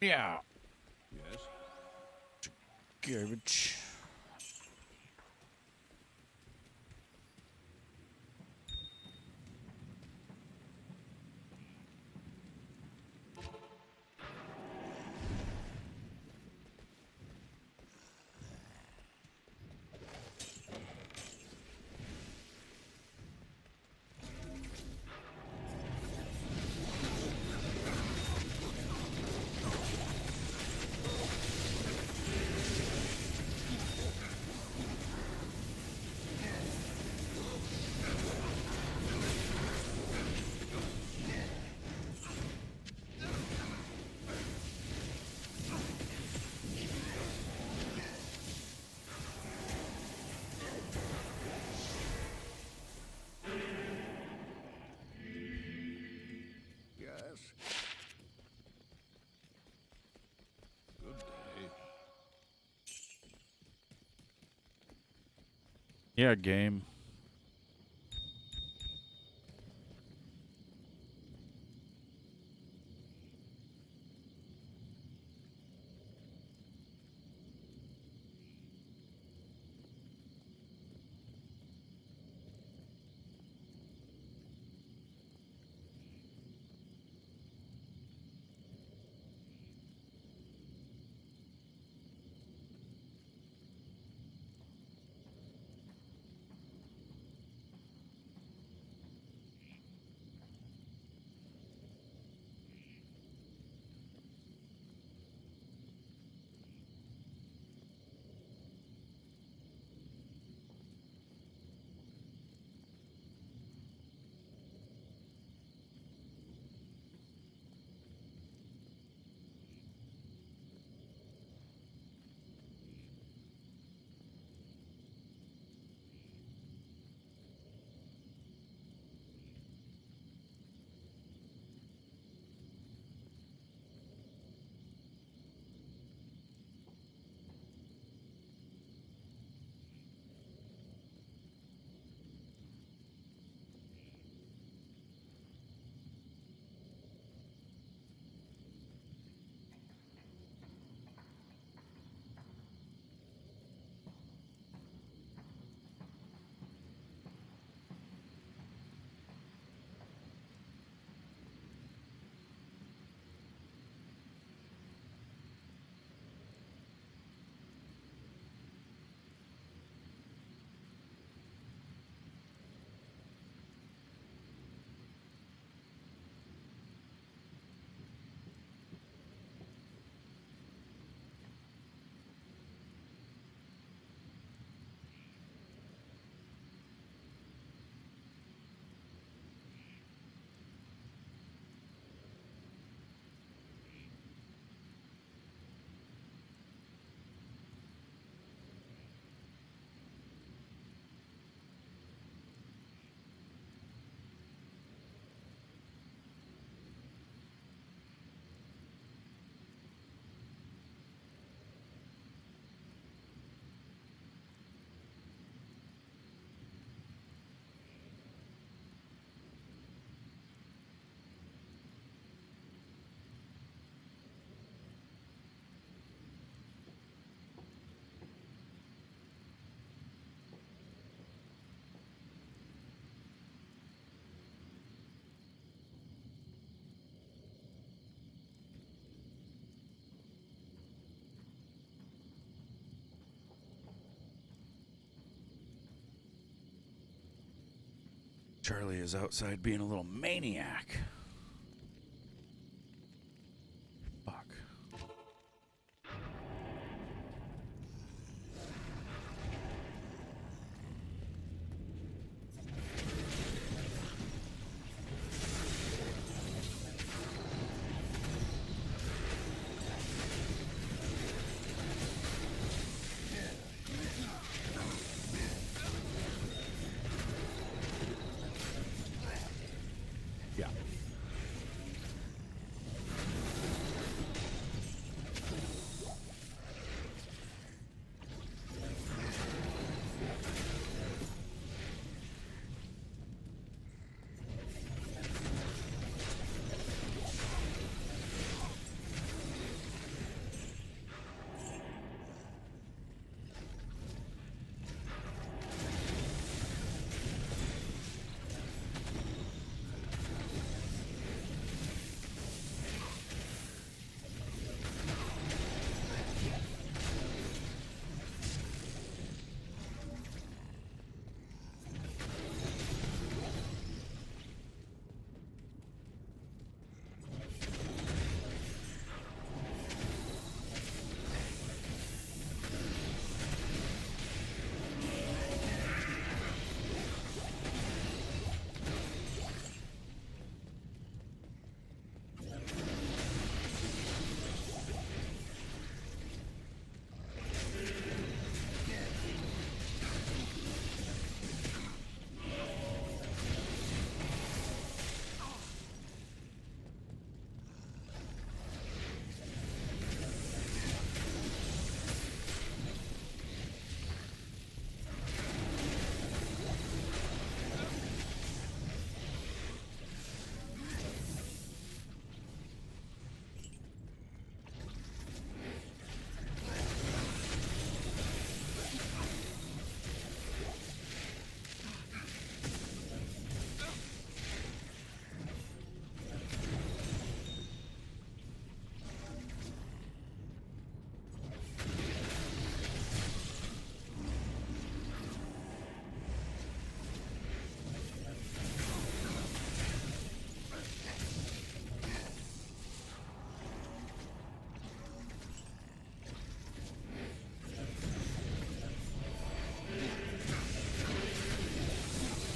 Yeah. Yes? Garbage. Yes. Good day. Yeah, game. Charlie is outside being a little maniac. Fuck. Yeah.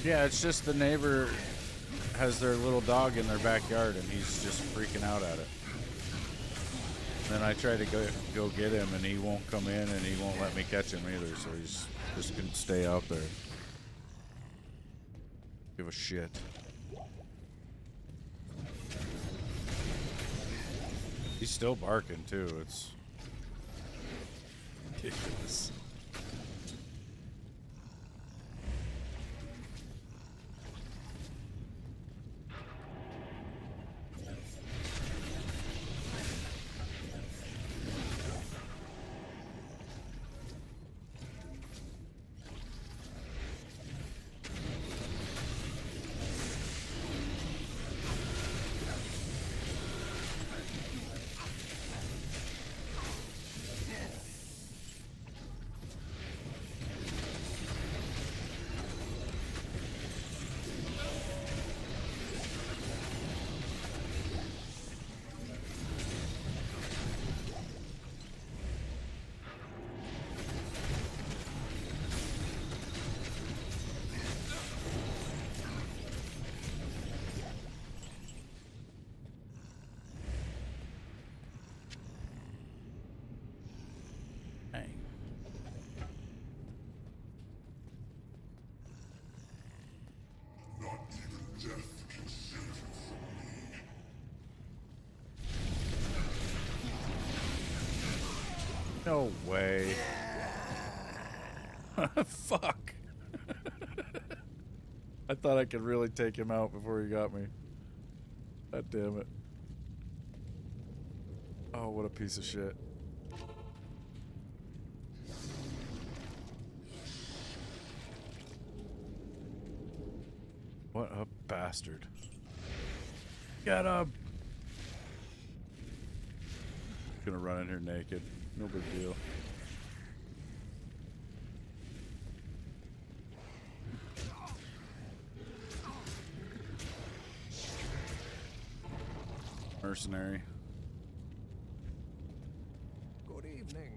Yeah, it's just the neighbor has their little dog in their backyard and he's just freaking out at it. Then I try to go get him and he won't come in and he won't let me catch him either, so he's just gonna stay out there. Give a shit. He's still barking too. It's ridiculous. Not even death can save you from me. No way. Fuck. I thought I could really take him out before he got me. God damn it. Oh, what a piece of shit. What a bastard. Get him! Gonna run in here naked. No big deal. Mercenary. Good evening.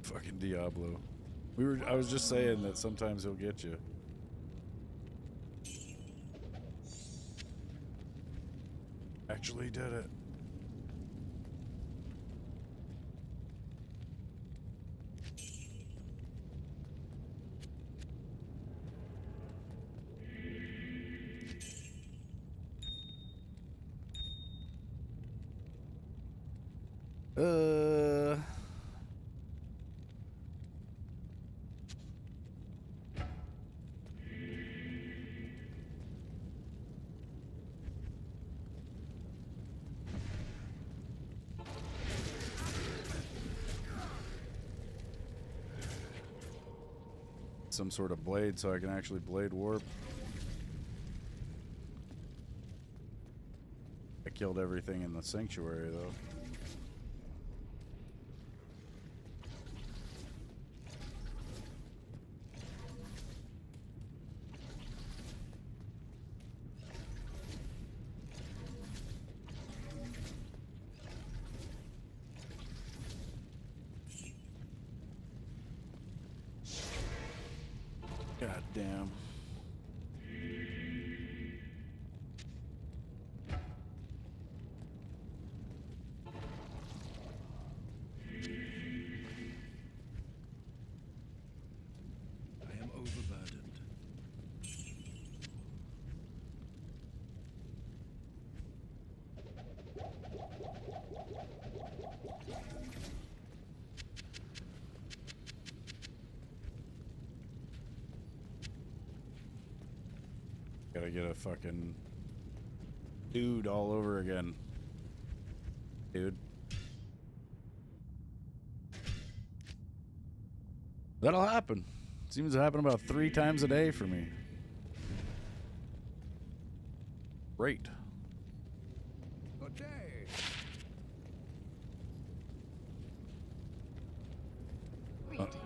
Fucking Diablo. I was just saying that sometimes he'll get you. Actually did it. Some sort of blade so I can actually blade warp. I killed everything in the sanctuary though. God damn. I am overburdened. Gotta get a fucking dude all over again. Dude. That'll happen. Seems to happen about 3 times a day for me. Great. Good day.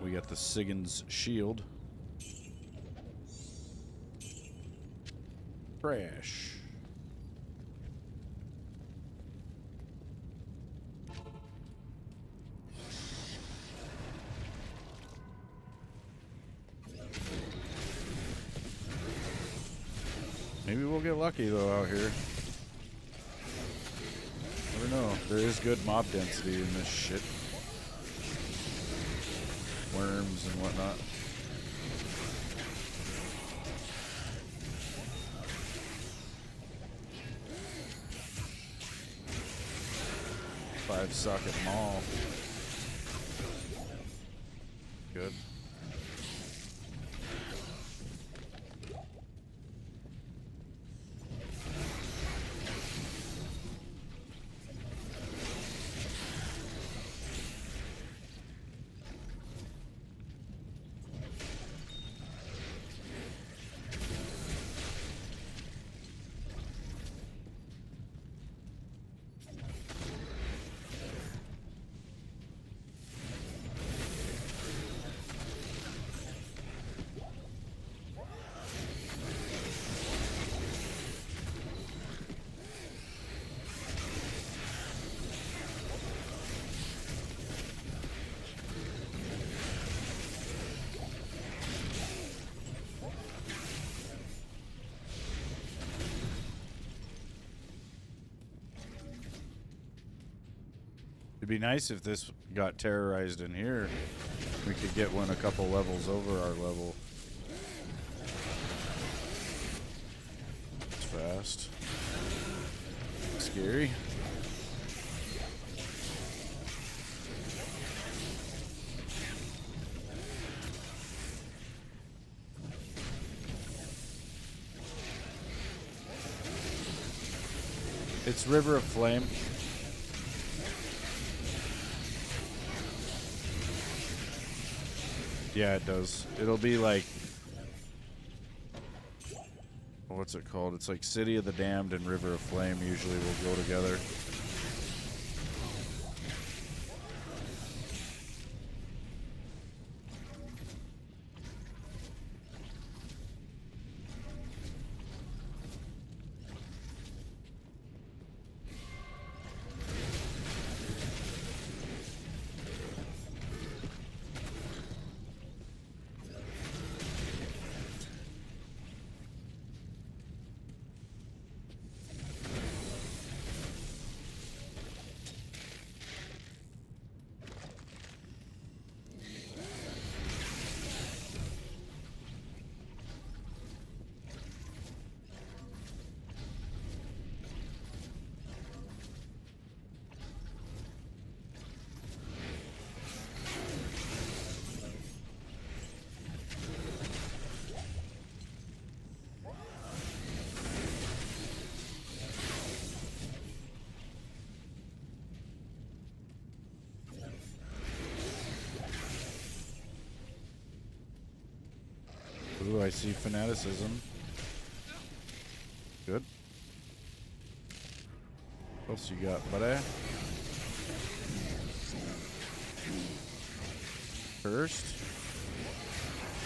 We got the Sigyn's shield. Crash. Maybe we'll get lucky though out here. Never know. There is good mob density in this shit. Worms and whatnot. Five socket mall. Good. It'd be nice if this got terrorized in here. We could get one a couple levels over our level. It's fast. Scary. It's River of Flame. Yeah, it does. It'll be like... what's it called? It's like City of the Damned and River of Flame usually will go together. Ooh, I see fanaticism. Good. What else you got, buddy? First.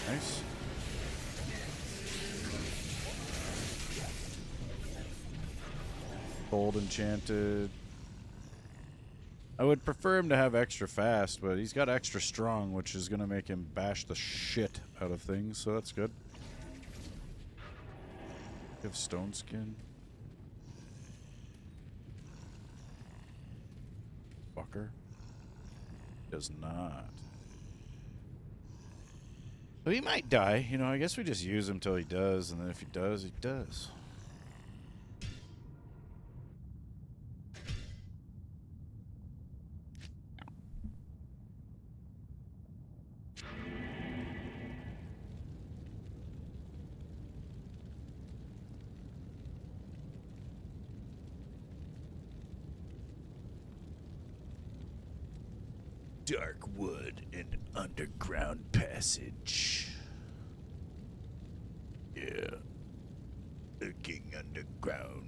Nice. Gold enchanted. I would prefer him to have extra fast, but he's got extra strong, which is going to make him bash the shit out of things, so that's good. You have stone skin. Fucker. Does not. But he might die, you know, I guess we just use him till he does, and then if he does, he does. Dark wood and underground passage. Yeah. Looking underground.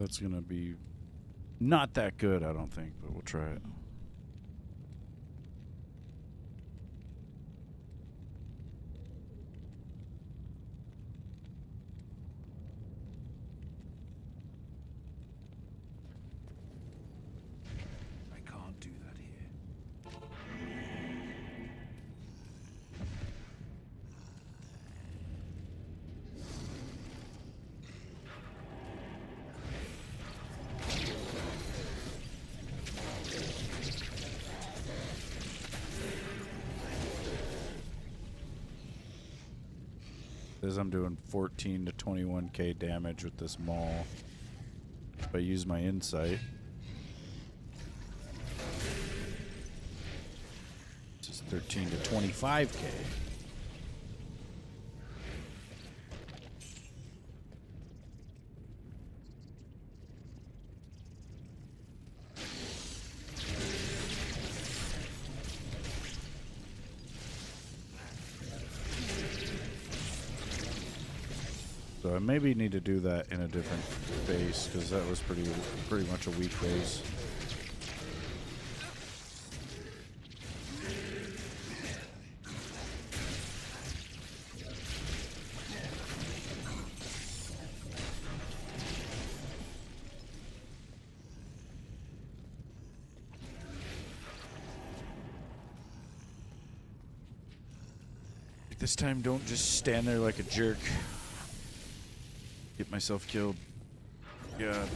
That's gonna be not that good, I don't think, but we'll try it. I can't do that here. Says I'm doing 14 to 21k damage with this maul. If I use my insight. This is 13 to 25k. So I maybe need to do that in a different base, because that was pretty much a weak base. This time, don't just stand there like a jerk. Get myself killed. God.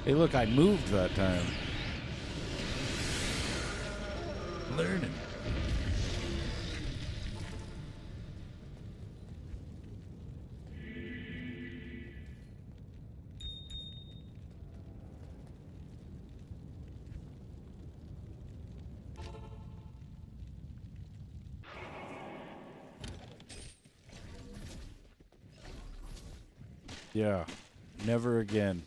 Hey, look, I moved that time. Learning. Yeah, never again.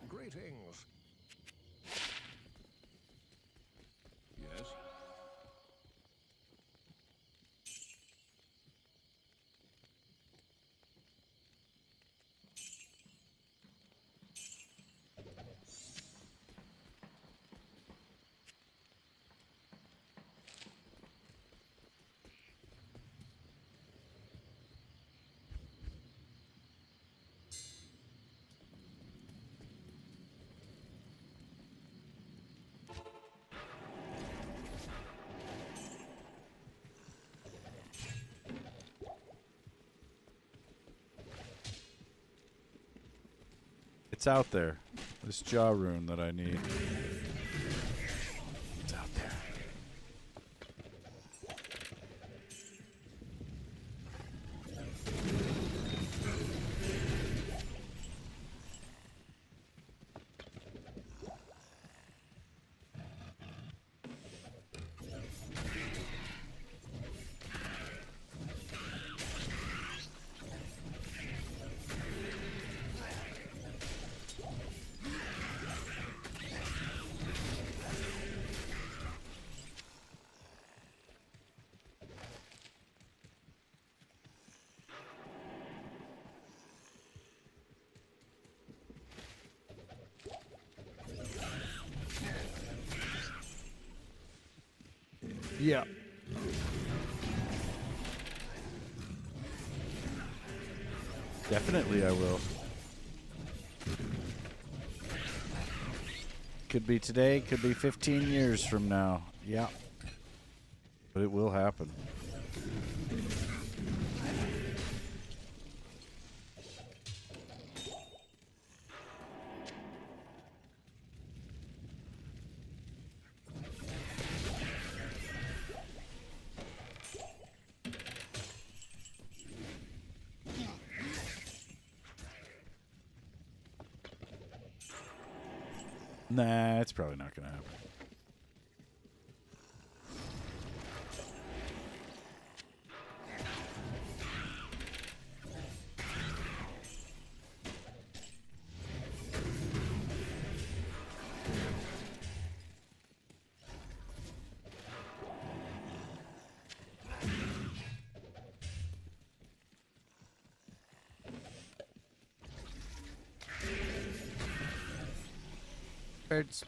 Greetings. Yes? It's out there. This jaw rune that I need. It's out there. Yeah. Definitely I will. Could be today, could be 15 years from now. Yeah. But it will happen. Nah, it's probably not going to happen. Birds.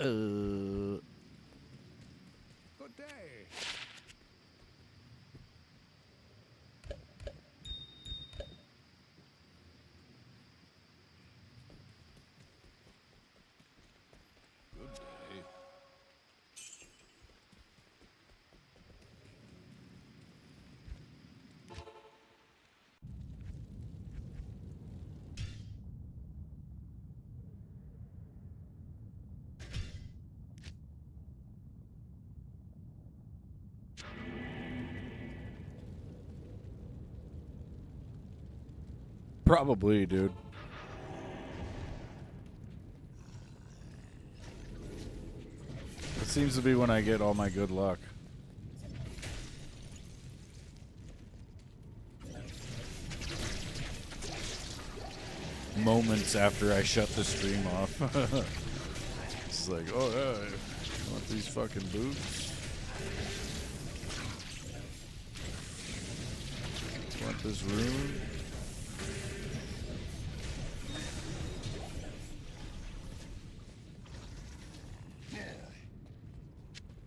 Good day. Good day. Probably, dude. It seems to be when I get all my good luck. Moments after I shut the stream off. It's like, oh yeah, I want these fucking boots. Want this rune.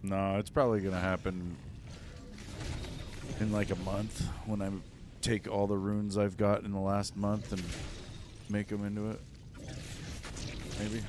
No, it's probably gonna happen in like a month when I take all the runes I've got in the last month and make them into it. Maybe.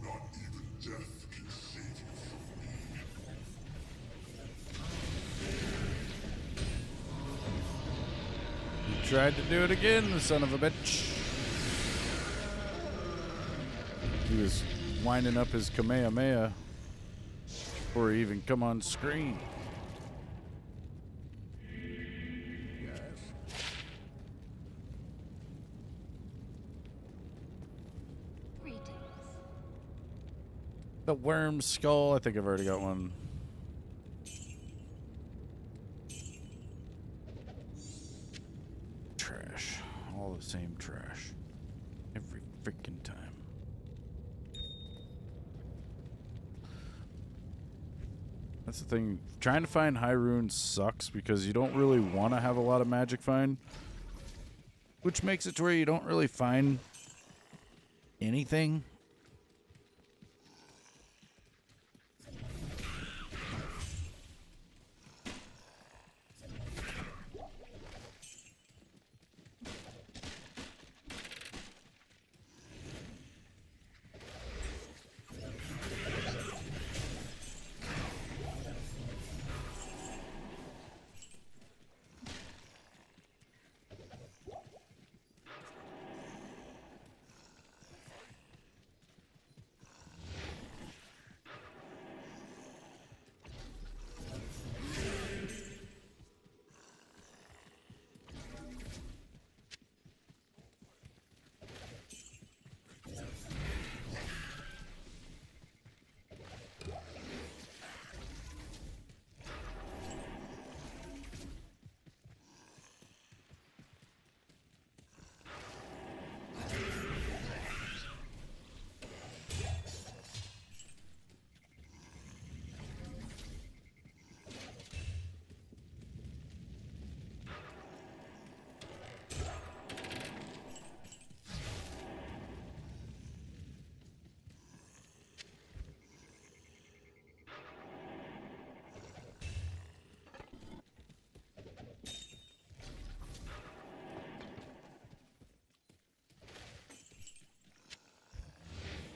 Not even death can save you from me. He tried to do it again, the son of a bitch. He was winding up his Kamehameha before he even come on screen. Yes. The worm skull. I think I've already got one. Trash. All the same trash. Every freaking time. That's the thing. Trying to find high runes sucks because you don't really want to have a lot of magic find. Which makes it to where you don't really find anything.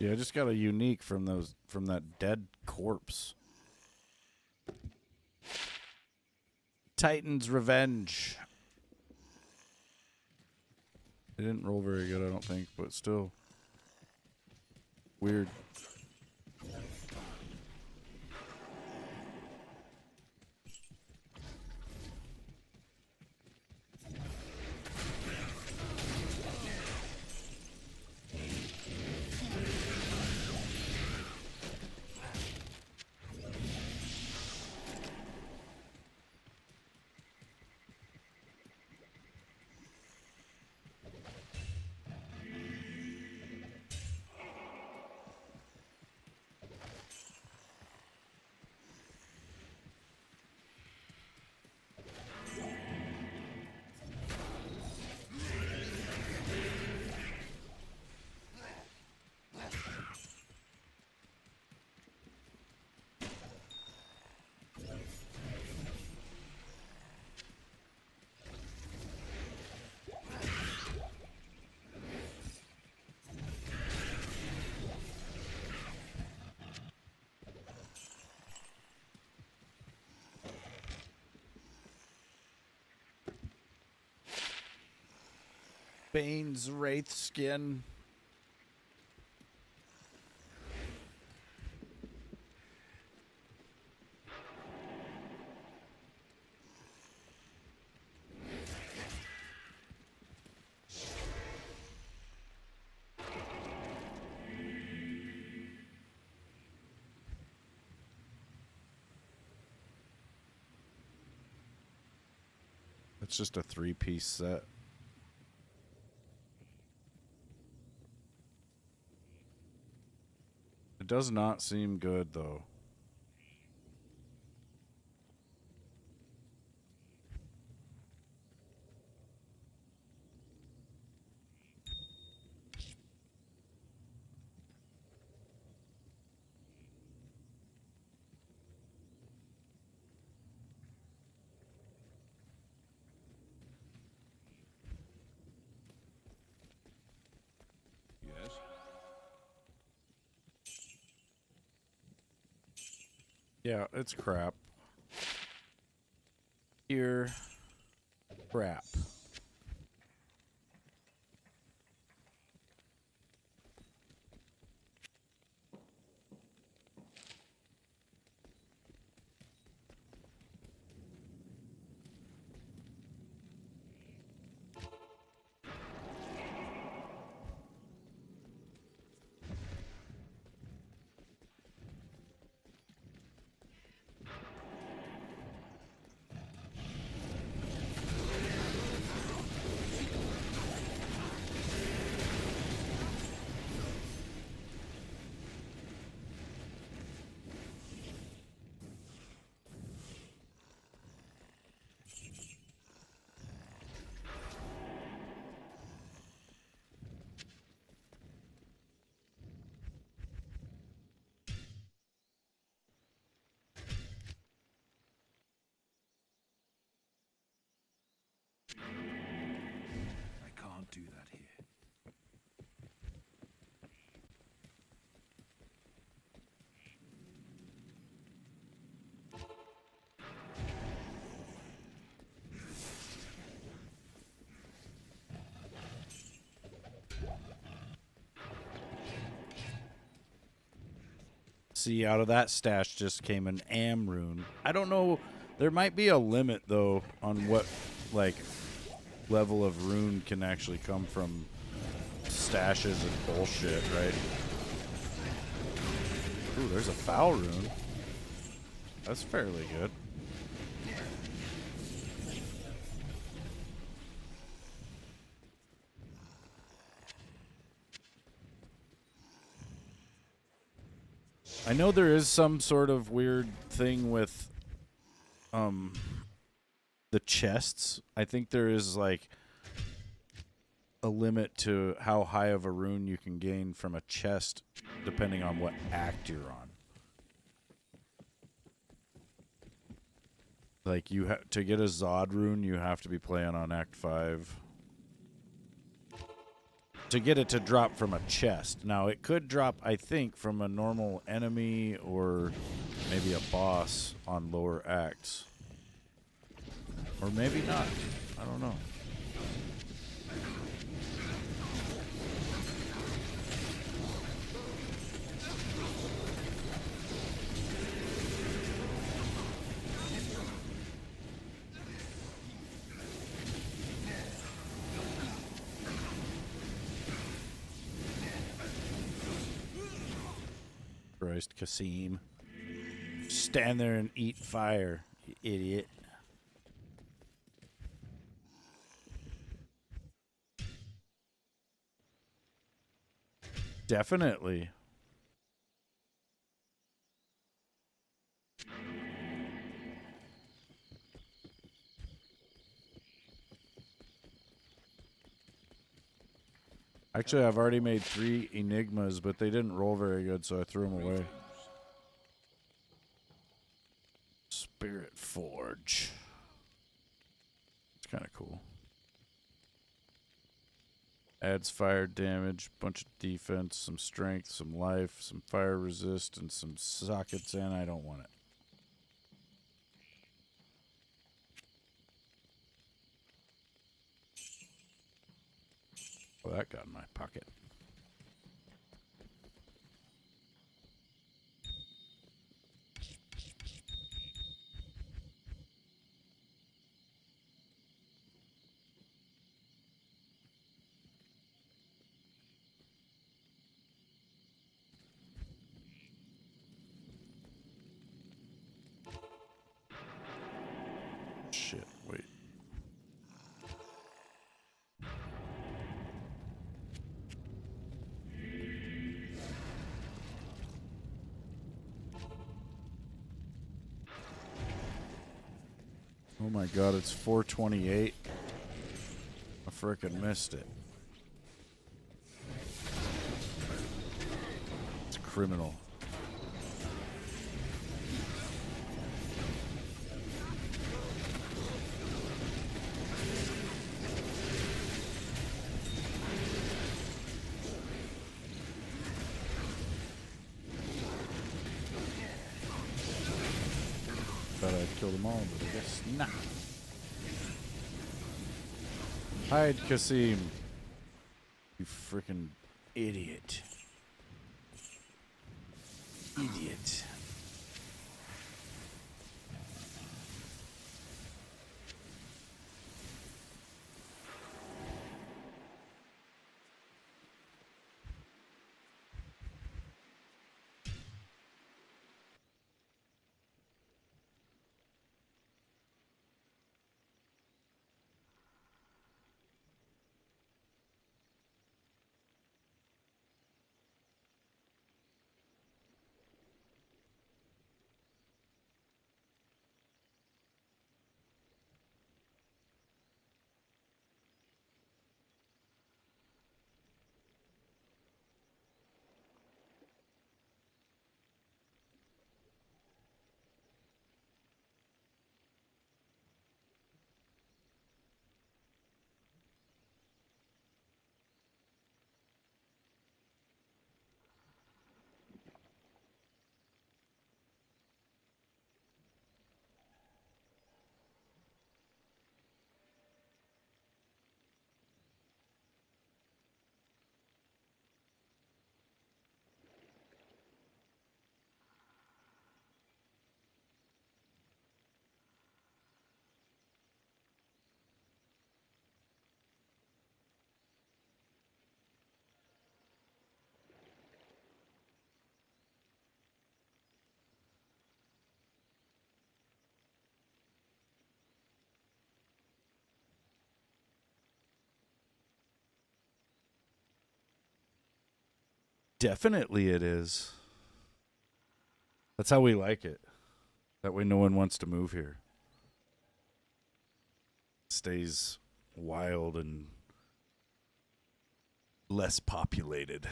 Yeah, I just got a unique from that dead corpse. Titan's Revenge. It didn't roll very good, I don't think, but still weird. Bane's Wraith skin. It's just a 3-piece set. It does not seem good, though. Yes? Yeah, it's crap. Here, crap. I can't do that here. See, out of that stash just came an Rune. I don't know. There might be a limit, though, on what, like, level of rune can actually come from stashes and bullshit, right? Ooh, there's a foul rune. That's fairly good. I know there is some sort of weird thing with the chests. I think there is like a limit to how high of a rune you can gain from a chest depending on what act you're on. Like you to get a Zod rune, you have to be playing on Act 5. To get it to drop from a chest. Now, it could drop, I think, from a normal enemy or maybe a boss on lower acts. Or maybe not. I don't know. Christ, Kasim. Stand there and eat fire, you idiot. Definitely. Actually, I've already made 3 Enigmas, but they didn't roll very good, so I threw them away. Spirit Forge. It's kind of cool. Adds fire damage, bunch of defense, some strength, some life, some fire resist, and some sockets, and I don't want it. Well, that got in my pocket. Shit, wait. Oh my god, it's 428. I frickin' missed it. It's criminal. Thought I'd kill them all, but I guess not. Hide, Kasim. You freaking idiot. Idiot. Definitely it is. That's how we like it. That way no one wants to move here. Stays wild and less populated.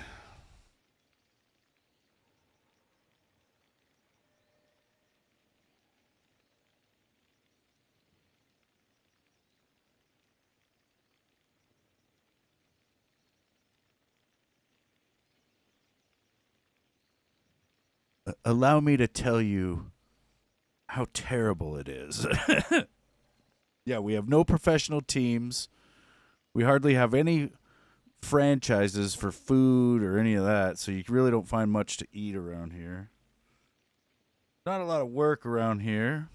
Allow me to tell you how terrible it is. Yeah, we have no professional teams. We hardly have any franchises for food or any of that, so you really don't find much to eat around here. Not a lot of work around here.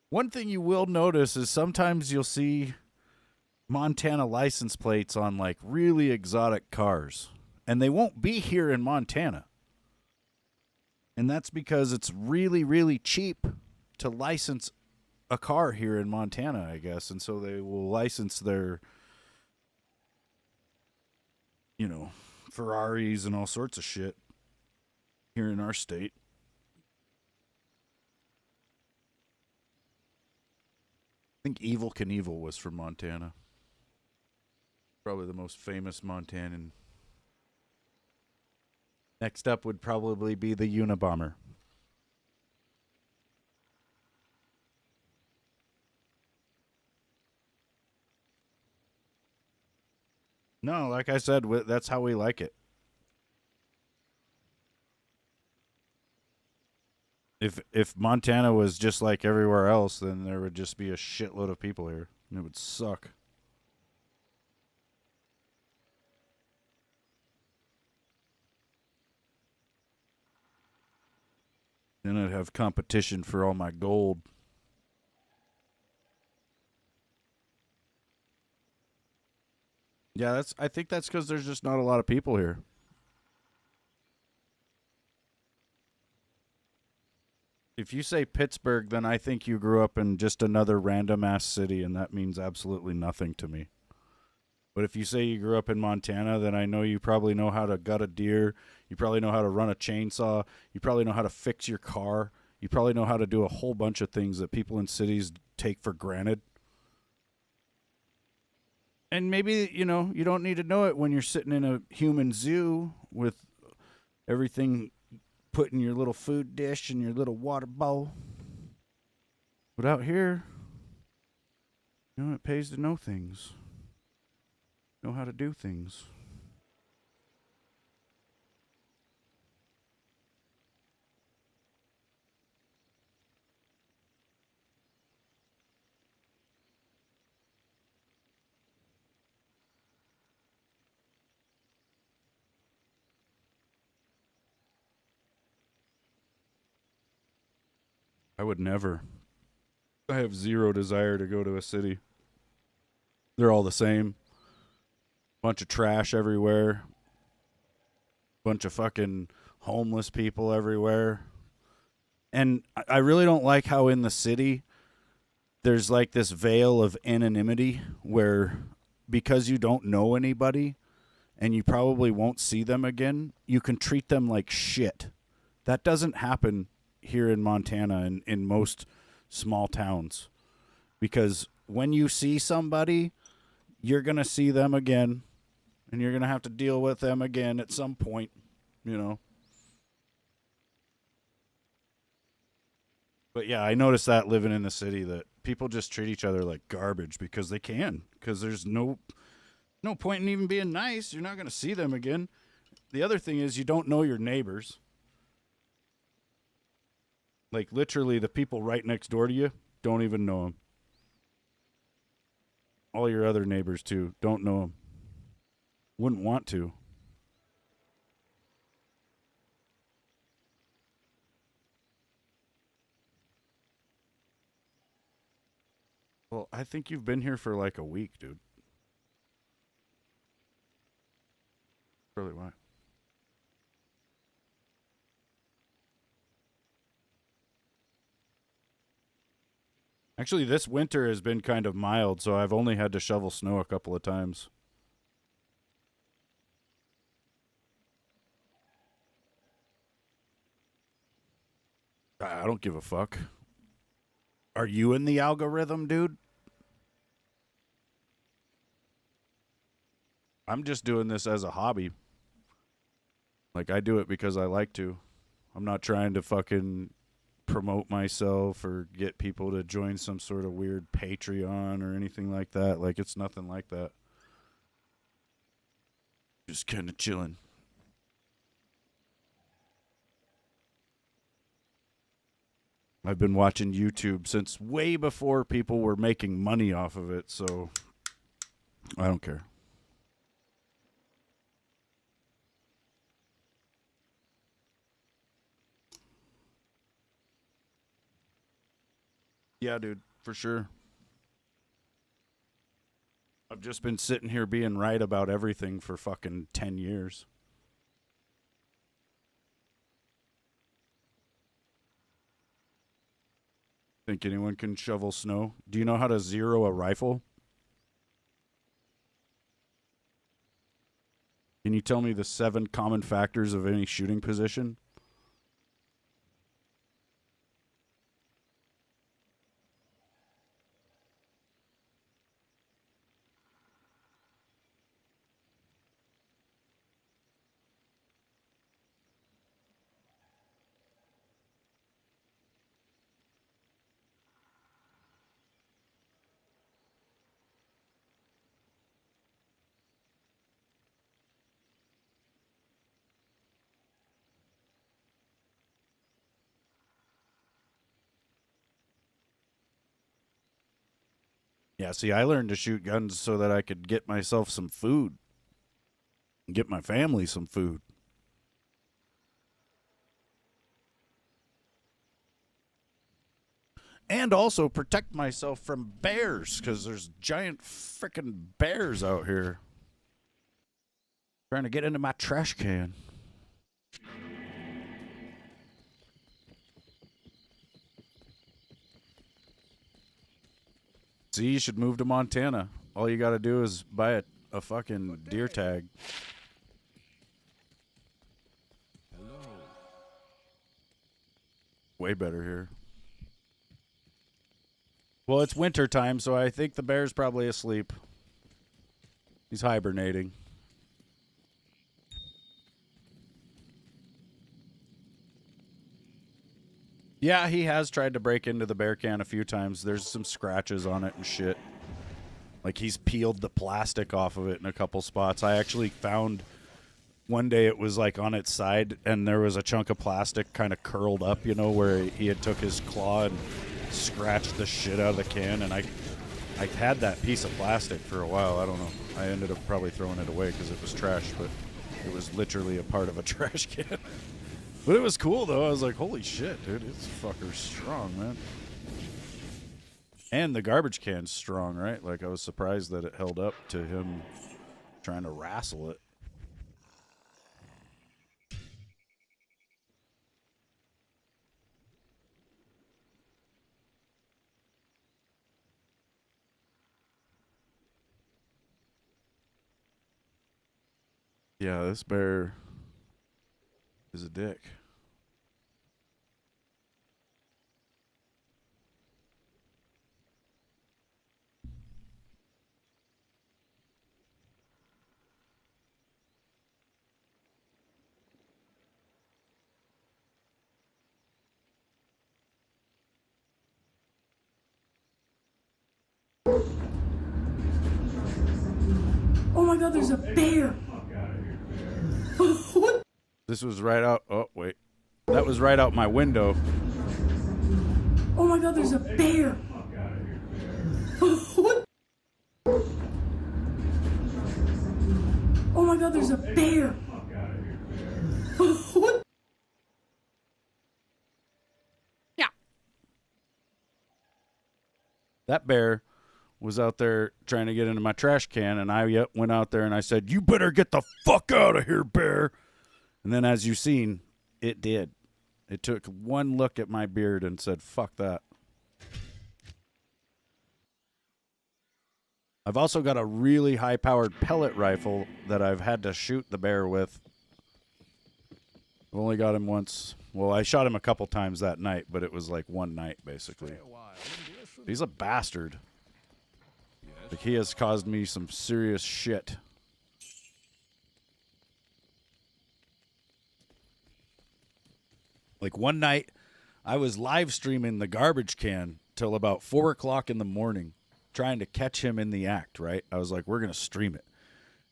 One thing you will notice is sometimes you'll see Montana license plates on like really exotic cars, and they won't be here in Montana. And that's because it's really, really cheap to license a car here in Montana, I guess. And so they will license their, you know, Ferraris and all sorts of shit here in our state. I think Evil Knievel was from Montana. Probably the most famous Montanan. Next up would probably be the Unabomber. No, like I said, that's how we like it. If Montana was just like everywhere else, then there would just be a shitload of people here, and it would suck. Then I'd have competition for all my gold. Yeah, I think that's because there's just not a lot of people here. If you say Pittsburgh, then I think you grew up in just another random ass city, and that means absolutely nothing to me. But if you say you grew up in Montana, then I know you probably know how to gut a deer. You probably know how to run a chainsaw. You probably know how to fix your car. You probably know how to do a whole bunch of things that people in cities take for granted. And maybe, you know, you don't need to know it when you're sitting in a human zoo with everything put in your little food dish and your little water bowl. But out here, you know, it pays to know things. Know how to do things. I would never. I have zero desire to go to a city. They're all the same. Bunch of trash everywhere. Bunch of fucking homeless people everywhere. And I really don't like how in the city there's like this veil of anonymity where because you don't know anybody and you probably won't see them again, you can treat them like shit. That doesn't happen here in Montana and in most small towns. Because when you see somebody, you're going to see them again. And you're going to have to deal with them again at some point, you know. But yeah, I noticed that living in the city that people just treat each other like garbage because they can. Because there's no point in even being nice. You're not going to see them again. The other thing is you don't know your neighbors. Like literally the people right next door to you don't even know them. All your other neighbors too don't know them. Wouldn't want to. Well, I think you've been here for like a week, dude. Really, why? Actually, this winter has been kind of mild, so I've only had to shovel snow a couple of times. I don't give a fuck. Are you in the algorithm, dude? I'm just doing this as a hobby. Like, I do it because I like to. I'm not trying to fucking promote myself or get people to join some sort of weird Patreon or anything like that. Like, it's nothing like that. Just kind of chilling. I've been watching YouTube since way before people were making money off of it, so I don't care. Yeah, dude, for sure. I've just been sitting here being right about everything for fucking 10 years. Think anyone can shovel snow? Do you know how to zero a rifle? Can you tell me the 7 common factors of any shooting position? Yeah, see, I learned to shoot guns so that I could get myself some food. And get my family some food. And also protect myself from bears, because there's giant freaking bears out here trying to get into my trash can. See, you should move to Montana. All you got to do is buy a fucking deer tag. Hello. Way better here. Well, it's winter time, so I think the bear's probably asleep. He's hibernating. Yeah, he has tried to break into the bear can a few times. There's some scratches on it and shit. Like, he's peeled the plastic off of it in a couple spots. I actually found one day it was like on its side and there was a chunk of plastic kind of curled up, you know, where he had took his claw and scratched the shit out of the can. And I had that piece of plastic for a while. I don't know. I ended up probably throwing it away because it was trash, but it was literally a part of a trash can. But it was cool, though. I was like, holy shit, dude. This fucker's strong, man. And the garbage can's strong, right? Like, I was surprised that it held up to him trying to wrestle it. Yeah, this bear is a dick. Oh my god, there's a bear! What? This was right out. Oh, wait. That was right out my window. Oh my god, there's a bear! What? Oh my god, there's a bear! What? Yeah. That bear was out there trying to get into my trash can, and I went out there and I said, "You better get the fuck out of here, bear." And then, as you've seen, it did. It took one look at my beard and said, "Fuck that." I've also got a really high-powered pellet rifle that I've had to shoot the bear with. I've only got him once. Well, I shot him a couple times that night, but it was like one night, basically. Stay a while and listen. He's a bastard. Yes. Like, he has caused me some serious shit. Like, one night, I was live streaming the garbage can till about 4 o'clock in the morning, trying to catch him in the act, right? I was like, we're going to stream it.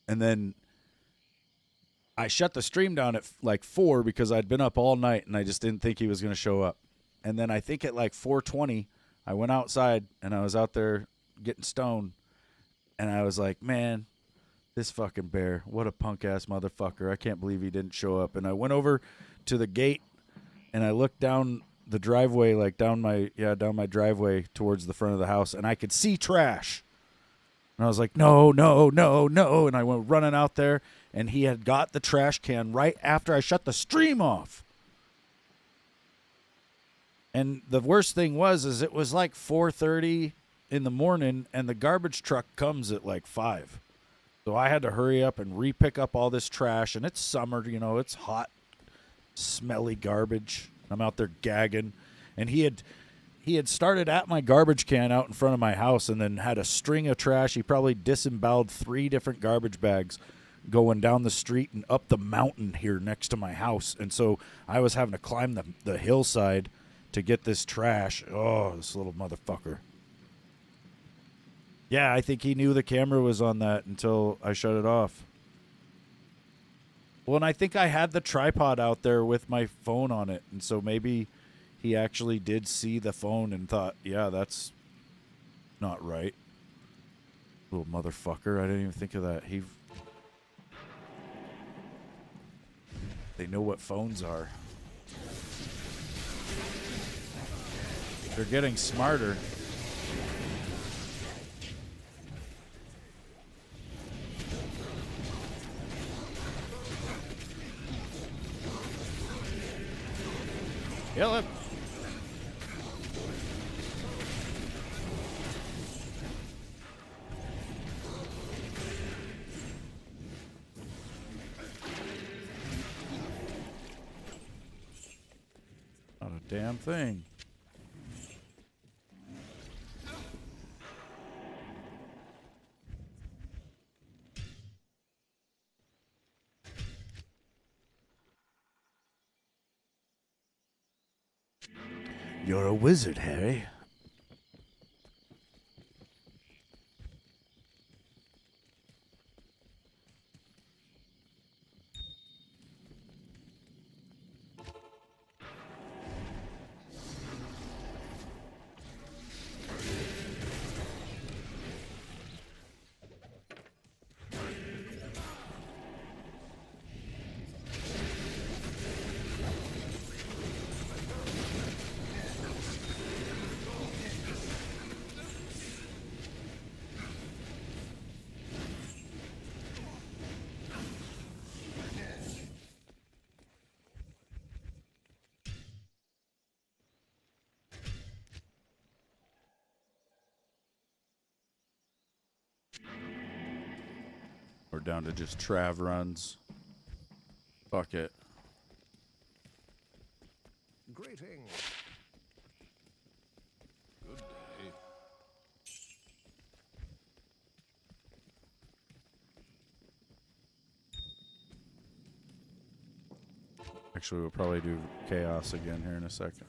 And then I shut the stream down at like 4 because I'd been up all night and I just didn't think he was going to show up. And then I think at like 4:20, I went outside and I was out there getting stoned. And I was like, man, this fucking bear, what a punk ass motherfucker. I can't believe he didn't show up. And I went over to the gate and I looked down the driveway, like down my driveway towards the front of the house, and I could see trash. And I was like, no, no, no, no. And I went running out there, and he had got the trash can right after I shut the stream off. And the worst thing is it was like 4:30 in the morning, and the garbage truck comes at like 5. So I had to hurry up and re-pick up all this trash, and it's summer, you know, it's hot, smelly garbage. I'm out there gagging, and he had started at my garbage can out in front of my house and then had a string of trash. He probably disemboweled 3 different garbage bags going down the street and up the mountain here next to my house. And so I was having to climb the hillside to get this trash. Oh, this little motherfucker. Yeah, I think he knew the camera was on that until I shut it off. Well, and I think I had the tripod out there with my phone on it, and so maybe he actually did see the phone and thought, yeah, that's not right. Little motherfucker, I didn't even think of that. They know what phones are. They're getting smarter. Kill him. Not a damn thing. You're a wizard, Harry. We're down to just Trav runs. Fuck it. Greetings. Good day. Actually, we'll probably do chaos again here in a second.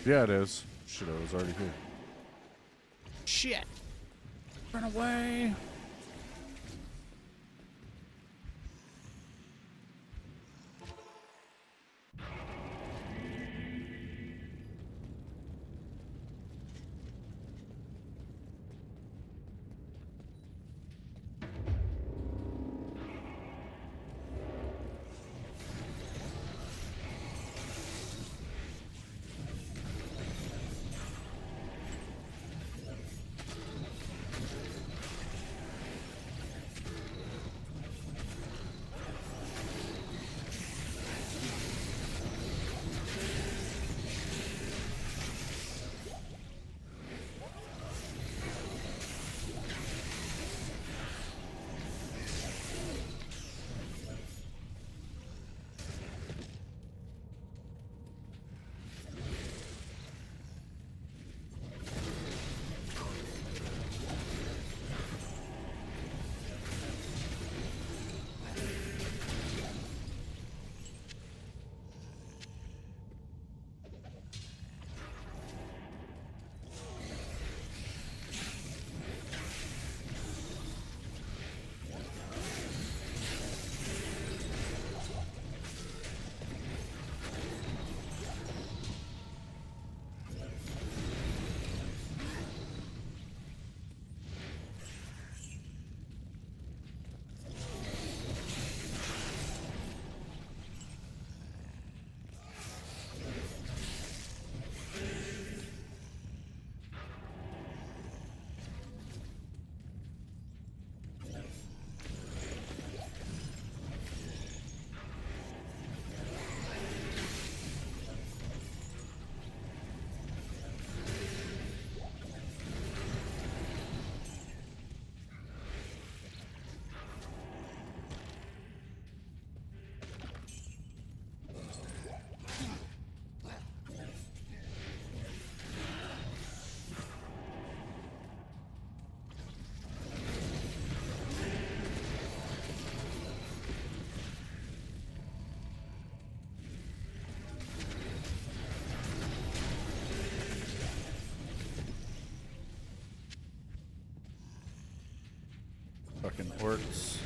Yeah, it is. Shit, I was already here. Shit. Run away. Fucking orcs.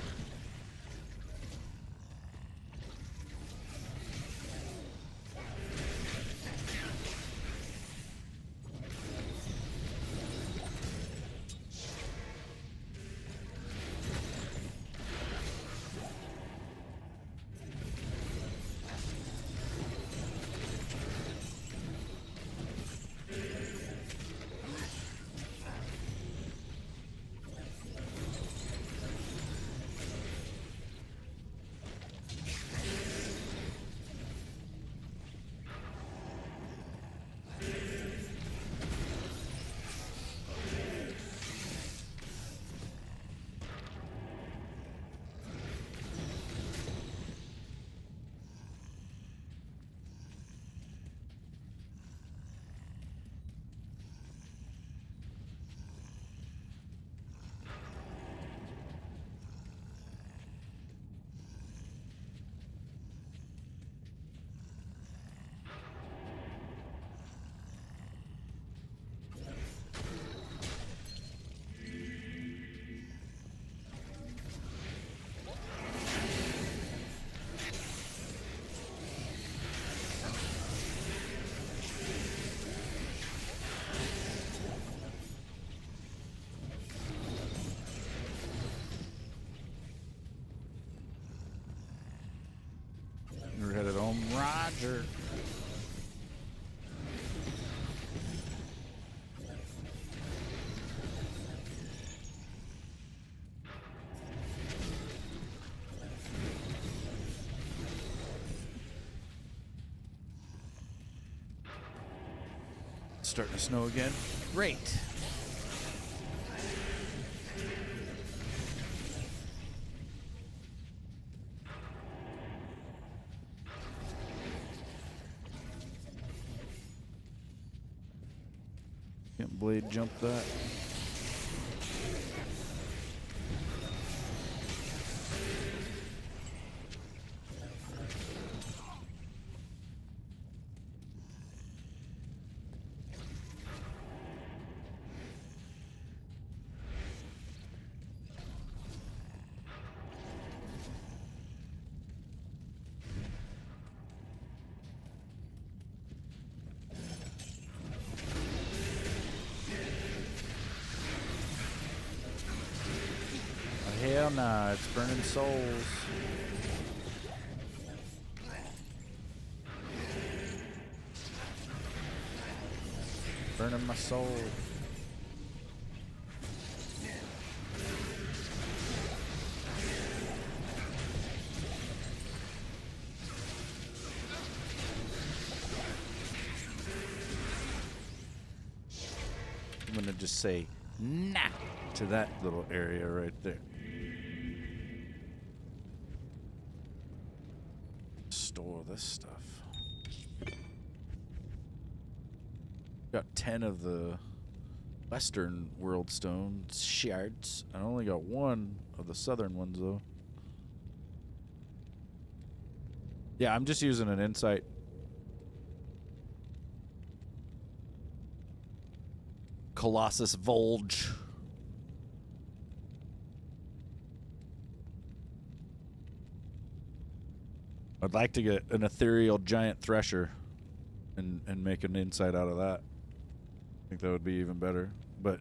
You're headed home, Roger. It's starting to snow again. Great. Can't blade jump that. Hell nah, it's burning souls. Burning my soul. I'm gonna just say nah to that little area right there. Store this stuff. Got 10 of the Western World Stone shards. I only got 1 of the Southern ones though. Yeah, I'm just using an insight. Colossus Volge. I'd like to get an ethereal giant thresher and make an insight out of that. I think that would be even better. But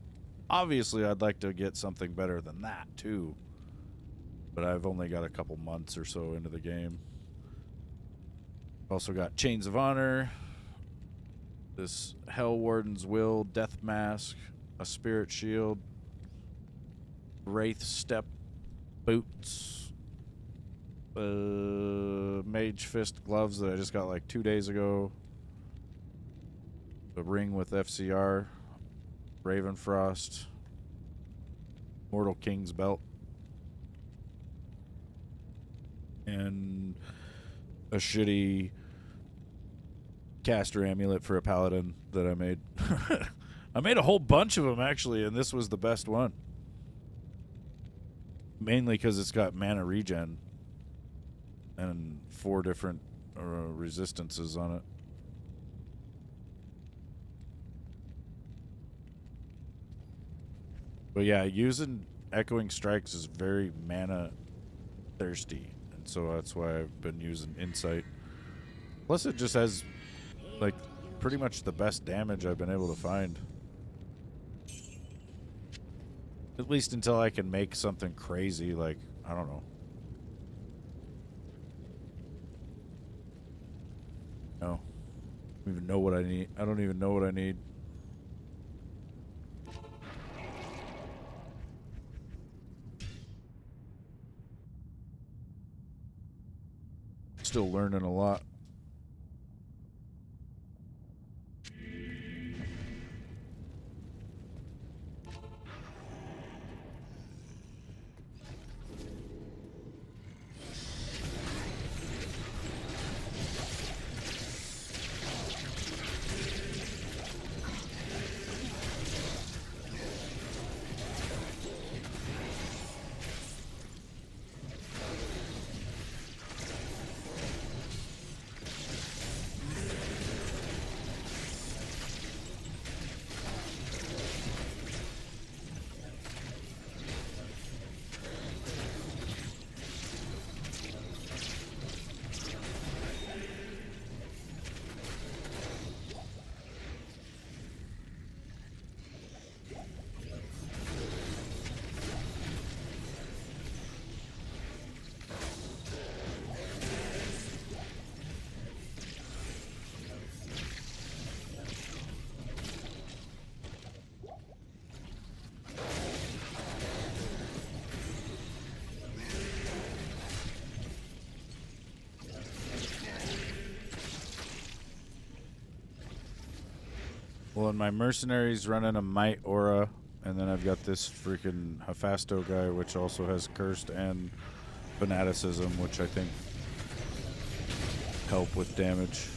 obviously I'd like to get something better than that too. But I've only got a couple months or so into the game. Also got Chains of Honor, this Hell Warden's Will, Death Mask, a Spirit Shield, Wraith Step Boots, Mage Fist Gloves that I just got like 2 days ago, the ring with FCR, Ravenfrost, Mortal King's Belt, and a shitty caster amulet for a paladin that I made. I made a whole bunch of them actually, and this was the best one. Mainly because it's got mana regen and 4 different resistances on it. But yeah, using Echoing Strikes is very mana thirsty, and so that's why I've been using Insight. Plus it just has like pretty much the best damage I've been able to find. At least until I can make something crazy, like, I don't know. No. I don't even know what I need. I don't even know what I need. Still learning a lot. Well, and my mercenary's running a Might Aura, and then I've got this freaking Hephasto guy, which also has Cursed and Fanaticism, which I think help with damage.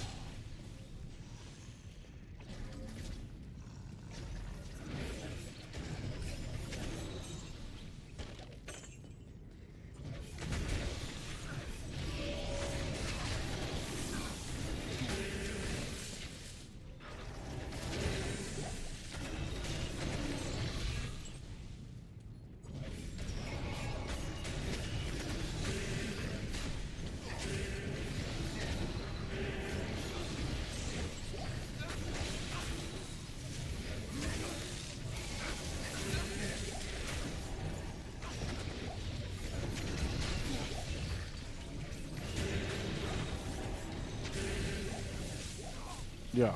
Yeah.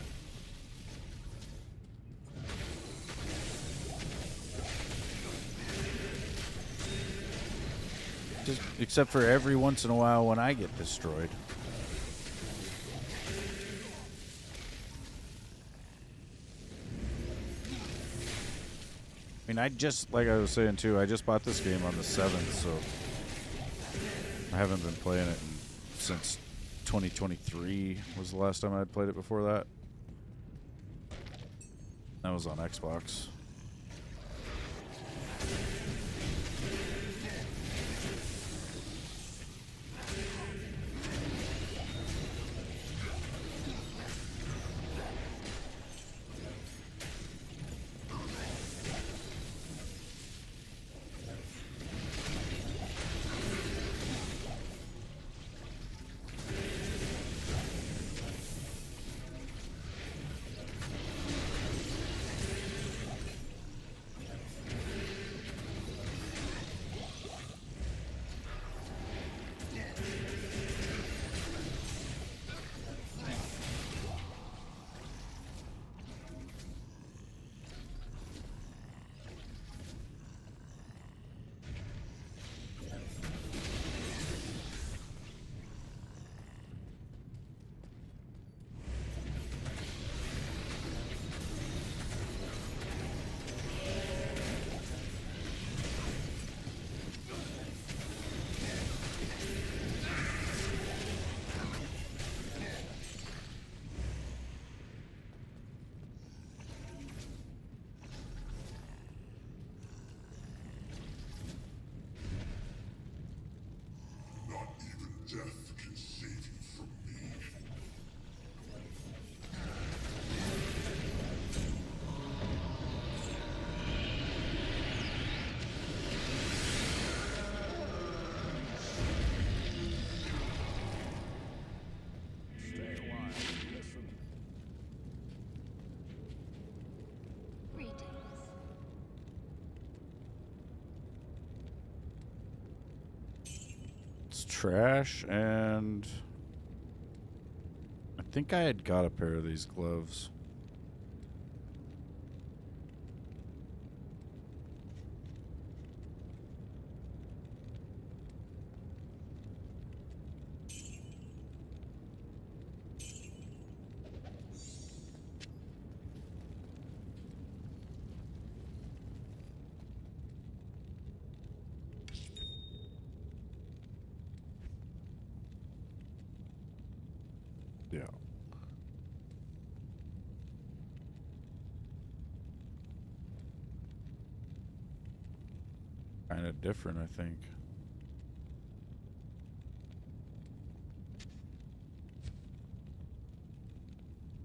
Just, except for every once in a while when I get destroyed. I mean, I just, like I was saying too, I just bought this game on the 7th, so I haven't been playing it since 2023 was the last time I had played it before that. That was on Xbox. Not even death can save you from me. Stay a while and listen. Greetings. It's trash, and I think I had got a pair of these gloves. Yeah. Kind of different, I think.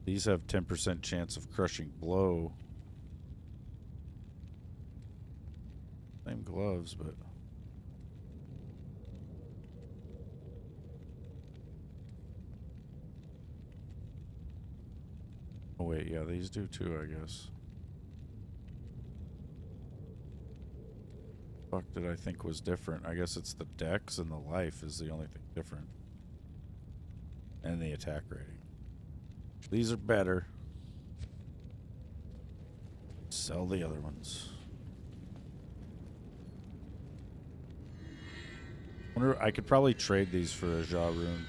These have 10% chance of crushing blow. Same gloves, but... Oh wait, yeah, these do too, I guess. Fuck did I think was different? I guess it's the dex and the life is the only thing different. And the attack rating. These are better. Sell the other ones. Wonder, I could probably trade these for a Rune.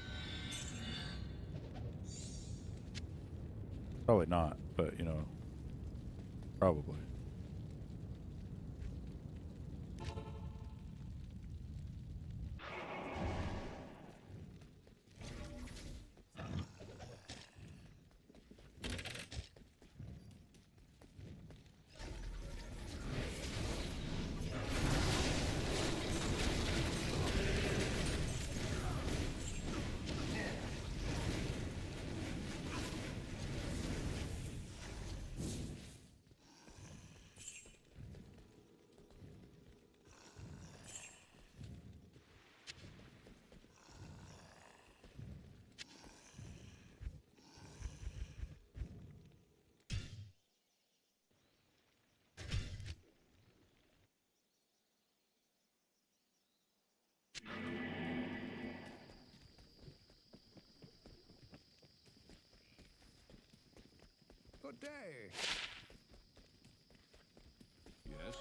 Probably not, but you know, probably. Good day. Yes?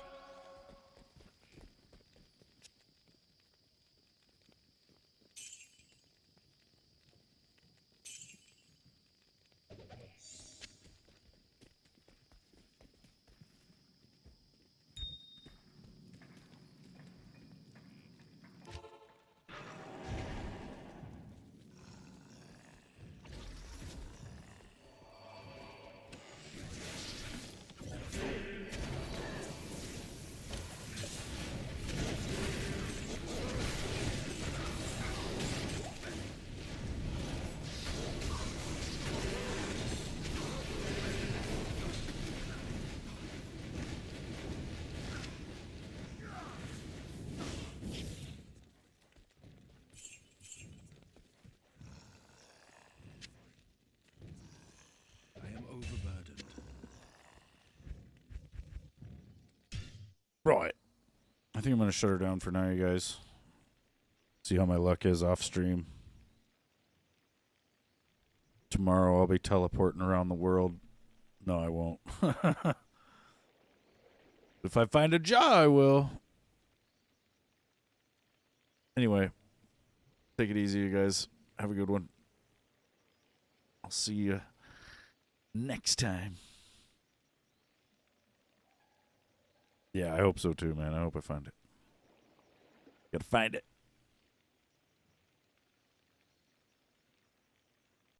I am overburdened. Right. I think I'm going to shut her down for now, you guys. See how my luck is off stream. Tomorrow I'll be teleporting around the world. No, I won't. If I find a job, I will. Anyway, take it easy, you guys. Have a good one. I'll see you next time. Yeah, I hope so too, man. I hope I find it. Gotta find it.